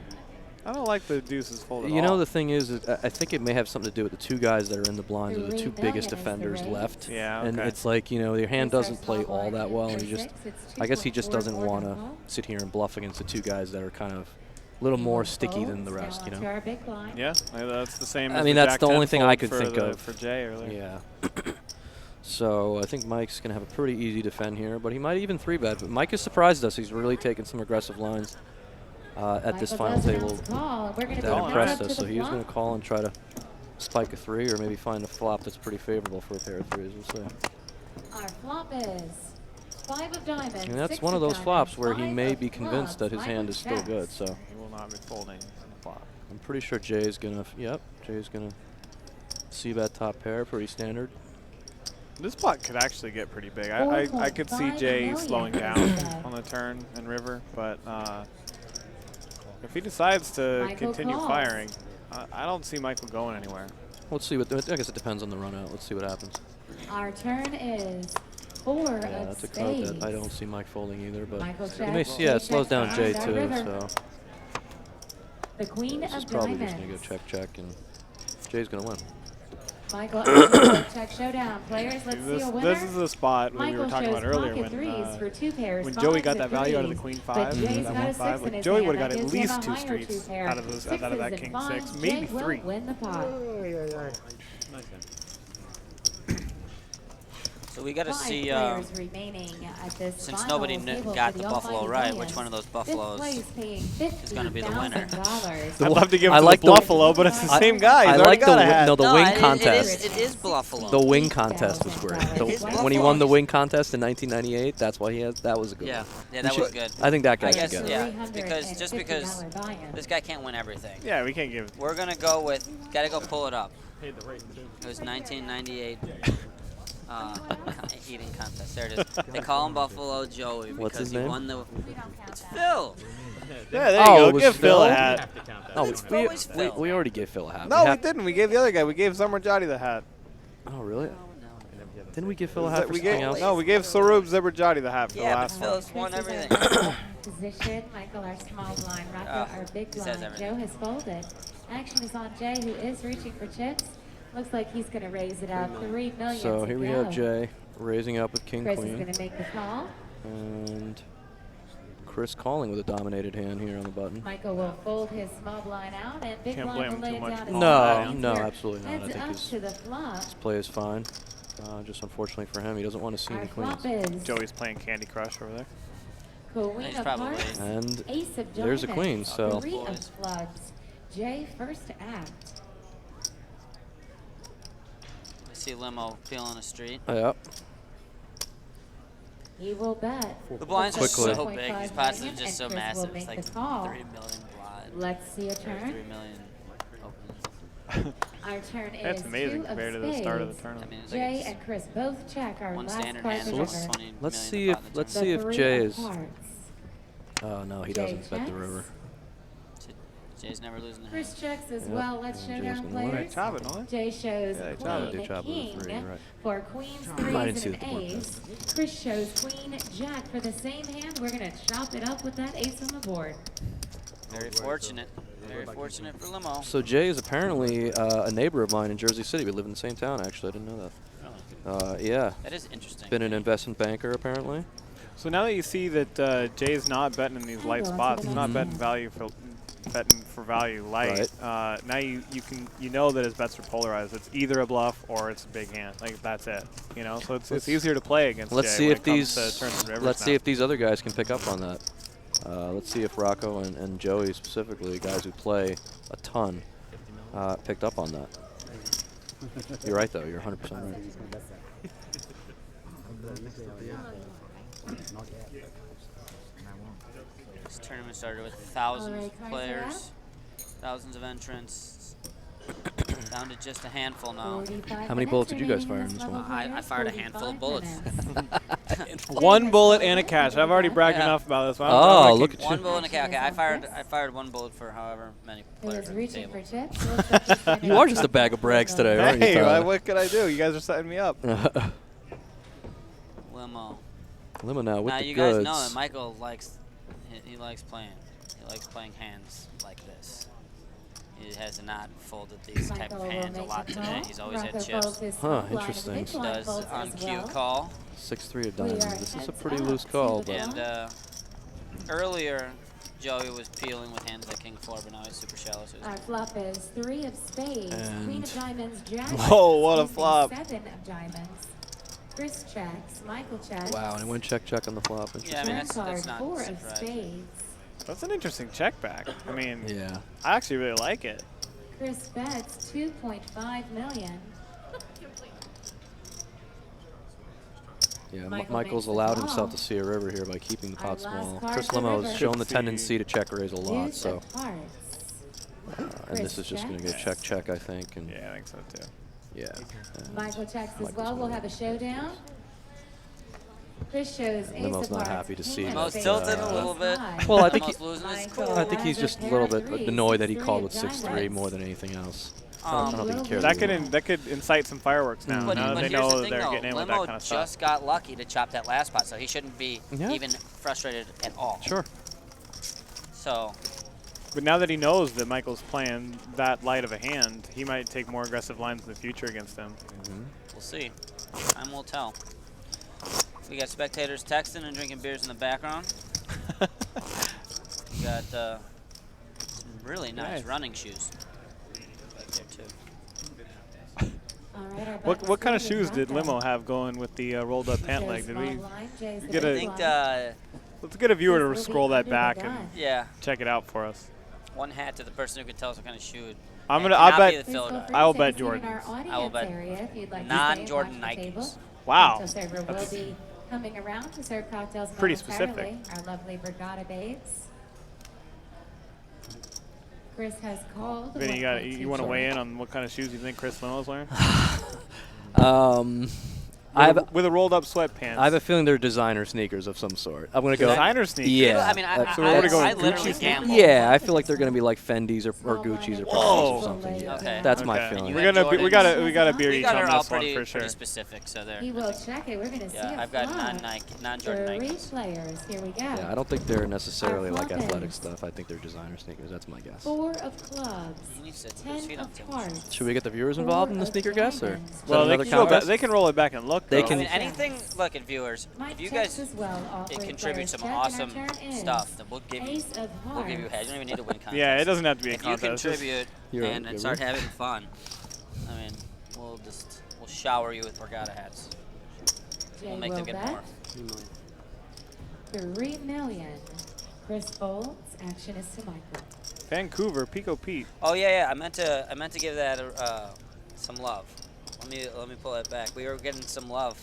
I don't like the deuces folded. You know, the thing is, I think it may have something to do with the 2 guys that are in the blinds are the 2 biggest defenders left. Yeah, And okay. it's like, your hand doesn't play all that well, and I guess he just doesn't want to sit here and bluff against the 2 guys that are kind of a little more sticky than the rest, To our big blind. Yeah, that's the same. I as mean, the that's Jack the 10 only thing fold I could for think of. for Jay earlier. Yeah. So I think Mike's going to have a pretty easy defend here, but he might even 3-bet. But Mike has surprised us. He's really taken some aggressive lines at this final table that impressed us. So he was going to call and try to spike a 3 or maybe find a flop that's pretty favorable for a pair of 3s. We'll see. Our flop is 5 of diamonds. And that's 6 one of those diamonds, flops where he 5 may of be convinced that clubs, his hand Michael is still checks. good. So He will not be folding the flop. I'm pretty sure Jay's going to, Jay's going to see that top pair, pretty standard. This pot could actually get pretty big. I could see 4.5 Jay million slowing down on the turn and river, but if he decides to Michael continue calls. firing, I don't see Michael going anywhere. Let's see what. I guess it depends on the run out. Let's see what happens. Our turn is 4 Yeah, of that's a card spades. that I don't see Mike folding either, but Michael you may checks, see, yeah, it Jay slows down checks Jay down too, river. so The Queen this is of probably just going to Diamonds. go check, and Jay's going to win. Michael, check showdown. Players, let's see a winner. This is the spot we Michael were talking shows about earlier pocket when, threes for 2 pairs, when Joey got fives, that and value out of the threes. queen But five, Jay's that got a 1 six 5. in Like his Joey hand. would have got That at gives him least a 2 higher streets two-pair. out of those out of Sixes that and king fives. 6, Jay maybe will 3. win the pot. Nice hand. So we got to 5 see, players remaining at this since final nobody table got for the the buffalo Almighty right, Millions. which one of those Fifth buffaloes place paying is going to be the winner? $50,000. I'd love to give it I to like the the Buffalo, but it's the same guy. He's I already like got the a hat. no, the No, wing it contest. is Buffalo. The wing contest was great. When he won the wing contest in 1998, that's why he had. That was a good Yeah, one. yeah, We that was good. I think that guy I should guess, get it. yeah, because just because buy-in. this guy can't win everything. Yeah, we can't give. We're gonna go with. Gotta go pull it up. Paid the rate too. It was 1998 eating contest. There it is. They call him Buffalo Joey because What's his he name? won the. It's Phil. Yeah, there you Oh, go. it was Give Phil a Phil? hat. Oh, It's always Phil. we already gave Phil a hat. No, we have- didn't. We gave the other guy. We gave Zamorjati the hat. Oh, really? Didn't we give Phil a hat for We something gave, else? no, we gave Sarub Zamorjati the hat for the Yeah, but last one. Phil's won everything. Position, Michael, our small blind, Rocco, our big he says blind. everything. Joe has folded. Action is on Jay, who is reaching for chips. Looks like he's going to raise it up. $3 million So to here we go. have Jay raising up with King Chris is Queen, going to make the call. and Chris calling with a dominated hand here on the button. Michael will fold his small blind out, and big Can't blind will blame lay him it too down. much. as No, well. no, Here, absolutely not. I heads think up his to the flop. play is fine. Just unfortunately for him, he doesn't want to see Our the flop queens. is Joey's playing Candy Crush over there. Queen He's of probably- hearts, And ace of there's a diamonds, queen, so 3 of clubs. Jay first to act. I see Limo feeling the street. Yep. He will bet. The blinds are Quickly. so big. These pots are just so And Chris will massive. make It's like the call. 3 million blind. Let's see a Or turn. 3 million open. Our turn That's is amazing 2 of compared to the start of the spades. tournament. I mean, it's like Jay it's and Chris both check our one last standard card hand. for So let's- river. 20 Let's million see pot if in the let's The see if 3 Jay of is. hearts. Oh no, he Jay doesn't bet the checks. river. Jay's never losing a hand. Chris checks as Yep. well. Let's And show Jay's down gonna win. players. Chop it, don't Jay shows Yeah, they chop it. They queen, chop it with king 3, right. for queens, I threes, didn't see and what the board an ace. Chris shows queen, jack for the same hand. We're going to chop it up with that ace on the board. Very fortunate. Very fortunate for Limo. So Jay is apparently a neighbor of mine in Jersey City. We live in the same town, actually. I didn't know that. Yeah. That is interesting. Been an investment banker, apparently. So now that you see that Jay's not betting in these light spots, he's not betting for value light. Right. Now you know that his bets are polarized. It's either a bluff or it's a big hand. Like that's it. You know, so it's easier to play against. Let's Jay see when if it comes these. to turns and rivers Let's now. see if these other guys can pick up on that. Let's see if Rocco and Joey specifically, guys who play a ton, picked up on that. You're right, though. You're 100% right. This tournament started with thousands Alright, of cards are players, thousands of entrants, down to just a handful now. 45 How many bullets did you guys minutes fire in remaining this one? level I fired a players, handful of 45 bullets. minutes. One bullet and a cash. I've already bragged Yeah. enough about this one. Oh, look at One you. bullet and a cow. Okay, I fired 1 bullet for however many He players was at the reaching table. for chips. Looks like he's gonna You are get just a bag of brags today, aren't you, Hey, Tyler? what could I do? You guys are setting me up. Limo. Limo now with Now the you goods. guys know that Michael likes, he likes playing. He likes playing hands like this. He has not folded these type of Michael will hands a make lot the today. call. He's always had Rocco chips. folds his Huh, small blind. interesting. Big blind Does folds on as cue well. call. 6-3 of We diamonds. are This is a heads pretty up loose to call, the but And earlier, Joey was peeling with hands like King 4, but now he's super shallow. So Our flop is 3 of spades, Queen of And- diamonds, Jack. Whoa, what a excuse me, flop. 7 of diamonds. Chris checks, Michael checks. wow, and it went check on the flop. Yeah, I mean, Turn that's card, not 4 of surprising. spades. That's an interesting check back. I mean, Yeah. I actually really like it. Chris bets 2.5 million. Yeah, Michael Michael's makes the allowed call. himself to see a river here by keeping the Our pot last small. card Chris for Limo's river. shown the Should tendency to check raise a lot, Deuce so of hearts. and Chris this is just going to go checks. check, I think, and Yeah, I think so too. yeah. and Michael checks as Michael's well. We'll gonna have a showdown. Chris shows ace Limo's of not hearts, happy to king see of Most that, spades, tilted a little ace bit. high. Well, I think Almost he- losing his Michael cool. I think he's has just a pair little of bit threes, annoyed that he 3 called of with 6-3 diamonds. more than anything else. I don't think he cares. That could incite some fireworks now. But, Now but they here's know the thing, they're though. getting in with Limo that kind of stuff. just got lucky to chop that last pot, so he shouldn't be even frustrated at all. Sure. So. But now that he knows that Michael's playing that light of a hand, he might take more aggressive lines in the future against him. We'll see. Time will tell. We got spectators texting and drinking beers in the background. We got some really nice running shoes back there too. What kind of shoes did Limo have going with the rolled up pant leg? Did we get let's get a viewer to scroll that back and check it out for us. One hat to the person who can tell us what kind of shoe. I'll bet Jordan. I will bet non-Jordan Nikes. Wow. Will be coming around to serve cocktails pretty specific. Our lovely Borgata babes. Chris has called. Vinny, you want to weigh in on what kind of shoes you think Chris Limo's wearing? With a rolled up sweatpants. I have a feeling they're designer sneakers of some sort. I'm gonna go designer sneakers. Yeah. I mean, I literally gamble. Yeah, I feel like they're gonna be like Fendi's or Gucci's or Prada's or something. Yeah. Okay. That's my feeling. We got a beer each on this one for sure. Pretty specific, so there. He will check it. We're gonna see. I've got non-Jordan Nikes. Players. Here we go. Yeah, I don't think they're necessarily like athletic stuff. I think they're designer sneakers. That's my guess. 4 of clubs. 10 of hearts. Should we get the viewers involved in the sneaker guess, or well, they can roll it back and look. They can. Anything, look at viewers. If you guys contribute some awesome stuff, then we'll give you heads. You don't even need to win contest. Yeah, it doesn't have to be a if contest. If you contribute and start having fun, I mean, we'll shower you with Borgata hats. We'll make them get more. 3 million. Chris Folds. Action is to Michael. Vancouver, Pico Pete. Oh yeah. I meant to give that some love. Let me pull that back. We were getting some love.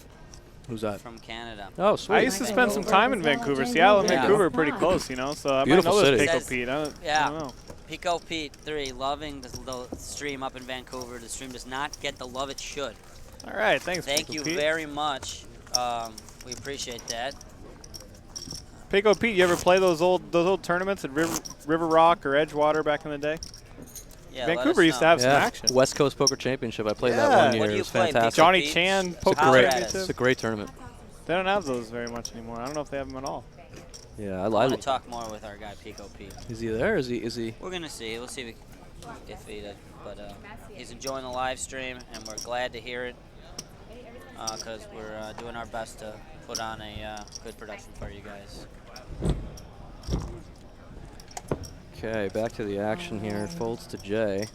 Who's that? From Canada. Oh, sweet. I used to spend some time in Vancouver. Seattle and Vancouver are pretty close, you know. So I might know this Pico Pete. I don't know. Pico Pete 3, loving the stream up in Vancouver. The stream does not get the love it should. All right, thanks. Thank you very much. We appreciate that. Pico Pete, you ever play those old tournaments at River Rock or Edgewater back in the day? Yeah, Vancouver used to have some action. West Coast Poker Championship. I played that 1 year. It was fantastic. Johnny Chan Poker Championship. It's a great tournament. They don't have those very much anymore. I don't know if they have them at all. Yeah, I want to talk more with our guy Pico Pete. Is he there? Is he? We're gonna see. We'll see if he does. But he's enjoying the live stream, and we're glad to hear it because we're doing our best to put on a good production for you guys. Okay, back to the action here. It folds to Jay.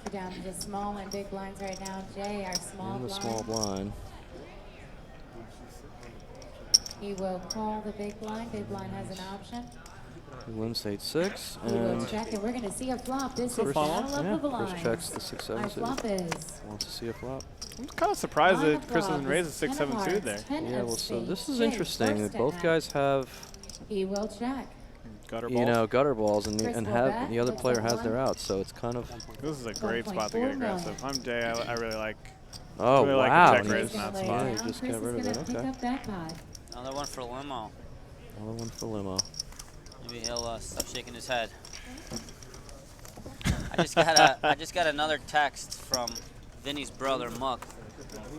We're down to the small and big blinds right now. Jay, our small In the blind. small blind. He will call the big blind. Big blind has an option. He limps 8-6. He will And check, and we're going to see a flop. This is Chris, battle of the blinds. Chris checks the 6-7 Our suit. flop is Wants to see a flop. I'm kind of surprised that Chris hasn't raised a 6-7 suit there. Yeah, well, so this is interesting. That both guys have. He will check. Gutter You know, gutter balls, and Chris will have bet, the other looks player like has their one. outs, so it's kind of. This is a great spot to get aggressive. I'm Jay. I really like. Oh really wow! Like the check raise in that spot. Yeah, you just got rid of it. Okay. Another one for Limo. Another one for Limo. Maybe he'll stop shaking his head. I just got another text from Vinny's brother Muck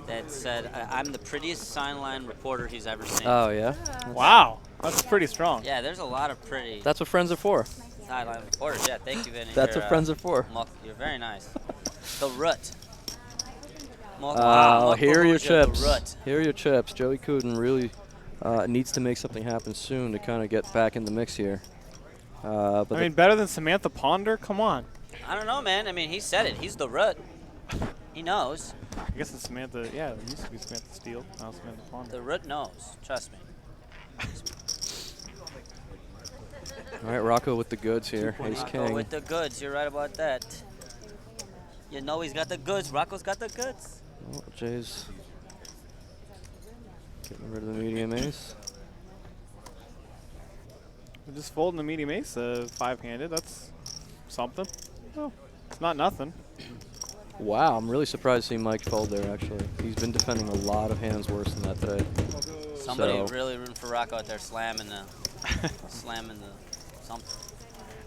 that said I'm the prettiest sideline reporter he's ever seen. Oh yeah. Wow, that's pretty strong. Yeah, there's a lot of pretty. That's what friends are for. Sideline reporters. Yeah, thank you, Vinny. That's what friends are for. Muck, you're very nice. The Root. Here are your chips. Here are your chips. Joey Cooten really needs to make something happen soon to kind of get back in the mix here. But I mean, better than Samantha Ponder? Come on. I don't know, man. I mean, he said it. He's the Root. He knows. I guess it's Samantha. Yeah, it used to be Samantha Steele. Now Samantha Ponder. The Root knows. Trust me. All right, Rocco with the goods here. Ace Rocco King. with the goods. You're right about that. You know he's got the goods. Rocco's got the goods. Oh, Jay's getting rid of the medium ace. We're just folding the medium ace, 5-handed. That's something. Well, it's not nothing. Wow, I'm really surprised to see Mike fold there, actually. He's been defending a lot of hands worse than that today. Somebody really rooting for Rocco out there slamming the something.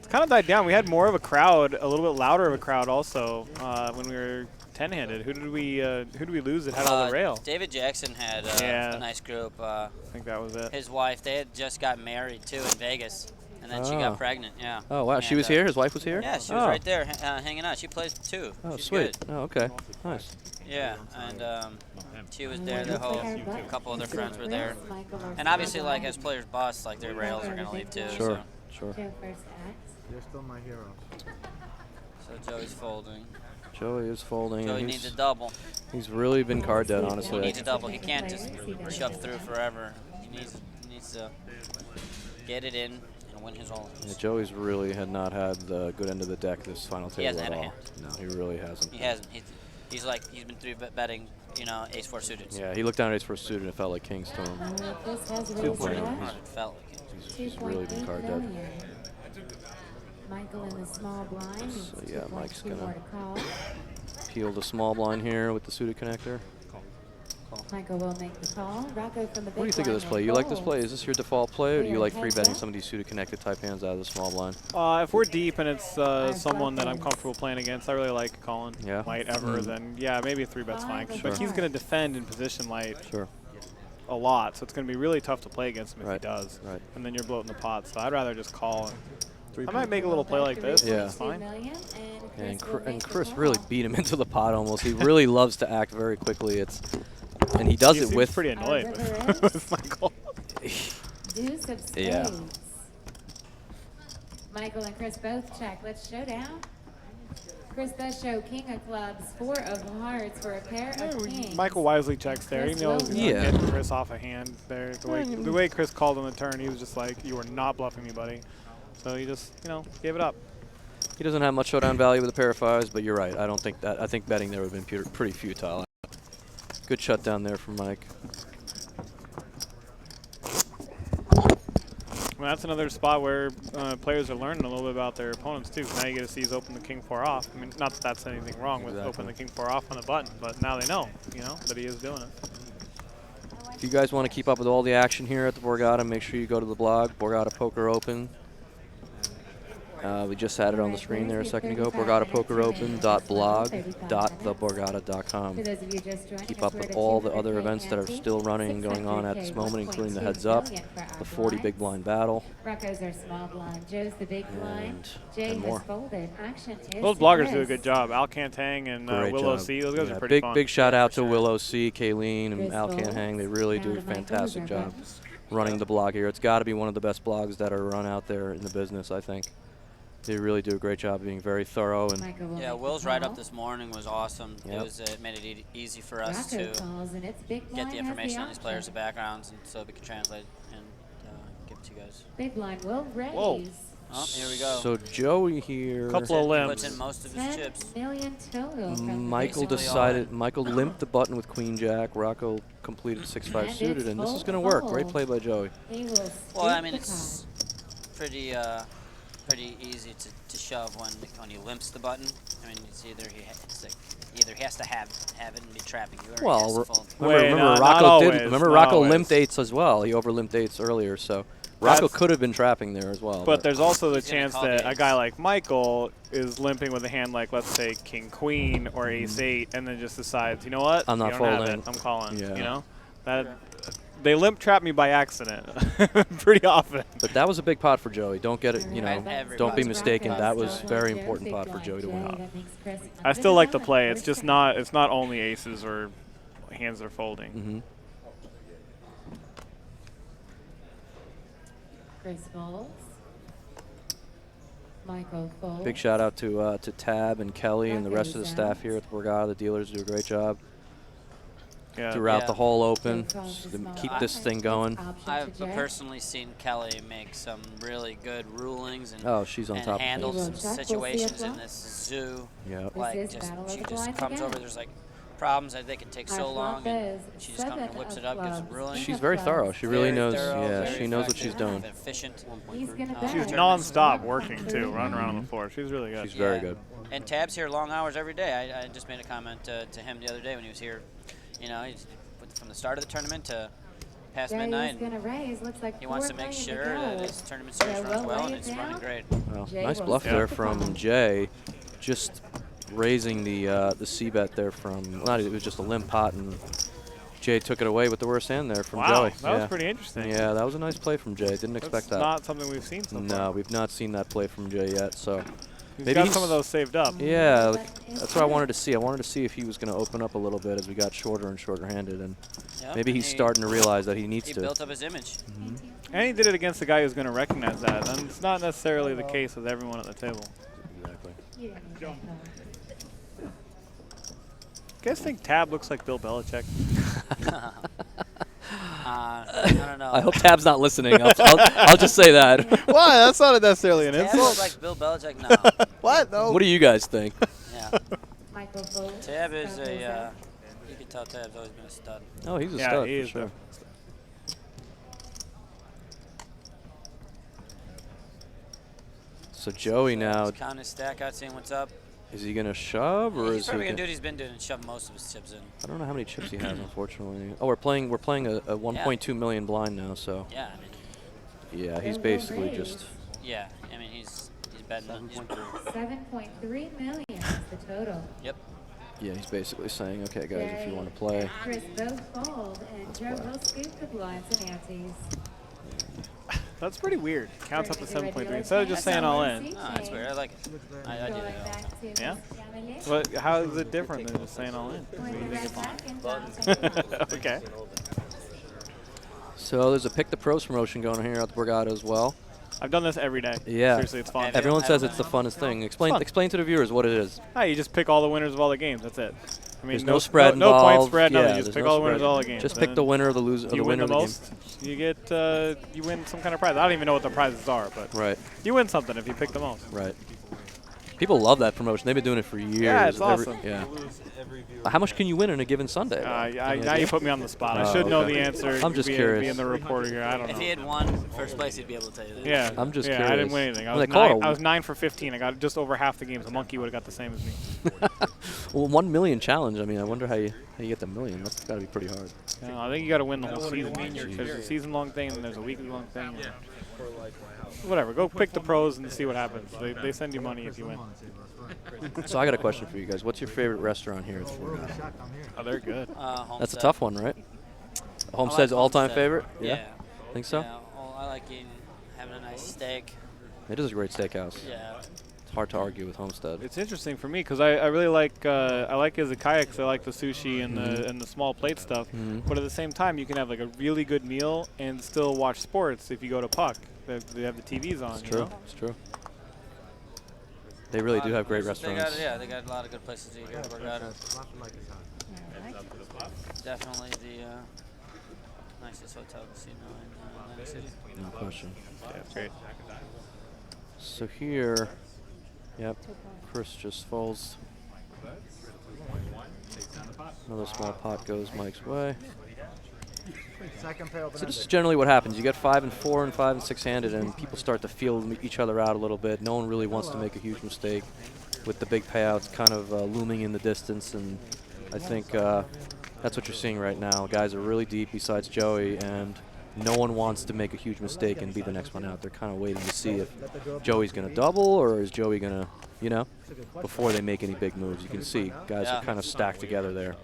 It's kind of died down. We had more of a crowd, a little bit louder of a crowd also when we were 10-handed. Who did we lose that had all the rail? David Jackson had a nice group. I think that was it. His wife, they had just got married too in Vegas, and then she got pregnant. Yeah. Oh wow, and, she was here. His wife was here. Yeah, she was right there hanging out. She plays too. Oh She's sweet. Good. Oh okay, nice. Yeah, and she was there. A couple other friends were there, and obviously, like as players bust, like their rails are gonna leave too. Sure, so. sure. You're still my hero. So Joey's folding. Joey is folding. Joey needs a double. He's really been card dead, honestly. He needs a double. He can't just shove through forever. He needs to get it in and win his all. Yeah, Joey's really had not had the good end of the deck this final table hasn't at had a all. No, he really hasn't. He hasn't. He's been through betting, ace four suited. Yeah, he looked down at ace four suited and it felt like kings to him. He's really been card dead. Michael in the small blind. So yeah, Mike's gonna peel the small blind here with the suited connector. Michael will make the call. Rocco from the big What do you think of this play? You like this play? Is this your default play, or do you like free betting some of these suited connected type hands out of the small blind? If we're deep and it's someone that I'm comfortable playing against, I really like calling light ever. Then yeah, maybe a 3-bet's fine. Sure. But he's going to defend in position light. Sure. A lot, so it's going to be really tough to play against him if he does. Right. And then you're bloating the pot. So I'd rather just call. I might make a little play like this. Yeah. It's fine. And Chris really beat him into the pot almost. He really loves to act very quickly. And he does it with. Pretty annoyed with Michael. Deuce of spades. Yeah. Michael and Chris both check. Let's showdown. Chris does show king of clubs, 4 of hearts for a pair of kings. Michael wisely checks there. He knows he's not getting Chris off a hand there. The way Chris called on the turn, he was just like, "You are not bluffing me, buddy." So he just, gave it up. He doesn't have much showdown value with a pair of fives, but you're right. I don't think that. I think betting there would have been pretty futile. Good shutdown there from Mike. Well, that's another spot where players are learning a little bit about their opponents too. Now you get to see he's open the king 4 off. I mean, not that that's anything wrong with opening the king 4 off on the button, but now they know, that he is doing it. If you guys want to keep up with all the action here at the Borgata, make sure you go to the blog, Borgata Poker Open. We just had it on the screen there a second ago, borgatapokeropen.blog.theborgata.com. Keep up with all the other events that are still running and going on at this moment, including the Heads Up, the 40 Big Blind Battle, Rocco's our small blind. Joe's the big blind. Jay and more. has folded. Action is Those bloggers do a good job. Al Cantang and Great Willow job. C. Those guys are pretty fun. Big shout out to Willow C, Kayleen, and Al Cantang. They really do a fantastic job running the blog here. It's got to be one of the best blogs that are run out there in the business, I think. They really do a great job of being very thorough. And yeah, Will's write-up this morning was awesome. Yep. It made it easy for us to get the information on these players' backgrounds, and so we can translate and give it to you guys. Big blind will raise. Whoa. Oh, here we go. So Joey here. Couple of limps. Puts in most of his chips. $10 million total. Michael decided. Michael limped the button with Queen Jack. Rocco completed 6-5 suited, and this is going to work. Great play by Joey. Well, I mean, it's pretty easy to shove when he limps the button. I mean, it's either he has to have it and be trapping you, or he has to fold. Remember Rocco limped 8s as well. He over limped 8s earlier, so Rocco could have been trapping there as well. But there's also the chance that a guy like Michael is limping with a hand like, let's say, King Queen or Ace 8, and then just decides, you know what? I'm not folding. I'm calling. Yeah. They limp trap me by accident pretty often. But that was a big pot for Joey. Don't get it, don't be mistaken. That was a very important pot for Joey to win. I still like the play. It's just not. It's not only aces or hands that are folding. Mm-hmm. Chris folds. Michael folds. Big shout out to Tab and Kelly and the rest of the staff here at the Borgata. The dealers do a great job. Throughout the whole open, keep this thing going. I've personally seen Kelly make some really good rulings and, she's on top of handled some situations in this zoo. Yep. Like she just comes over. There's like problems that they can take so long, and she just comes and whips it up, gives a ruling. She's very thorough. She really knows. She knows what she's doing. Efficient. She's non-stop working too, running around on the floor. She's really good. She's very good. And Tab's here long hours every day. I just made a comment to him the other day when he was here. He's from the start of the tournament to past Jay midnight. is gonna raise. Looks like He wants to make sure that his tournament series runs well, and it's running great. Well, Jay nice will bluff set there the from call. Jay, just raising the c-bet there from, well, it was just a limp pot, and Jay took it away with the worst hand there from Joey. That was pretty interesting. Yeah, that was a nice play from Jay. Didn't expect that. Not something we've seen so far. No, we've not seen that play from Jay yet, so. He's got some of those saved up. Yeah, that's what I wanted to see. I wanted to see if he was going to open up a little bit as we got shorter and shorter handed, and maybe he's starting to realize that he needs to. He built up his image. And he did it against the guy who's going to recognize that. And it's not necessarily the case with everyone at the table. Exactly. You guys think Tab looks like Bill Belichick? I don't know. I hope Tab's not listening. I'll just say that. Why? That's not necessarily an Tab insult. looks like Bill Belichick? No. What? No. What do you guys think? Yeah. Tab is a, you can tell Tab's always been a stud. Oh, he's a stud, he for is sure. So Joey now, He's counting his stack out, seeing what's up. is he going to shove, or He's is he probably going gonna do what he's been doing and shove most of his chips in. I don't know how many chips he has, unfortunately. Oh, we're playing a 1.2 million blind now, so. Yeah, I mean. Yeah, he's basically just. Yeah, I mean he's betting. 7.3 million is the total. Yep. Yeah, he's basically saying, okay, guys, if you want to play. Chris both fold, and Joe will scoop the blinds and antes. That's pretty weird. Counts up to 7.3 instead of just saying all in. No, that's weird. I like it. I do that. Yeah? But how is it different than just saying all in? What do you think it's okay. So there's a Pick the Pros promotion going on here at the Borgata as well. I've done this every day. Yeah. Seriously, it's fun. Everyone says it's the funnest thing. Explain to the viewers what it is. You just pick all the winners of all the games. That's it. I mean, There's no spread no point involved. spread, nothing. Yeah, You just there's pick no all the winners spread. of all the games. Just And pick the winner or the loser. You the win winner the of most, you get you win some kind of prize. I don't even know what the prizes are, but right. You win something if you pick the most. Right. People love that promotion. They've been doing it for years. Yeah, it's awesome. Yeah. How much can you win in a given Sunday? Now you put me on the spot. I should know the answer. I'm just curious. Being the reporter here, I don't know. If he had won first place, he'd be able to tell you that. Yeah, I'm just curious. I didn't win anything. I was 9 for 15. I got just over half the games. A monkey would have got the same as me. Well, 1 million challenge. I mean, I wonder how you get the million. That's got to be pretty hard. Yeah, I think you got to win the whole season. There's a season-long thing and there's a weekly-long thing. Yeah. Whatever. Go pick the pros and see what happens. They send you money if you win. So I got a question for you guys. What's your favorite restaurant here at the Borgata? Oh, they're good. That's a tough one, right? Homestead's all-time favorite? Yeah. Think so? Yeah, well, I like having a nice steak. It is a great steakhouse. Yeah. It's hard to argue with Homestead. It's interesting for me because I really like izakaya because I like the sushi and the small plate stuff. But at the same time, you can have like a really good meal and still watch sports if you go to Puck. They have the TVs on. It's true. It's true. They really do have great restaurants. They got a lot of good places to eat here at Borgata. Definitely the nicest hotel casino in Atlantic City. No question. Yeah, it's great. So here, yep, Chris just folds. Another small pot goes Mike's way. So this is generally what happens. You get 5 and 4 and 5 and 6 handed, and people start to feel each other out a little bit. No one really wants to make a huge mistake with the big payouts kind of looming in the distance, and I think that's what you're seeing right now. Guys are really deep besides Joey, and no one wants to make a huge mistake and be the next one out. They're kind of waiting to see if Joey's going to double or is Joey going to, you know, before they make any big moves. You can see guys are kind of stacked together there.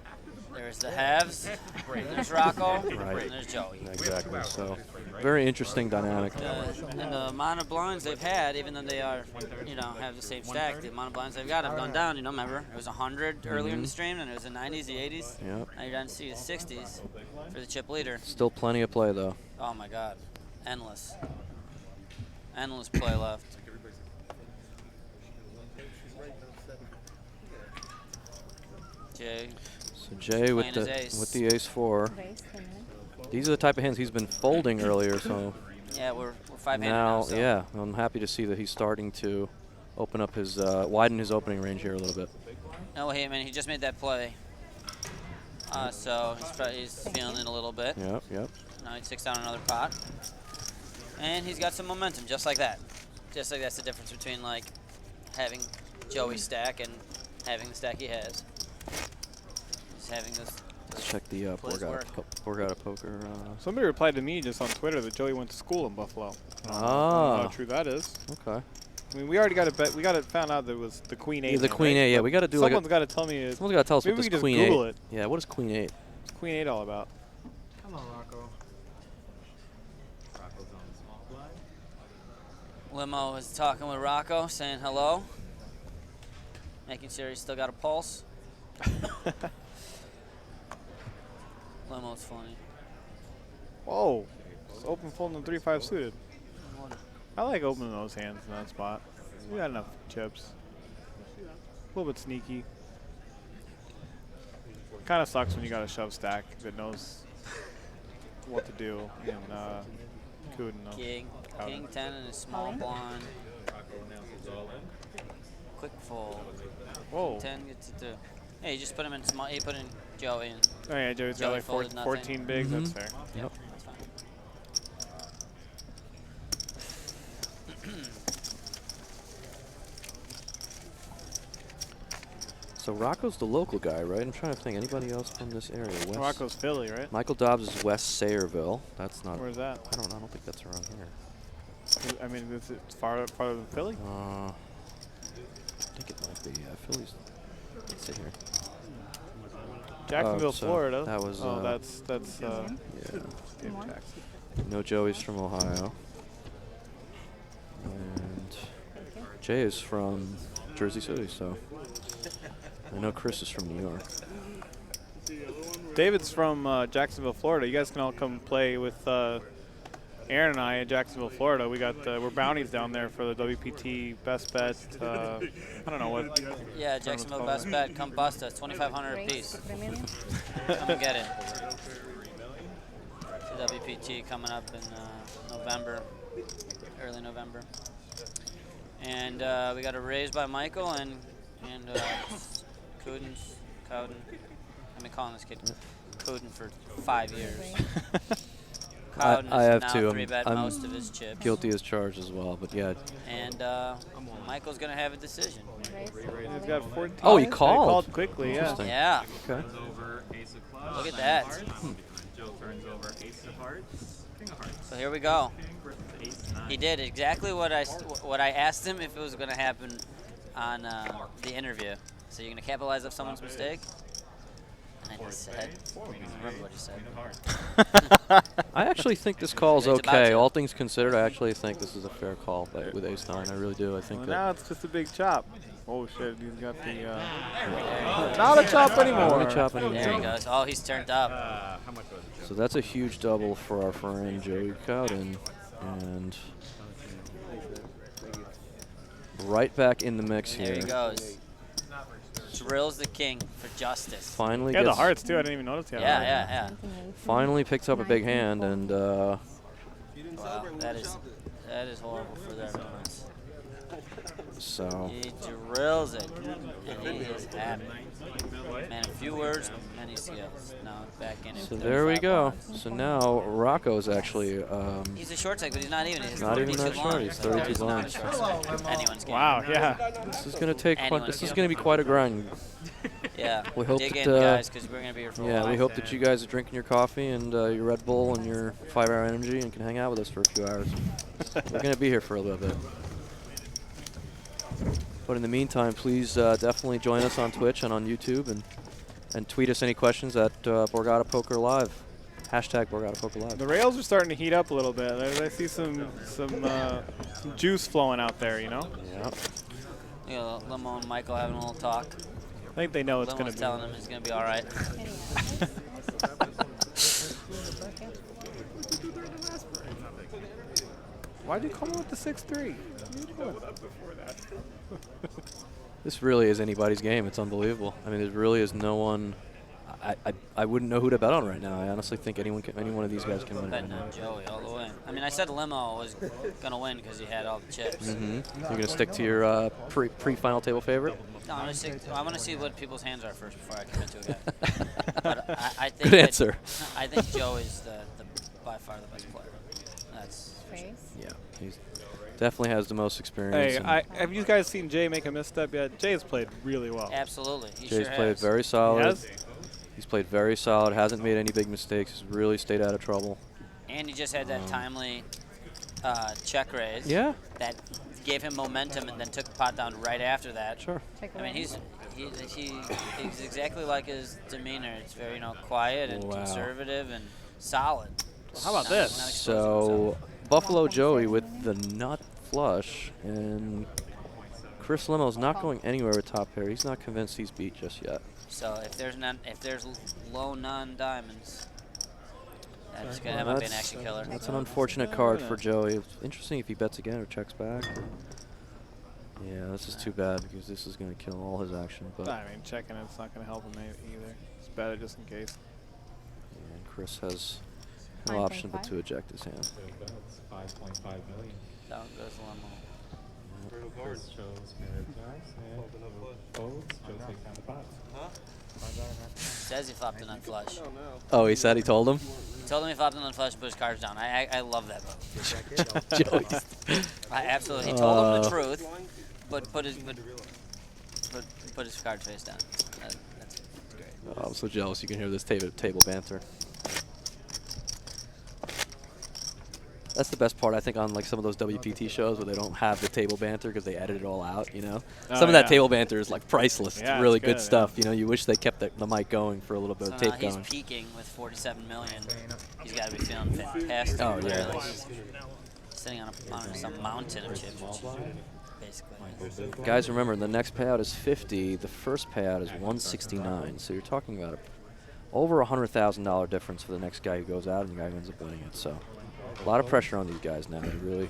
There's the halves, there's Rocco, Right. and there's Joey. Exactly. So very interesting dynamic. And the amount of blinds they've had, even though they are, have the same stack, the amount of blinds they've got have gone down. Remember, it was 100 earlier in the stream, and it was the 90s, the 80s. Yep. Now you're down to see the 60s for the chip leader. Still plenty of play, though. Oh, my God. Endless. Endless play left. Jay. So Jay with the ace-4. These are the type of hands he's been folding earlier. So yeah, we're 5-handed now. So. Yeah, I'm happy to see that he's starting to open up his widen his opening range here a little bit. No, hey man, he just made that play. So he's feeling it a little bit. Yep, yep. Now he takes down another pot, and he's got some momentum, just like that. Just like that's the difference between like having Joey's stack and having the stack he has. He's having this Let's check the Borgata Poker. Somebody replied to me just on Twitter that Joey went to school in Buffalo. I don't know how true that is. Okay. I mean, we already got it. We got it found out that it was the Queen 8. Yeah, the Queen 8. Yeah, we got to do. Someone's got to tell me. Someone's got to tell us maybe what we this just Queen Google 8. It. Yeah, what is Queen 8? What's Queen 8 all about? Come on, Rocco. Rocco's on the small blind. Limo is talking with Rocco, saying hello, making sure he's still got a pulse. Limo's funny. Whoa. It's open folding the 3-5 suited. I like opening those hands in that spot. We got enough chips. A little bit sneaky. Kind of sucks when you got a shove stack that knows what to do in Kuden. King 10 and a small blind. Quick fold. Whoa. 10 gets it through. Hey, you just put him in small. He put in Joey in. Oh yeah, Joey's got like 14 bigs. That's fair. Yep. That's fine. So Rocco's the local guy, right? I'm trying to think. Anybody else from this area? West. Rocco's Philly, right? Michael Dobbs is West Sayreville. That's not. Where's that? I don't know. I don't think that's around here. I mean, is it farther than Philly? I think it might be. Philly's. Let's see here. Jacksonville, so Florida. That was. That's yeah. David Jackson. No Joey's from Ohio. And Jay is from Jersey City, so I know Chris is from New York. David's from Jacksonville, Florida. You guys can all come play with Aaron and I in Jacksonville, Florida. We got we're bounties down there for the WPT Best Bet. I don't know what. Yeah, Jacksonville Best Bet. Come bust us. $2,500 a piece. Come and get it. The WPT coming up in November, early November. And we got a raise by Michael and Cowden. I've been calling this kid Cowden for 5 years. I have now too. 3-bet most of his chips. Guilty as charged as well, but yeah. And Michael's gonna have a decision. He's got 14. Oh, he called. He called quickly, yeah. Yeah. Okay. Look at that. Joe turns over ace of hearts, king of hearts. So here we go. He did exactly what I asked him if it was going to happen on the interview. So you're going to capitalize off someone's mistake? And I just said, I don't remember what he said. I actually think this call is okay. All things considered, I actually think this is a fair call with ace-9. I really do. I think now it's just a big chop. Oh shit, he's got the not a chop anymore. Not a chop anymore. There he goes. Oh, he's turned up. How much was it? So that's a huge double for our friend Joey Cowden. And right back in the mix here. There he goes. Drills the king for justice. Finally yeah, gets the hearts too. I didn't even notice the Yeah. Finally picks up a big hand, and wow, that is horrible for their opponents. So he drills it, and he is happy. Man, a few words, many skills. Now back in it. So there we go. So now Rocco's actually. He's a short side, but he's not even. He's not even that short. He's 32 blinds. Anyone's game. Wow, yeah. This is gonna take. This is gonna be quite a grind. Yeah. We hope dig that, in, guys, because we're gonna be here for a while. Yeah, we hope that you guys are drinking your coffee and your Red Bull and your 5-hour energy and can hang out with us for a few hours. We're gonna be here for a little bit. But in the meantime, please definitely join us on Twitch and on YouTube and tweet us any questions at Borgata Poker Live. Hashtag Borgata Poker Live. The rails are starting to heat up a little bit. I see some juice flowing out there, you know? Yeah. You know, Limo and Michael having a little talk. I think they know it's going to Limo's be. telling him it's going to be all right. Why'd you come with the 6-3? This really is anybody's game. It's unbelievable. I mean, there really is no one. I wouldn't know who to bet on right now. I honestly think any one of these guys can win. Betting on Joey all the way. I mean, I said Limo was going to win because he had all the chips. You're going to stick to your pre-final table favorite? No, I want to see what people's hands are first before I commit to a guy. But I think Good answer. I think Joe is by far the best player. That's yeah. He's definitely has the most experience. Hey, have you guys seen Jay make a misstep yet? Jay has played really well. Absolutely. He Jay's sure played has. very solid. He's played very solid, hasn't made any big mistakes, has really stayed out of trouble. And he just had that timely check raise. Yeah. That gave him momentum and then took the pot down right after that. Sure. I mean, he's exactly like his demeanor. It's very, quiet and conservative and solid. Well, how about this? So Buffalo Joey with the nut flush, and Chris Limo's not going anywhere with top pair. He's not convinced he's beat just yet. So if there's low non-diamonds, that might be an action killer. That's an unfortunate card for Joey. It's interesting if he bets again or checks back. Yeah, this is too bad because this is going to kill all his action. But I mean, checking it's not going to help him either. It's better just in case. And Chris has no option but to eject his hand. 5.5 million. Down goes Limo. Chris shows mirrored dice and folds. Joe takes down the pot. Says he flopped a nut flush. Oh, he said he told him? He told him he flopped a nut flush, put his cards down. I love that move. Joey's. I absolutely. He told him the truth, but put his cards face down. That's great. Oh, I'm so jealous. You can hear this table banter. That's the best part, I think, on like some of those WPT shows where they don't have the table banter because they edit it all out. Some of that table banter is like priceless. Yeah, it's really good stuff. You wish they kept the mic going for a little bit of tape he's going. peaking with 47 million. He's got to be feeling fantastic. Oh, yeah. Clearly. He's sitting on some mountain of chips, basically. Guys, remember, the next payout is 50. The first payout is 169. So you're talking about over a $100,000 difference for the next guy who goes out and the guy who ends up winning it. So a lot of pressure on these guys now. They really.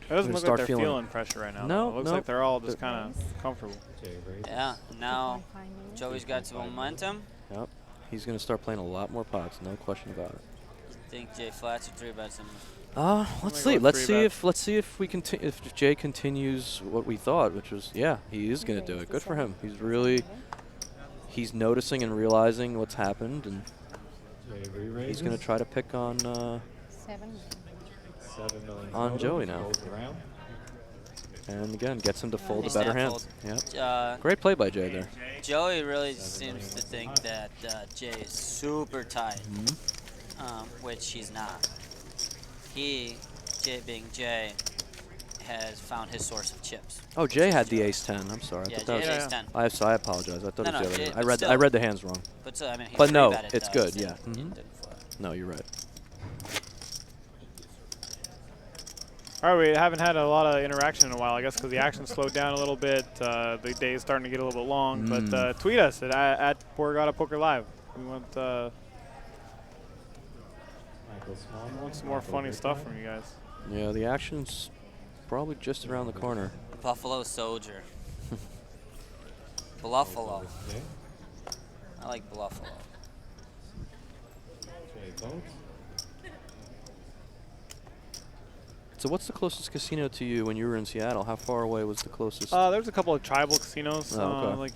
It doesn't look like they're feeling pressure right now. No, it looks like they're all just kind of comfortable. Yeah. Now Joey's got some momentum. Yep. He's going to start playing a lot more pots. No question about it. You think Jay flats or 3-bets him? Let's see. Let's see if we continue. If Jay continues what we thought, which was, yeah, he is going to do it. Good for him. He's noticing and realizing what's happened, and he's going to try to pick on Joey now. And again, gets him to fold a better hand. Yep. Great play by Jay there. Joey really seems to think that Jay is super tight, which he's not. Jay being Jay, has found his source of chips. Oh, Jay had the ace-10. I'm sorry. Yeah, Jay had ace-10. I apologize. I thought it was the other. Jay, I read the hands wrong. But still, I mean, but no, it's good. Yeah. No, you're right. All right, we haven't had a lot of interaction in a while, I guess, because the action slowed down a little bit. The day is starting to get a little bit long. But tweet us at Borgata Poker Live. We want some more funny stuff from you guys. Yeah, the action's probably just around the corner. Buffalo Soldier. Bluffalo. I like Bluffalo. So what's the closest casino to you when you were in Seattle? How far away was the closest? There's a couple of tribal casinos, okay. like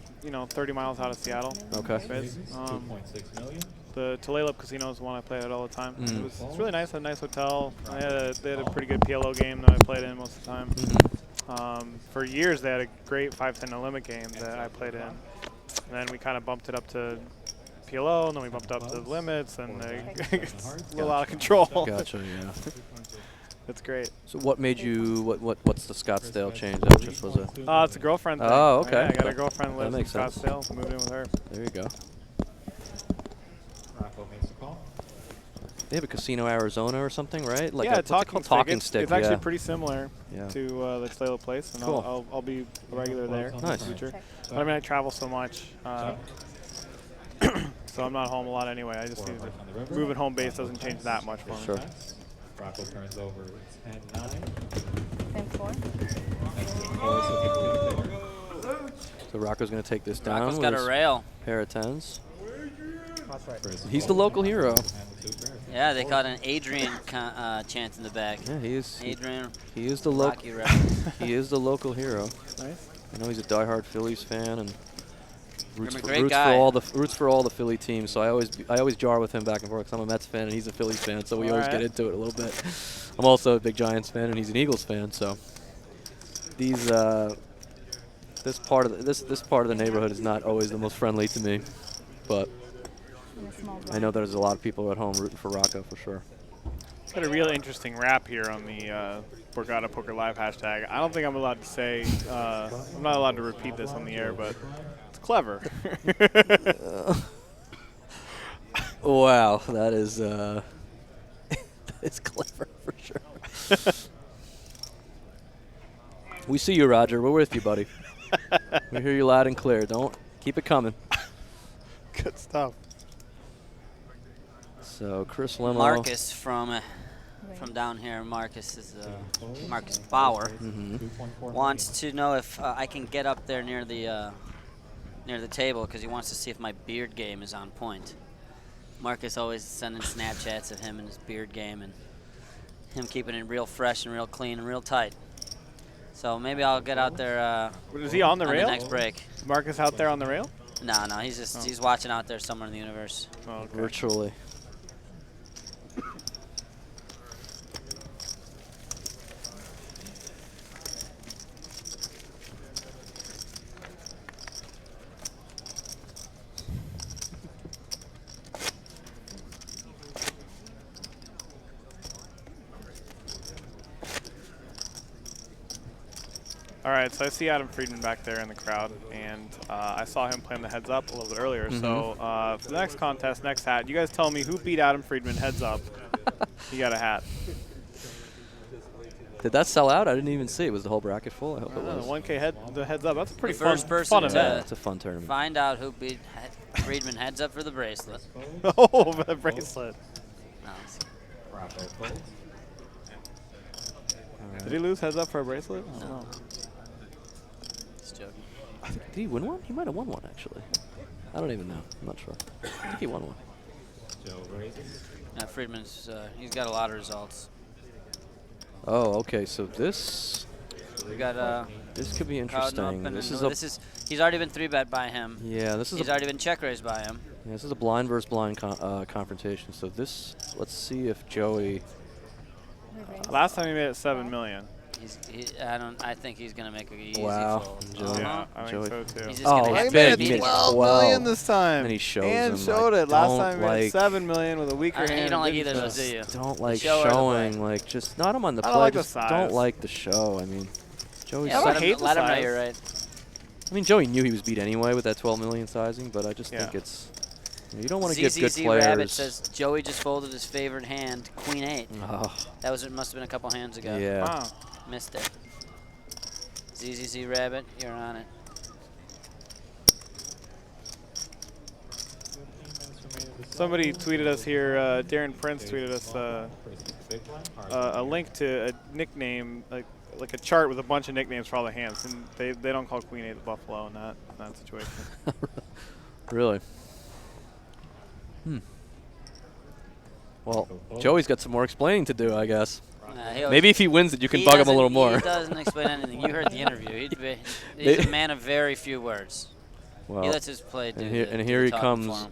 30 miles out of Seattle. Okay. 2.6 million. The Tulalip Casino is the one I play at all the time. It's really nice. A nice hotel. They had a pretty good PLO game that I played in most of the time. For years, they had a great 5-10 no limit game that I played in. And then we kind of bumped it up to PLO, and then we bumped up to the limits, and it's a little out of control. Gotcha. Yeah. That's great. So what made you? What's the Scottsdale change? That just was a. It's a girlfriend thing. Oh, okay. Yeah, I got a girlfriend who lives in makes sense. Scottsdale. Moved in with her. There you go. Rocco makes a call. They have a casino Arizona or something, right? Like yeah, Talking Stick. It's actually pretty similar to the Tulalip place, and cool. I'll be a regular there in the future. But I mean, I travel so much, so I'm not home a lot anyway. I just need to moving home base doesn't change that much for me. Sure. Rocco turns over 10-9. 10-4. So Rocco's going to take this down. Rocco's got a rail. Pair of tens. He's the local hero. Yeah, they caught an Adrian chant in the back. Yeah, he is. Adrian. He is the local. He is the local hero. Nice. I know he's a diehard Phillies fan and roots for all the Philly teams. So I always jar with him back and forth because I'm a Mets fan and he's a Phillies fan. So we always get into it a little bit. I'm also a big Giants fan and he's an Eagles fan. So these This part of the neighborhood is not always the most friendly to me, but I know there's a lot of people at home rooting for Rocco for sure. Got a real interesting rap here on the Borgata Poker Live hashtag. I don't think I'm allowed to say, I'm not allowed to repeat this on the air, but it's clever. Wow, that is it's clever for sure. We see you, Roger. We're with you, buddy. We hear you loud and clear. Don't keep it coming. Good stuff. So Chris Limo. Marcus from down here. Marcus is Marcus Bauer. Wants to know if I can get up there near the table because he wants to see if my beard game is on point. Marcus always sending Snapchats of him and his beard game and him keeping it real fresh and real clean and real tight. So maybe I'll get out there. Is he on the rail? The next break. Marcus out there on the rail? No, he's just he's watching out there somewhere in the universe. Oh, okay. Virtually. All right, so I see Adam Friedman back there in the crowd, and I saw him playing the heads up a little bit earlier. So for the next contest, next hat, you guys tell me who beat Adam Friedman heads up. You got a hat. Did that sell out? I didn't even see it. Was the whole bracket full? I hope it was. The 1K the heads up. That's a pretty the first person fun to event. It's a fun tournament. Find out who beat Friedman heads up for the bracelet. Oh, for the bracelet. No, Did he lose heads up for a bracelet? No. Just joking. Did he win one? He might have won one, actually. I don't even know. I'm not sure. I think he won one. Yeah, Friedman's, he's got a lot of results. Oh, okay. So this... We got this could be interesting. He's already been 3-bet by him. Yeah, he's already been check raised by him. Yeah, this is a blind versus blind confrontation. So this, let's see if Joey... Last time he made it 7 million. I think he's gonna make an easy wow. fold. Joey. Yeah, I think so too. He's just gonna he made it 12 million this time. And he shows and him, showed like, it. Last time he made 7 million with a weaker hand. You don't like either of those, do you? Don't like showing, like, just not him on the play. Like just the size. don't like the show. I mean, Joey's... Yeah, let him know you're right. I mean, Joey knew he was beat anyway with that 12 million sizing, but I just think it's... You don't want to get good players. Rabbit says Joey just folded his favorite hand, Queen 8. Oh. That must have been a couple hands ago. Yeah. Wow. Missed it. ZZZ Rabbit, you're on it. Somebody tweeted us here, Darren Prince tweeted us a link to a nickname, like a chart with a bunch of nicknames for all the hands, and they don't call Queen 8 the Buffalo in that situation. Really? Well, Joey's got some more explaining to do, I guess. Maybe if he wins it, you can bug him a little more. He doesn't explain anything. You heard the interview. He's a man of very few words. Well, he lets his play do and here he comes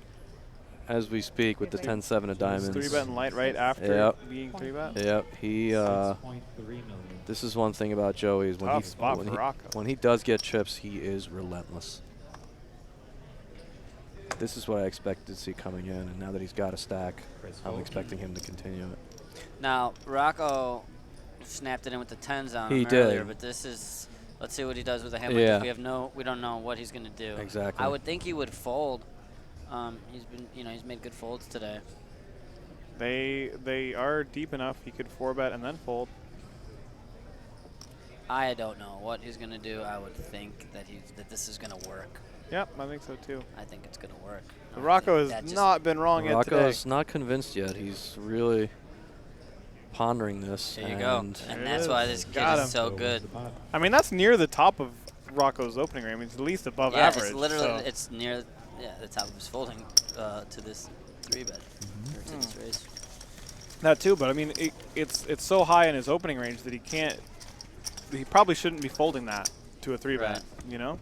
as we speak with the 10-7 of diamonds. 3-bet and light right after being 3-bet? Yep. He, this is one thing about Joey is when he does get chips, he is relentless. This is what I expected to see coming in, and now that he's got a stack, I'm expecting him to continue it. Now, Rocco snapped it in with the 10s on him earlier, but this is, let's see what he does with the hand. Yeah. We don't know what he's going to do. Exactly. I would think he would fold. He's made good folds today. They are deep enough. He could 4-bet and then fold. I don't know what he's going to do. I would think that this is going to work. Yep, I think so too. I think it's going to work. Rocco has not been wrong yet today. Rocco's not convinced yet. He's really pondering this. There you go. And that's why this kid is so good. I mean, that's near the top of Rocco's opening range. I mean, it's at least above average. It's literally it's near the top of his folding to this 3-bet or to this raise. That too, but I mean, it's so high in his opening range that he probably shouldn't be folding that to a 3-bet. You know.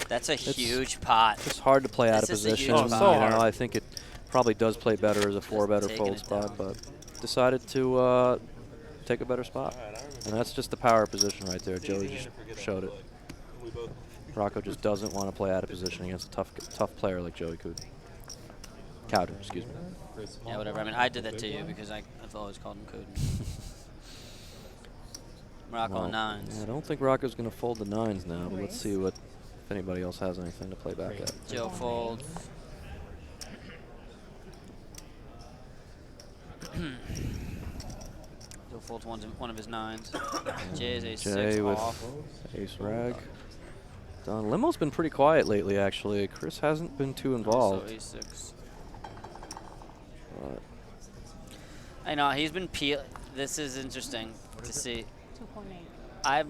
That's a huge pot. It's hard to play out of position. I think it probably does play better as a 4-bet or fold spot, but decided to take a better spot. And that's just the power position right there. Joey just showed it. Rocco just doesn't want to play out of position against a tough player like Joey Cowden, excuse me. Yeah, whatever. I mean, I did that to you because I've always called him Cowden. Rocco Well, nines. I don't think Rocco's going to fold the nines now, but let's see if anybody else has anything to play back at. Joe folds. Joe folds one of his nines. Jay's ace-6 with off. ace-rag. Done. Limo's been pretty quiet lately, actually. Chris hasn't been too involved. Also ace-6. But I know, he's been This is interesting to see. 2.8. I've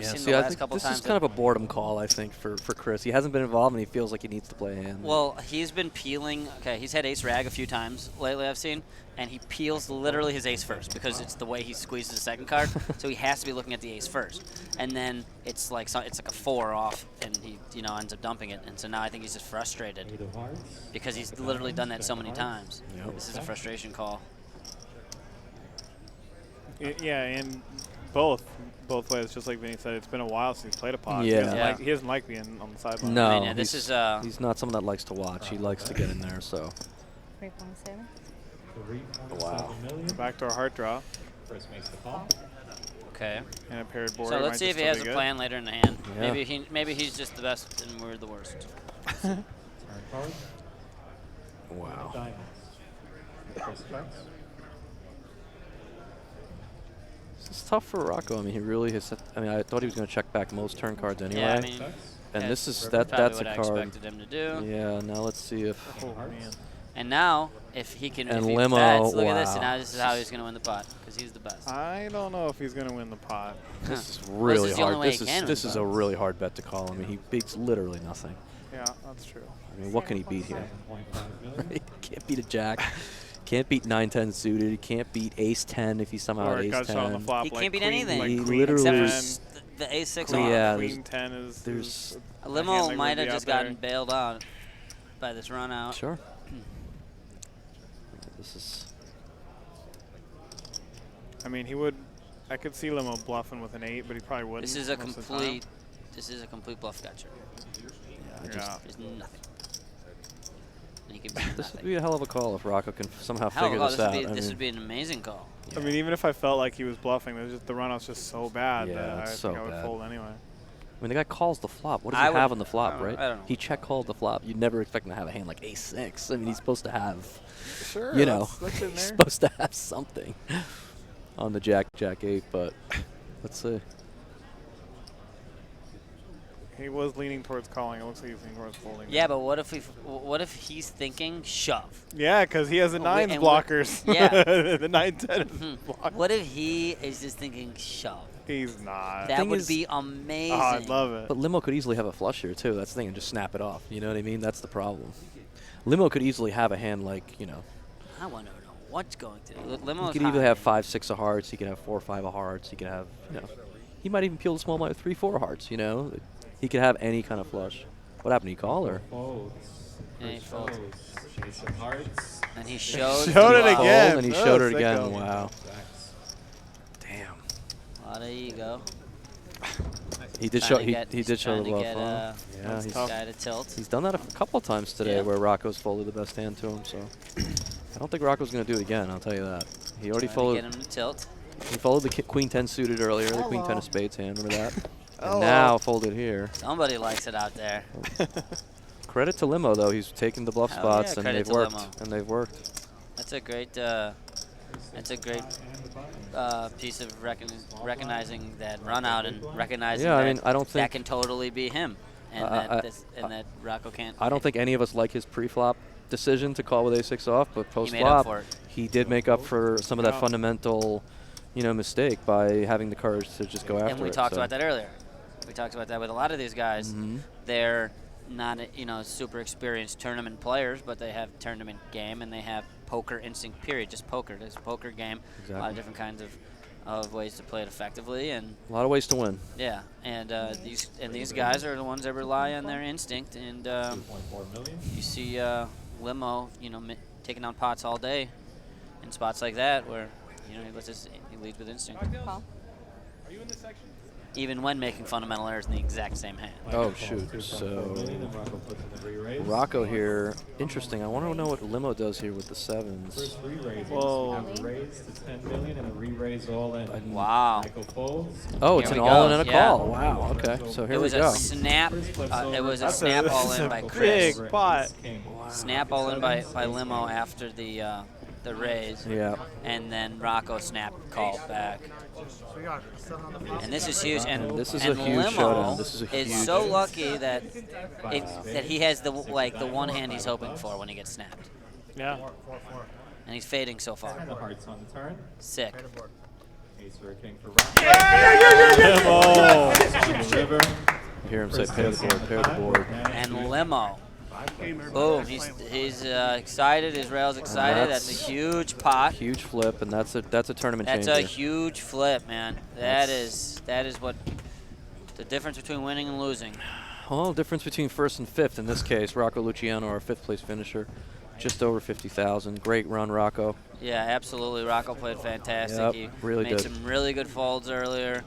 seen the last couple this times. This is kind of a boredom call, I think, for Chris. He hasn't been involved, and he feels like he needs to play a hand. Well, he's been peeling. Okay, he's had ace-rag a few times lately, I've seen, and he peels literally his ace first because it's the way he squeezes the second card. So he has to be looking at the ace first, and then it's like a 4 off, and he ends up dumping it. And so now I think he's just frustrated because he's literally done that so many times. Yep. This is a frustration call. Yeah, and both ways, just like Vinny said, it's been a while since he's played a pot. Yeah. He doesn't like being on the sideline. No, I mean, this is he's not someone that likes to watch. He likes to get in there, so. 3.7. Wow. Backdoor heart draw. Chris makes the call. Okay. And a paired board. So let's see if he has a plan later in the hand. Yeah. Maybe he's just the best and we're the worst. Wow. This is tough for Rocco. I mean, he really has. I mean, I thought he was going to check back most turn cards anyway. Yeah, I mean, and this is that's a what I card. expected him to do. Yeah. Now let's see if. Oh, man. And now, if he can, And if he Limo, bets, look at this, wow. and now this is how he's going to win the pot because he's the best. I don't know if he's going to win the pot. This is really the only hard. way This he can is win a really hard bet to call. I mean, he beats literally nothing. Yeah, that's true. I mean, what can he beat here? He can't beat a jack. Can't beat 9-10 suited. He can't beat ace-10 if he somehow Or had a gut shot on the ace-10. flop. He like can't beat queen, anything. Like He queen literally 10. Except for the ace-6 Queen- off. yeah, Queen 10 is. there's a Limo hand that might would have be just out there. gotten bailed out by this run out. Sure. This is. I mean, he would. I could see Limo bluffing with an 8, but he probably wouldn't. This is a most of the complete. This is a complete bluff catcher. Yeah. There's nothing. And he can beat This would nothing. be a hell of a call if Rocco can somehow Hell, figure oh, this out. this would be an amazing call. I mean, even if I felt like he was bluffing, the run out's just so bad Yeah, that I it's so think I would bad. fold anyway. I mean, the guy calls the flop. What does I he would- have on the flop, right? I don't know. He check called the flop. You'd never expect him to have a hand like ace-6. I mean, he's supposed to have, Sure, you know, that's in he's there. supposed to have something on the jack-8, but let's see. He was leaning towards calling. It looks like he's leaning towards folding. Yeah, but what if he's thinking shove? Yeah, because he has the 9s and blockers. Yeah. The 9-10 is blocked. What if he is just thinking shove? He's not. That thing would is- be amazing. Oh, I'd love it. But Limo could easily have a flush here, too. That's the thing, and just snap it off. You know what I mean? That's the problem. Limo could easily have a hand like, you know. I want to know what's going to. Limo He could either have 5-6 of hearts. He could have 4-5 of hearts. He could have, you know. He might even peel the small blind with 3-4 hearts, you know. He could have any kind of flush. What happened? He call or? And he folds. Chase of hearts. And he showed. Showed it the Fold, again. and he Oh, showed it sicko. again. Wow. Damn. A lot of ego. He did Trying show. to He get- did he's show the trying to bluff. get, Huh? Yeah, That's he's tough. Guy to tilt. he's done that a couple times today, Yeah. where Rocco's folded the best hand to him. So I don't think Rocco's going to do it again. I'll tell you that. He already Trying to folded. get him to tilt. He folded the Queen 10 suited earlier, the Queen 10 of spades hand. Remember that? And Oh, now folded here. Somebody likes it out there. Credit to Limo though. He's taken the bluff Hell spots yeah, and credit they've to worked. Limo. And they've worked. That's a great. That's a great piece of recognizing that run out and recognizing Yeah, I that mean, I don't that think- can totally be him, and that Rocco can't. I don't think any of us like his pre-flop decision to call with a6 off, but made up post-flop, for it. he did make up for some of that Yeah. fundamental, you know, mistake by having the courage to just go after it. And we talked so. about that earlier. We talked about that with a lot of these guys. Mhm. They're not, super experienced tournament players, but they have tournament game and they have poker instinct. Period. Just poker. There's a poker game. A lot Exactly. of different kinds of ways to play it effectively, and A lot of ways to win. yeah. And these guys are the ones that rely on their instinct. And 2.4 million. you see Limo, taking down pots all day in spots like that where he leads with instinct. Call. Are you in this section? even when making fundamental errors in the exact same hand. Oh, shoot. So Rocco here, interesting. I want to know what Limo does here with the sevens. Well, raise to 10 million and a re-raise all in. Wow. Oh, it's Here an we all go. in and a Yeah. call. Wow, okay. So here we go. It was a snap. It was a That's snap all in by Chris. Big pot. Snap all in by Limo after the raise. Yeah. And then Rocco snap called back. And this is huge. And this is and a huge Limo showdown. This is a is huge. so lucky that that he has the one hand he's hoping for when he gets snapped. Yeah. And he's fading so far. The hearts on the turn. Sick. Ace for a king for You hear him say, pair the board, pair the board. And Limo. Boom. He's excited. His rail's excited. That's a huge pot. Huge flip, and that's a tournament That's changer. a huge flip, man. That is what the difference between winning and losing. Well, difference between first and fifth in this case. Rocco Luciano, our fifth place finisher, just over 50,000. Great run, Rocco. Yeah, absolutely. Rocco played fantastic. Yep, He really made did. some really good folds earlier.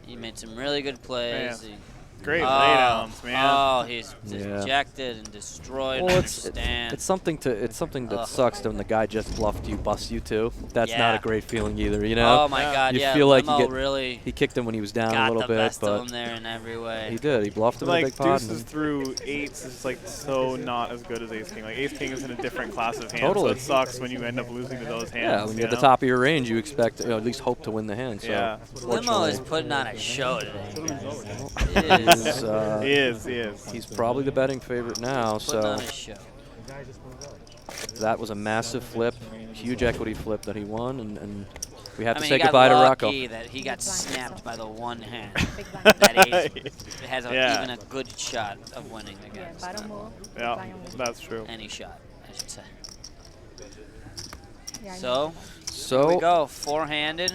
He made some really good plays. Man. Great laydowns, man. Oh, he's dejected and destroyed. Well, on it's the stand. something that sucks when the guy just bluffed you, busts you too. That's not Yeah. a great feeling either, you know. Oh my God, you yeah. feel like Limo really he kicked him when he was down got a little the bit, best but of him there in every way. he did. He bluffed him in a Like big pot. deuces through eights is like so not as good as ace king. Like ace king is in a different class of hands, Totally. so it sucks when you end up losing to those hands. Yeah, when you're at the top of your range, you expect at least hope to win the hand. So Yeah. Limo is putting on a show today. He is. He's probably the betting favorite now. Putting So on a show. that was a massive flip, huge equity flip that he won, and we have to he say got goodbye to Rocco. lucky that he got snapped by the one hand. That ace has even a good shot of winning against. Yeah, that's true. Any shot, I should say. So So here we go, four-handed.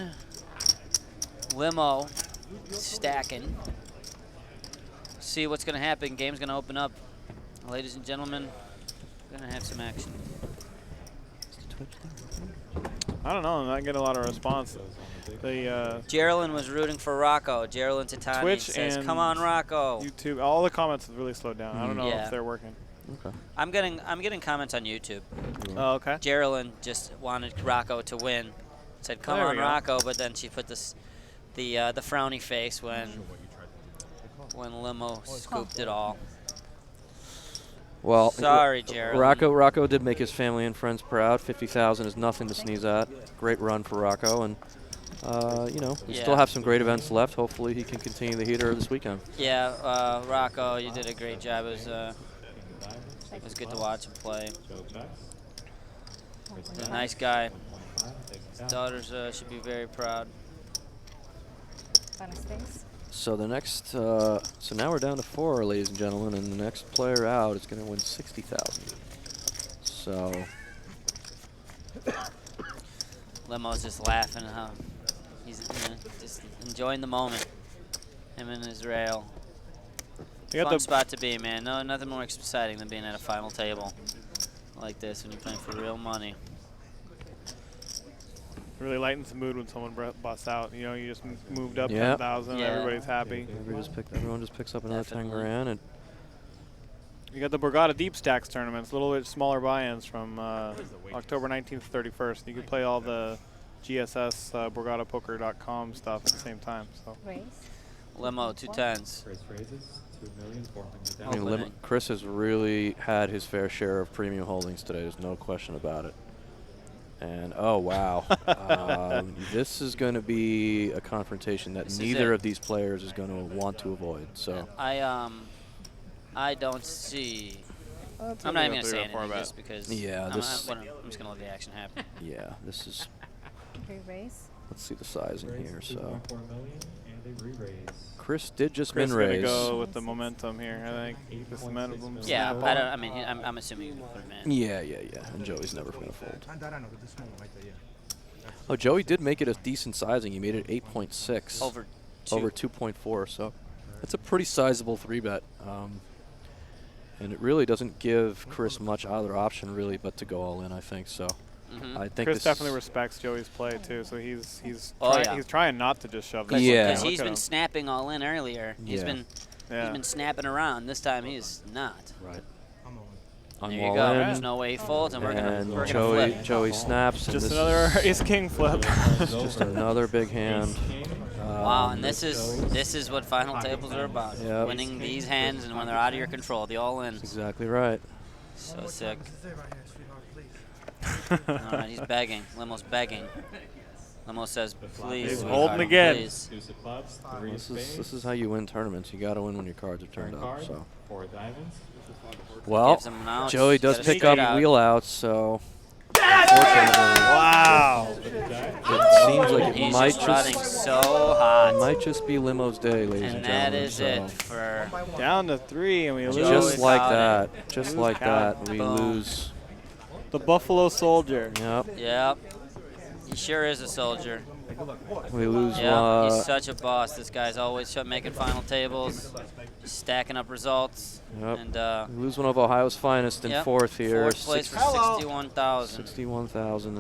Limo stacking. See what's going to happen. Game's going to open up. Ladies and gentlemen, we're going to have some action. I don't know. I'm not getting a lot of response. Geraldine was rooting for Rocco. Geraldine Titani Twitch says, and "Come on, Rocco." YouTube, all the comments have really slowed down. I don't know Yeah. if they're working. Okay. I'm getting comments on YouTube. Oh, okay. Geraldine just wanted Rocco to win. Said, "Come There we on, go. Rocco," but then she put the frowny face when Limo scooped it all. Well, sorry, Geraldine. Rocco did make his family and friends proud. 50,000 is nothing to sneeze at. Great run for Rocco, and we still have some great events left. Hopefully, he can continue the heater this weekend. Yeah, Rocco, you did a great job. It was good to watch him play. He's a nice guy. His daughters should be very proud. So the next, so now we're down to 4, ladies and gentlemen, and the next player out is going to win 60,000. So Limo's just laughing how he's just enjoying the moment. Him and his rail. Fun spot to be, man. No, nothing more exciting than being at a final table like this when you're playing for real money. Really lightens the mood when someone busts out. You know, you just moved up Yeah. 10,000. Yeah. Everybody's happy. everyone just picks up another 10 grand. And You got the Borgata Deep Stacks tournaments, a little bit smaller buy-ins from October 19th to 31st. You can play all the GSS BorgataPoker.com stuff at the same time. So. Limo, 210s. I mean, Chris has really had his fair share of premium holdings today. There's no question about it. And, oh, wow. This is going to be a confrontation that neither of these players is going to want to avoid. So I don't see. I'm not even going to say anything just because I'm just going to let the action happen. Yeah, this is. Re-raise. Let's see the sizing here. So Chris did just Chris min raise. gonna go with the momentum here. I think this momentum. Yeah, snap I don't. on. I mean, I'm assuming you put him in. Yeah. And Joey's never going to fold. Oh, Joey did make it a decent sizing. He made it 8.6 over 2.4. So that's a pretty sizable 3-bet. And it really doesn't give Chris much other option, really, but to go all in, I think. So I think Chris this definitely respects Joey's play too, so he's Oh, yeah. he's trying not to just shove. Because he's been snapping all in earlier. He's Yeah. been snapping around. This time he's not. Right. There you go. There's no way he folds, and we're gonna flip. Joey snaps. Just another ace king flip. Just another big hand. Wow, and this is what final tables are about. Yep. Winning these hands, and when they're out of your control, the all-ins. Exactly right. So sick. All right, he's begging. Limo's begging. Limo says, please. He's holding again. Please. This is how you win tournaments. You got to win when your cards are turned up. So. 4 diamonds. Well, Gives him an out. Joey does Gotta pick straight up out. wheel outs, so unfortunately, wow. It seems like it He's might just running so hot. It might just be Limo's day, ladies and And gentlemen. that is so. it for Down to 3, and we lose. Just like Got that. it. Just like that, we Boom. lose. The Buffalo Soldier. Yep. Yep. He sure is a soldier. We lose. Yeah, he's such a boss. This guy's always making final tables, stacking up results. Yep. And we lose one of Ohio's finest in yep, fourth here. Fourth place for 61,000. 61,000,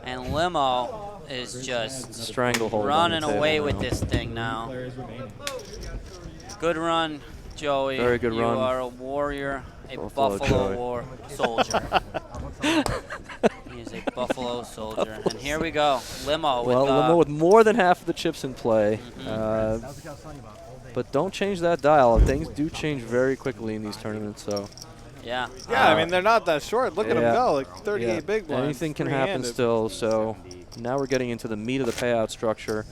And Limo is just stranglehold running on the away table with now. this thing now. Good run, Joey. Very good you run. You are a warrior, a Buffalo Buffalo Joey. war soldier. He is a Buffalo soldier. And here we go, Limo. Well, with, Limo with more than half of the chips in play. But don't change that dial. Things do change very quickly in these tournaments. So. Yeah. Yeah, I mean, they're not that short. Look at him go, like 38 big blinds. Anything can happen still. So now we're getting into the meat of the payout structure.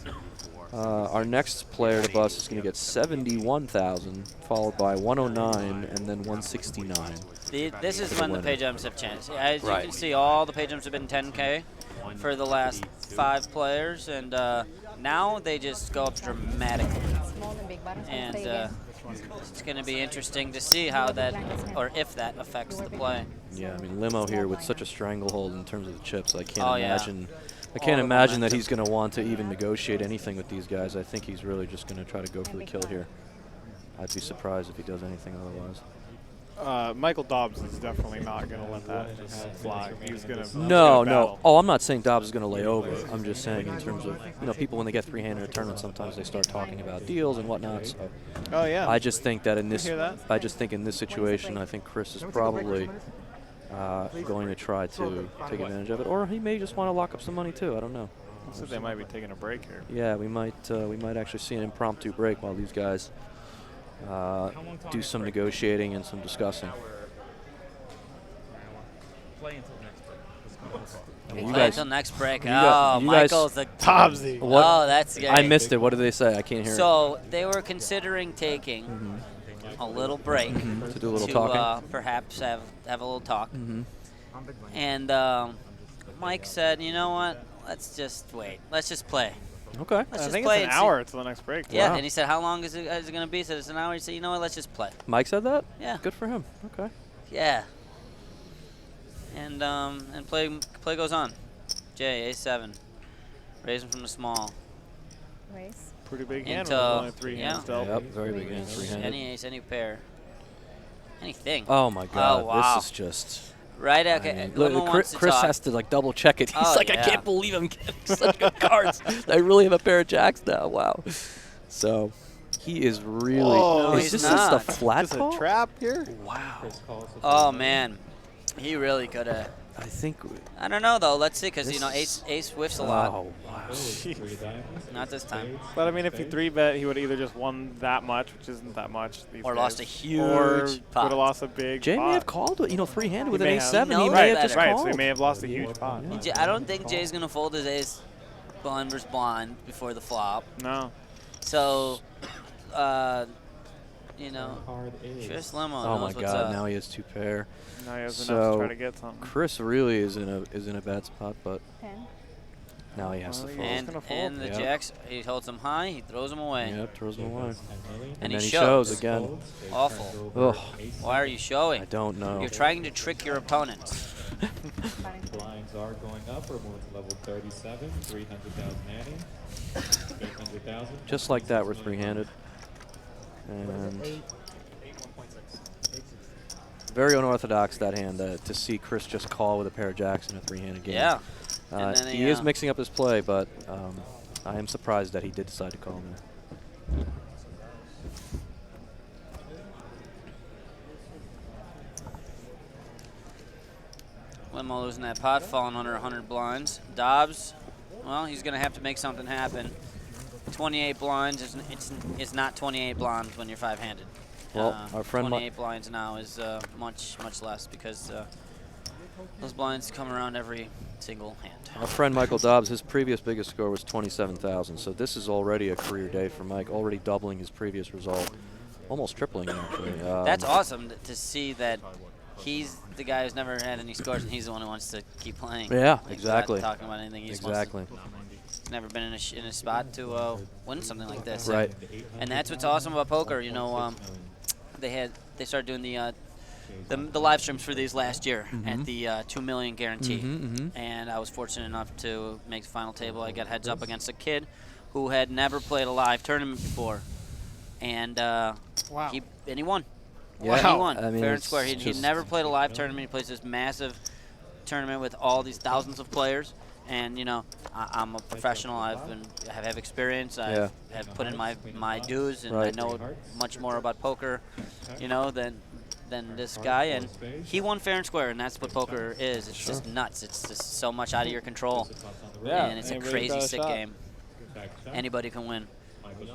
Our next player to bust is going to get 71,000, followed by 109, and then 169. This is when the pay jumps have changed. As you can see, all the pay jumps have been 10K for the last 5 players, and now they just go up dramatically. And it's going to be interesting to see how that, or if that affects the play. Yeah, I mean, Limo here with such a stranglehold in terms of the chips, I can't Oh, imagine. yeah. I can't imagine that he's going to want to even negotiate anything with these guys. I think he's really just going to try to go for the kill here. I'd be surprised if he does anything otherwise. Michael Dobbs is definitely not going to let that just fly. He's going to No. Oh, I'm not saying Dobbs is going to lay over. I'm just saying in terms of, people when they get 3-handed in a tournament, sometimes they start talking about deals and whatnot. So oh yeah. I just think that in this, hear that? I just think in this situation, I think Chris is probably going to try to take advantage of it, or he may just want to lock up some money too. I don't know. So they might be taking a break here. Yeah, we might actually see an impromptu break while these guys do some negotiating and some discussing. You guys until next break. You Michael's the Topsy. Oh, that's good. I missed it. What did they say? I can't hear it. So they were considering taking a little break to do a little talking. Perhaps have a little talk. And Mike said, you know what? Let's just wait. Let's just play. Okay. Let's I just think play it's an hour until the next break. Yeah, Wow. and he said, how long is it going to be? He said, it's an hour. He said, you know what? Let's just play. Mike said that? Yeah. Good for him. Okay. Yeah. And play goes on. Jay, A7. Raising from the small. Raise. Pretty big hand. Into, Only 3 hands to Yep, very big hand, 3-handed. Any ace, any pair. Anything. Oh my God, Oh, wow. this is just. Right, okay. I mean, Limo look, wants to Chris talk. has to double check it. He's Oh, like, yeah. I can't believe I'm getting such good cards. I really have a pair of jacks now. Wow. So he is really. No, is he's this not. just a flat Just call? a trap here? Wow. Oh man, he really could have. I think. I don't know though. Let's see, because ace whiffs a lot. Oh wow. Not this time. But I mean, if he 3-bet, he would have either just won that much, which isn't that much these Or days, lost a huge or pot. would have lost a big Jay pot. may have called, 3-handed with He an may ace-7. have. He He may knows have just better. Right, called. so he may have lost a huge pot. I don't think Jay's gonna fold his ace blind versus blind before the flop. No. So, Tris Limo Oh knows my what's God! up. Now he has 2 pair. Now he has so enough to try to get something. Chris really is in a bad spot, but now he has to Well, fold. he's gonna fold. And the jacks, he holds them high, he throws them away. Yep, throws them away. And then he he shows. shows again. Awful. Ugh. Why are you showing? I don't know. You're trying to trick your opponents. Blinds are going up. We're moving to level 37. 300,000 ante. 800,000. Just like that, we're 3-handed. And very unorthodox, that hand, to see Chris just call with a pair of jacks in a three-handed game. Yeah. He is mixing up his play, but I am surprised that he did decide to call there. Limo losing that pot, falling under 100 blinds. Dobbs, well, he's going to have to make something happen. 28 blinds is not 28 blinds when you're five-handed. Well, our friend 28 blinds now is much less because those blinds come around every single hand. Our friend Michael Dobbs, his previous biggest score was 27,000, so this is already a career day for Mike, already doubling his previous result, almost tripling actually. That's awesome to see that he's the guy who's never had any scores, and he's the one who wants to keep playing. Yeah, like, exactly. Not talking about anything. He's exactly. Never been in a spot to win something like this. Right. And that's what's awesome about poker. You know, they started doing the live streams for these last year at the $2 million guarantee. And I was fortunate enough to make the final table. I got heads up against a kid who had never played a live tournament before, and he won. Yeah. He won I mean, fair and square. He'd never played a live tournament. He plays this massive tournament with all these thousands of players. And you know, I'm a professional. I have experience. I have put in my dues, and I know much more about poker, you know, than this guy. And he won fair and square, and that's what poker is. It's just nuts. It's just so much out of your control, and it's a crazy sick game. Anybody can win,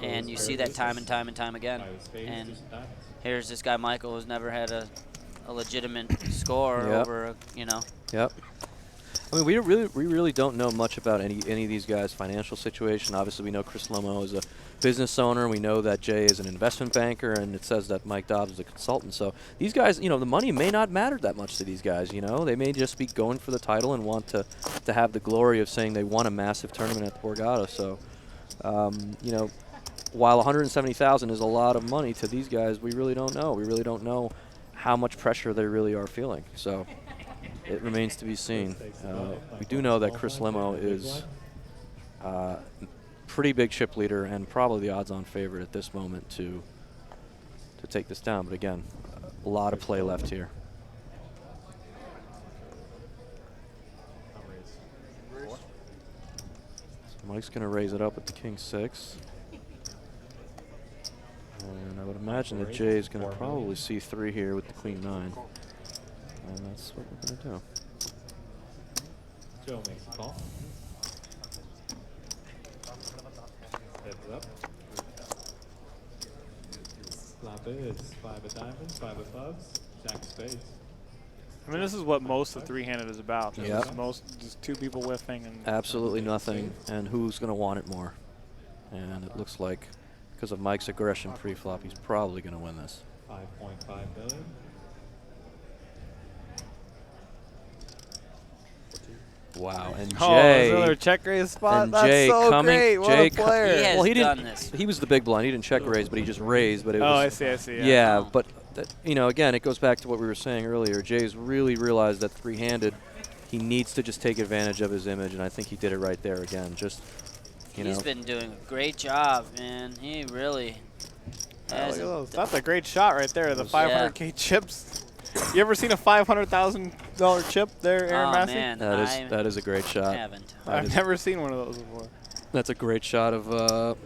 and you see that time and time and time again. And here's this guy Michael who's never had a legitimate score over, you know. Yep. I mean, we really don't know much about any of these guys' financial situation. Obviously, we know Chris Lomo is a business owner. We know that Jay is an investment banker, and it says that Mike Dobbs is a consultant. So these guys, you know, the money may not matter that much to these guys. You know, they may just be going for the title and want to have the glory of saying they won a massive tournament at the Borgata. So, you know, while 170,000 is a lot of money to these guys, we really don't know. We really don't know how much pressure they really are feeling. So. It remains to be seen. We do know that Chris Limo is pretty big chip leader and probably the odds-on favorite at this moment to take this down. But again, a lot of play left here. So Mike's going to raise it up with the king-6. And I would imagine that Jay is going to probably see 3 here with the queen-9. And that's what we're going to do. Joe makes a call. Heads up. Flop is 5 of diamonds, 5 of clubs, jack of spades. I mean, this is what most of three-handed is about. Yep. Just two people whiffing. And absolutely nothing. And who's going to want it more? And it looks like, because of Mike's aggression pre-flop, he's probably going to win this. 5.5 million. Wow, and oh, Jay, another check raise spot. And That's Jay so coming, great. What Jay a player! Well, he didn't. He was the big blind. He didn't check raise, but he just raised. But it was. I see. Yeah, but you know, again, it goes back to what we were saying earlier. Jay's really realized that three-handed, he needs to just take advantage of his image, and I think he did it right there again. Just, you know. He's been doing a great job, man. He really has. That's a great shot right there. The 500K chips. You ever seen a $500,000 chip there, Aaron Massey? Man, that is a great shot. Haven't. I've never seen one of those before. That's a great shot of.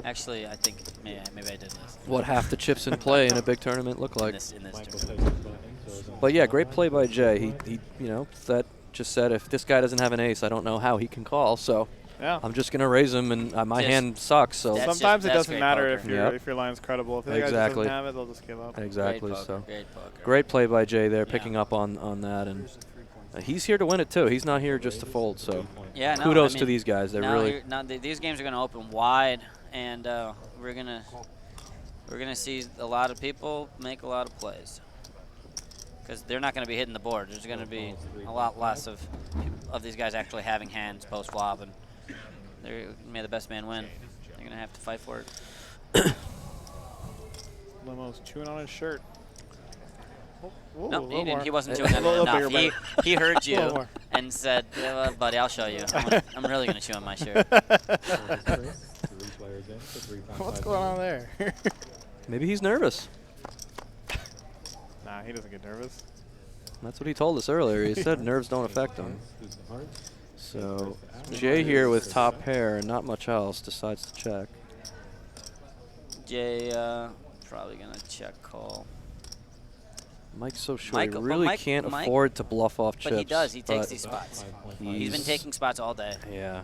Actually, I think maybe I did this. What half the chips in play in a big tournament look like? In this But yeah, great play by Jay. He you know, that just said if this guy doesn't have an ace, I don't know how he can call. So. Yeah. I'm just gonna raise him, and my hand sucks. So sometimes it doesn't matter if your line's credible. If the guy doesn't have it, they'll just give up. Exactly. Great so poker. Great play by Jay there, picking up on that, and he's here to win it too. He's not here just to fold. So kudos to these guys. They're really. These games are gonna open wide, and we're gonna see a lot of people make a lot of plays because they're not gonna be hitting the board. There's gonna be a lot less of these guys actually having hands post flop and. May the best man win. They're going to have to fight for it. Limo's chewing on his shirt. No, he didn't. He wasn't chewing on it enough. He heard you and said, yeah, buddy, I'll show you. I'm really going to chew on my shirt. What's going on there? Maybe he's nervous. Nah, he doesn't get nervous. That's what he told us earlier. He said nerves don't affect him. So Jay here with top pair and not much else decides to check. Jay probably going to check call. Mike's so short. He really can't afford to bluff off chips. But he does. He takes these spots. He's been taking spots all day. Yeah.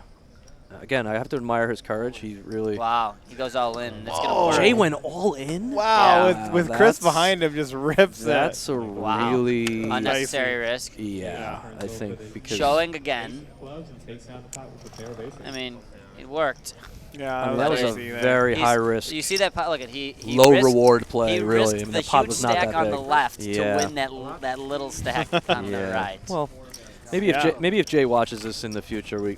Again, I have to admire his courage. He really. Wow. He goes all in. It's gonna Jay went all in? Wow. Yeah. With Chris behind him, just rips That's a really. Unnecessary risk. Yeah, I think because. Showing again. I mean, it worked. Yeah, I mean, that was a very high risk. You see that pot? Look at he low risked, reward play. He really, I risked mean, the the pot huge was not that stack on big. the left Yeah. to win that little stack on the right. Well, maybe if Jay watches this in the future, we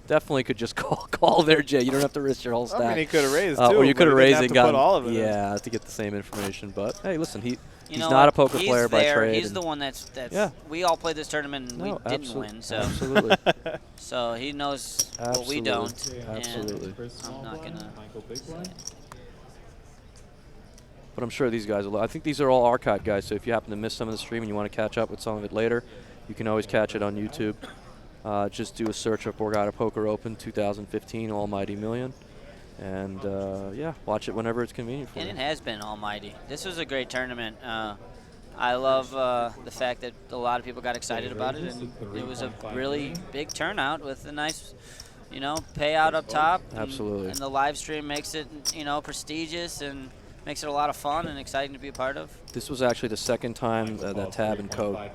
definitely could just call there, Jay. You don't have to risk your whole stack. I mean, he could have raised too. Or you could have raised and gotten all of it. Yeah, to get the same information. But hey, listen, he's know not a what? poker player by trade. He's the one that's we all played this tournament and we didn't win, so absolutely. So he knows what we don't. Absolutely. And I'm not gonna. But I'm sure these guys will. I think these are all archive guys. So if you happen to miss some of the stream and you want to catch up with some of it later, you can always catch it on YouTube. Just do a search of Borgata Poker Open 2015 Almighty Million. And, yeah, watch it whenever it's convenient for you. And it has been almighty. This was a great tournament. I love the fact that a lot of people got excited about it, and it was a really big turnout with a nice, payout up top. Absolutely. And the live stream makes it, prestigious and makes it a lot of fun and exciting to be a part of. This was actually the second time that Tab and Co.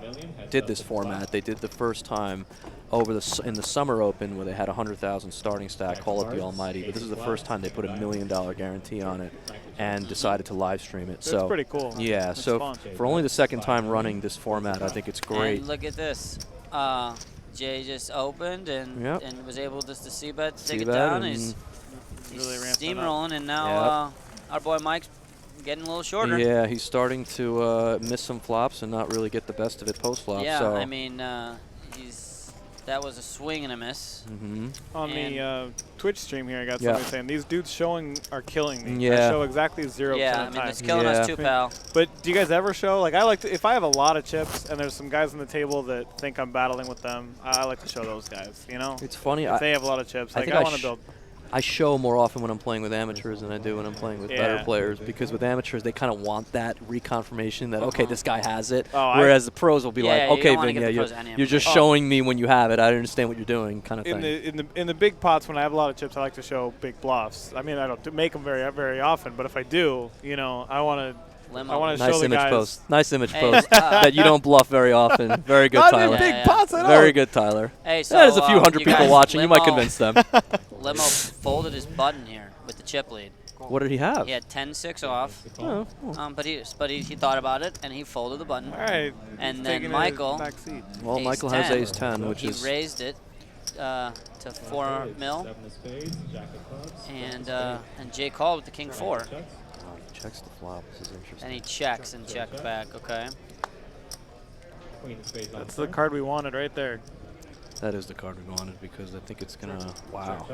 did this format. They did the first time in the Summer Open where they had 100,000 starting stack, call it the Almighty. But this is the first time they put $1 million guarantee on it and decided to live stream it. That's pretty cool. Yeah, That's so fun. For only the second time running this format, I think it's great. And look at this. Jay just opened and was able just to C-bet, take it down. He's really steamrolling, and now our boy Mike's getting a little shorter. Yeah, he's starting to miss some flops and not really get the best of it post-flop. Yeah, so. I mean, that was a swing and a miss. On the Twitch stream here, I got somebody saying, these dudes showing are killing me. Yeah. I show exactly 0% Yeah, of I mean, it's killing us too, pal. But do you guys ever show? Like, I like to, if I have a lot of chips and there's some guys on the table that think I'm battling with them, I like to show those guys, It's funny. If they have a lot of chips, like, I want to build. I show more often when I'm playing with amateurs than I do when I'm playing with better players, because with amateurs they kind of want that reconfirmation that okay, this guy has it, whereas the pros will be like, okay, Vin, you're just showing me when you have it. I understand what you're doing, kind of thing. In the big pots, when I have a lot of chips, I like to show big bluffs. I mean, I don't make them very often, but if I do, I want to. I want to show the guys. Nice image post that you don't bluff very often. Very good, Tyler. Not in big pots at all. Very good, Tyler. Hey, so there's a few hundred people watching. You might convince them. Limo folded his button here with the chip lead. What did he have? He had 10-6 off. Oh. But he thought about it and he folded the button. All right. And then Michael. Well, Michael has ace 10, which is. He raised it to 4 mil. And Jay called with the king 4. Checks the flop. This is interesting. And he checks and checks back. Okay. That's the card we wanted right there. That is the card we wanted because I think it's gonna. Wow.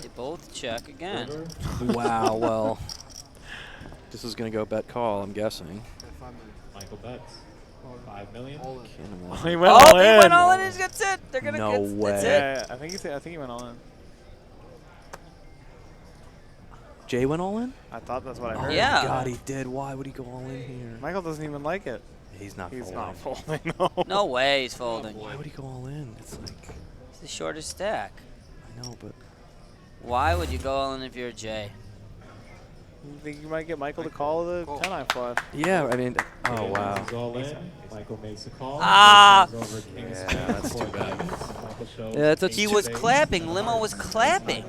They both check again. Wow. Well, this is gonna go bet call. I'm guessing. Michael bets 5 million. He went all in. He went all in. That's it. They're gonna. No way. That's it. I think he went all in. Jay went all in? I thought that's what I heard. Yeah. Oh my God, he did. Why would he go all in here? Michael doesn't even like it. He's not folding. Not folding, no. No way he's folding. Why would he go all in? It's like... It's the shortest stack. I know, but... Why would you go all in if you're Jay? You think you might get Michael to call the 10-9 flush? Yeah, I mean... Oh, wow. All in. Michael makes a call. Ah! Yeah, that's too bad. Yeah, he was clapping. Limo was clapping.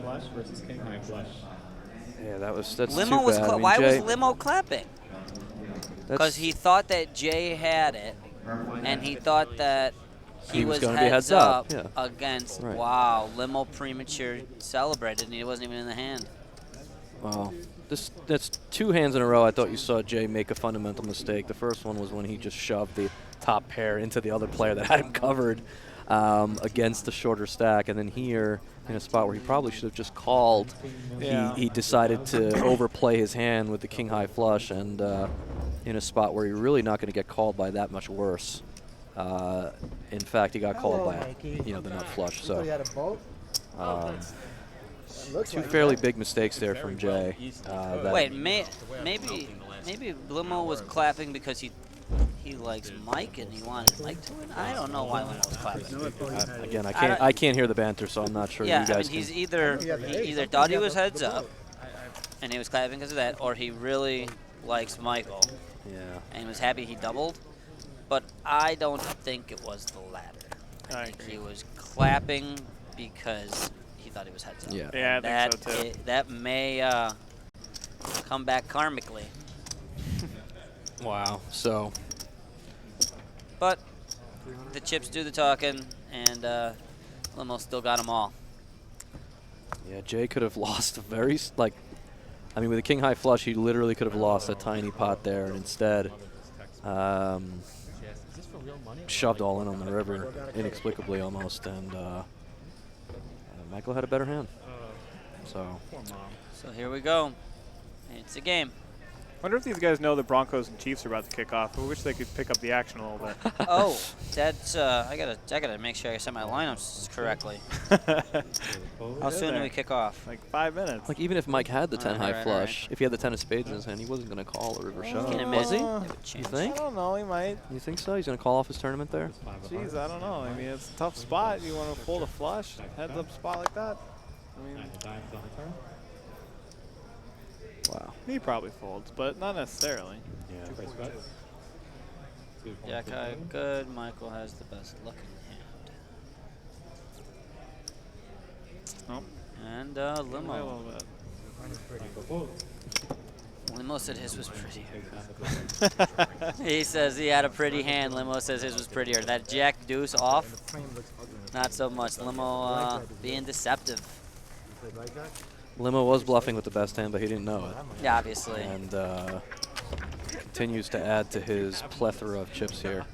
Yeah, that's Limo too was bad. I mean, why Jay, was Limo clapping? Because he thought that Jay had it, and he thought that he was going to heads be heads up against. Right. Wow, Limo premature celebrated, and he wasn't even in the hand. Wow. That's 2 hands in a row I thought you saw Jay make a fundamental mistake. The first one was when he just shoved the top pair into the other player that had him covered against the shorter stack. And then here, in a spot where he probably should have just called, he decided to overplay his hand with the king high flush, and in a spot where you're really not going to get called by that much worse. In fact, he got called by the nut flush. So two fairly big mistakes there from Jay. Wait, maybe Limo was clapping because he likes Mike and he wanted Mike to win. I don't know why Limo was clapping. Again, I can't hear the banter, so I'm not sure. Yeah, you guys he's either thought he was heads up, and he was clapping because of that, or he really likes Michael. Yeah. And he was happy he doubled, but I don't think it was the latter. I think he was clapping because he thought he was heads up. Yeah, I think so too. That may come back karmically. Wow. So. But the chips do the talking, and Limo still got them all. Yeah, Jay could have lost a very, with a king high flush, he literally could have lost a tiny pot there, and instead shoved all in on the river, inexplicably almost, and Michael had a better hand. So Here we go. It's a game. Wonder if these guys know the Broncos and Chiefs are about to kick off. I wish they could pick up the action a little bit. Oh, that's I gotta make sure I set my lineups correctly. How soon do we kick off? Like 5 minutes. Like even if Mike had the 10 high flush, if he had the 10 of spades in his hand, he wasn't going to call a river shove. Was he? You think? I don't know. He might. You think so? He's going to call off his tournament there? Jeez, I don't know. I mean, it's a tough spot. You want to fold a flush, heads up spot like that. I mean, wow. He probably folds, but not necessarily. Yeah. Jack high, good. Michael has the best looking hand. And Limo. Limo said his was prettier. He says he had a pretty hand. Limo says his was prettier. That Jack deuce off, not so much. Limo being deceptive. Limo was bluffing with the best hand, but he didn't know it. Yeah, obviously. And continues to add to his plethora of chips here.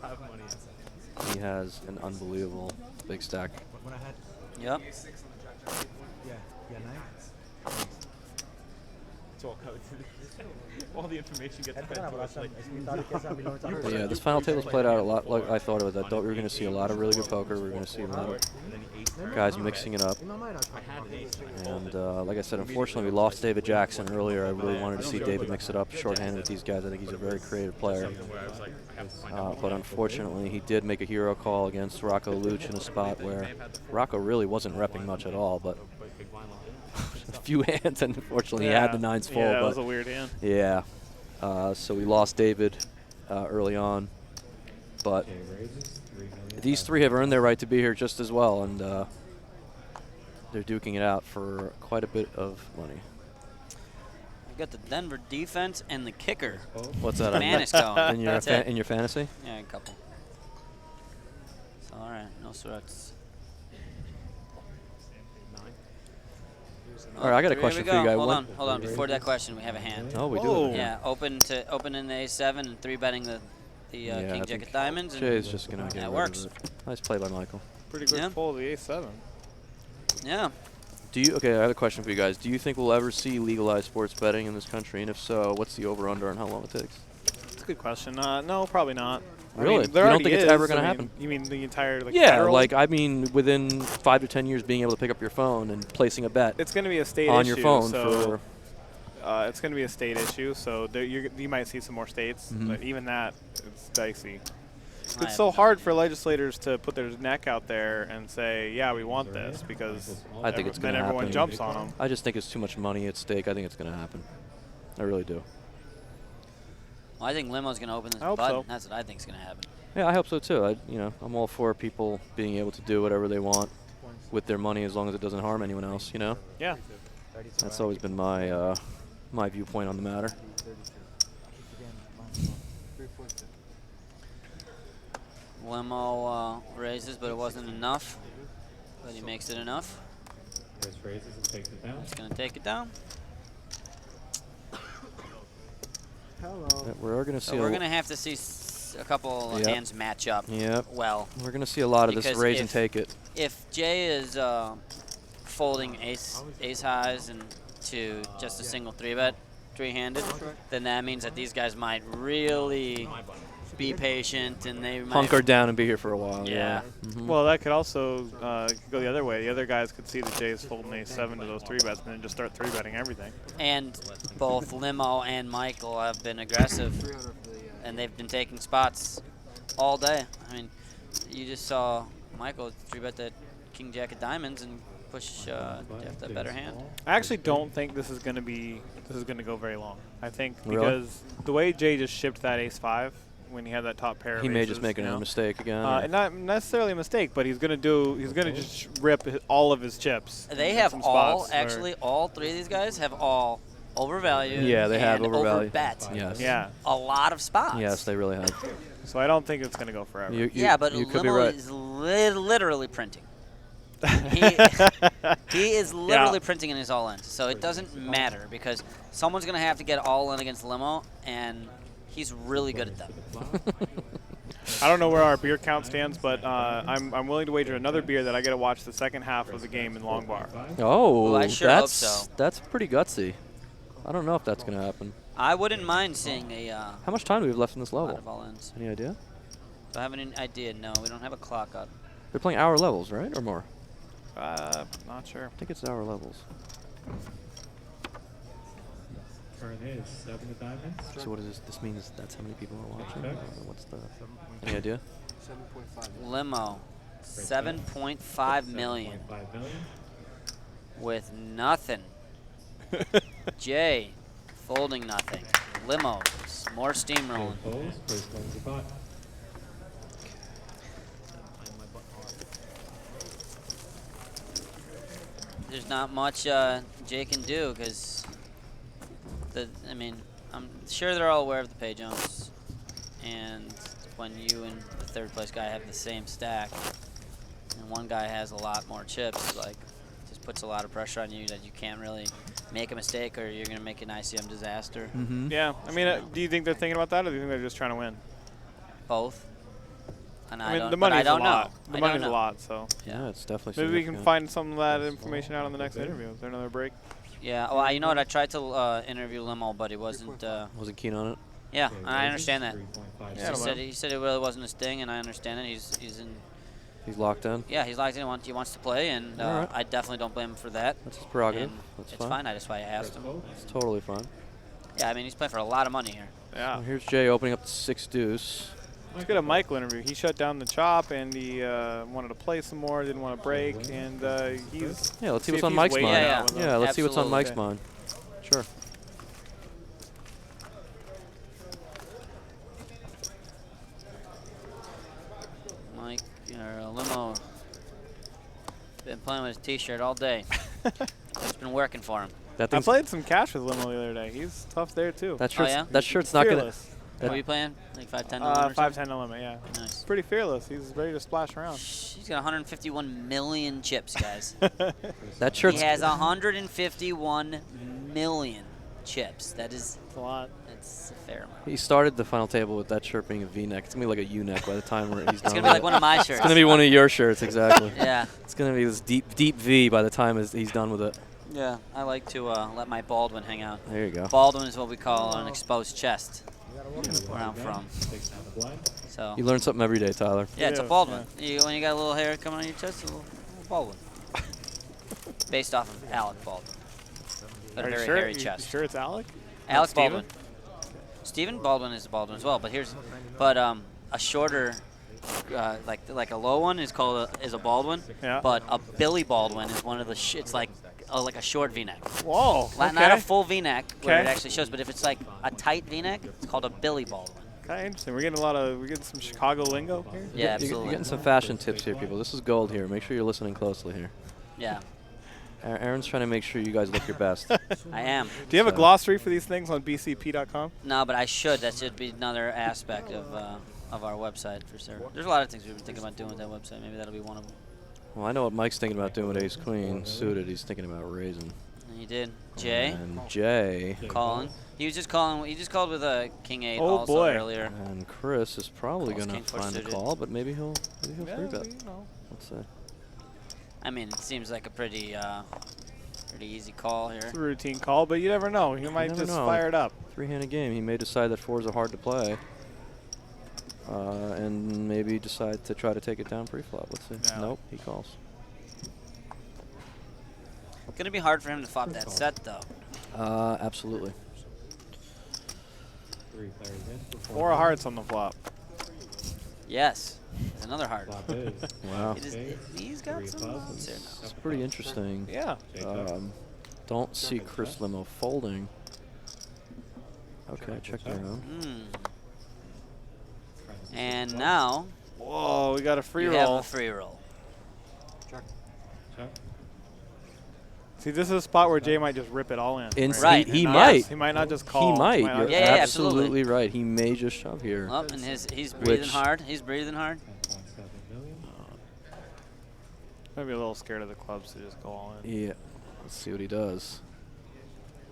He has an unbelievable big stack. Yep. All the information gets fed to us. Yeah, this final table's played out a lot like I thought it was. I thought we were going to see a lot of really good poker. We were going to see a lot of guys mixing it up. And like I said, unfortunately, we lost David Jackson earlier. I really wanted to see David mix it up shorthanded with these guys. I think he's a very creative player. But unfortunately, he did make a hero call against Rocco Luch in a spot where Rocco really wasn't repping much at all, but a few hands, and unfortunately, he had the nines full. Yeah, that but was a weird hand. Yeah. So we lost David early on. But these three have earned their right to be here just as well, and they're duking it out for quite a bit of money. We got the Denver defense and the kicker. What's that? Maniscone. In your fantasy? Yeah, a couple. So, all right, no sweats. All right, I got a question for you guys. Hold on. Before that question, we have a hand. Oh, we do. Yeah, open in the A7 and 3-betting the King Jack of Diamonds. Jay's just gonna get that rid of works. it. Nice play by Michael. Pretty good pull of the A7. Yeah. Okay, I have a question for you guys. Do you think we'll ever see legalized sports betting in this country? And if so, what's the over/under and how long it takes? That's a good question. No, probably not. Really? I mean, there you don't think it's ever going to happen? You mean the entire federal? Within 5 to 10 years, being able to pick up your phone and placing a bet. It's going to be a state on issue, your phone so it's going to be a state issue. So you might see some more states, but even that, it's dicey. It's so hard for legislators to put their neck out there and say, "Yeah, we want this," because I think it's going to happen. Everyone jumps on them. I just think it's too much money at stake. I think it's going to happen. I really do. Well, I think Limo's going to open this I hope button. so. That's what I think is going to happen. Yeah, I hope so too. I'm all for people being able to do whatever they want with their money as long as it doesn't harm anyone else. Yeah. That's always been my my viewpoint on the matter. Limo raises, but it wasn't enough. But he makes it enough. Raises and takes it down. He's going to take it down. Hello. Yeah, we're going to see. So we're going to have to see a couple hands match up well. We're going to see a lot of this raise and take it. If Jay is folding ace highs and to just a single 3-bet, three-handed, then that means that these guys might really be patient and they might Hunker down and be here for a while. Yeah. Well, that could also go the other way. The other guys could see that Jay is folding ace-7 to those 3-bets and then just start 3-betting everything. And both Limo and Michael have been aggressive, and they've been taking spots all day. I mean, you just saw Michael 3-bet that King Jack of Diamonds and push Jeff that better hand. I actually don't think this is going to go very long. I think Really? because the way Jay just shipped that ace-5 when he had that top pair of He may aces, just make a mistake again. and not necessarily a mistake, but he's going to just rip all of his chips. They in have some all, spots where- actually, all three of these guys have all overvalued. Yeah, they have and overvalued. overbet. Yes. Yeah. A lot of spots. Yes, they really have. So I don't think it's going to go forever. Yeah, but you could be Limo right. is literally printing. He is literally printing in his all-in. So it doesn't matter because someone's going to have to get all-in against Limo, and he's really good at them. I don't know where our beer count stands, but I'm willing to wager another beer that I get to watch the second half of the game in Long Bar. Oh, Well, I sure hope so. That's pretty gutsy. I don't know if that's going to happen. I wouldn't mind seeing a How much time do we have left in this lot level? of all-ins. Any idea? Do I have any idea? No, we don't have a clock up. They're playing hour levels, right, or more? Not sure. I think it's hour levels. Turn is 7 of diamonds. So what does this mean? That's how many people are watching? Check. Or what's the? Any idea? 7.5. Limo, 7.5 million 5 million. with nothing. Jay, folding nothing. Limo, more steamrolling. Folds, first close the pot. There's not much Jay can do because I mean, I'm sure they're all aware of the pay jumps, and when you and the third place guy have the same stack, and one guy has a lot more chips, like, it just puts a lot of pressure on you that you can't really make a mistake or you're gonna make an ICM disaster. Yeah, I mean, do you think they're thinking about that, or do you think they're just trying to win? Both. And I mean, don't, the but I money's don't a lot. know. The I money's don't a know. lot, so Yeah, it's definitely. maybe we can significant. find some of that information out on the next interview. Is there another break? Yeah, well, you know what? I tried to interview Limo, but he wasn't. Wasn't keen on it. Yeah, I understand that. Yeah, He said it really wasn't his thing, and I understand it. He's in. He's locked in. Yeah, he's locked in. He wants to play, and All right. I definitely don't blame him for that. That's his prerogative. And That's it's fine. fine. That's why I asked him. It's totally fine. Yeah, I mean he's playing for a lot of money here. Yeah. Well, here's Jay opening up the 6 deuce. Let's get a Michael interview. He shut down the chop, and he wanted to play some more, didn't want to break, and he's... Yeah, let's see if what's on he's Mike's waiting mind. out with Yeah, us. let's see what's on Absolutely. Mike's mind. Sure. Mike or Limo been playing with his T-shirt all day. It's been working for him. That I thing's, played some cash with Limo the other day. He's tough there, too. that shirt's, yeah? that shirt's not gonna. Fearless. What are you playing? Like 5-10 to 1 or 5-10 no limit, yeah. something? Nice. Pretty fearless. He's ready to splash around. He's got 151 million chips, guys. That He shirt's. has 151 million chips. That's a lot. That's a fair amount. He started the final table with that shirt being a V-neck. It's gonna be like a U-neck by the time he's done. It's gonna with be like it. one of my shirts. It's gonna be one of your shirts, exactly. Yeah. It's gonna be this deep V by the time he's done with it. Yeah, I like to let my Baldwin hang out. There you go. Baldwin is what we call an exposed chest, where I'm from. Takes down the blind. So You learn something every day, Tyler. yeah, it's a Yeah, Baldwin. When you got a little hair coming on your chest, a little Baldwin. Based off of Alec Baldwin. Got a Are you very sure? hairy You chest. sure it's Alec? Alec Steven? Baldwin. Stephen Baldwin is a Baldwin as well, but a shorter, like a low one is called is a Baldwin. Yeah. But a Billy Baldwin is one of the it's like a short V-neck. Whoa. Not Okay. a full V-neck where it Okay. actually shows, but if it's like a tight V-neck, it's called a Billy Baldwin. Kind of interesting. We're getting some Chicago lingo here. Yeah, absolutely. You're getting some fashion tips here, people. This is gold here. Make sure you're listening closely here. Yeah, Aaron's trying to make sure you guys look your best. I am. Do you have a So- glossary for these things on bcp.com? No, but I should. That should be another aspect of our website for sure. There's a lot of things we've been thinking about doing with that website. Maybe that'll be one of them. Well, I know what Mike's thinking about doing with Ace Queen suited. He's thinking about raising. And you did. Jay And Jay. calling. He was just calling. He just called with a King 8 Oh, also boy. earlier. And Chris is probably Calls gonna king four find the suited. call, but maybe he'll Yeah, free bet. you know. Let's see. I mean, it seems like a pretty Pretty easy call here. It's a routine call, but you never know. He might just fire it up. Three-handed game. He may decide that fours are hard to play. And maybe decide to try to take it down pre-flop. Let's see. No. Nope, he calls. It's going to be hard for him to flop that set, though. Absolutely. 4 of hearts on the flop. Yes. It's another hard. Wow. He's got some odds here now. It's pretty interesting. Yeah. Don't see Chris Limo folding. Okay, check that out. And now, whoa, we got a free roll. You have a free roll. Check. See, this is a spot where Jay might just rip it all in. Right. He might. He might not just call. He might. You're yeah, absolutely right. He may just shove here. Oh, and he's breathing hard. He's breathing hard. Maybe a little scared of the clubs to just go all in. Yeah. Let's see what he does.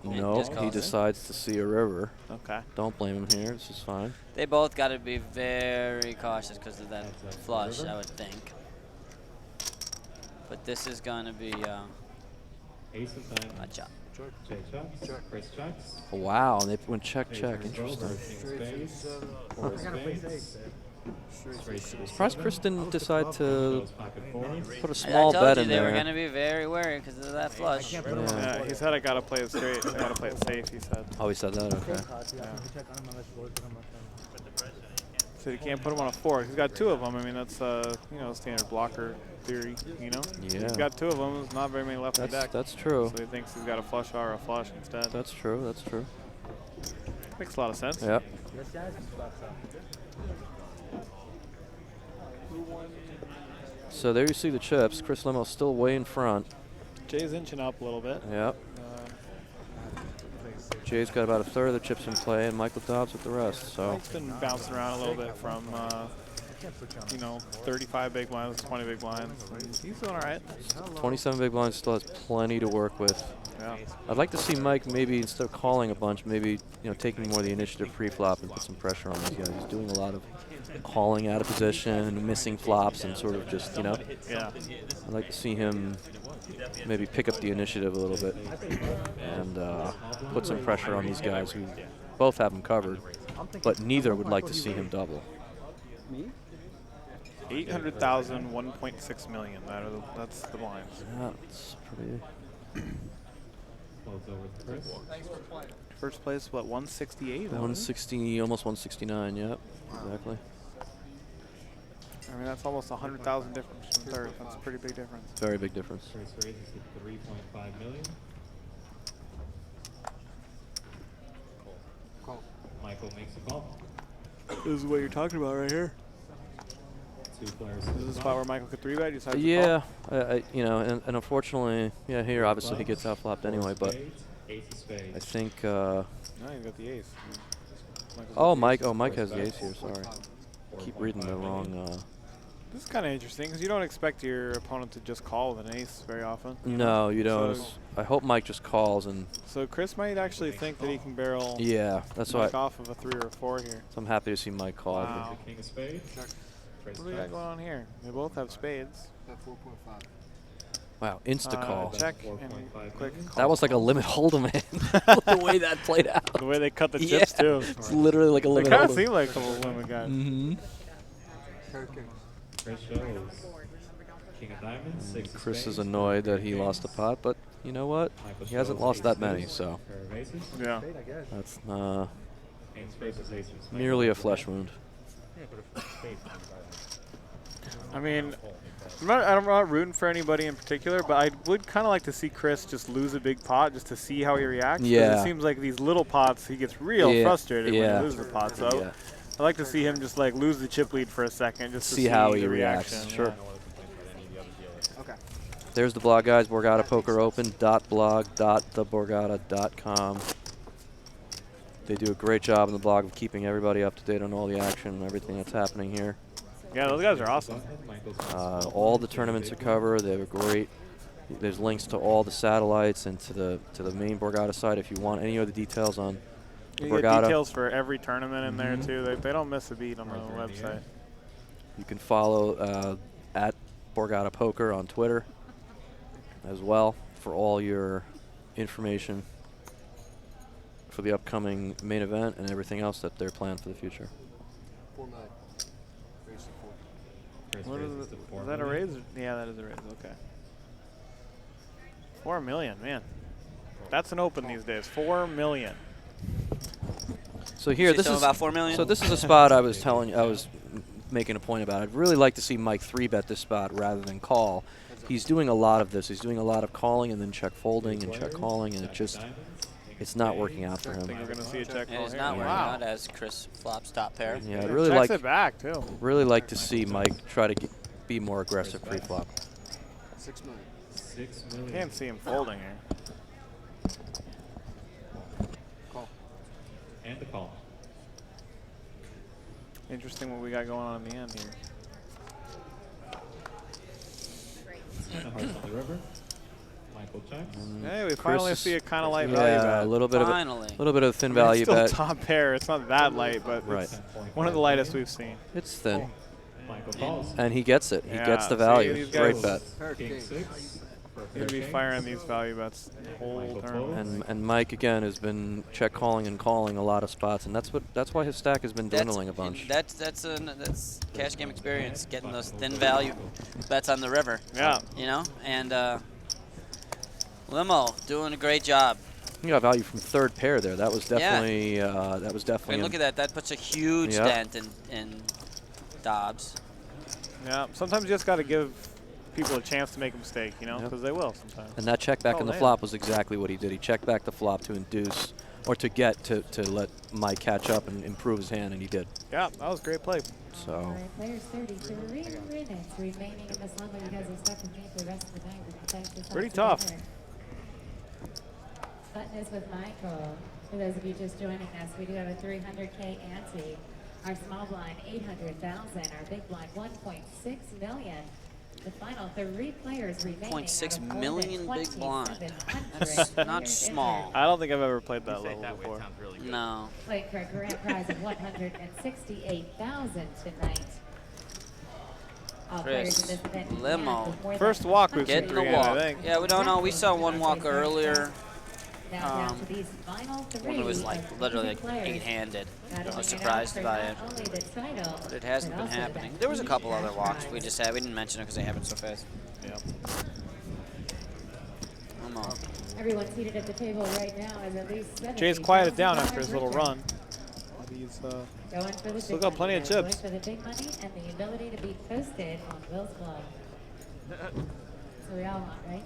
And No, he decides to see a river. Okay. Don't blame him here. This is fine. They both got to be very cautious because of that flush, I would think. But this is going to be Ace of diamonds. a chop. Jay checks. Chris checks. Wow, and they went check. Interesting. Surprised Chris didn't decide to put a small bet in they there. were going to be very wary because of that flush. Yeah, he said I got to play it straight. I got to play it safe, he said. Oh, he said that? Okay. So you can't put him on a 4. He's got 2 of them. I mean, that's, standard blocker theory, you know? Yeah. He's got 2 of them. There's not very many left in the deck. That's true. So he thinks he's got a flush or a flush instead. That's true. Makes a lot of sense. Yep. So there you see the chips. Chris Limo's still way in front. Jay's inching up a little bit. Yep. Jay's got about a third of the chips in play, and Michael Dobbs with the rest. So He's been bouncing around a little bit from, 35 big blinds, 20 big blinds. He's doing all right. 27 big blinds still has plenty to work with. Yeah. I'd like to see Mike maybe instead of calling a bunch, maybe taking more of the initiative pre-flop and put some pressure on these guys. He's doing a lot of calling out of position and missing flops and sort of just Yeah. I'd like to see him maybe pick up the initiative a little bit and put some pressure on these guys who both have him covered, but neither would like to see him double. 800,000, 1.6 million. That's the blinds. That's pretty. First place, what, 168? 160, almost 169. Yep, exactly. I mean, that's almost 100,000 difference from third. That's a pretty big difference. Very big difference. First raise is at 3.5 million. Call. Michael makes a call. This is what you're talking about right here. 2 players. This is the spot where Michael could 3-bet. He decides to Yeah, call. and unfortunately, here obviously he gets outflopped anyway. But Ace of spades. I think. No, you got the ace. Mike has the ace here. Sorry, keep reading the wrong. This is kind of interesting because you don't expect your opponent to just call with an ace very often. No, you don't. So I hope Mike just calls and. So Chris might actually think that he can barrel. Yeah, that's Mike why. off of a 3 or a 4 here. So I'm happy to see Mike call. Wow. King of spades. What do we got going on here? They both have spades. At 4.5. Wow, insta call. Check and click. Call. That was like a limit hold'em hand. The way that played out. The way they cut the chips too. It's literally like a limit They kind hold'em. of seem like a couple of limit guys. Mm-hmm. Chris shows King of diamonds, 6 of Chris spades. is annoyed that he lost a pot, but you know what? He hasn't lost that many, so Pair of aces. Yeah. that's Ace versus ace of spades. merely a flesh wound. I mean, I'm not rooting for anybody in particular, but I would kind of like to see Chris just lose a big pot just to see how he reacts. 'Cause Yeah. It seems like these little pots, he gets real frustrated when he loses the pot. So I'd like to see him just like lose the chip lead for a second just to see how he the reacts. reaction. Sure. Okay. There's the blog, guys. Borgata Poker Open .blog.theborgata.com. They do a great job in the blog of keeping everybody up to date on all the action and everything that's happening here. Yeah, those guys are awesome. All the tournaments are covered. They have a great. There's links to all the satellites and to the main Borgata site if you want any other details on the You get Borgata. details for every tournament in there too. They don't miss a beat on the website. You can follow at Borgata Poker on Twitter as well for all your information for the upcoming main event and everything else that they're planned for the future. 4 million. Raise to 4. What is that a raise? Yeah, that is a raise. Okay. 4 million, man. That's an open these days. 4 million. So here, this is about 4 million. So this is a spot I was making a point about. I'd really like to see Mike 3-bet this spot rather than call. He's doing a lot of this. He's doing a lot of calling and then check folding and check calling, and it's not working out for him. I think we're going to see a check call It's here. not working out as Chris flops top pair. Yeah, I'd really Checks like it back too. Really like to see Mike try to be more aggressive pre-flop. 6 million. 6 million. Can't see him folding here. Call. And the call. Interesting what we got going on in the end here. Hearts on the river. Michael checks. Hey, we finally see a kind of light yeah, value bet. a little bit of a thin value still bet. Top pair. It's not that light, but right. It's one of the lightest we've seen. It's thin. Michael calls. And he gets it. He Yeah, gets the see, value. these Great guys- bet. King 6. He'd be firing these value bets the whole tournament. And Mike again has been check calling and calling a lot of spots, and that's why his stack has been dwindling a bunch. That's cash game experience, getting those thin value bets on the river. Yeah. You know, and Limo doing a great job. You got value from third pair there. That was definitely I mean, look at that. That puts a huge dent in Dobbs. Yeah. Sometimes you just got to give people a chance to make a mistake, you know, because they will sometimes. And that check back in the flop was exactly what he did. He checked back the flop to induce, or to get to let Mike catch up and improve his hand, and he did. Yeah, that was a great play. So. All right, players, 33 minutes remaining in this one, but you guys are stuck with me for the rest of the night. Thanks for Pretty coming tough. together. Button is with Michael. For those of you just joining us, we do have a 300K ante. Our small blind, 800,000. Our big blind, 1.6 million. The final 3 players remaining. 0.6 million big blind. That's not small. I don't think I've ever played that level before. No. Playing for a grand prize of 168,000 tonight. All players in Chris, this event Limo. have more First than walk we've Getting seen the 3 in, walk. I think. Yeah, we don't know. We saw one walk earlier. Now down to these final 3. One that was like literally like players. 8-handed. Not I was only surprised for by not it. only the title, But it hasn't but been also happening. that There was a huge couple other cash walks prize. we just had. We didn't mention it because they happened so fast. Yeah. Come on. Everyone seated at the table right now is at least 70. Jay's quieted down after his little run. He's Going for the still big got plenty money. of They're chips. Going for the big money and the ability to be posted on Will's Club. So we all want, right?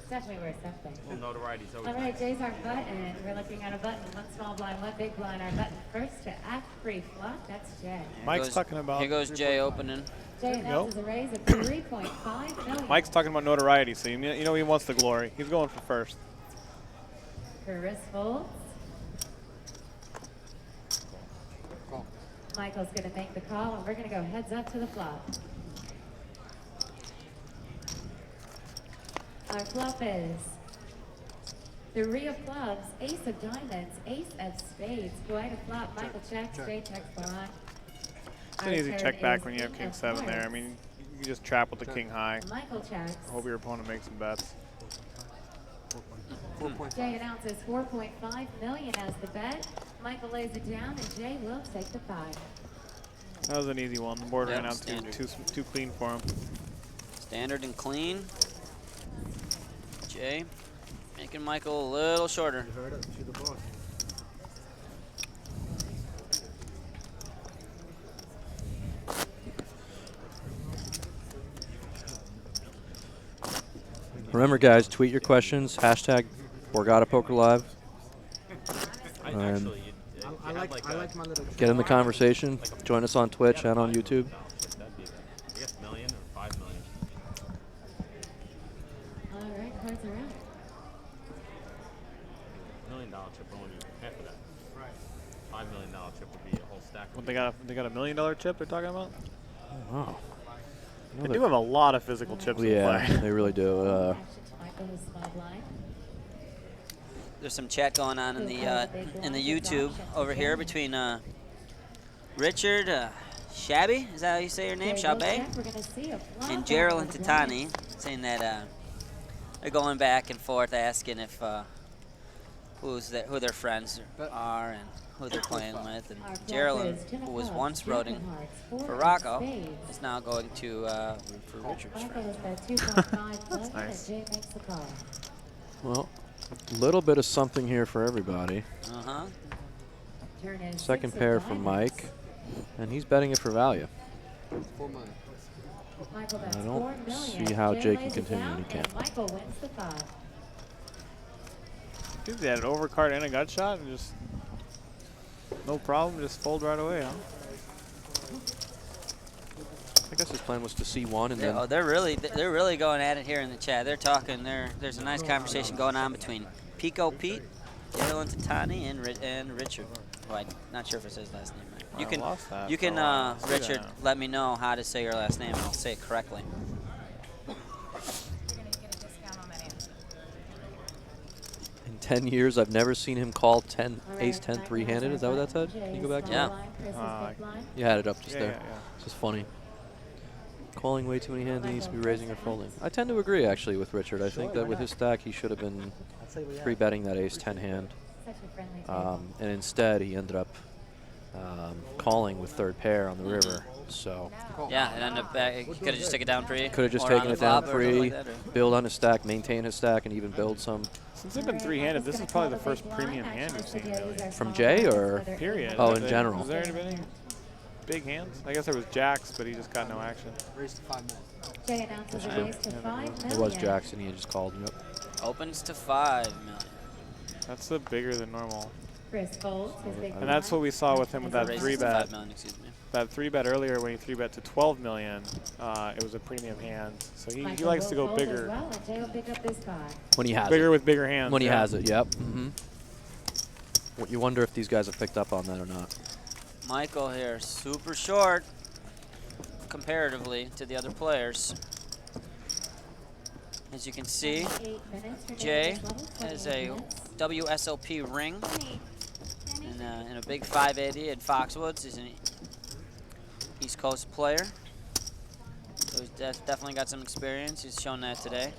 Definitely worth something. Well, notoriety's always All right, Jay's our button. We're looking at a button. 1 small blind, 1 big blind. Our button first to act pre-flop. That's Jay. Mike's talking about. Here goes Jay opening. Jay announces a raise of 3.5 million. Mike's talking about notoriety, so you know he wants the glory. He's going for first. Chris folds. Call. Michael's going to make the call, and we're going to go heads up to the flop. Our flop is 3 of clubs, ace of diamonds, ace of spades. Quite a flop. Michael checks, Jay checks behind. It's an easy check back when you have king 7 there. I mean, you can just trap with the king high. Michael checks. Hope your opponent makes some bets. Jay announces 4.5 million as the bet. Michael lays it down, and Jay will take the 5. That was an easy one. The board ran out standard. too clean for him. Standard and clean. Jay making Michael a little shorter. You heard it. She's the boss. Remember, guys, tweet your questions. Hashtag Borgata Poker Live. I like my little. Get in the conversation. Join us on Twitch and on YouTube. That'd be, I guess, million or 5 million. All right, cards are out. $1 million chip only half of that. Right. $5 million chip would be a whole stack. What, they got a $1 million chip they're talking about? Wow. They do have a lot of physical chips in Yeah, play. they really do. Action to Michael, who's small blind. There's some chat going on in the YouTube over here between Richard Shabby, is that how you say your name, Jay, Shabby? we're going to see a flop And on Gerald and the Tatani saying that they're going back and forth asking if who their friends are and who they're playing with. And Geraldine, who was once rooting for Rocco, is now going to root for Richard's friend. That's nice. Well, a little bit of something here for everybody. Uh-huh. Second pair for Mike, and he's betting it for value. I don't see how Jay can continue, and he can't. Dude, they had an overcard and a gut shot, and just no problem, just fold right away, huh? I guess his plan was to see one, and then they're really going at it here in the chat. They're talking. There's a nice conversation going on between Pico Pete, Jalen Tatani, and Richard. Well, I'm not sure if it's his last name. Right. You can Richard, let me know how to say your last name, and I'll say it correctly. in 10 years I've never seen him call ace-10 three-handed. Is that what that said? Can you go back to that? You had it up just there. It's just funny. Calling way too many hands, he needs to be raising or folding. I tend to agree, actually, with Richard. I think that with his stack, he should have been three-betting that ace-10 hand. And instead, he ended up calling with third pair on the river. So yeah, it ended up back. He could have just taken it down free. Could have just taken it down free, build on his stack, maintain his stack, and even build some. Since they've been three-handed, this is probably the first premium hand you've seen, really. From Jay, or? Period. Oh, in general. Was there any big hands? I guess there was jacks, but he just got no action. Raised to 5 million. Jay announces a raise to 5 million. It was Jackson, he just called. Yep. Opens to 5 million. That's the bigger than normal. Chris folds his big And that's what we saw with him with that Raises 3-bet. 5 million, excuse me. That 3-bet earlier when he 3-bet to 12 million, it was a premium hand. So he likes to go bigger. When he has bigger it. with bigger hands. When he has it, yep. You wonder if these guys have picked up on that or not. Michael here, super short comparatively to the other players. As you can see, Jay has a WSOP ring in a big 580 at Foxwoods. He's an East Coast player. So he's definitely got some experience. He's shown that today.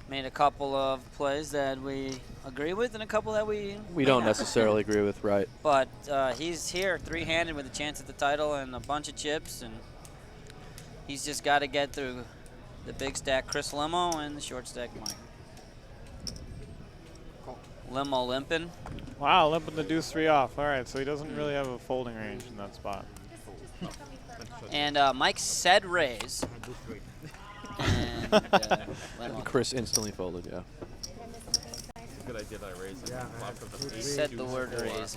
Made a couple of plays that we agree with and a couple that we don't necessarily agree with, right? But he's here three-handed with a chance at the title and a bunch of chips, and he's just got to get through the big stack Chris Limo and the short stack Mike. Limo limping. Wow, limping the deuce 3 off. All right, so he doesn't really have a folding range in that spot. And Mike said raise. And Chris instantly folded, yeah. It's a good idea that I raised it. He said the word raise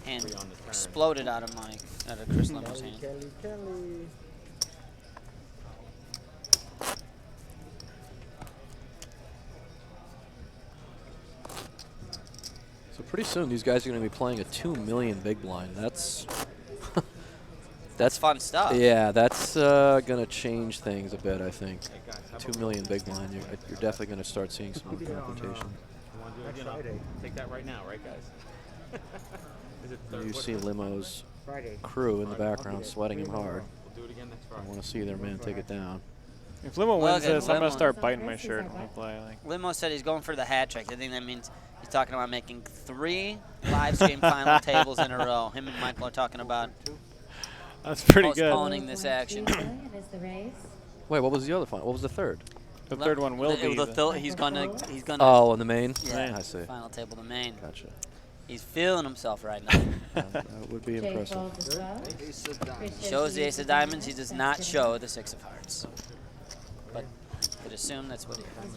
and exploded out of Chris Limo's hand. So pretty soon these guys are going to be playing a 2 million big blind. That's fun stuff. Yeah, that's going to change things a bit, I think. 2 million big blind. You're definitely going to start seeing some confrontation. Take that right now, right, guys? You see Limo's crew in the background sweating him hard. We'll do it again next Friday. I want to see their man take it down. If Limo wins this, I'm going to start biting my shirt when we play. Limo said he's going for the hat trick. I think that means he's talking about making 3 live stream final tables in a row. Him and Michael are talking about that's pretty good. Postponing this action. Wait, what was the other final? What was the third? The third one will be. He's gonna. Oh, on the main? Yeah, I see. Final table, the main. Gotcha. He's feeling himself right now. That would be impressive. He shows the ace of diamonds. He does not show the 6 of hearts. But I could assume that's what he has.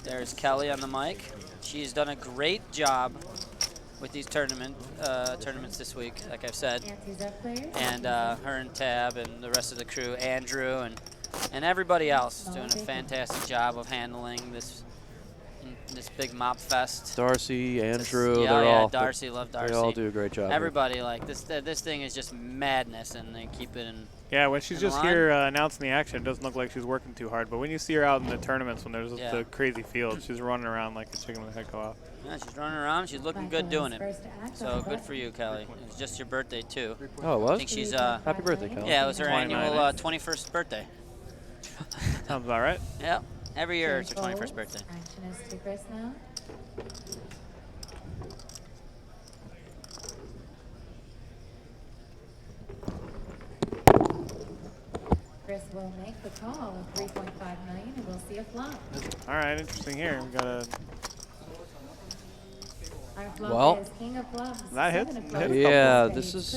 There's Kelly on the mic. She's done a great job with these tournaments this week, like I've said. And her and Tab and the rest of the crew, Andrew and everybody else is doing a fantastic job of handling this big mop fest. Darcy, Andrew, Darcy, love Darcy. They all do a great job. Everybody, like this thing is just madness, and they keep it in. Yeah, when she's just here announcing the action, it doesn't look like she's working too hard. But when you see her out in the tournaments, when there's the crazy field, she's running around like a chicken with a head go off. Yeah, she's running around. She's looking good doing it. So good for you, Kelly. It's just your birthday too. Oh, it was? I think she's happy birthday, Kelly. Yeah, it was her annual 21st birthday. Sounds about right. Yep. Every year it's her 21st birthday. Action is to Chris now. Chris will make the call of 3.5 million, and we'll see a flop. All right, interesting here. We got a. Our flop Well, is king of clubs. That hits. Seven of clubs. Yeah, this is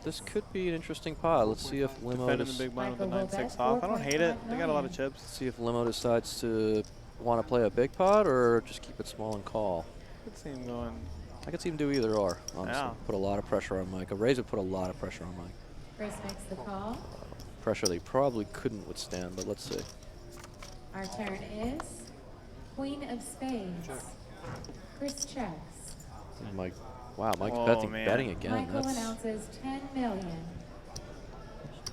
this could be an interesting pot. Let's see if Limo Defending the big blind with the 9-6 off. I don't hate it. They got a lot of chips. See if Limo decides to want to play a big pot or just keep it small and call. Could see him going. I could see him do either or. Honestly, Yeah. put a lot of pressure on Mike. A raise would put a lot of pressure on Mike. Chris makes the call. Pressure they probably couldn't withstand, but let's see. Our turn is Queen of Spades. Chris checks. Mike, wow, Mike's Oh, betting, man. betting again. Michael That's announces 10 million.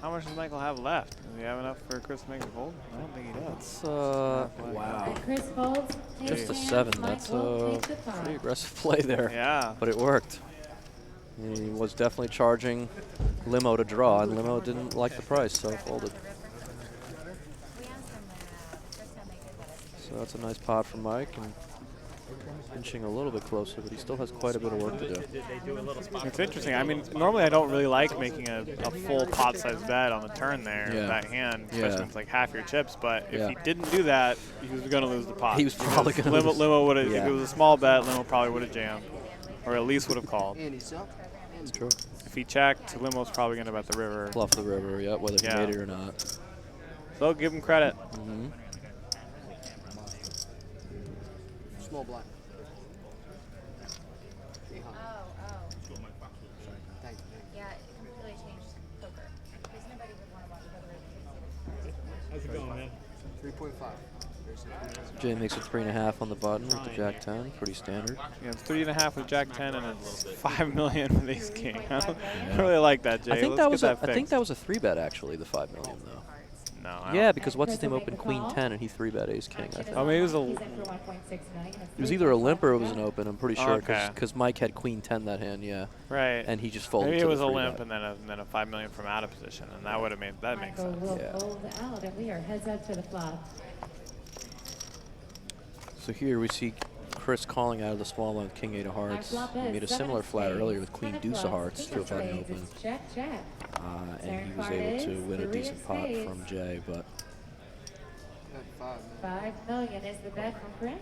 How much does Michael have left? Does he have enough for Chris to make a fold? I don't think he does. wow. And Chris folds. Just a his 7. hand. That's Michael a takes the pot. pretty aggressive play there. Yeah. But it worked. He was definitely charging Limo to draw, and Limo didn't like the price, so folded. So that's a nice pot for Mike, and inching a little bit closer, but he still has quite a bit of work to do. It's interesting. I mean, normally I don't really like making a full pot-sized bet on the turn there with that hand, especially when it's like half your chips. But if he didn't do that, he was going to lose the pot. He was probably going to lose. Limo would have. If it was a small bet, Limo probably would have jammed, or at least would have called. It's true. If he checked, Limo's probably going to bet the river. Bluff the river, yeah, whether he made it or not. So give him credit. Small blind. Yeah, it completely changed poker. Because nobody would want to watch poker. How's it going, man? 3.5. Jay makes it 3.5 on the button with the Jack 10, pretty standard. Yeah, it's 3.5 with Jack 10 and it's 5 million with Ace King. I don't really like that, Jay. I think Let's that get was I think that was a 3-bet actually, the 5 million though. No. Yeah, because what's his name opened Queen 10 and he 3-bet Ace King, I think. Oh, maybe it was a. It was either a limp or it was an open. I'm pretty sure because Mike had Queen 10 that hand, yeah. Right. And he just folded. Maybe to it was the a 3-bet. limp and then a 5 million from out of position, and that would have made that makes sense. Will fold out, and we are heads up to the flop. So here we see Chris calling out of the small one with King 8 of hearts. He made a similar flat earlier with Queen Deuce of hearts to a button open. And he was able to win a decent pot from Jay, but 5 million is the bet from Chris.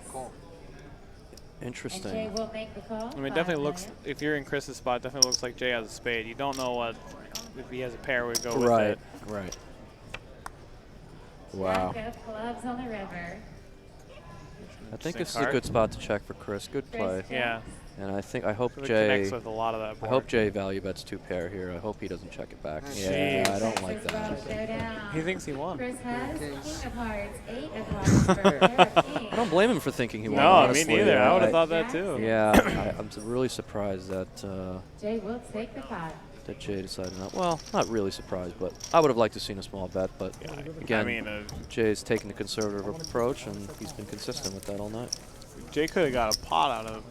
interesting. And Jay will make the call. I mean, it definitely looks, if you're in Chris's spot, it definitely looks like Jay has a spade. You don't know what, if he has a pair, we go with it. Right. Wow. Jack of clubs on the river. I think this is a good spot to check for Chris. Good play. Yeah. And I hope So it Jay. connects with a lot of that I board. hope Jay value bets 2 pair here. I hope he doesn't check it back. Yeah, I don't like that. Showdown. He thinks he won. Chris has King of Hearts, 8 of Hearts for a pair of kings. I don't blame him for thinking he won. No, honestly. me neither. I would have thought that too. Yeah, I'm really surprised that Jay will take the pot. that Jay decided not. Well, not really surprised, but I would have liked to have seen a small bet. But again, I mean, Jay's taken the conservative approach, and he's been consistent with that all night. Jay could have got a pot out of.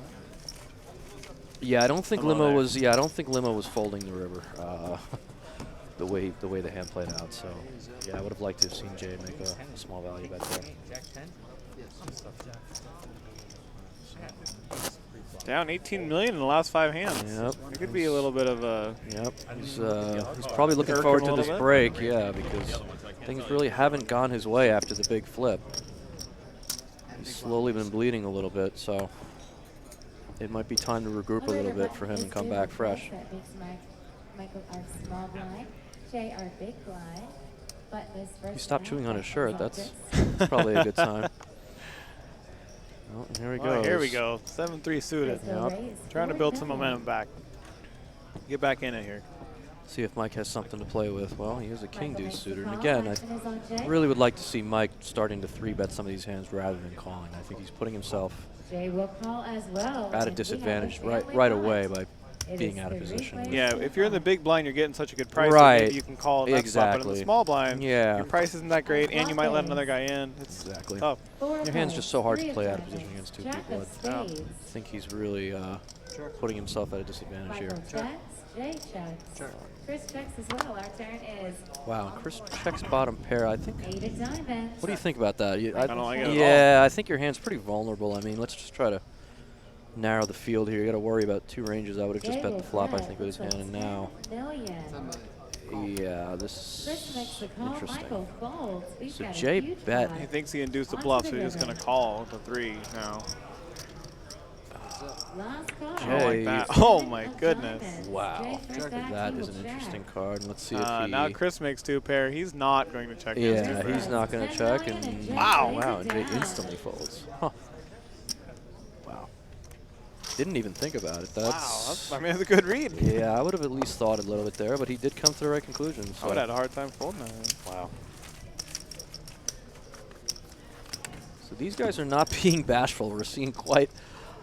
Yeah, I don't think Come on Limo there. was. Yeah, I don't think Limo was folding the river. The way the hand played out. So yeah, I would have liked to have seen Jay make a small value bet there. Down 18 million in the last 5 hands. Yep. It could be a little bit of a. Yep. He's probably looking Irk forward him a to this little bit. break. Yeah, because things really haven't gone his way after the big flip. He's slowly been bleeding a little bit, so it might be time to regroup a little bit for him and come back fresh. That makes Michael our small blind, Jay our big blind. Button is first. He stopped chewing on his shirt. That's That's probably a good sign. Oh, and here he Well, goes. here we go. 7-3 suited. Yep. Trying to build some momentum back. Get back in it here. See if Mike has something to play with. Well, he is a king deuce suitor. And again, I really would like to see Mike starting to 3-bet some of these hands rather than calling. I think he's putting himself Jay will call as well. at a and disadvantage we have a right family away pot. by It being is out of the position. replay. Yeah, if you're in the big blind, you're getting such a good price. Right. That maybe you can call in that spot. But in the small blind, your price isn't that great, and you might let another guy in. It's Exactly. tough. Your hand's just so hard to play out of position against 2 Jack people. of spades. I think he's really putting himself at a disadvantage here. Michael checks, Jay checks. Chris checks as well. Our turn is. Wow, Chris checks bottom pair. I think. 8 of diamonds. What do you think about that? I don't like it at yeah, I think your hand's pretty vulnerable. I mean, let's just try to narrow the field here. You got to worry about 2 ranges. I would have just bet the flop, I think, with his hand, and now. Yeah, this is interesting. So Jay bet. He thinks he induced a bluff, so he's just going to call the 3 now. Jay. Oh my goodness. Wow. That is an interesting card. Let's see if he... Now Chris makes 2 pair. He's not going to check. Yeah, he's not going to check. And wow. Wow, and Jay instantly folds. Huh. Wow. Didn't even think about it. That's, wow, I mean, that's a good read. Yeah, I would have at least thought a little bit there, but he did come to the right conclusion. So. I would have had a hard time folding that. Wow. So these guys are not being bashful. We're seeing quite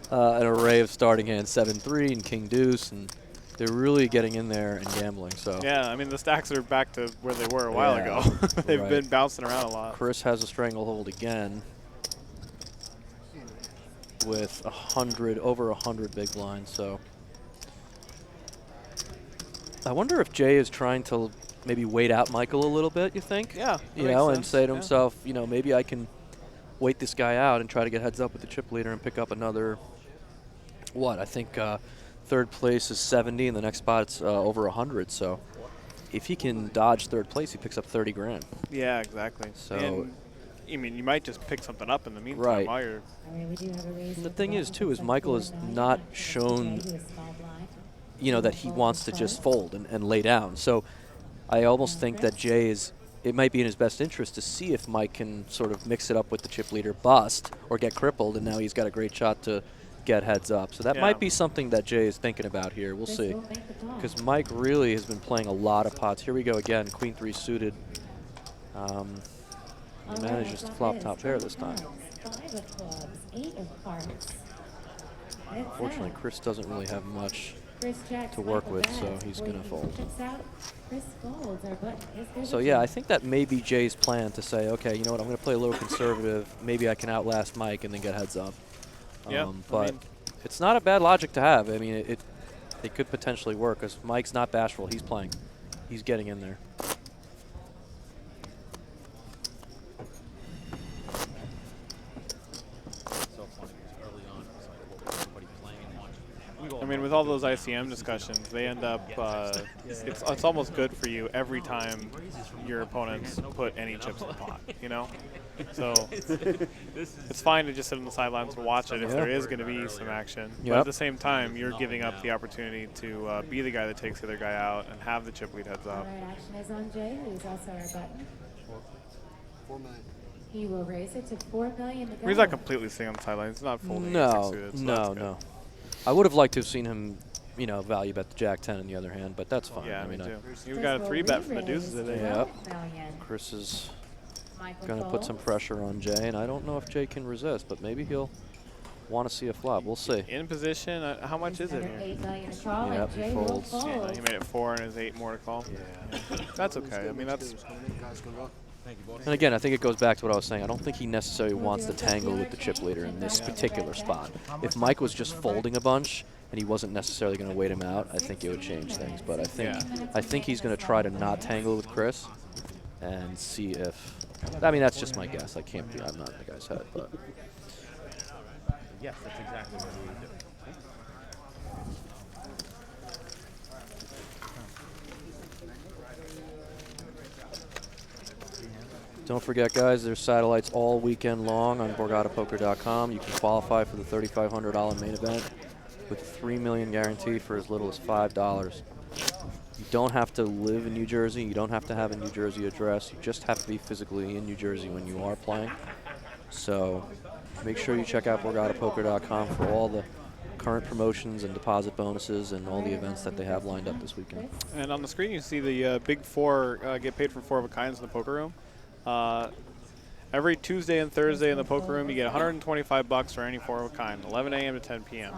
an array of starting hands, 7-3 and King Deuce, and they're really getting in there and gambling. So yeah, I mean the stacks are back to where they were a while ago. They've been bouncing around a lot. Chris has a stranglehold again with over 100 big blinds. So I wonder if Jay is trying to maybe wait out Michael a little bit. You think? Yeah. You know, and say to himself, you know, maybe I can wait this guy out and try to get heads up with the chip leader and pick up another. What I think 3rd place is 70, and the next spot it's over 100. So if he can dodge 3rd place, he picks up 30 grand. Yeah, exactly. So and, I mean, you might just pick something up in the meantime. Right. While you're. And the thing is, too, is Michael has not shown, you know, that he wants to just fold and lay down. So I almost think that Jay is. It might be in his best interest to see if Mike can sort of mix it up with the chip leader, bust, or get crippled, and now he's got a great shot to get heads up. So that might be something that Jay is thinking about here. We'll see. Because Mike really has been playing a lot of pots. Here we go again, Queen 3 suited. He manages to flop top pair this time. Unfortunately, Chris doesn't really have much to work with, so he's going to fold. So yeah, I think that may be Jay's plan to say, okay, you know what, I'm going to play a little conservative. Maybe I can outlast Mike and then get heads up. But it's not a bad logic to have. I mean, it could potentially work because Mike's not bashful. He's playing. He's getting in there. I mean, with all those ICM discussions, they end up, it's almost good for you every time your opponents put any chips in the pot, you know? So it's fine to just sit on the sidelines and watch it if there is going to be some action. But at the same time, you're giving up the opportunity to be the guy that takes the other guy out and have the chip lead heads up. Action is on Jay, who's also our button. 4 million. He will raise it to 4 million to go. He's not completely sitting on the sidelines. He's not folding. No, suited, so no. I would have liked to have seen him, you know, value bet the Jack 10 in the other hand, but that's fine. Yeah, I mean, me too. You've got a 3-bet from the deuces today. Yep. Chris is going to put some pressure on Jay, and I don't know if Jay can resist, but maybe he'll want to see a flop. We'll see. In position, how much is it here? 8 million to call, yep, and Jay he folds. will fold. Yeah, he made it 4 and his 8 more to call. Yeah. That's okay. I mean, that's. And again, I think it goes back to what I was saying. I don't think he necessarily wants to tangle with the chip leader in this particular spot. If Mike was just folding a bunch and he wasn't necessarily going to wait him out, I think it would change things. But I think he's going to try to not tangle with Chris and see if. I mean, that's just my guess. I'm not in the guy's head, but. Yes, that's exactly what we would do. Don't forget, guys, there's satellites all weekend long on BorgataPoker.com. You can qualify for the $3,500 main event with a $3 million guarantee for as little as $5. You don't have to live in New Jersey. You don't have to have a New Jersey address. You just have to be physically in New Jersey when you are playing. So make sure you check out BorgataPoker.com for all the current promotions and deposit bonuses and all the events that they have lined up this weekend. And on the screen, you see the big 4 get paid for 4 of a kinds in the poker room. Every Tuesday and Thursday in the poker room, you get $125 for any 4 of a kind, 11 a.m. to 10 p.m.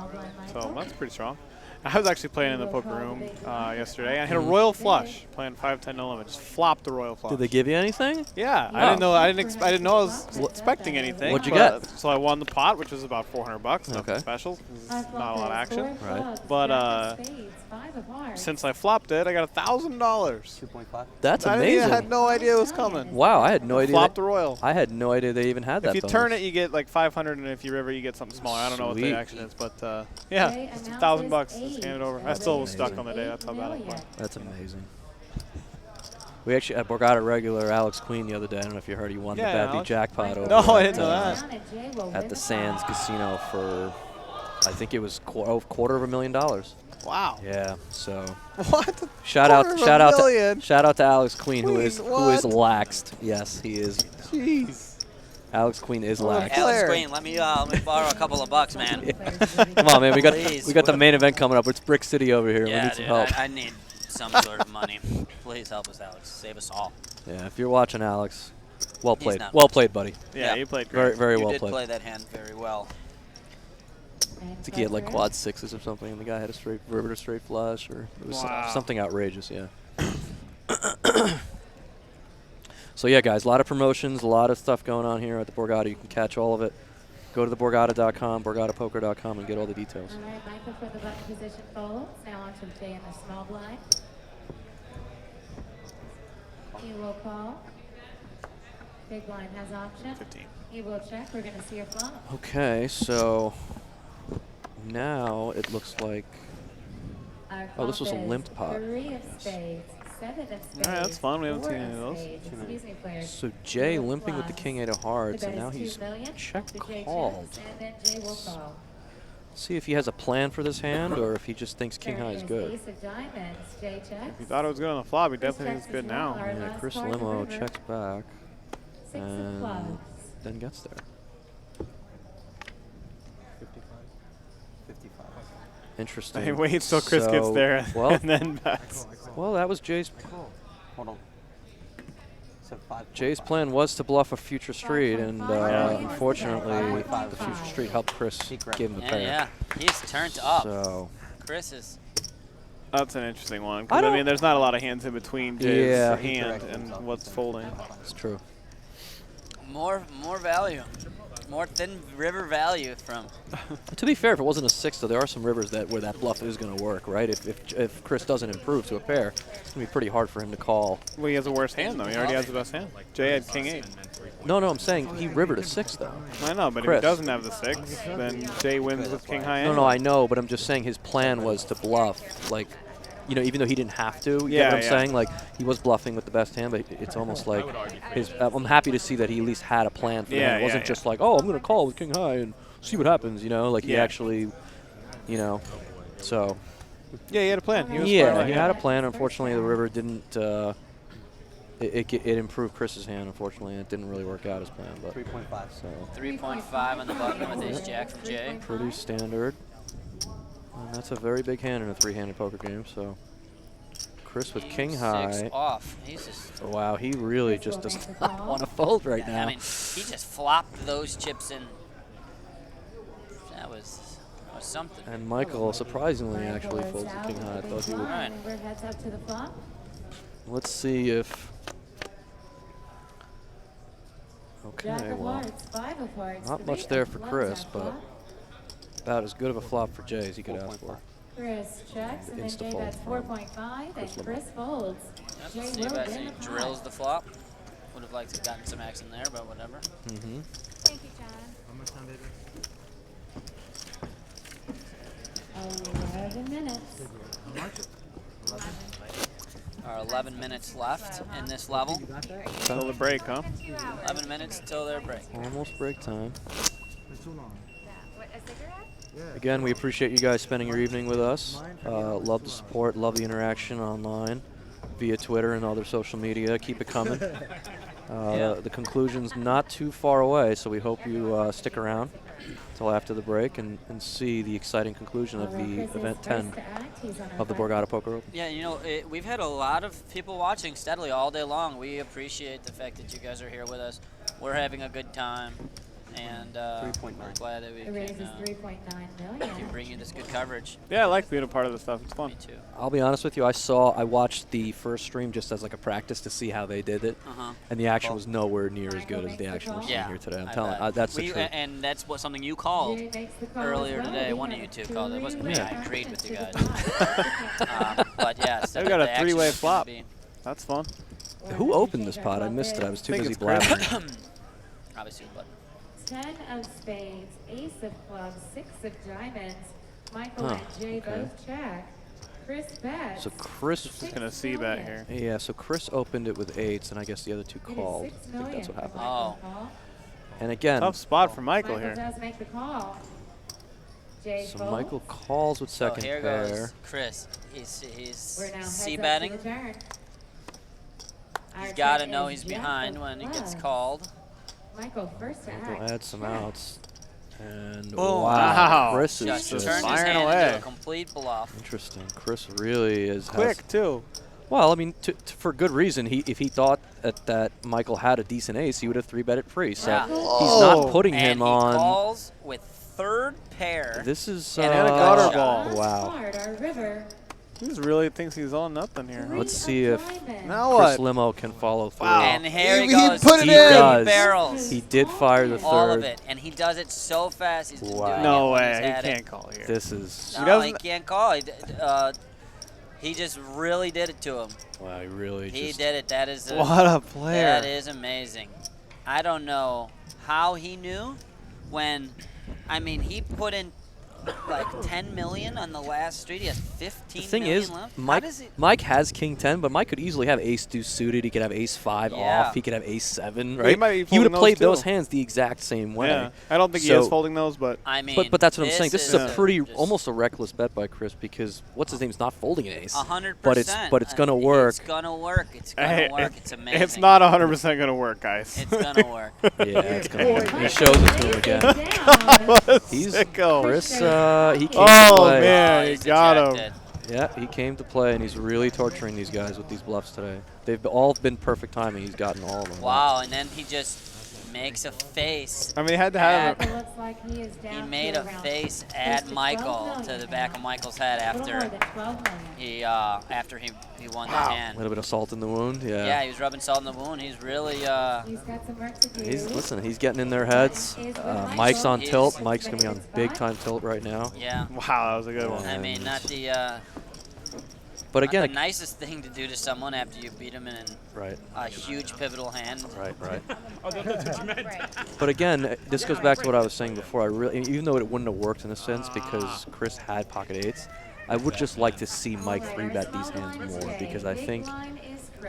So that's pretty strong. I was actually playing in the poker room yesterday. I hit a royal flush, playing 5-10 no limit. Just flopped the royal flush. Did they give you anything? Yeah, I didn't know. I didn't know I was expecting anything. What'd you get? So I won the pot, which was about $400. Nothing special. Not a lot of action. Right. But Since I flopped it, I got $1,000. 2.5. That's I amazing. had no idea it was coming. Wow, I had no idea. Flopped the royal. I had no idea they even had that. If you bonus. turn it, you get like 500, and if you river, you get something smaller. I don't know what the action is, but yeah, it's $1,000. Just hand it over. I still was stuck on the day. That's how bad I played. That's amazing. We actually at Borgata regular Alex Queen the other day. I don't know if you heard he won the Bad Beat jackpot over No, I at, didn't know that. at the Sands Casino for I think it was $250,000. Wow. Yeah. So. What? Shout out to Alex Queen, who is laxed. Yes, he is. Jeez. Alex Queen is laxed. Alex Queen, let me borrow a couple of bucks, man. Come on, man. We got the main event coming up. It's Brick City over here. Yeah, we need some dude, help. I need some sort of money. Please help us, Alex. Save us all. Yeah, if you're watching, Alex, well played. not Well played, buddy. Yeah, you played very, great. very You well did played. play that hand very well. I think he had like quad sixes or something, and the guy had a straight river to straight flush, or it was something outrageous. Yeah. So yeah, guys, a lot of promotions, a lot of stuff going on here at the Borgata. You can catch all of it. Go to theborgata.com, borgatapoker.com, and get all the details. All right, Michael for the button position folds. Now on to Jay in the small blind. He will call. Big blind has option. 15. He will check. We're going to see your flop. Okay, so now it looks like. Oh, this was a limped pot. 3 of spades, 7 of spades. All right, that's fun. We haven't seen any of those. Excuse me, players. So Jay limping with the king 8 of hearts, and now he's check called. And then Jay will call. See if he has a plan for this hand, or if he just thinks king high is good. Ace of diamonds. Jay checks. If he thought it was good on the flop, he definitely thinks it's good now. Yeah, Chris Limo checks back, 6 of and clubs. then gets there. 55. Interesting. He waits till Chris gets there, well, and then bets. Well, that was Jay's. Hold on. Jay's plan was to bluff a future street, and unfortunately, the future street helped Chris give him the pair. Yeah, he's turned up. So Chris is. That's an interesting one. 'Cause I mean, there's not a lot of hands in between Jay's hand and what's folding. It's true. More value. More thin river value from. To be fair, if it wasn't a 6, though, there are some rivers where that bluff is going to work, right? If Chris doesn't improve to a pair, it's going to be pretty hard for him to call. Well, he has a worse hand, though. He already has the best hand. Jay had king 8. No, I'm saying he rivered a 6, though. I know, but Chris. if he doesn't have the 6, then Jay wins with king high. No, I know, but I'm just saying his plan was to bluff, like, you know, even though he didn't have to. You get what I'm saying? Like, he was bluffing with the best hand, but it's almost like I'm happy to see that he at least had a plan for that. It wasn't just like, oh, I'm going to call with king high and see what happens, you know? Like, he actually, you know, so. Yeah, he had a plan. He was he had a plan. Unfortunately, the river didn't. It improved Chris's hand, unfortunately, and it didn't really work out his plan. But 3.5. So 3.5 on the button with ace jack from Jay. pretty standard. And that's a very big hand in a 3-handed poker game. So Chris with king high. 6 off. He's just. Wow, he really just does not want to fold right now. I mean, he just flopped those chips in. That was something. And Michael surprisingly actually folds the king high. I thought he would. Right. Heads up to the flop. Let's see if. Okay, Jack of well, hearts, 5 of hearts. not 3 much there of for clubs Chris, on but flop. about as good of a flop for Jay as he could ask for. Chris checks, and then Jay Insta-fold bets from 4.5, Chris and Lemon. Chris folds. Jay See will if win the drills pot. the flop. Would have liked to have gotten some action there, but whatever. Mm-hmm. Thank you, John. How much time, baby? 11 minutes. How much? 11? Are 11 minutes left in this level. Till the break, huh? 11 minutes till their break. Almost break time. It's too long. Again, we appreciate you guys spending your evening with us. Love the support, love the interaction online via Twitter and other social media. Keep it coming. The conclusion's not too far away, so we hope you stick around until after the break and see the exciting conclusion of the event 10 of the Borgata Poker Open. Yeah, you know, we've had a lot of people watching steadily all day long. We appreciate the fact that you guys are here with us. We're having a good time. and we're glad that we The raise is can 3.9 million. bring you this good coverage. Yeah, I like being a part of this stuff. It's fun. Me too. I'll be honest with you. I watched the first stream just as like a practice to see how they did it, and the action was nowhere near as good as the action we're seeing here today. I'm telling you, that's the truth. And that's something you called earlier today. One of you two called. It wasn't me. I agreed with you guys. But yeah, so They've got a the action three-way is gonna flop. be- That's fun. Who opened this pot? I missed it. I was too think busy it's Chris. blabbering. Obviously, but 10 of spades, ace of clubs, 6 of diamonds. Michael and Jay both check. Chris bet. So Chris is gonna see bet here. Yeah, so Chris opened it with 8s, and I guess the other two called. I think that's what happened. Oh. And again, Tough spot for Michael Michael here. does make the call. Jay so folds. Michael calls with second here pair. goes Chris. He's We're now heads C up to betting. the turn. He's Our got to turn know is he's Jack behind of when he gets clubs. called. Michael first to Michael act. adds some outs. And Boom. wow, Chris is Just just turned his firing hand away. into a complete bluff. interesting. Chris really is Quick, too. Well, I mean, for good reason. If he thought that Michael had a decent ace, he would have 3-bet it free. So Yeah. he's not putting And him he on. calls with third pair. This is and a gutter ball. Last Wow. card, our river. He really thinks he's on nothing here. Let's see if Now Chris what? Limo can follow through. And here he He goes. put it He in. does. barrels. He did fire the third. All of it. And he does it so fast. He's been Wow. doing No it when way. he's He had can't it. call here. This is. No, he can't call. He just really did it to him. Wow, he really He just. did it. That is What a player. That is amazing. I don't know how he knew when, I mean, he put in like 10 million on the last street. He has 15 The thing million is, left. How Mike, does he? Mike has King 10, but Mike could easily have Ace Deuce suited. He could have Ace 5 Yeah. off. He could have Ace 7, He right? might be He would have folding played those those too. hands the exact same way. Yeah. I don't think he So- is folding those, but I mean, But that's what I'm saying. This is a pretty, just almost a reckless bet by Chris because what's his name's not folding an ace. 100%. But it's gonna work. It's gonna work. It's gonna work. It's amazing. it's not 100% going to work, guys. It's gonna work. Yeah, it's gonna work. He shows it to him again. What a He's sicko. Chris. He came to Oh, play. man, he he's got ejected. him. Yeah, he came to play, and he's really torturing these guys with these bluffs today. They've all been perfect timing. He's gotten all of them. Wow, and then he just makes a face. I mean, he had to have It looks like he is He down made to a around face close at to 12 Michael million to the now. back of Michael's head A little more after than 12 million. after he won the A hand. little bit of salt in the wound. Yeah, Yeah. he was rubbing salt in the wound. He's really He's got some work to do. Listen, he's getting in their heads. Mike's on He's- tilt. Mike's gonna be on big time tilt right now. yeah. Wow, that was a good one. I mean, not the But not again, the nicest thing to do to someone after you beat him in right, a huge pivotal hand. right. Oh, that's what you meant. But again, this goes back to what I was saying before. I really, even though it wouldn't have worked in a sense because Chris had pocket eights, I would just like to see Mike 3-bet these hands more because I think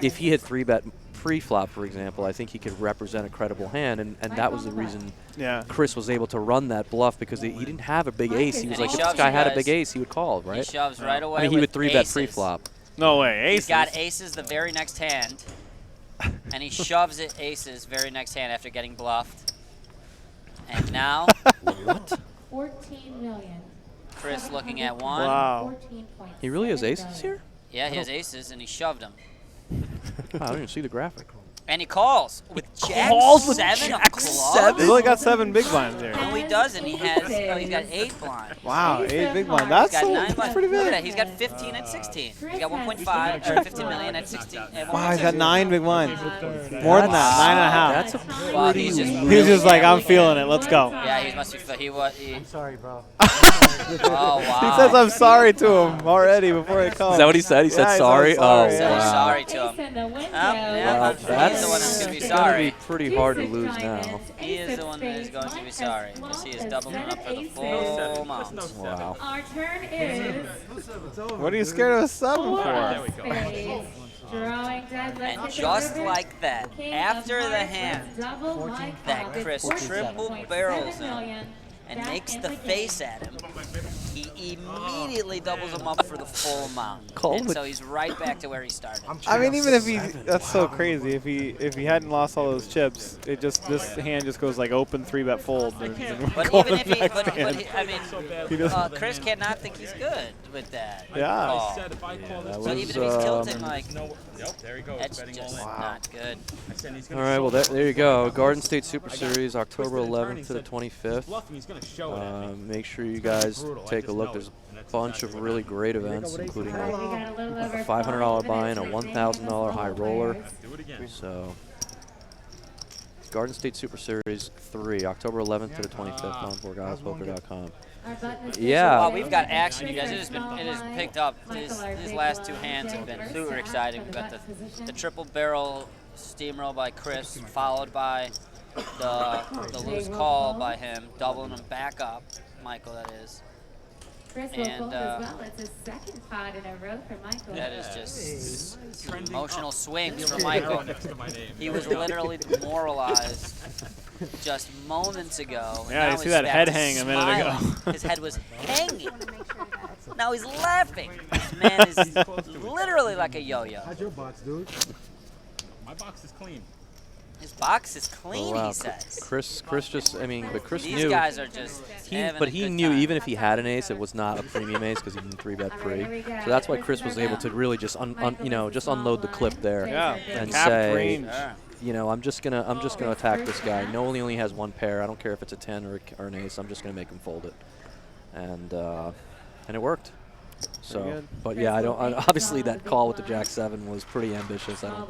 if he had 3-bet pre-flop, for example, I think he could represent a credible hand, and that was the reason Chris was able to run that bluff because he didn't have a big ace. He was And like, he if this shoves guy you had a guys- big ace, he would call, right? He shoves right away. I mean, he would with 3-bet aces. pre-flop. No way, aces. He's got aces the very next hand, and he shoves it aces very next hand after getting bluffed. And now, What? 14 million. Chris looking at one. Wow. He really has aces here? Yeah, he has aces, and he shoved them. Wow, I didn't even see the graphic. And he calls with Jack calls with 7 Jack of clubs. 7? He's only got 7 big blinds here. No, he doesn't. He has. Oh, he's got 8 blinds. Wow, 8 big blinds. He's That's, got 9 that's blinds. pretty Look at big. that. He's got 15 at 16. He's got 1.5 or 15 million at 16. Wow, he's got 9 big blinds. More than that, 9.5. That's a Wow, pretty he's just He's really just like, I'm gambling. feeling it. Let's go. Yeah, he must be. I'm sorry, bro. Oh wow. He says I'm sorry to him already before it comes. Is that what he said? He said Yeah, sorry? sorry. Oh, So wow. sorry to him. Ace in the window. Yeah, he's That's the one who's going to be gonna sorry. be pretty hard to lose now. He is the one that is going to be sorry because he is doubling up for the full amount. Wow. Our turn is What are you scared of a 7 4 for? of spades. Drawing dead. And just like that, after the hand that Chris triple barrels him and makes the face at him, he immediately doubles him up for the full amount. Call And it. so he's right back to where he started. I mean, even if that's so crazy. If he hadn't lost all those chips, this hand just goes like open 3-bet fold. But even if Chris cannot think he's good with that. Yeah. Call. That So was, even if he's tilting, like, there he goes. that's just not good. All right, well, there you go. Garden State Super Series, October 11th to the 25th. Make sure you guys take a look. There's a bunch of really great events, including a $500 buy-in, a $1,000 high roller. So, Garden State Super Series 3, October 11th to the 25th on BorgataPoker.com. Yeah. Wow, we've got action, you guys. It has picked up. These last two hands have been super exciting. We've got the triple barrel steamroll by Chris, followed by the loose call by him, doubling him back up. Michael, that is. Chris will fold as well. It's his second pot in a row for Michael. That is just emotional swings for Michael. He was literally demoralized just moments ago. Yeah, you see that head hang a minute ago. His head was hanging. Now he's laughing. This man is literally like a yo-yo. How's your box, dude? My box is clean. His box is clean, wow. he says. Chris just, I mean, but Chris These knew. guys are just But he knew even if he had an ace, it was not a premium ace because he didn't 3-bet pre. So that's why Chris was able to really just, just unload the clip there and say, you know, I'm just gonna attack this guy. No, he only has one pair. I don't care if it's a 10 or an ace. I'm just gonna make him fold it, and it worked. So, but yeah, obviously that call with the Jack-7 was pretty ambitious. I don't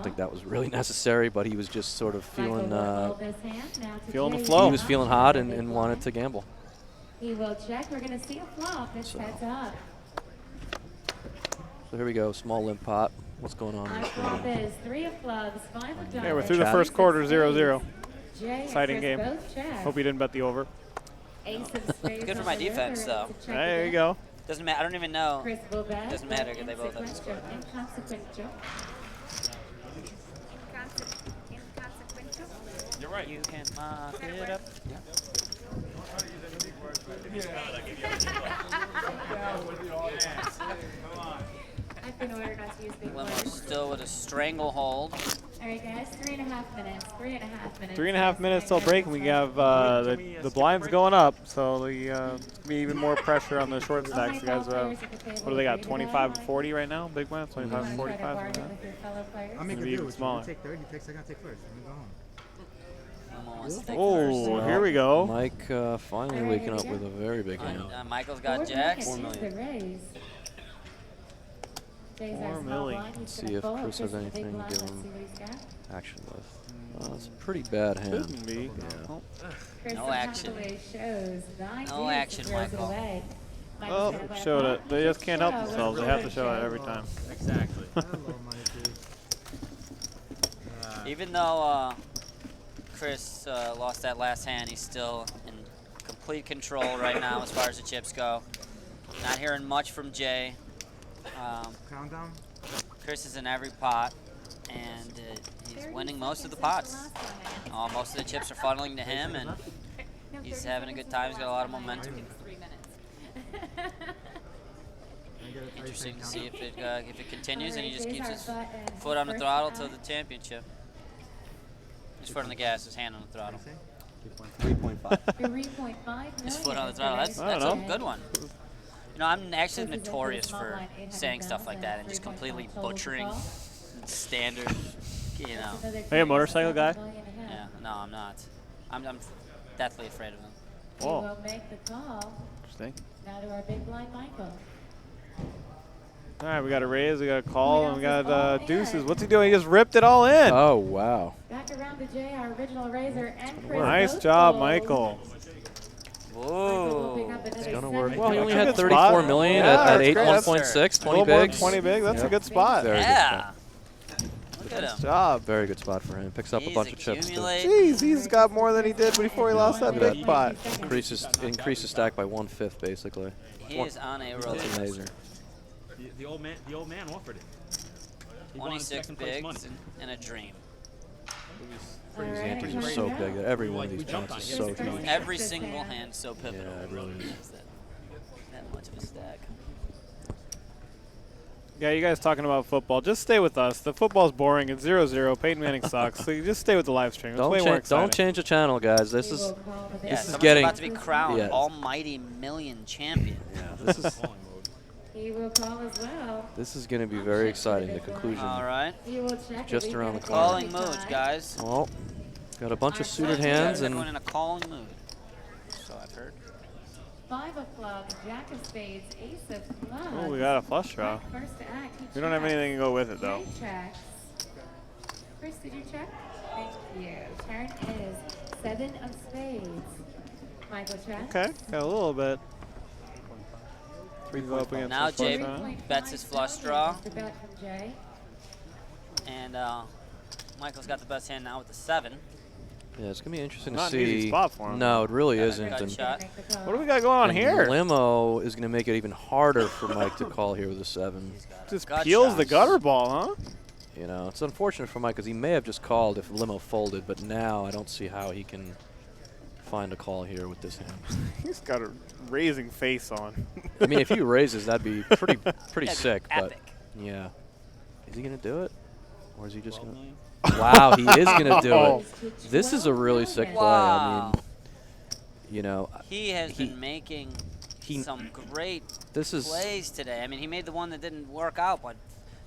think that was really necessary. But he was just sort of feeling the flow. He was feeling hot and wanted to gamble. He will check. We're going to see a flop. It's heads up. So here we go, small limp pot. What's going on? Our flop is 3 of clubs, 5 of diamonds. Yeah, we're through the first quarter, 0-0. Jay and Exciting Chris game. both check. Hope you didn't bet the over. Ace of spades Good for on my the defense, river. though. It's a check There you again. go. Doesn't matter. I don't even know. Chris will bet. Doesn't matter because they both have the score. Inconsequential. You're right. You can mock it up. I've been ordered not to use big Limo words. still with a stranglehold. All right, guys, 3.5 minutes. 3.5 minutes. 3.5 minutes till break, and we have the blinds going up, so the be even more pressure on the short stacks. You guys have, what do they got? 25 and 40 right now. Big blinds, 25 and 45. I'll make a Maybe deal even with smaller. you. You take third, you take second, I take first. I'm going home. Oh, here we go. Mike finally waking up with a very big hand. Michael's got jacks. 4 million. 4 million. Let's see if Chris has anything to give him action with. It's a pretty bad hand. Shouldn't be. Yeah. No action. No action, Michael. Oh, showed it. They just can't help themselves. They have to show it every time. Exactly. Even though Chris lost that last hand, he's still in complete control right now as far as the chips go. Not hearing much from Jay. Countdown. Chris is in every pot, and he's winning most of the pots. Most of the chips are funneling to him, and he's having a good time. He's got a lot of momentum. Interesting to see if it continues, and he just keeps his foot on the throttle to the championship. His foot on the gas, his hand on the throttle. 3.5. His foot on the throttle. That's a good one. You know, I'm actually notorious for saying stuff like that and just completely butchering standard, you know. Hey, a motorcycle guy? Yeah, no, I'm not. I'm deathly afraid of him. We will make the call. Interesting. Now to our big blind Michael. All right, we got a raise, we got a call, and we got deuces. What's he doing? He just ripped it all in. Oh, wow. Back around to Jay, our original raiser, and Chris. Nice job, Michael. Whoa. It's going to work. Well, he only that's a had good 34 spot. million Yeah, at that's 1.6, 20 a little more than bigs. 20 big. That's a good spot. Very good Yeah. spot. Look at him. Good job. Very good spot for him. Picks up a bunch of chips. Too. Jeez, he's got more than he did before he lost that big pot. Increases stack by 1/5, basically. He is on a roll. That's amazing. The old man offered it. He wanted 26 second place money. bigs and a dream. These antes are so big. Every one of these points is so huge. Every single hand so pivotal. Yeah, it really is. That much of a stack. Yeah, you guys talking about football. Just stay with us. The football's boring. It's 0-0. Peyton Manning sucks. So you just stay with the live stream. It's way more exciting. Don't change the channel, guys. This is getting about to be crowned Almighty Million Champion. Yeah, this is. He will call as well. This is going to be very exciting. The conclusion. All right. Just around the corner. Calling mood, guys. Well, got a bunch of suited hands and. Going in a calling mood. So I've heard. 5 of clubs, Jack of spades, Ace of clubs. Oh, we got a flush draw. First act, We don't have anything to go with it, though. Checks. Chris, did you check? Thank you. Turn is 7 of spades. Michael checks. Okay, got a little bit. Go up against Now the Jay flush draw. bets his flush draw. Mr. Bet from Jay. And Michael's got the best hand now with the 7. Yeah, it's going to be interesting Not to an see. easy spot for him. No, it really Got a isn't. gut And shot. What do we got going on here? Limo is going to make it even harder for Mike to call here with a 7. Just Gut peels the shots. gutter ball, huh? You know, it's unfortunate for Mike because he may have just called if Limo folded, but now I don't see how he can find a call here with this hand. He's got a raising face on. I mean, if he raises, that'd be pretty That'd sick. be epic. But yeah, is he going to do it, or is he just going to? Wow, he is going to do it. This is a really sick play. I mean, you know, He has been making some great plays today. I mean, he made the one that didn't work out, but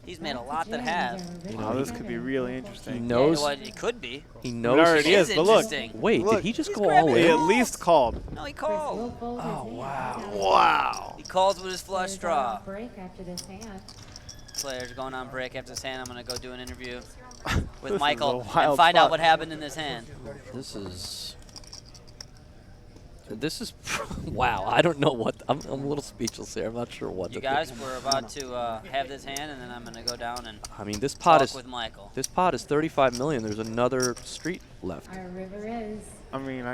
he's made a lot that have. You Oh, this could be really interesting. He knows. Yeah, it could be. He knows. It already is, but look. Wait, Look, did he just he's go all grabbing He in? at least called. No, he called. Oh, wow. Wow. He calls with his flush draw. Break after this hand. Players going on break after this hand. I'm going to go do an interview This with is Michael a and wild find out spot. what happened in this hand. This is. Wow, I don't know what. I'm a little speechless here. I'm not sure what You to guys, think. we're about to have this hand, and then I'm going to go down and I mean, this pot talk is. with Michael. This pot is 35 million. There's another street left. Our river is. I mean,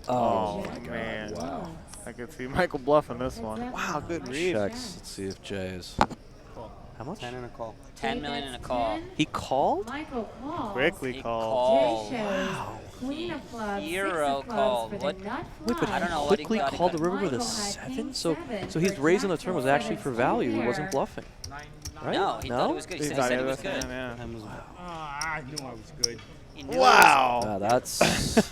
Oh, man. wow. I could see Michael bluffing this one. Wow, good read. Checks. Let's see if Jay is. How much? 10 and a call. 10 million and a call. He called? Michael calls. Quickly He called. Jay shows Queen of clubs, Hero 6 of called. clubs for the What? nut Wait, but I don't know what he quickly got. He called the got- river with a Michael had 7. king So 7 his for raising the Jack turn was of actually for sevens value. He here. wasn't bluffing. Right? No, he thought he was good. He He said, thought he he was was good. yeah. I knew I was good. He knew Wow. Wow, that's.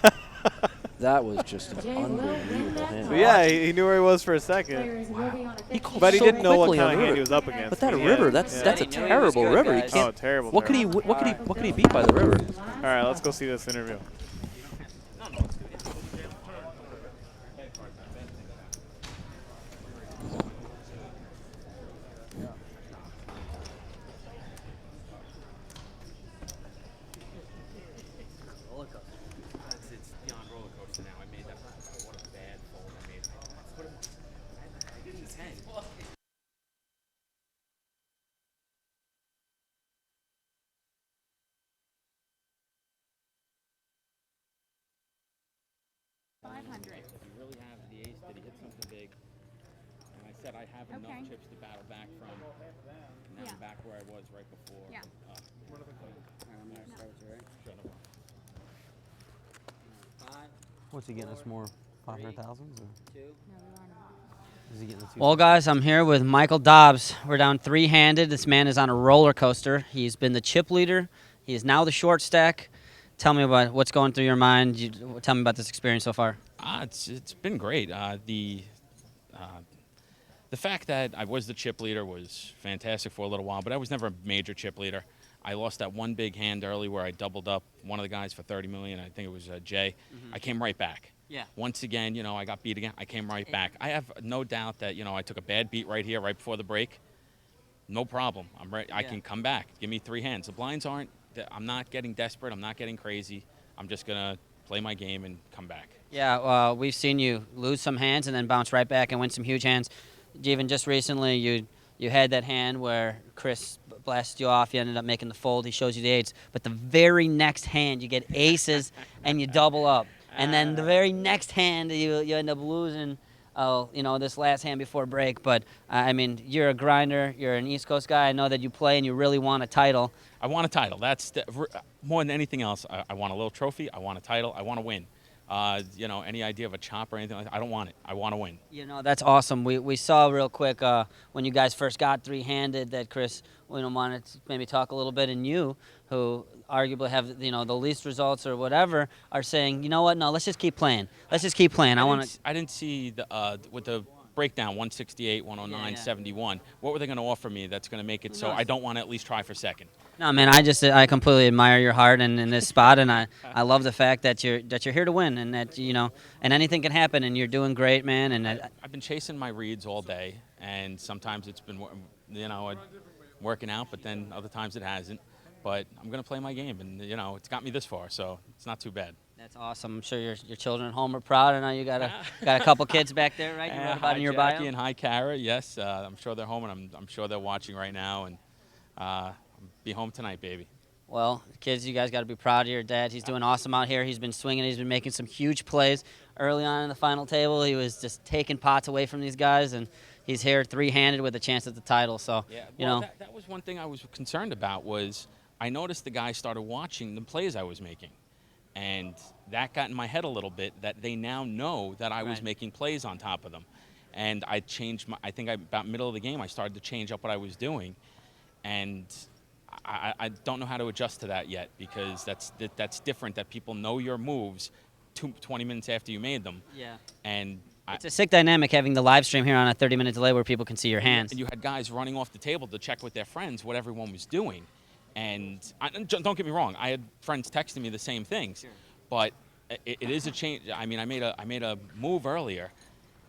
That was just an Jay will win unbelievable that hand. But yeah, he knew where he was for a second. Players will be on a He 15 But he so didn't know what quickly on kind of the hand he river. was up against. But that Yeah. river, that's Yeah. that's a He knew he was terrible good, river. He guys. can't. Oh, terrible. What could he terrible. what could he beat by the river? All right, let's go see this interview. It's beyond roller coaster now. I made that. What a bad fold I made. I didn't intend. If you really have the ace, did he hit something big? And I said I have enough chips to battle back from. Now I'm back where I was right before. Yeah. I'm going to start with you, right? Shut up. What's he getting us more? 500,000? Is he getting the 2? Well, guys, I'm here with Michael Dobbs. We're down 3-handed. This man is on a roller coaster. He's been the chip leader. He is now the short stack. Tell me about what's going through your mind. Tell me about this experience so far. It's been great. The fact that I was the chip leader was fantastic for a little while, but I was never a major chip leader. I lost that one big hand early where I doubled up one of the guys for 30 million. I think it was Jay. Mhm. I came right back. Yeah. Once again, I got beat again. I came right back. I have no doubt that I took a bad beat right here, right before the break. No problem. I'm right. I can come back. Give me 3 hands. The blinds aren't. I'm not getting desperate. I'm not getting crazy. I'm just gonna play my game and come back. Yeah, we've seen you lose some hands and then bounce right back and win some huge hands. Even just recently, you had that hand where Chris blasted you off. You ended up making the fold. He shows you the 8s. But the very next hand, you get aces and you double up. And then the very next hand, you end up losing this last hand before break. But, I mean, you're a grinder. You're an East Coast guy. I know that you play and you really want a title. I want a title. That's more than anything else. I want a little trophy. I want a title. I want to win. Any idea of a chop or anything like that, I don't want it. I want to win. That's awesome. We saw real quick when you guys first got three-handed that Chris wanted to maybe talk a little bit, and you, who arguably have the least results or whatever, are saying, you know what? No, let's just keep playing. Let's just keep playing. I didn't see with the breakdown 168, 109, 71. What were they going to offer me that's going to make it so I don't want to at least try for second? No, man, I completely admire your heart in this spot, and I love the fact that you're here to win, and that and anything can happen, and you're doing great, man. And I've been chasing my reads all day, and sometimes it's been working out, but then other times it hasn't. But I'm going to play my game, and it's got me this far, so it's not too bad. That's awesome. I'm sure your children at home are proud. I know you got a couple kids back there, right? You wrote about in your bio. Jackie and hi, Kara. Yes, I'm sure they're home, and I'm sure they're watching right now, and be home tonight, baby. Well, kids, you guys got to be proud of your dad. He's doing awesome out here. He's been swinging. He's been making some huge plays early on in the final table. He was just taking pots away from these guys, and he's here three-handed with a chance at the title. So, that was one thing I was concerned about. Was I noticed the guys started watching the plays I was making, and that got in my head a little bit. That they now know that I was making plays on top of them, and I changed. I think about middle of the game, I started to change up what I was doing, and I don't know how to adjust to that yet, because that's different. That people know your moves 20 minutes after you made them. Yeah. And it's a sick dynamic having the live stream here on a 30-minute delay where people can see your hands. And you had guys running off the table to check with their friends what everyone was doing. And don't get me wrong, I had friends texting me the same things. Sure. But it is a change. I mean, I made a move earlier,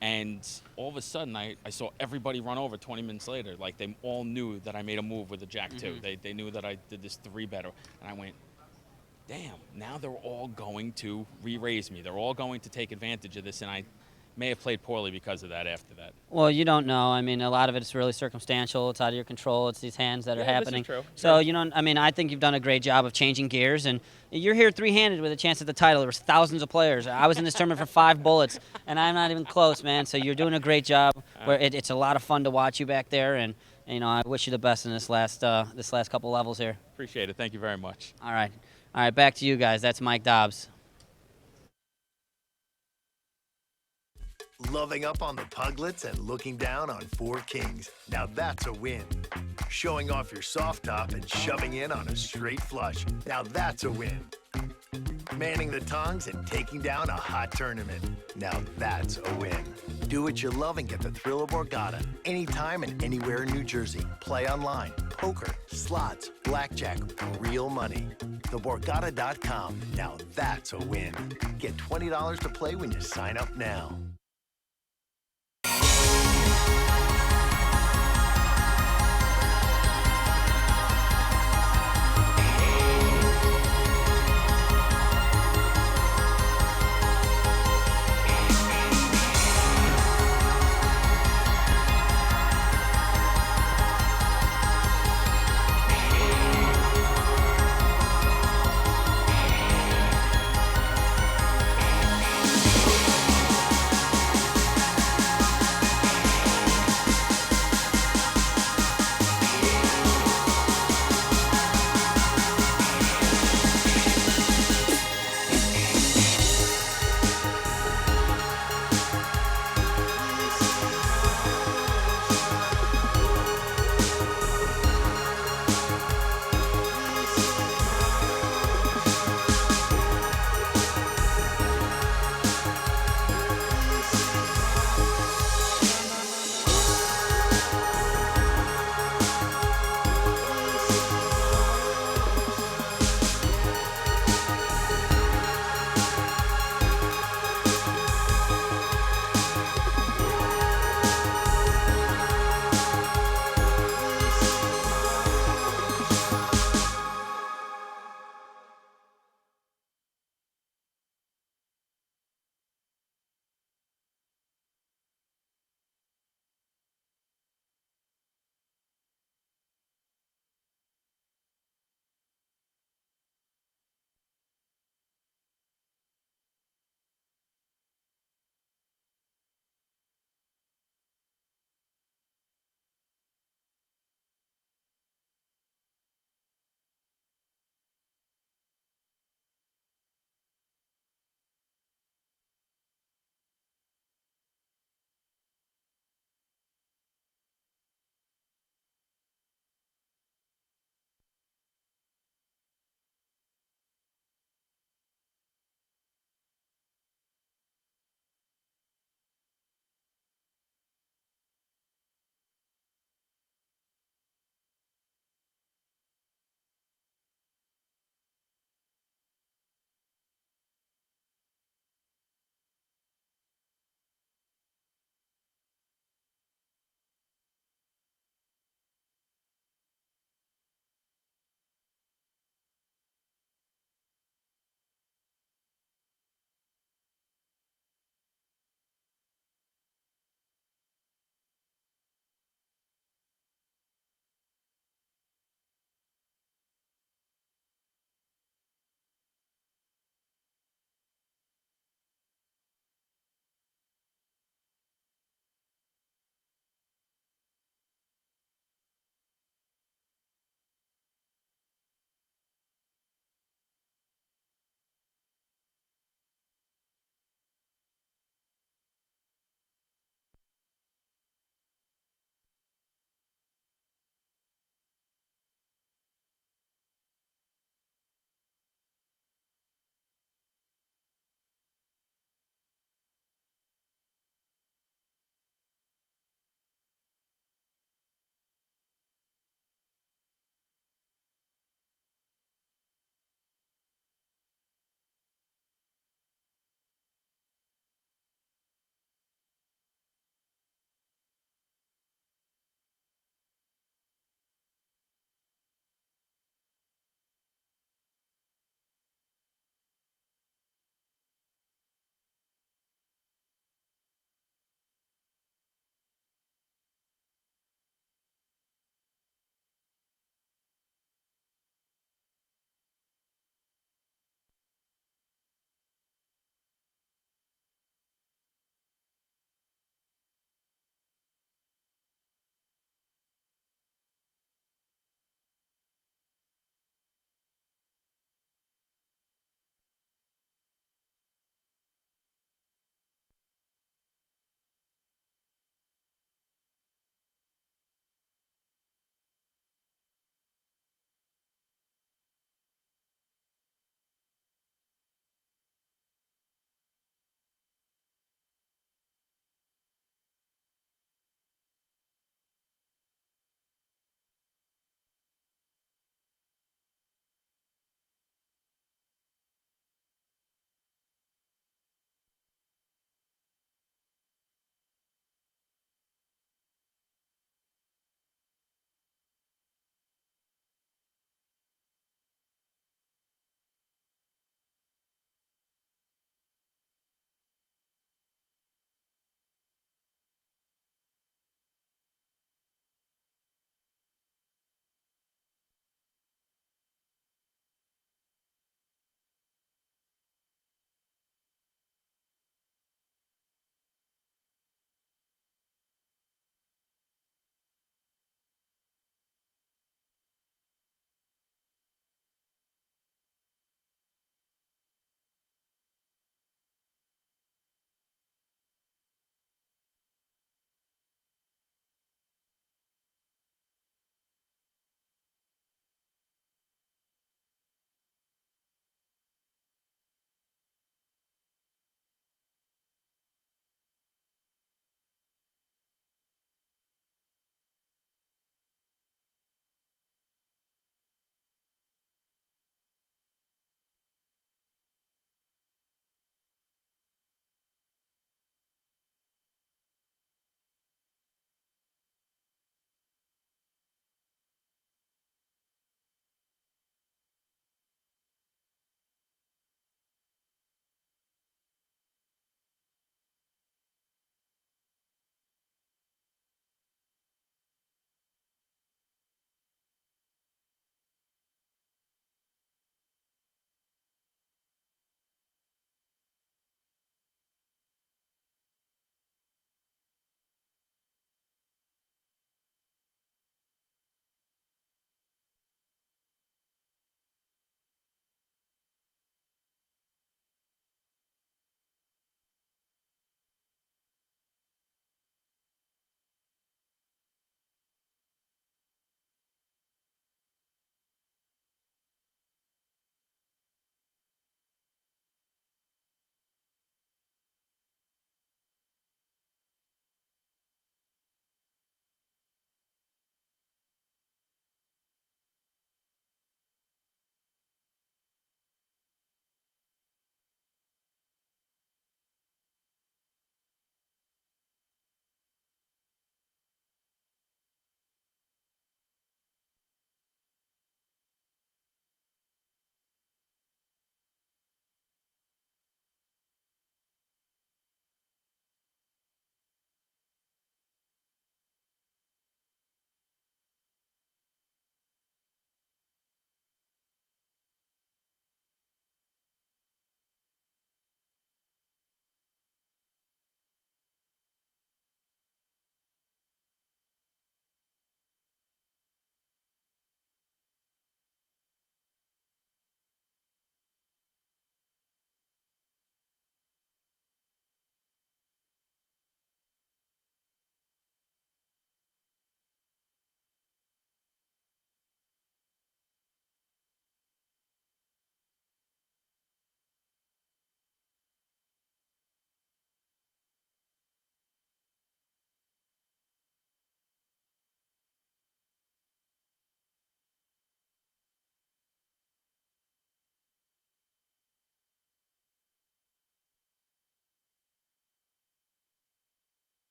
and all of a sudden I saw everybody run over 20 minutes later. Like, they all knew that I made a move with a jack two. They knew that I did this three better. And I went, damn, now they're all going to re-raise me. They're all going to take advantage of this, and I may have played poorly because of that after that. Well, you don't know. I mean, a lot of it is really circumstantial. It's out of your control. It's these hands that are happening. This is true. So, I think you've done a great job of changing gears, and you're here three-handed with a chance at the title. There was thousands of players. I was in this tournament for 5 bullets, and I'm not even close, man. So you're doing a great job. Where it's a lot of fun to watch you back there, and I wish you the best in this last couple levels here. Appreciate it. Thank you very much. All right, back to you guys. That's Mike Dobbs. Loving up on the Puglets and looking down on 4 Kings. Now that's a win. Showing off your soft top and shoving in on a straight flush. Now that's a win. Manning the tongs and taking down a hot tournament. Now that's a win. Do what you love and get the thrill of Borgata. Anytime and anywhere in New Jersey. Play online. Poker, slots, blackjack, real money. TheBorgata.com. Now that's a win. Get $20 to play when you sign up now.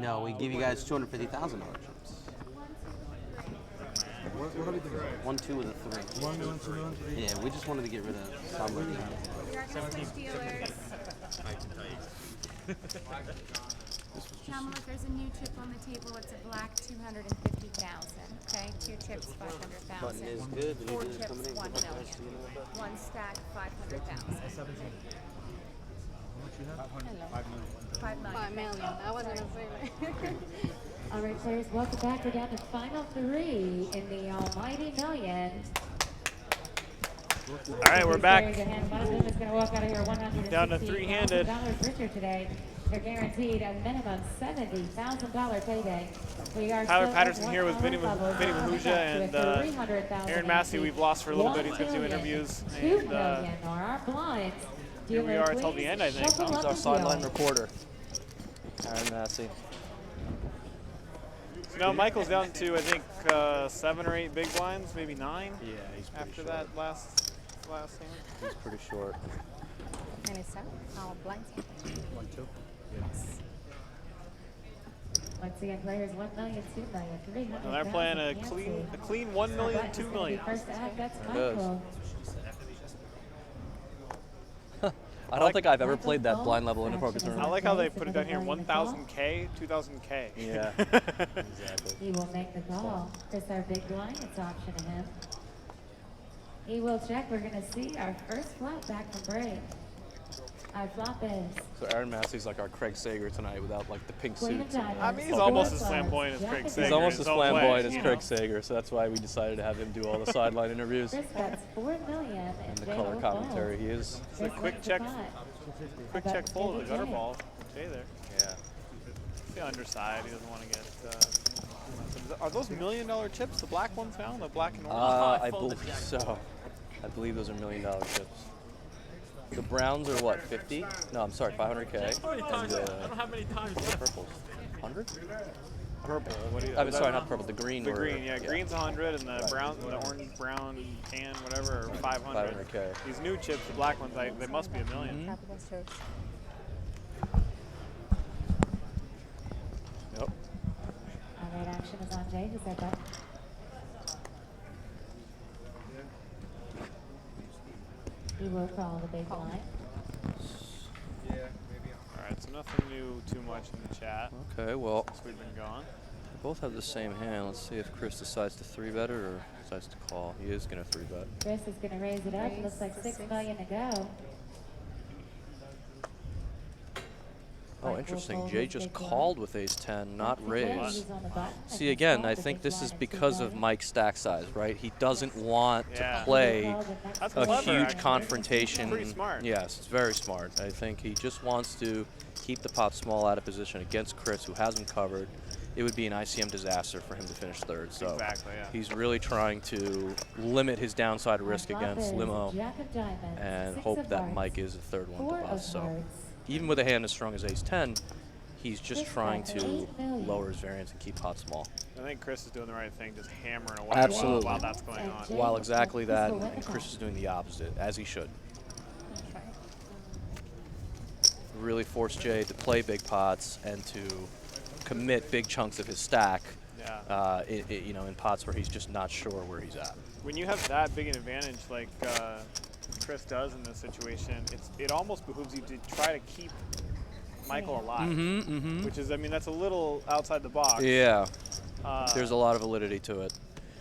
No, we give you guys $250,000 chips. What are we doing? 1-2 with a 3. 1, 2, 3. Yeah, we just wanted to get rid of somebody. Kamala, there's a new chip on the table. It's a black 250,000. Okay, 2 chips, 500,000. Button is good. 4 chips, 1 million. 1 stack, 500,000. 17. How much you have? 5 million. 5 million. 5 million. I wasn't going to say that. All right, players, welcome back. We're down to final 3 in the almighty million. All right, we're back. One of them is going to walk out of here Down to three-handed. $160,000 richer today. They're guaranteed a minimum $70,000 payday. We are Tyler still Patterson at here with Vinny Mahuja and Aaron Massey. We've lost for a little bit. He's going to do interviews. $2 million are our blinds. Here we are until the end, I think. He's our sideline reporter, Aaron Massey. So now Michael's down to, I think, 7 or 8 big blinds, maybe 9. Yeah, he's after short. that last hand. He's pretty short. And it's our blinds. 1, 2. Yes. Once again, players 1 million, 2 million, 300. And they're playing a clean 1 million, 2 million. First act, that's There it is. Michael. I don't think I've ever played that blind level in a poker I tournament. like how they put it down here, 1,000K, 2,000K. Yeah, exactly. He will make the call. Chris, our big blind, it's option to him. He will check. We're going to see our first flop back from break. Our flop is So Aaron Massey's like our Craig Sager tonight without like the pink Queen suit. of Diamonds. I mean, he's almost as flamboyant as Craig Sager. He's almost in as his own way, flamboyant as you Craig know. Sager, so that's why we decided to have him do all the sideline interviews Chris bets 4 million and the color commentary. He is. It's a quick check full of the gutter ball. Jay there. Yeah. He's the underside. He doesn't want to get. Are those $1 million chips? The black ones now? The black and orange? I believe so. I believe those are $1 million chips. The browns are what, 50? No, I'm sorry, 500K. And I don't know how many times the purples, 100? Purple. What do you? I'm sorry, not purple. The green. The were, green, yeah. Green's 100, and the brown, the orange, brown, tan, whatever, are 500. 500K. These new chips, the black ones, they must be $1 million. Yep. All right, action is on Jay. Who's that button? He will call the big blind. All right, so nothing new too much in the chat. Okay, well, Since we've been gone. they both have the same hand. Let's see if Chris decides to 3-bet it or decides to call. He is going to 3-bet. Chris is going to raise it up. Looks like 6 million to go. Oh, interesting. Jay just called with ace-10, not raised. He's on the button. See, again, I think this is because of Mike's stack size, right? He doesn't want to play That's a clever, huge actually. confrontation. Pretty smart. Yes, it's very smart. I think he just wants to keep the pot small out of position against Chris, who has him covered. It would be an ICM disaster for him to finish third. So Exactly, yeah. he's really trying to limit his downside risk Flop against is Limo Jack of Diamonds, and 6 hope of that hearts, Mike is the third one 4 to of bust. So hearts. even with a hand as strong as ace-10, he's just Six trying bets, to 8 million. lower his variance and keep pot small. I think Chris is doing the right thing, just hammering away Absolutely. while that's going on. While exactly that, and Chris is doing the opposite, as he should. Really force Jay to play big pots and to commit big chunks of his stack, you know, in pots where he's just not sure where he's at. When you have that big an advantage like Chris does in this situation, it almost behooves you to try to keep Michael alive, which is, I mean, that's a little outside the box. Yeah, there's a lot of validity to it.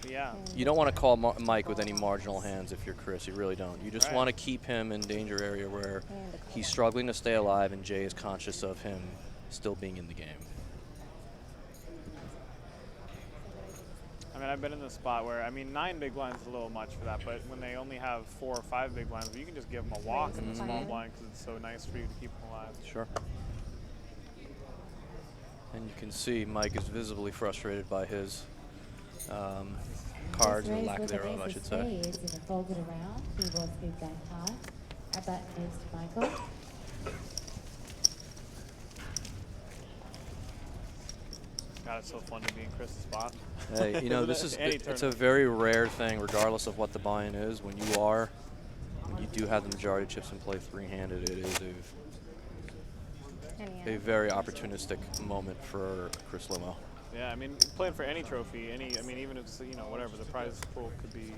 Yeah. You don't want to call Mike with any marginal hands if you're Chris. You really don't. You just Right. want to keep him in danger area where he's struggling to stay alive and Jay is conscious of him still being in the game. I mean, I've been in this spot where, I mean, 9 big blinds is a little much for that, but when they only have 4 or 5 big blinds, you can just give them a walk in the small blind because it's so nice for you to keep them alive. Sure. And you can see Mike is visibly frustrated by his cards, or lack thereof, I should say. Spades and it folds it around. He will scoop that pot. Our button moves to Michael. God, it's so fun to be in Chris's spot. Hey, you know, this is it's a very rare thing, regardless of what the buy-in is. When you do have the majority of chips and play 3-handed, it is a very opportunistic moment for Chris Limo. Yeah, I mean, playing for any trophy, I mean, even if it's, you know, whatever, the prize pool could be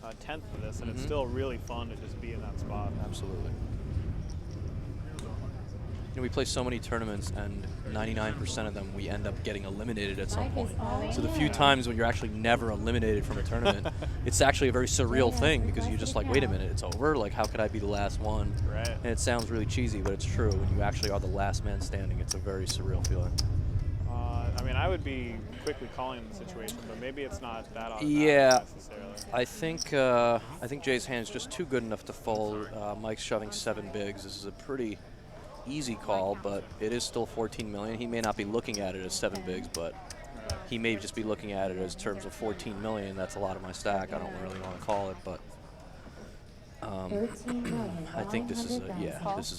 a tenth of this, and it's still really fun to just be in that spot. Absolutely. You know, we play so many tournaments, and 99% of them we end up getting eliminated at some point. So the few times when you're actually never eliminated from a tournament, it's actually a very surreal thing because you're just like, wait a minute, it's over? Like, how could I be the last one? Right. And it sounds really cheesy, but it's true. When you actually are the last man standing, it's a very surreal feeling. I mean, I would be quickly calling the situation, but maybe it's not that automatic necessarily. I think Jay's hand is just too good enough to fold. Mike's shoving 7 bigs. This is a pretty easy call, but it is still 14 million. He may not be looking at it as 7 bigs, but he may just be looking at it as terms of 14 million. That's a lot of my stack. I don't really want to call it, but I think this is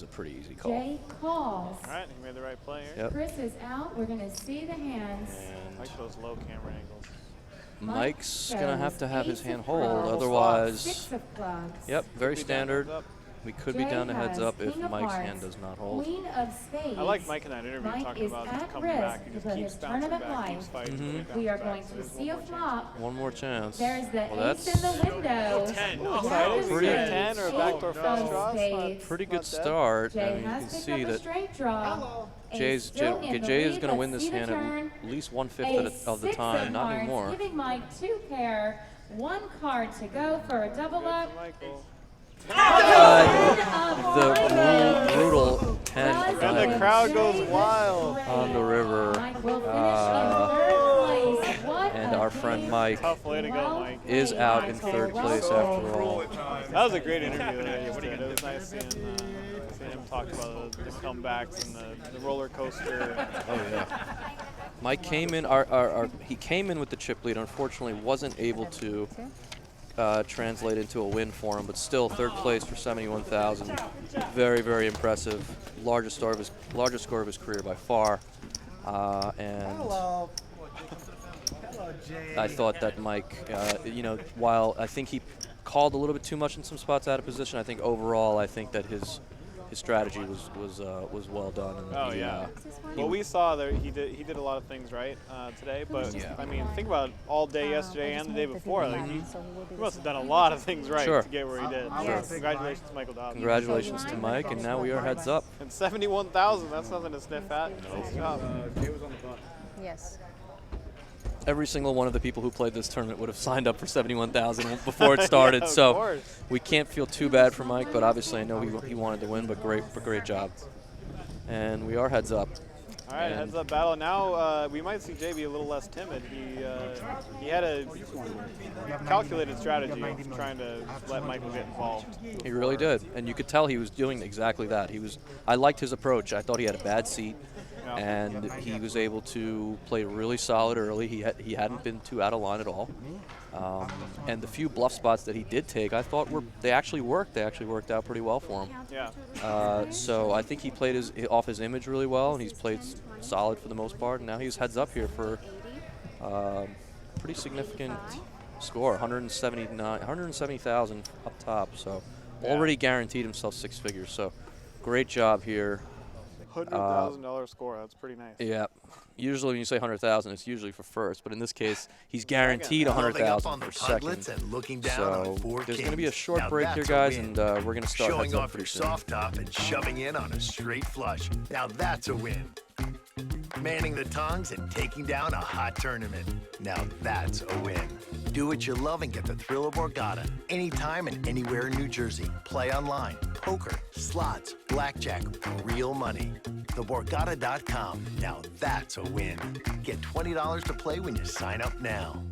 a pretty easy call. Jay calls. All right, he made the right play here. Yep. Chris is out. We're going to see the hands. And Mike goes low camera angles. Mike's going to have his hand hold, otherwise. 6 of clubs. Yep, very standard. We could be down to heads up if Mike's hand does not hold. Queen of spades. I like Mike in that interview talking about just coming back. He just keeps bouncing back, keeps fighting. We are going to see a flop. One more chance. There's the well, ace in the window. 10. Oh, pretty 10 or a backdoor flush draw. Pretty good start, and you can see that Jay is going to win this hand at least 1/5 of the time, not anymore. Giving Mike 2 pair, 1 card to go for a double up. The brutal 10 and the crowd goes wild on the river. And our friend Mike is out in 3rd place after all. That was a great interview. It was nice seeing him talk about the comebacks and the roller coaster. Oh yeah. Mike came in. He came in with the chip lead. Unfortunately, wasn't able to translate into a win for him, but still 3rd place for 71,000. Very, very impressive. Largest score of his career by far. And I thought that Mike, while I think he called a little bit too much in some spots out of position, I think overall, I think that his strategy was well done. And well, we saw that he did a lot of things right today, but I mean, think about all day yesterday and the day before. Like he must have done a lot of things right to get where he did. Sure. Congratulations, Michael Dobbs. Congratulations to Mike, and now we are heads up. And 71,000. That's nothing to sniff at. Nice job. Jay was on the button. Yes. Every single one of the people who played this tournament would have signed up for 71,000 before it started. So we can't feel too bad for Mike, but obviously I know he wanted to win, but great job. And we are heads up. All right, heads up battle. Now we might see Jay be a little less timid. He had a calculated strategy of trying to let Michael get involved. He really did, and you could tell he was doing exactly that. I liked his approach. I thought he had a bad seat. And he was able to play really solid early. He hadn't been too out of line at all. And the few bluff spots that he did take, I thought they actually worked. They actually worked out pretty well for him. Yeah. So I think he played off his image really well, and he's played solid for the most part. And now he's heads up here for pretty significant score, 170,000 up top. So already guaranteed himself 6 figures. So great job here. $100,000 score. That's pretty nice. Yeah. Usually when you say 100,000, it's usually for first, but in this case, he's guaranteed 100,000 for second. So there's going to be a short break here, guys, and we're going to start heads up pretty soon. Showing off your soft top and shoving in on a straight flush. Now that's a win. Manning the tongs and taking down a hot tournament. Now that's a win. Do what you love and get the thrill of Borgata anytime and anywhere in New Jersey. Play online, poker, slots, blackjack, real money. TheBorgata.com. Now that's a win. Get $20 to play when you sign up now.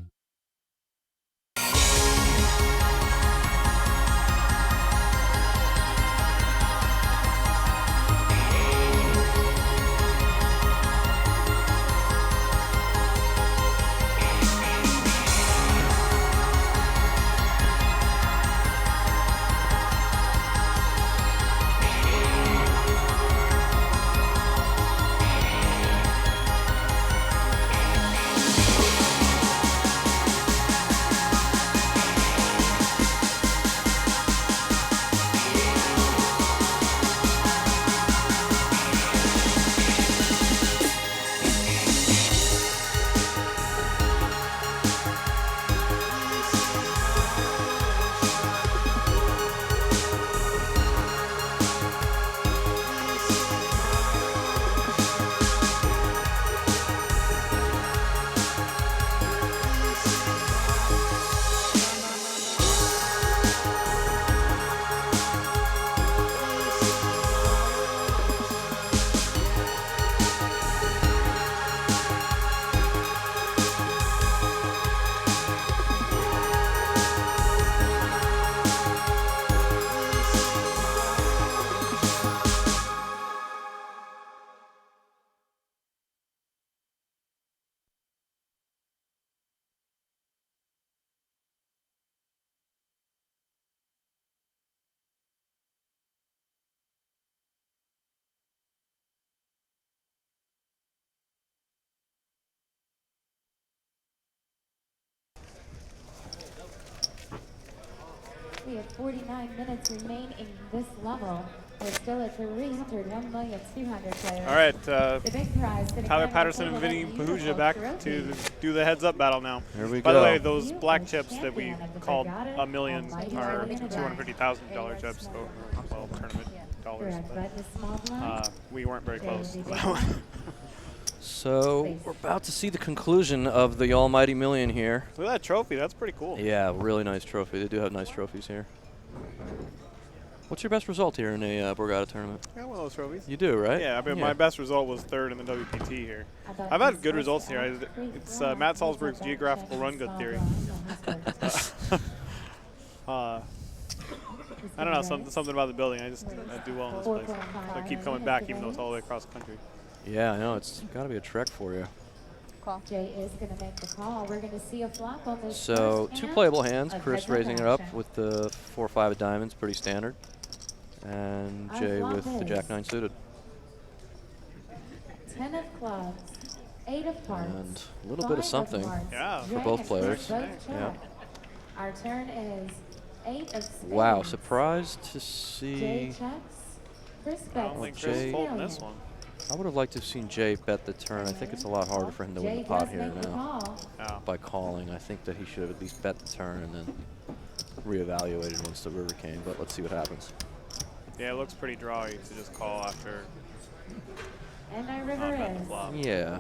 trophy of 49 minutes remain in this level. We're still at 301,200,000 players. All right, The big prize sitting Tyler right on Patterson the and table, Vinny that Pahuja beautiful back trophy. to do the heads-up battle now. Here we By go. the way, those black chips that we called $1 million are $250,000 chips, so well, tournament dollars. But, we weren't very close. So we're about to see the conclusion of the Almighty Million here. Look at that trophy. That's pretty cool. Yeah, really nice trophy. They do have nice trophies here. What's your best result here in a Borgata tournament? I got one of those trophies. You do, right? Yeah, I mean, my best result was 3rd in the WPT here. I've had good results here. It's Matt Salzberg's geographical run good theory. I don't know, something about the building. I do well in this place. I keep coming back even though it's all the way across the country. Yeah, I know. It's got to be a trek for you. Call. Jay is going to make the call. We're going to see a flop on this. So first 2 hand playable hands. of Chris heads-up raising it up action. with the 4-5 of diamonds, pretty standard. And Our Jay flop with the is Jack-9 suited. 10 of clubs, 8 of hearts, And a little bit of 5 something hearts. for Jay both and players. Chris both Yeah. check. Our turn is 8 of spades. Wow, surprised to Jay see. checks. Chris I bets don't think $2 Chris is folding million. this one. I would have liked to have seen Jay bet the turn. I think it's a lot harder for him to win the Jay pot does here make the now call. by calling. I think that he should have at least bet the turn and then reevaluated once the river came. But let's see what happens. Yeah, it looks pretty drawy to just call after And our river bet the is flop. Yeah,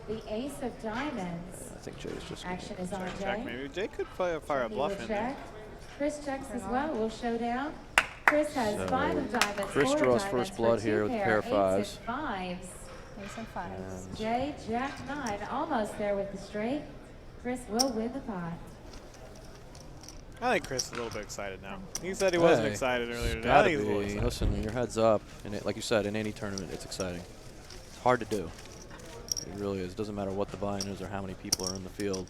the ace of diamonds. I think Jay's just Action is on Check Jay. maybe. Jay could fire a He bluff will in there. check. Chris checks as well. We'll show down. Chris has So 5 of diamonds. Chris 4 of draws diamonds first for blood 2 here with a pair of eights fives. and fives. Ace and fives. And Jay, Jack 9, almost there with the straight. Chris will win the pot. I think Chris is a little bit excited now. He said he wasn't Hey, excited earlier it's today. I gotta think he's a little be. excited. Listen, when your head's up, and like you said, in any tournament, it's exciting. It's hard to do. It really is. It doesn't matter what the buy-in is or how many people are in the field.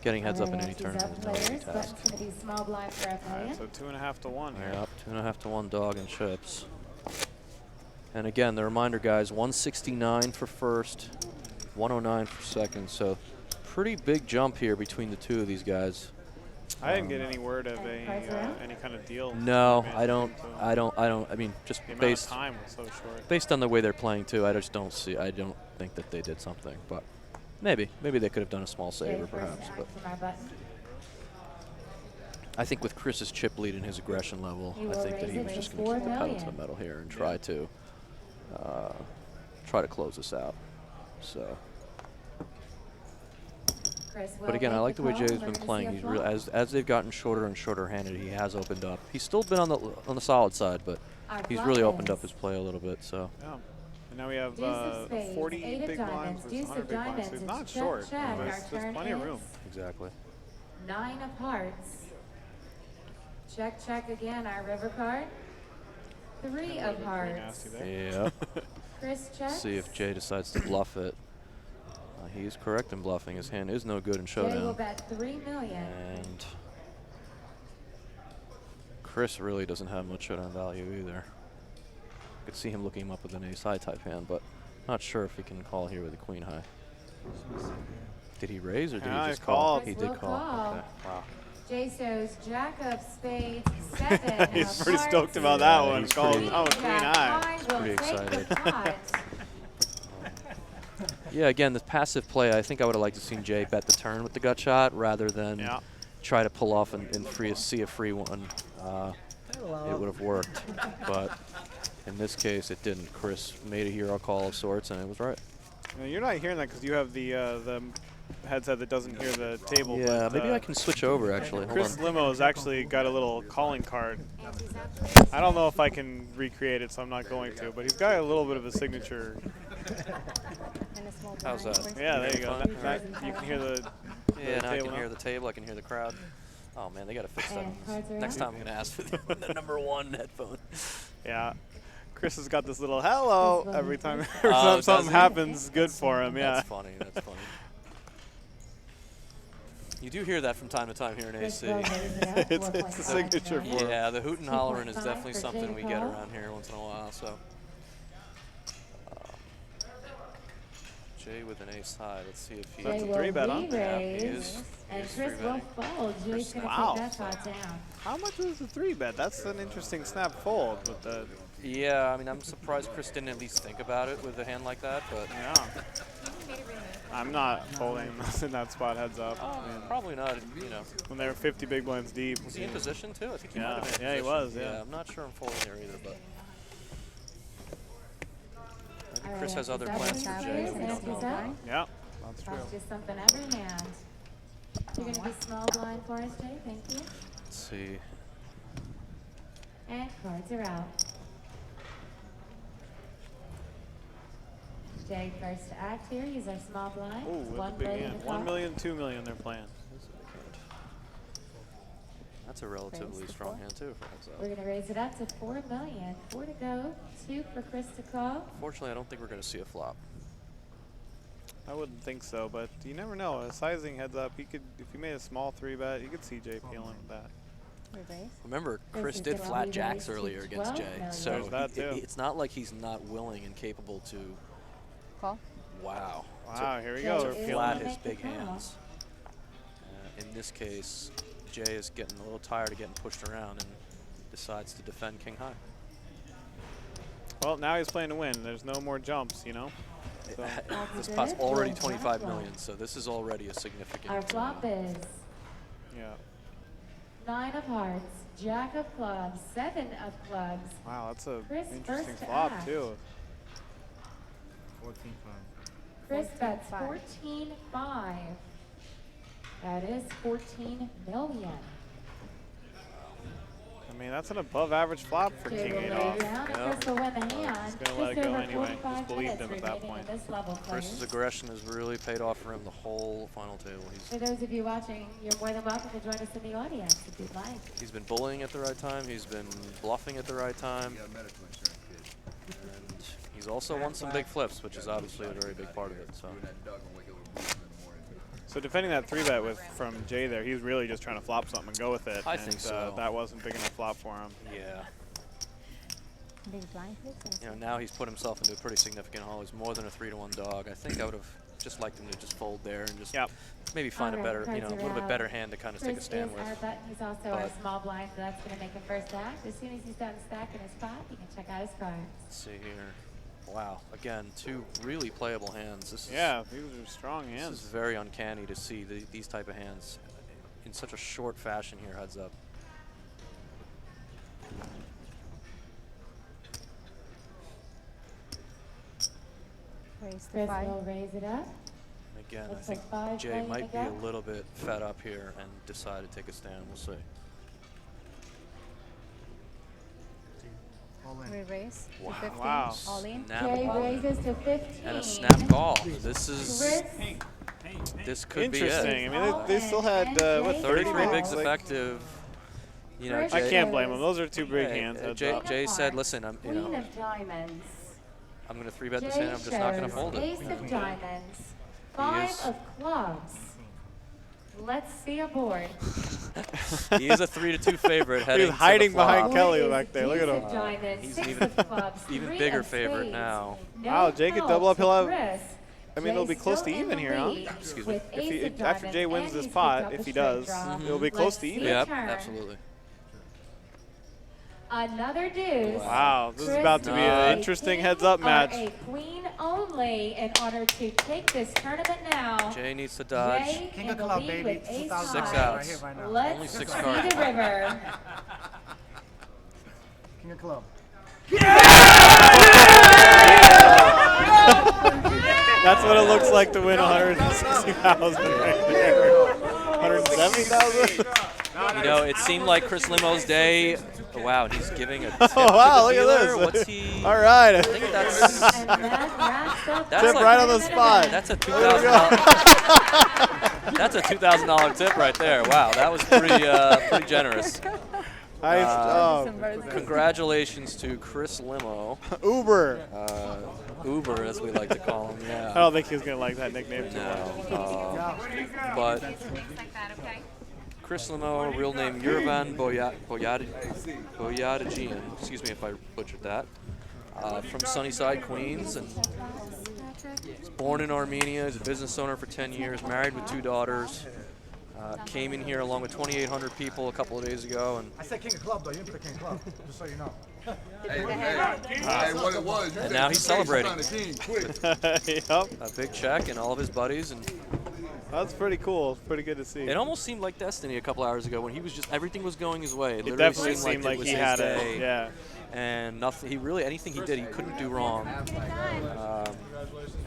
Getting heads up in any tournament is no easy Players, task. button's going to be small blind for a All million. right, so 2.5 to 1 here. Yep, 2.5 to 1 dog and chips. And again, the reminder, guys, 169 for first, 109 for second. So pretty big jump here between the two of these guys. I didn't get any word of any kind of deal. No, made I don't. so I mean, just The amount based of time was so short. based on the way they're playing too. I just don't see. I don't think that they did something, but maybe they could have done a small saver perhaps. But From our button. I think with Chris's chip lead and his aggression level, He I will think that raise he it was to just going to keep the 4 pedal to the million. metal here and try to close this out. So. Chris will But again, I make like the way call. Jay's We're been gonna playing. see a He's really, flop. as they've gotten shorter and shorter handed, he has opened up. He's still been on the solid side, but Our he's flop really opened is up his play a little bit. So Yeah. And now we have Deuce of spades, 40 8 of big diamonds, blinds versus deuce 100 of big blinds. So diamonds. he's not It's short. check. Our There's turn plenty of is room. exactly. 9 of hearts. Check again, our river card. 3 of hearts. Nasty there. Yeah. Chris checks. See if Jay decides to bluff it. He's correct in bluffing. His hand is no good in Jay will showdown. bet 3 million. And Chris really doesn't have much showdown value either. Could see him looking him up with an ace high type hand, but not sure if he can call here with a queen high. Did he raise or did Yeah, he just he call? called. He Chris did will call. call. Okay. Wow. Jay shows Jack of spades, 7 He's of pretty hearts. stoked about that one. He's Called pretty- queen Jack high. will Pretty take excited. the pot. Yeah, again, this passive play, I think I would have liked to seen Jay bet the turn with the gut shot rather than try to pull off and see a free one. It would have worked, but in this case, it didn't. Chris made a hero call of sorts, and it was right. Now, you're not hearing that because you have the headset that doesn't hear the table. Yeah, but, maybe I can switch over, actually. Hold Chris on. Limo's actually got a little calling card. I don't know if I can recreate it, so I'm not going to, but he's got a little bit of a signature. How's that? Yeah, there you go. Fun? You can hear the Yeah, now I table can hear the table. I can hear the crowd. Oh man, they got to fix that. Next time I'm gonna ask for the #1 headphone. Yeah, Chris has got this little hello every time Oh, something does he? happens good for him. Yeah. That's funny. That's funny. You do hear that from time to time here in AC. It's a signature for him. Yeah, the hoot and hollering is definitely something we get around here once in a while. So. Jay with an ace high. Let's see if he. Jay That's a will 3-bet, huh? Yeah, he re-raise, is. and He's Chris will 3-betting. fold. Jay's going to Wow. take that pot down. How much is the 3-bet? That's an interesting snap fold with the. Yeah, I mean, I'm surprised Chris didn't at least think about it with a hand like that, but. Yeah. I'm not folding in that spot heads up. Oh, I mean, probably not, you know. when they were 50 big blinds deep. Was he in position too? I think he Yeah. might have been in Yeah, he position. was, yeah. I'm not sure I'm folding there either, but. Maybe All Chris right, has other is that plans what for it Jay. is? We don't Is know. that? Yeah, that's true. That's just something every hand. You're going to be small blind for us, Jay. Thank you. Let's see. And cards are out. Jay first to act here. He's our small blind. Ooh, It's with 1 the big million hand. to call. 1 million, 2 million they're playing. That's a relatively Raise the strong four. hand too for heads up. We're going to raise it up to 4 million. 4 to go. 2 for Chris to call. Fortunately, I don't think we're going to see a flop. I wouldn't think so, but you never know. A sizing heads up, he could, if he made a small 3-bet, you could see Jay peeling with that. Remember, Chris Chris is did gonna flat re-raise jacks to earlier against 12 Jay, million. so There's that too. it's not like he's not willing and capable to. Call. Wow. Wow, here we Jay go. is They're gonna Flat peeling. his make the big call. hands. In this case, Jay is getting a little tired of getting pushed around and decides to defend king high. Well, now he's playing to win. There's no more jumps, you know? So. This pot's already 25 million, so this is already a significant. Our flop is Yeah. 9 of hearts, Jack of clubs, 7 of clubs. Wow, that's a Chris interesting first to flop, act. too. 14-5. Chris bets 14.5. 14.5. That is 14 million. I mean, that's an above average flop for Jay King will 8 lay off. down, and Yeah. Chris will win the hand. He's gonna let it Just go over anyway. 45 Just believed minutes him at that remaining point. in this level, Chris's players. aggression has really paid off for him the whole final table. For those of you watching, you're more than welcome to join us in the audience if you'd like. He's been bullying at the right time. He's been bluffing at the right time. And he's also won some big flips, which is obviously a very big part of it. So defending that 3-bet with from Jay there, he was really just trying to flop something and go with it. I and, think so. That wasn't big enough flop for him. Yeah. Big blind, please. You know, now he's put himself into a pretty significant hole. He's more than a 3-to-1 dog. I think I would have just liked him to just fold there and just maybe find a All right, better, you know, a cards little are bit out. better hand to kind of take a Chris stand is with. our button. He's also our But- small blind, so that's going to make him first act. As soon as he's done stacking his pot, you can check out his cards. Let's see here. Wow. Again, 2 really playable hands. This is, Yeah, these are strong This hands. is very uncanny to see these type of hands in such a short fashion here, heads up. Raise the Chris 5. will raise it up. And again, I Looks think like 5 Jay million might to be a go. little bit fed up here and decide to take a stand. We'll see. All in. We raise to Wow. 15. Wow. All in. Snap Jay ball raises to 15. and a snap call. This is Chris this could be Interesting. it. I mean, they still had, what, 33 bigs calls. effective. You know, Chris I Jay, can't blame him. Those are 2 big Hey, hands. heads Jay, up. Jay said, "Listen, I'm Queen of diamonds. I'm going to 3-bet this Jay hand. I'm just not going to shows fold Ace it." of diamonds. 5 is- of clubs. Let's see a board. He is a 3-2 favorite heading He's hiding to the flop. behind Kelly Board back there. Look at is him. Deuce of diamonds, He's 6 even- of clubs, even 3 bigger of favorite spades. now. No Wow, Jay could help double up. to He'll have. Chris. I mean, it'll be Jay's close to still in even the here, huh? lead Excuse me. with If Ace he, of after Jay diamonds, wins and this he's pot, picked up if a he straight does, draw. it'll be close Let's to see even. a Yep, turn. absolutely. Another deuce. Wow, this is Chris about to be an and interesting King heads-up are match. a queen only in order to take this tournament now. Jay needs to dodge. Jay King in of the club, lead baby. with ace 2,000 Six high. outs. Right here, right now. Let's Only 6 see cards. the river. King of club. That's what it looks like to win 160,000 right there. 170,000? You know, it seemed like Chris Limo's day. Wow, he's giving a tip Oh, wow, to the look at dealer. this. What's he? All right. I think that's And that wraps up That's Tip like- right on the spot. that's a $2,000. That's a $2,000 tip right there. Wow, that was pretty generous. Nice Congratulations to Chris Limo. Uber. Uber, as we like to call him. Yeah. I don't think he's going to like that nickname too much. No. But Chris Limo, real name Yurvan Boyadajian. Excuse me if I butchered that. From Sunnyside, Queens, and Patrick. Born in Armenia, he's a business owner for 10 years, married with 2 daughtes. Came in here along with 2,800 people a couple of days ago, and I said King of Club though. You didn't put the King of Club, just so you know. Hey, what it was. And now he's celebrating. Yep. A big check and all of his buddies, and that's pretty cool. Pretty good to see. it almost seemed like destiny a couple hours ago when he was just everything was going his way. It definitely seemed like it was he his had day, it. Yeah. And nothing. He really anything he did he couldn't do wrong.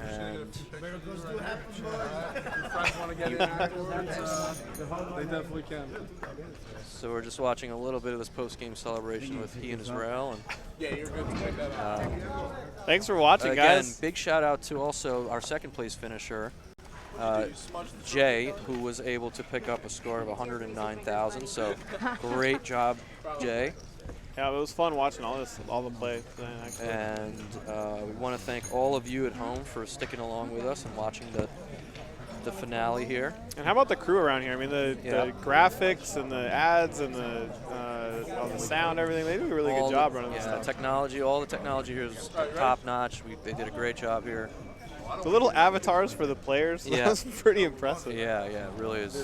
And They definitely can. so we're just watching a little bit of this post-game celebration with he and Israel. And Yeah, you're good to take that out. Thanks for watching, again, guys. big shout out to also our second place finisher, Jay, who was able to pick up a score of 109,000. So great job, Jay. Yeah, it was fun watching all the play. Actually. And we want to thank all of you at home for sticking along with us and watching the finale here. And how about the crew around here? I mean, the graphics and the ads and the sound, everything. They do a really good job running this stuff. Technology, all the technology here is top notch. They did a great job here. The little avatars for the players, that's pretty impressive. Yeah, it really is.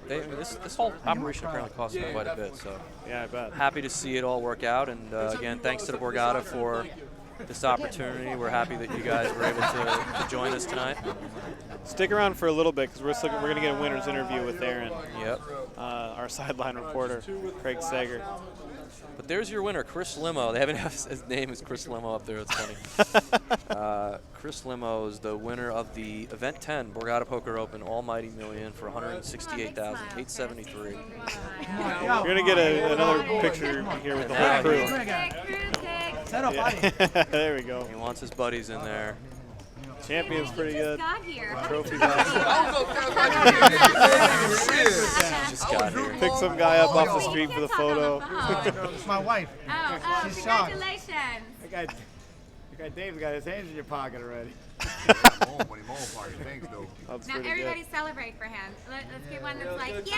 This whole operation apparently cost them quite a bit, so yeah, I bet. Happy to see it all work out, and again, thanks to the Borgata for this opportunity. We're happy that you guys were able to join us tonight. Stick around for a little bit because we're going to get a winner's interview with Aaron. Yep. Our sideline reporter, Craig Sager. But there's your winner, Chris Limo. They haven't have his name is Chris Limo up there. It's funny. Chris Limo is the winner of the Event 10 Borgata Poker Open Almighty Million for 168,873. You're gonna get another picture here with the whole crew. Yeah. There we go. He wants his buddies in there. Champion's pretty good. Trophy just got here. Pick some guy up off the street for the photo. It's my wife. She's shocked. Congratulations. The guy Dave's got his hands in your pocket already. Now everybody celebrate for him. Let's get one that's like, yay!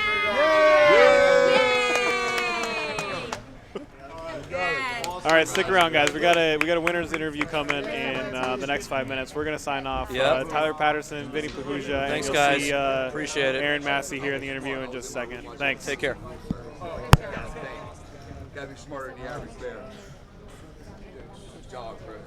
All right, stick around, guys. We got a winner's interview coming in the next 5 minutes. We're gonna sign off. Yep. Tyler Patterson, Vinny Pahuja, Thanks, and you'll guys. see Appreciate it. Aaron Massey here in the interview in just a second. Thanks. Take care. Gotta be smarter than the average there. Good job, Chris.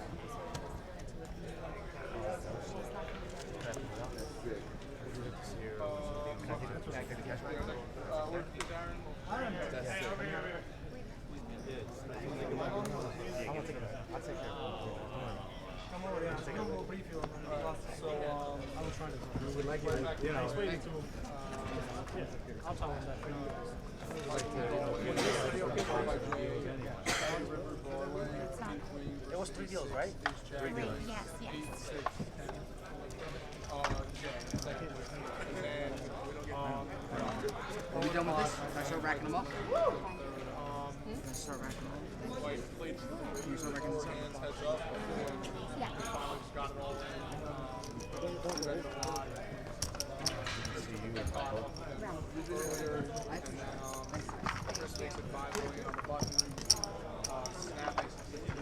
It was 3 deals, right? 3 deals. Yes. Are we done with this? Can I start racking them up? Can I start racking them up? Can you start racking this up? Yeah.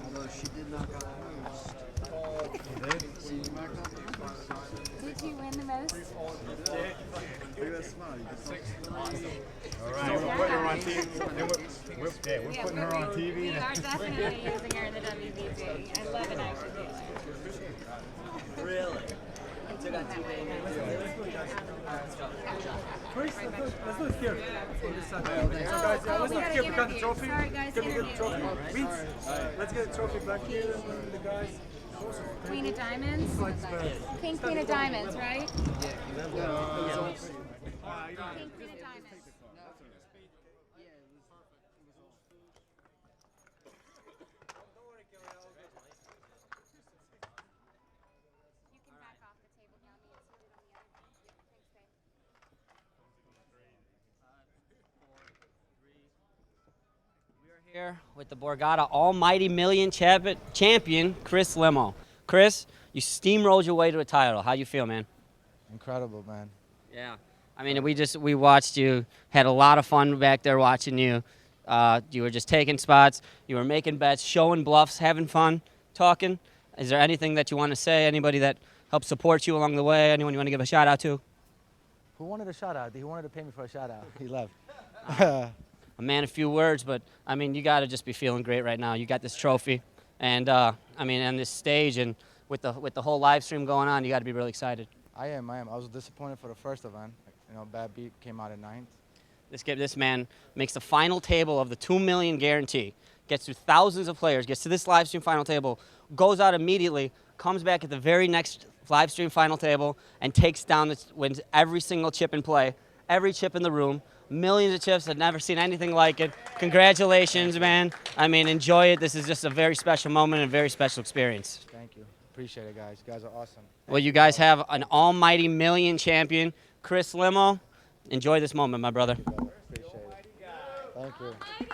Although she did knock out the most. Did you win the most? Look at that smile. You did 6. All right, we're putting her on TV. We're putting her on TV. We are definitely using her in the WBC. I love it, actually. Really? I took on 2 days. Let's look here. Let's look here. We got the trophy. Sorry, guys. Get the trophy. Let's get the trophy back here. The guys. Queen of Diamonds? King, Queen of Diamonds, right? King, Queen of Diamonds. Here with the Borgata Almighty Million champion, Chris Limo. Chris, you steamrolled your way to a title. How you feel, man? Incredible, man. Yeah. I mean, we watched you, had a lot of fun back there watching you. You were just taking spots. You were making bets, showing bluffs, having fun, talking. Is there anything that you want to say? Anybody that helped support you along the way? Anyone you want to give a shout out to? Who wanted a shout out? He wanted to pay me for a shout out. He left. A man of few words, but I mean, you got to just be feeling great right now. You got this trophy, and I mean, on this stage, and with the whole live stream going on, you got to be really excited. I am. I was disappointed for the first event. You know, bad beat came out at 9th. This man makes the final table of the $2 million guarantee, gets through thousands of players, gets to this live stream final table, goes out immediately, comes back at the very next live stream final table, and wins every single chip in play, every chip in the room. Millions of chips. I've never seen anything like it. Congratulations, man. I mean, enjoy it. This is just a very special moment and a very special experience. Thank you. Appreciate it, guys. You guys are awesome. Well, you guys have an almighty million champion, Chris Limo. Enjoy this moment, my brother. Appreciate it. Thank you.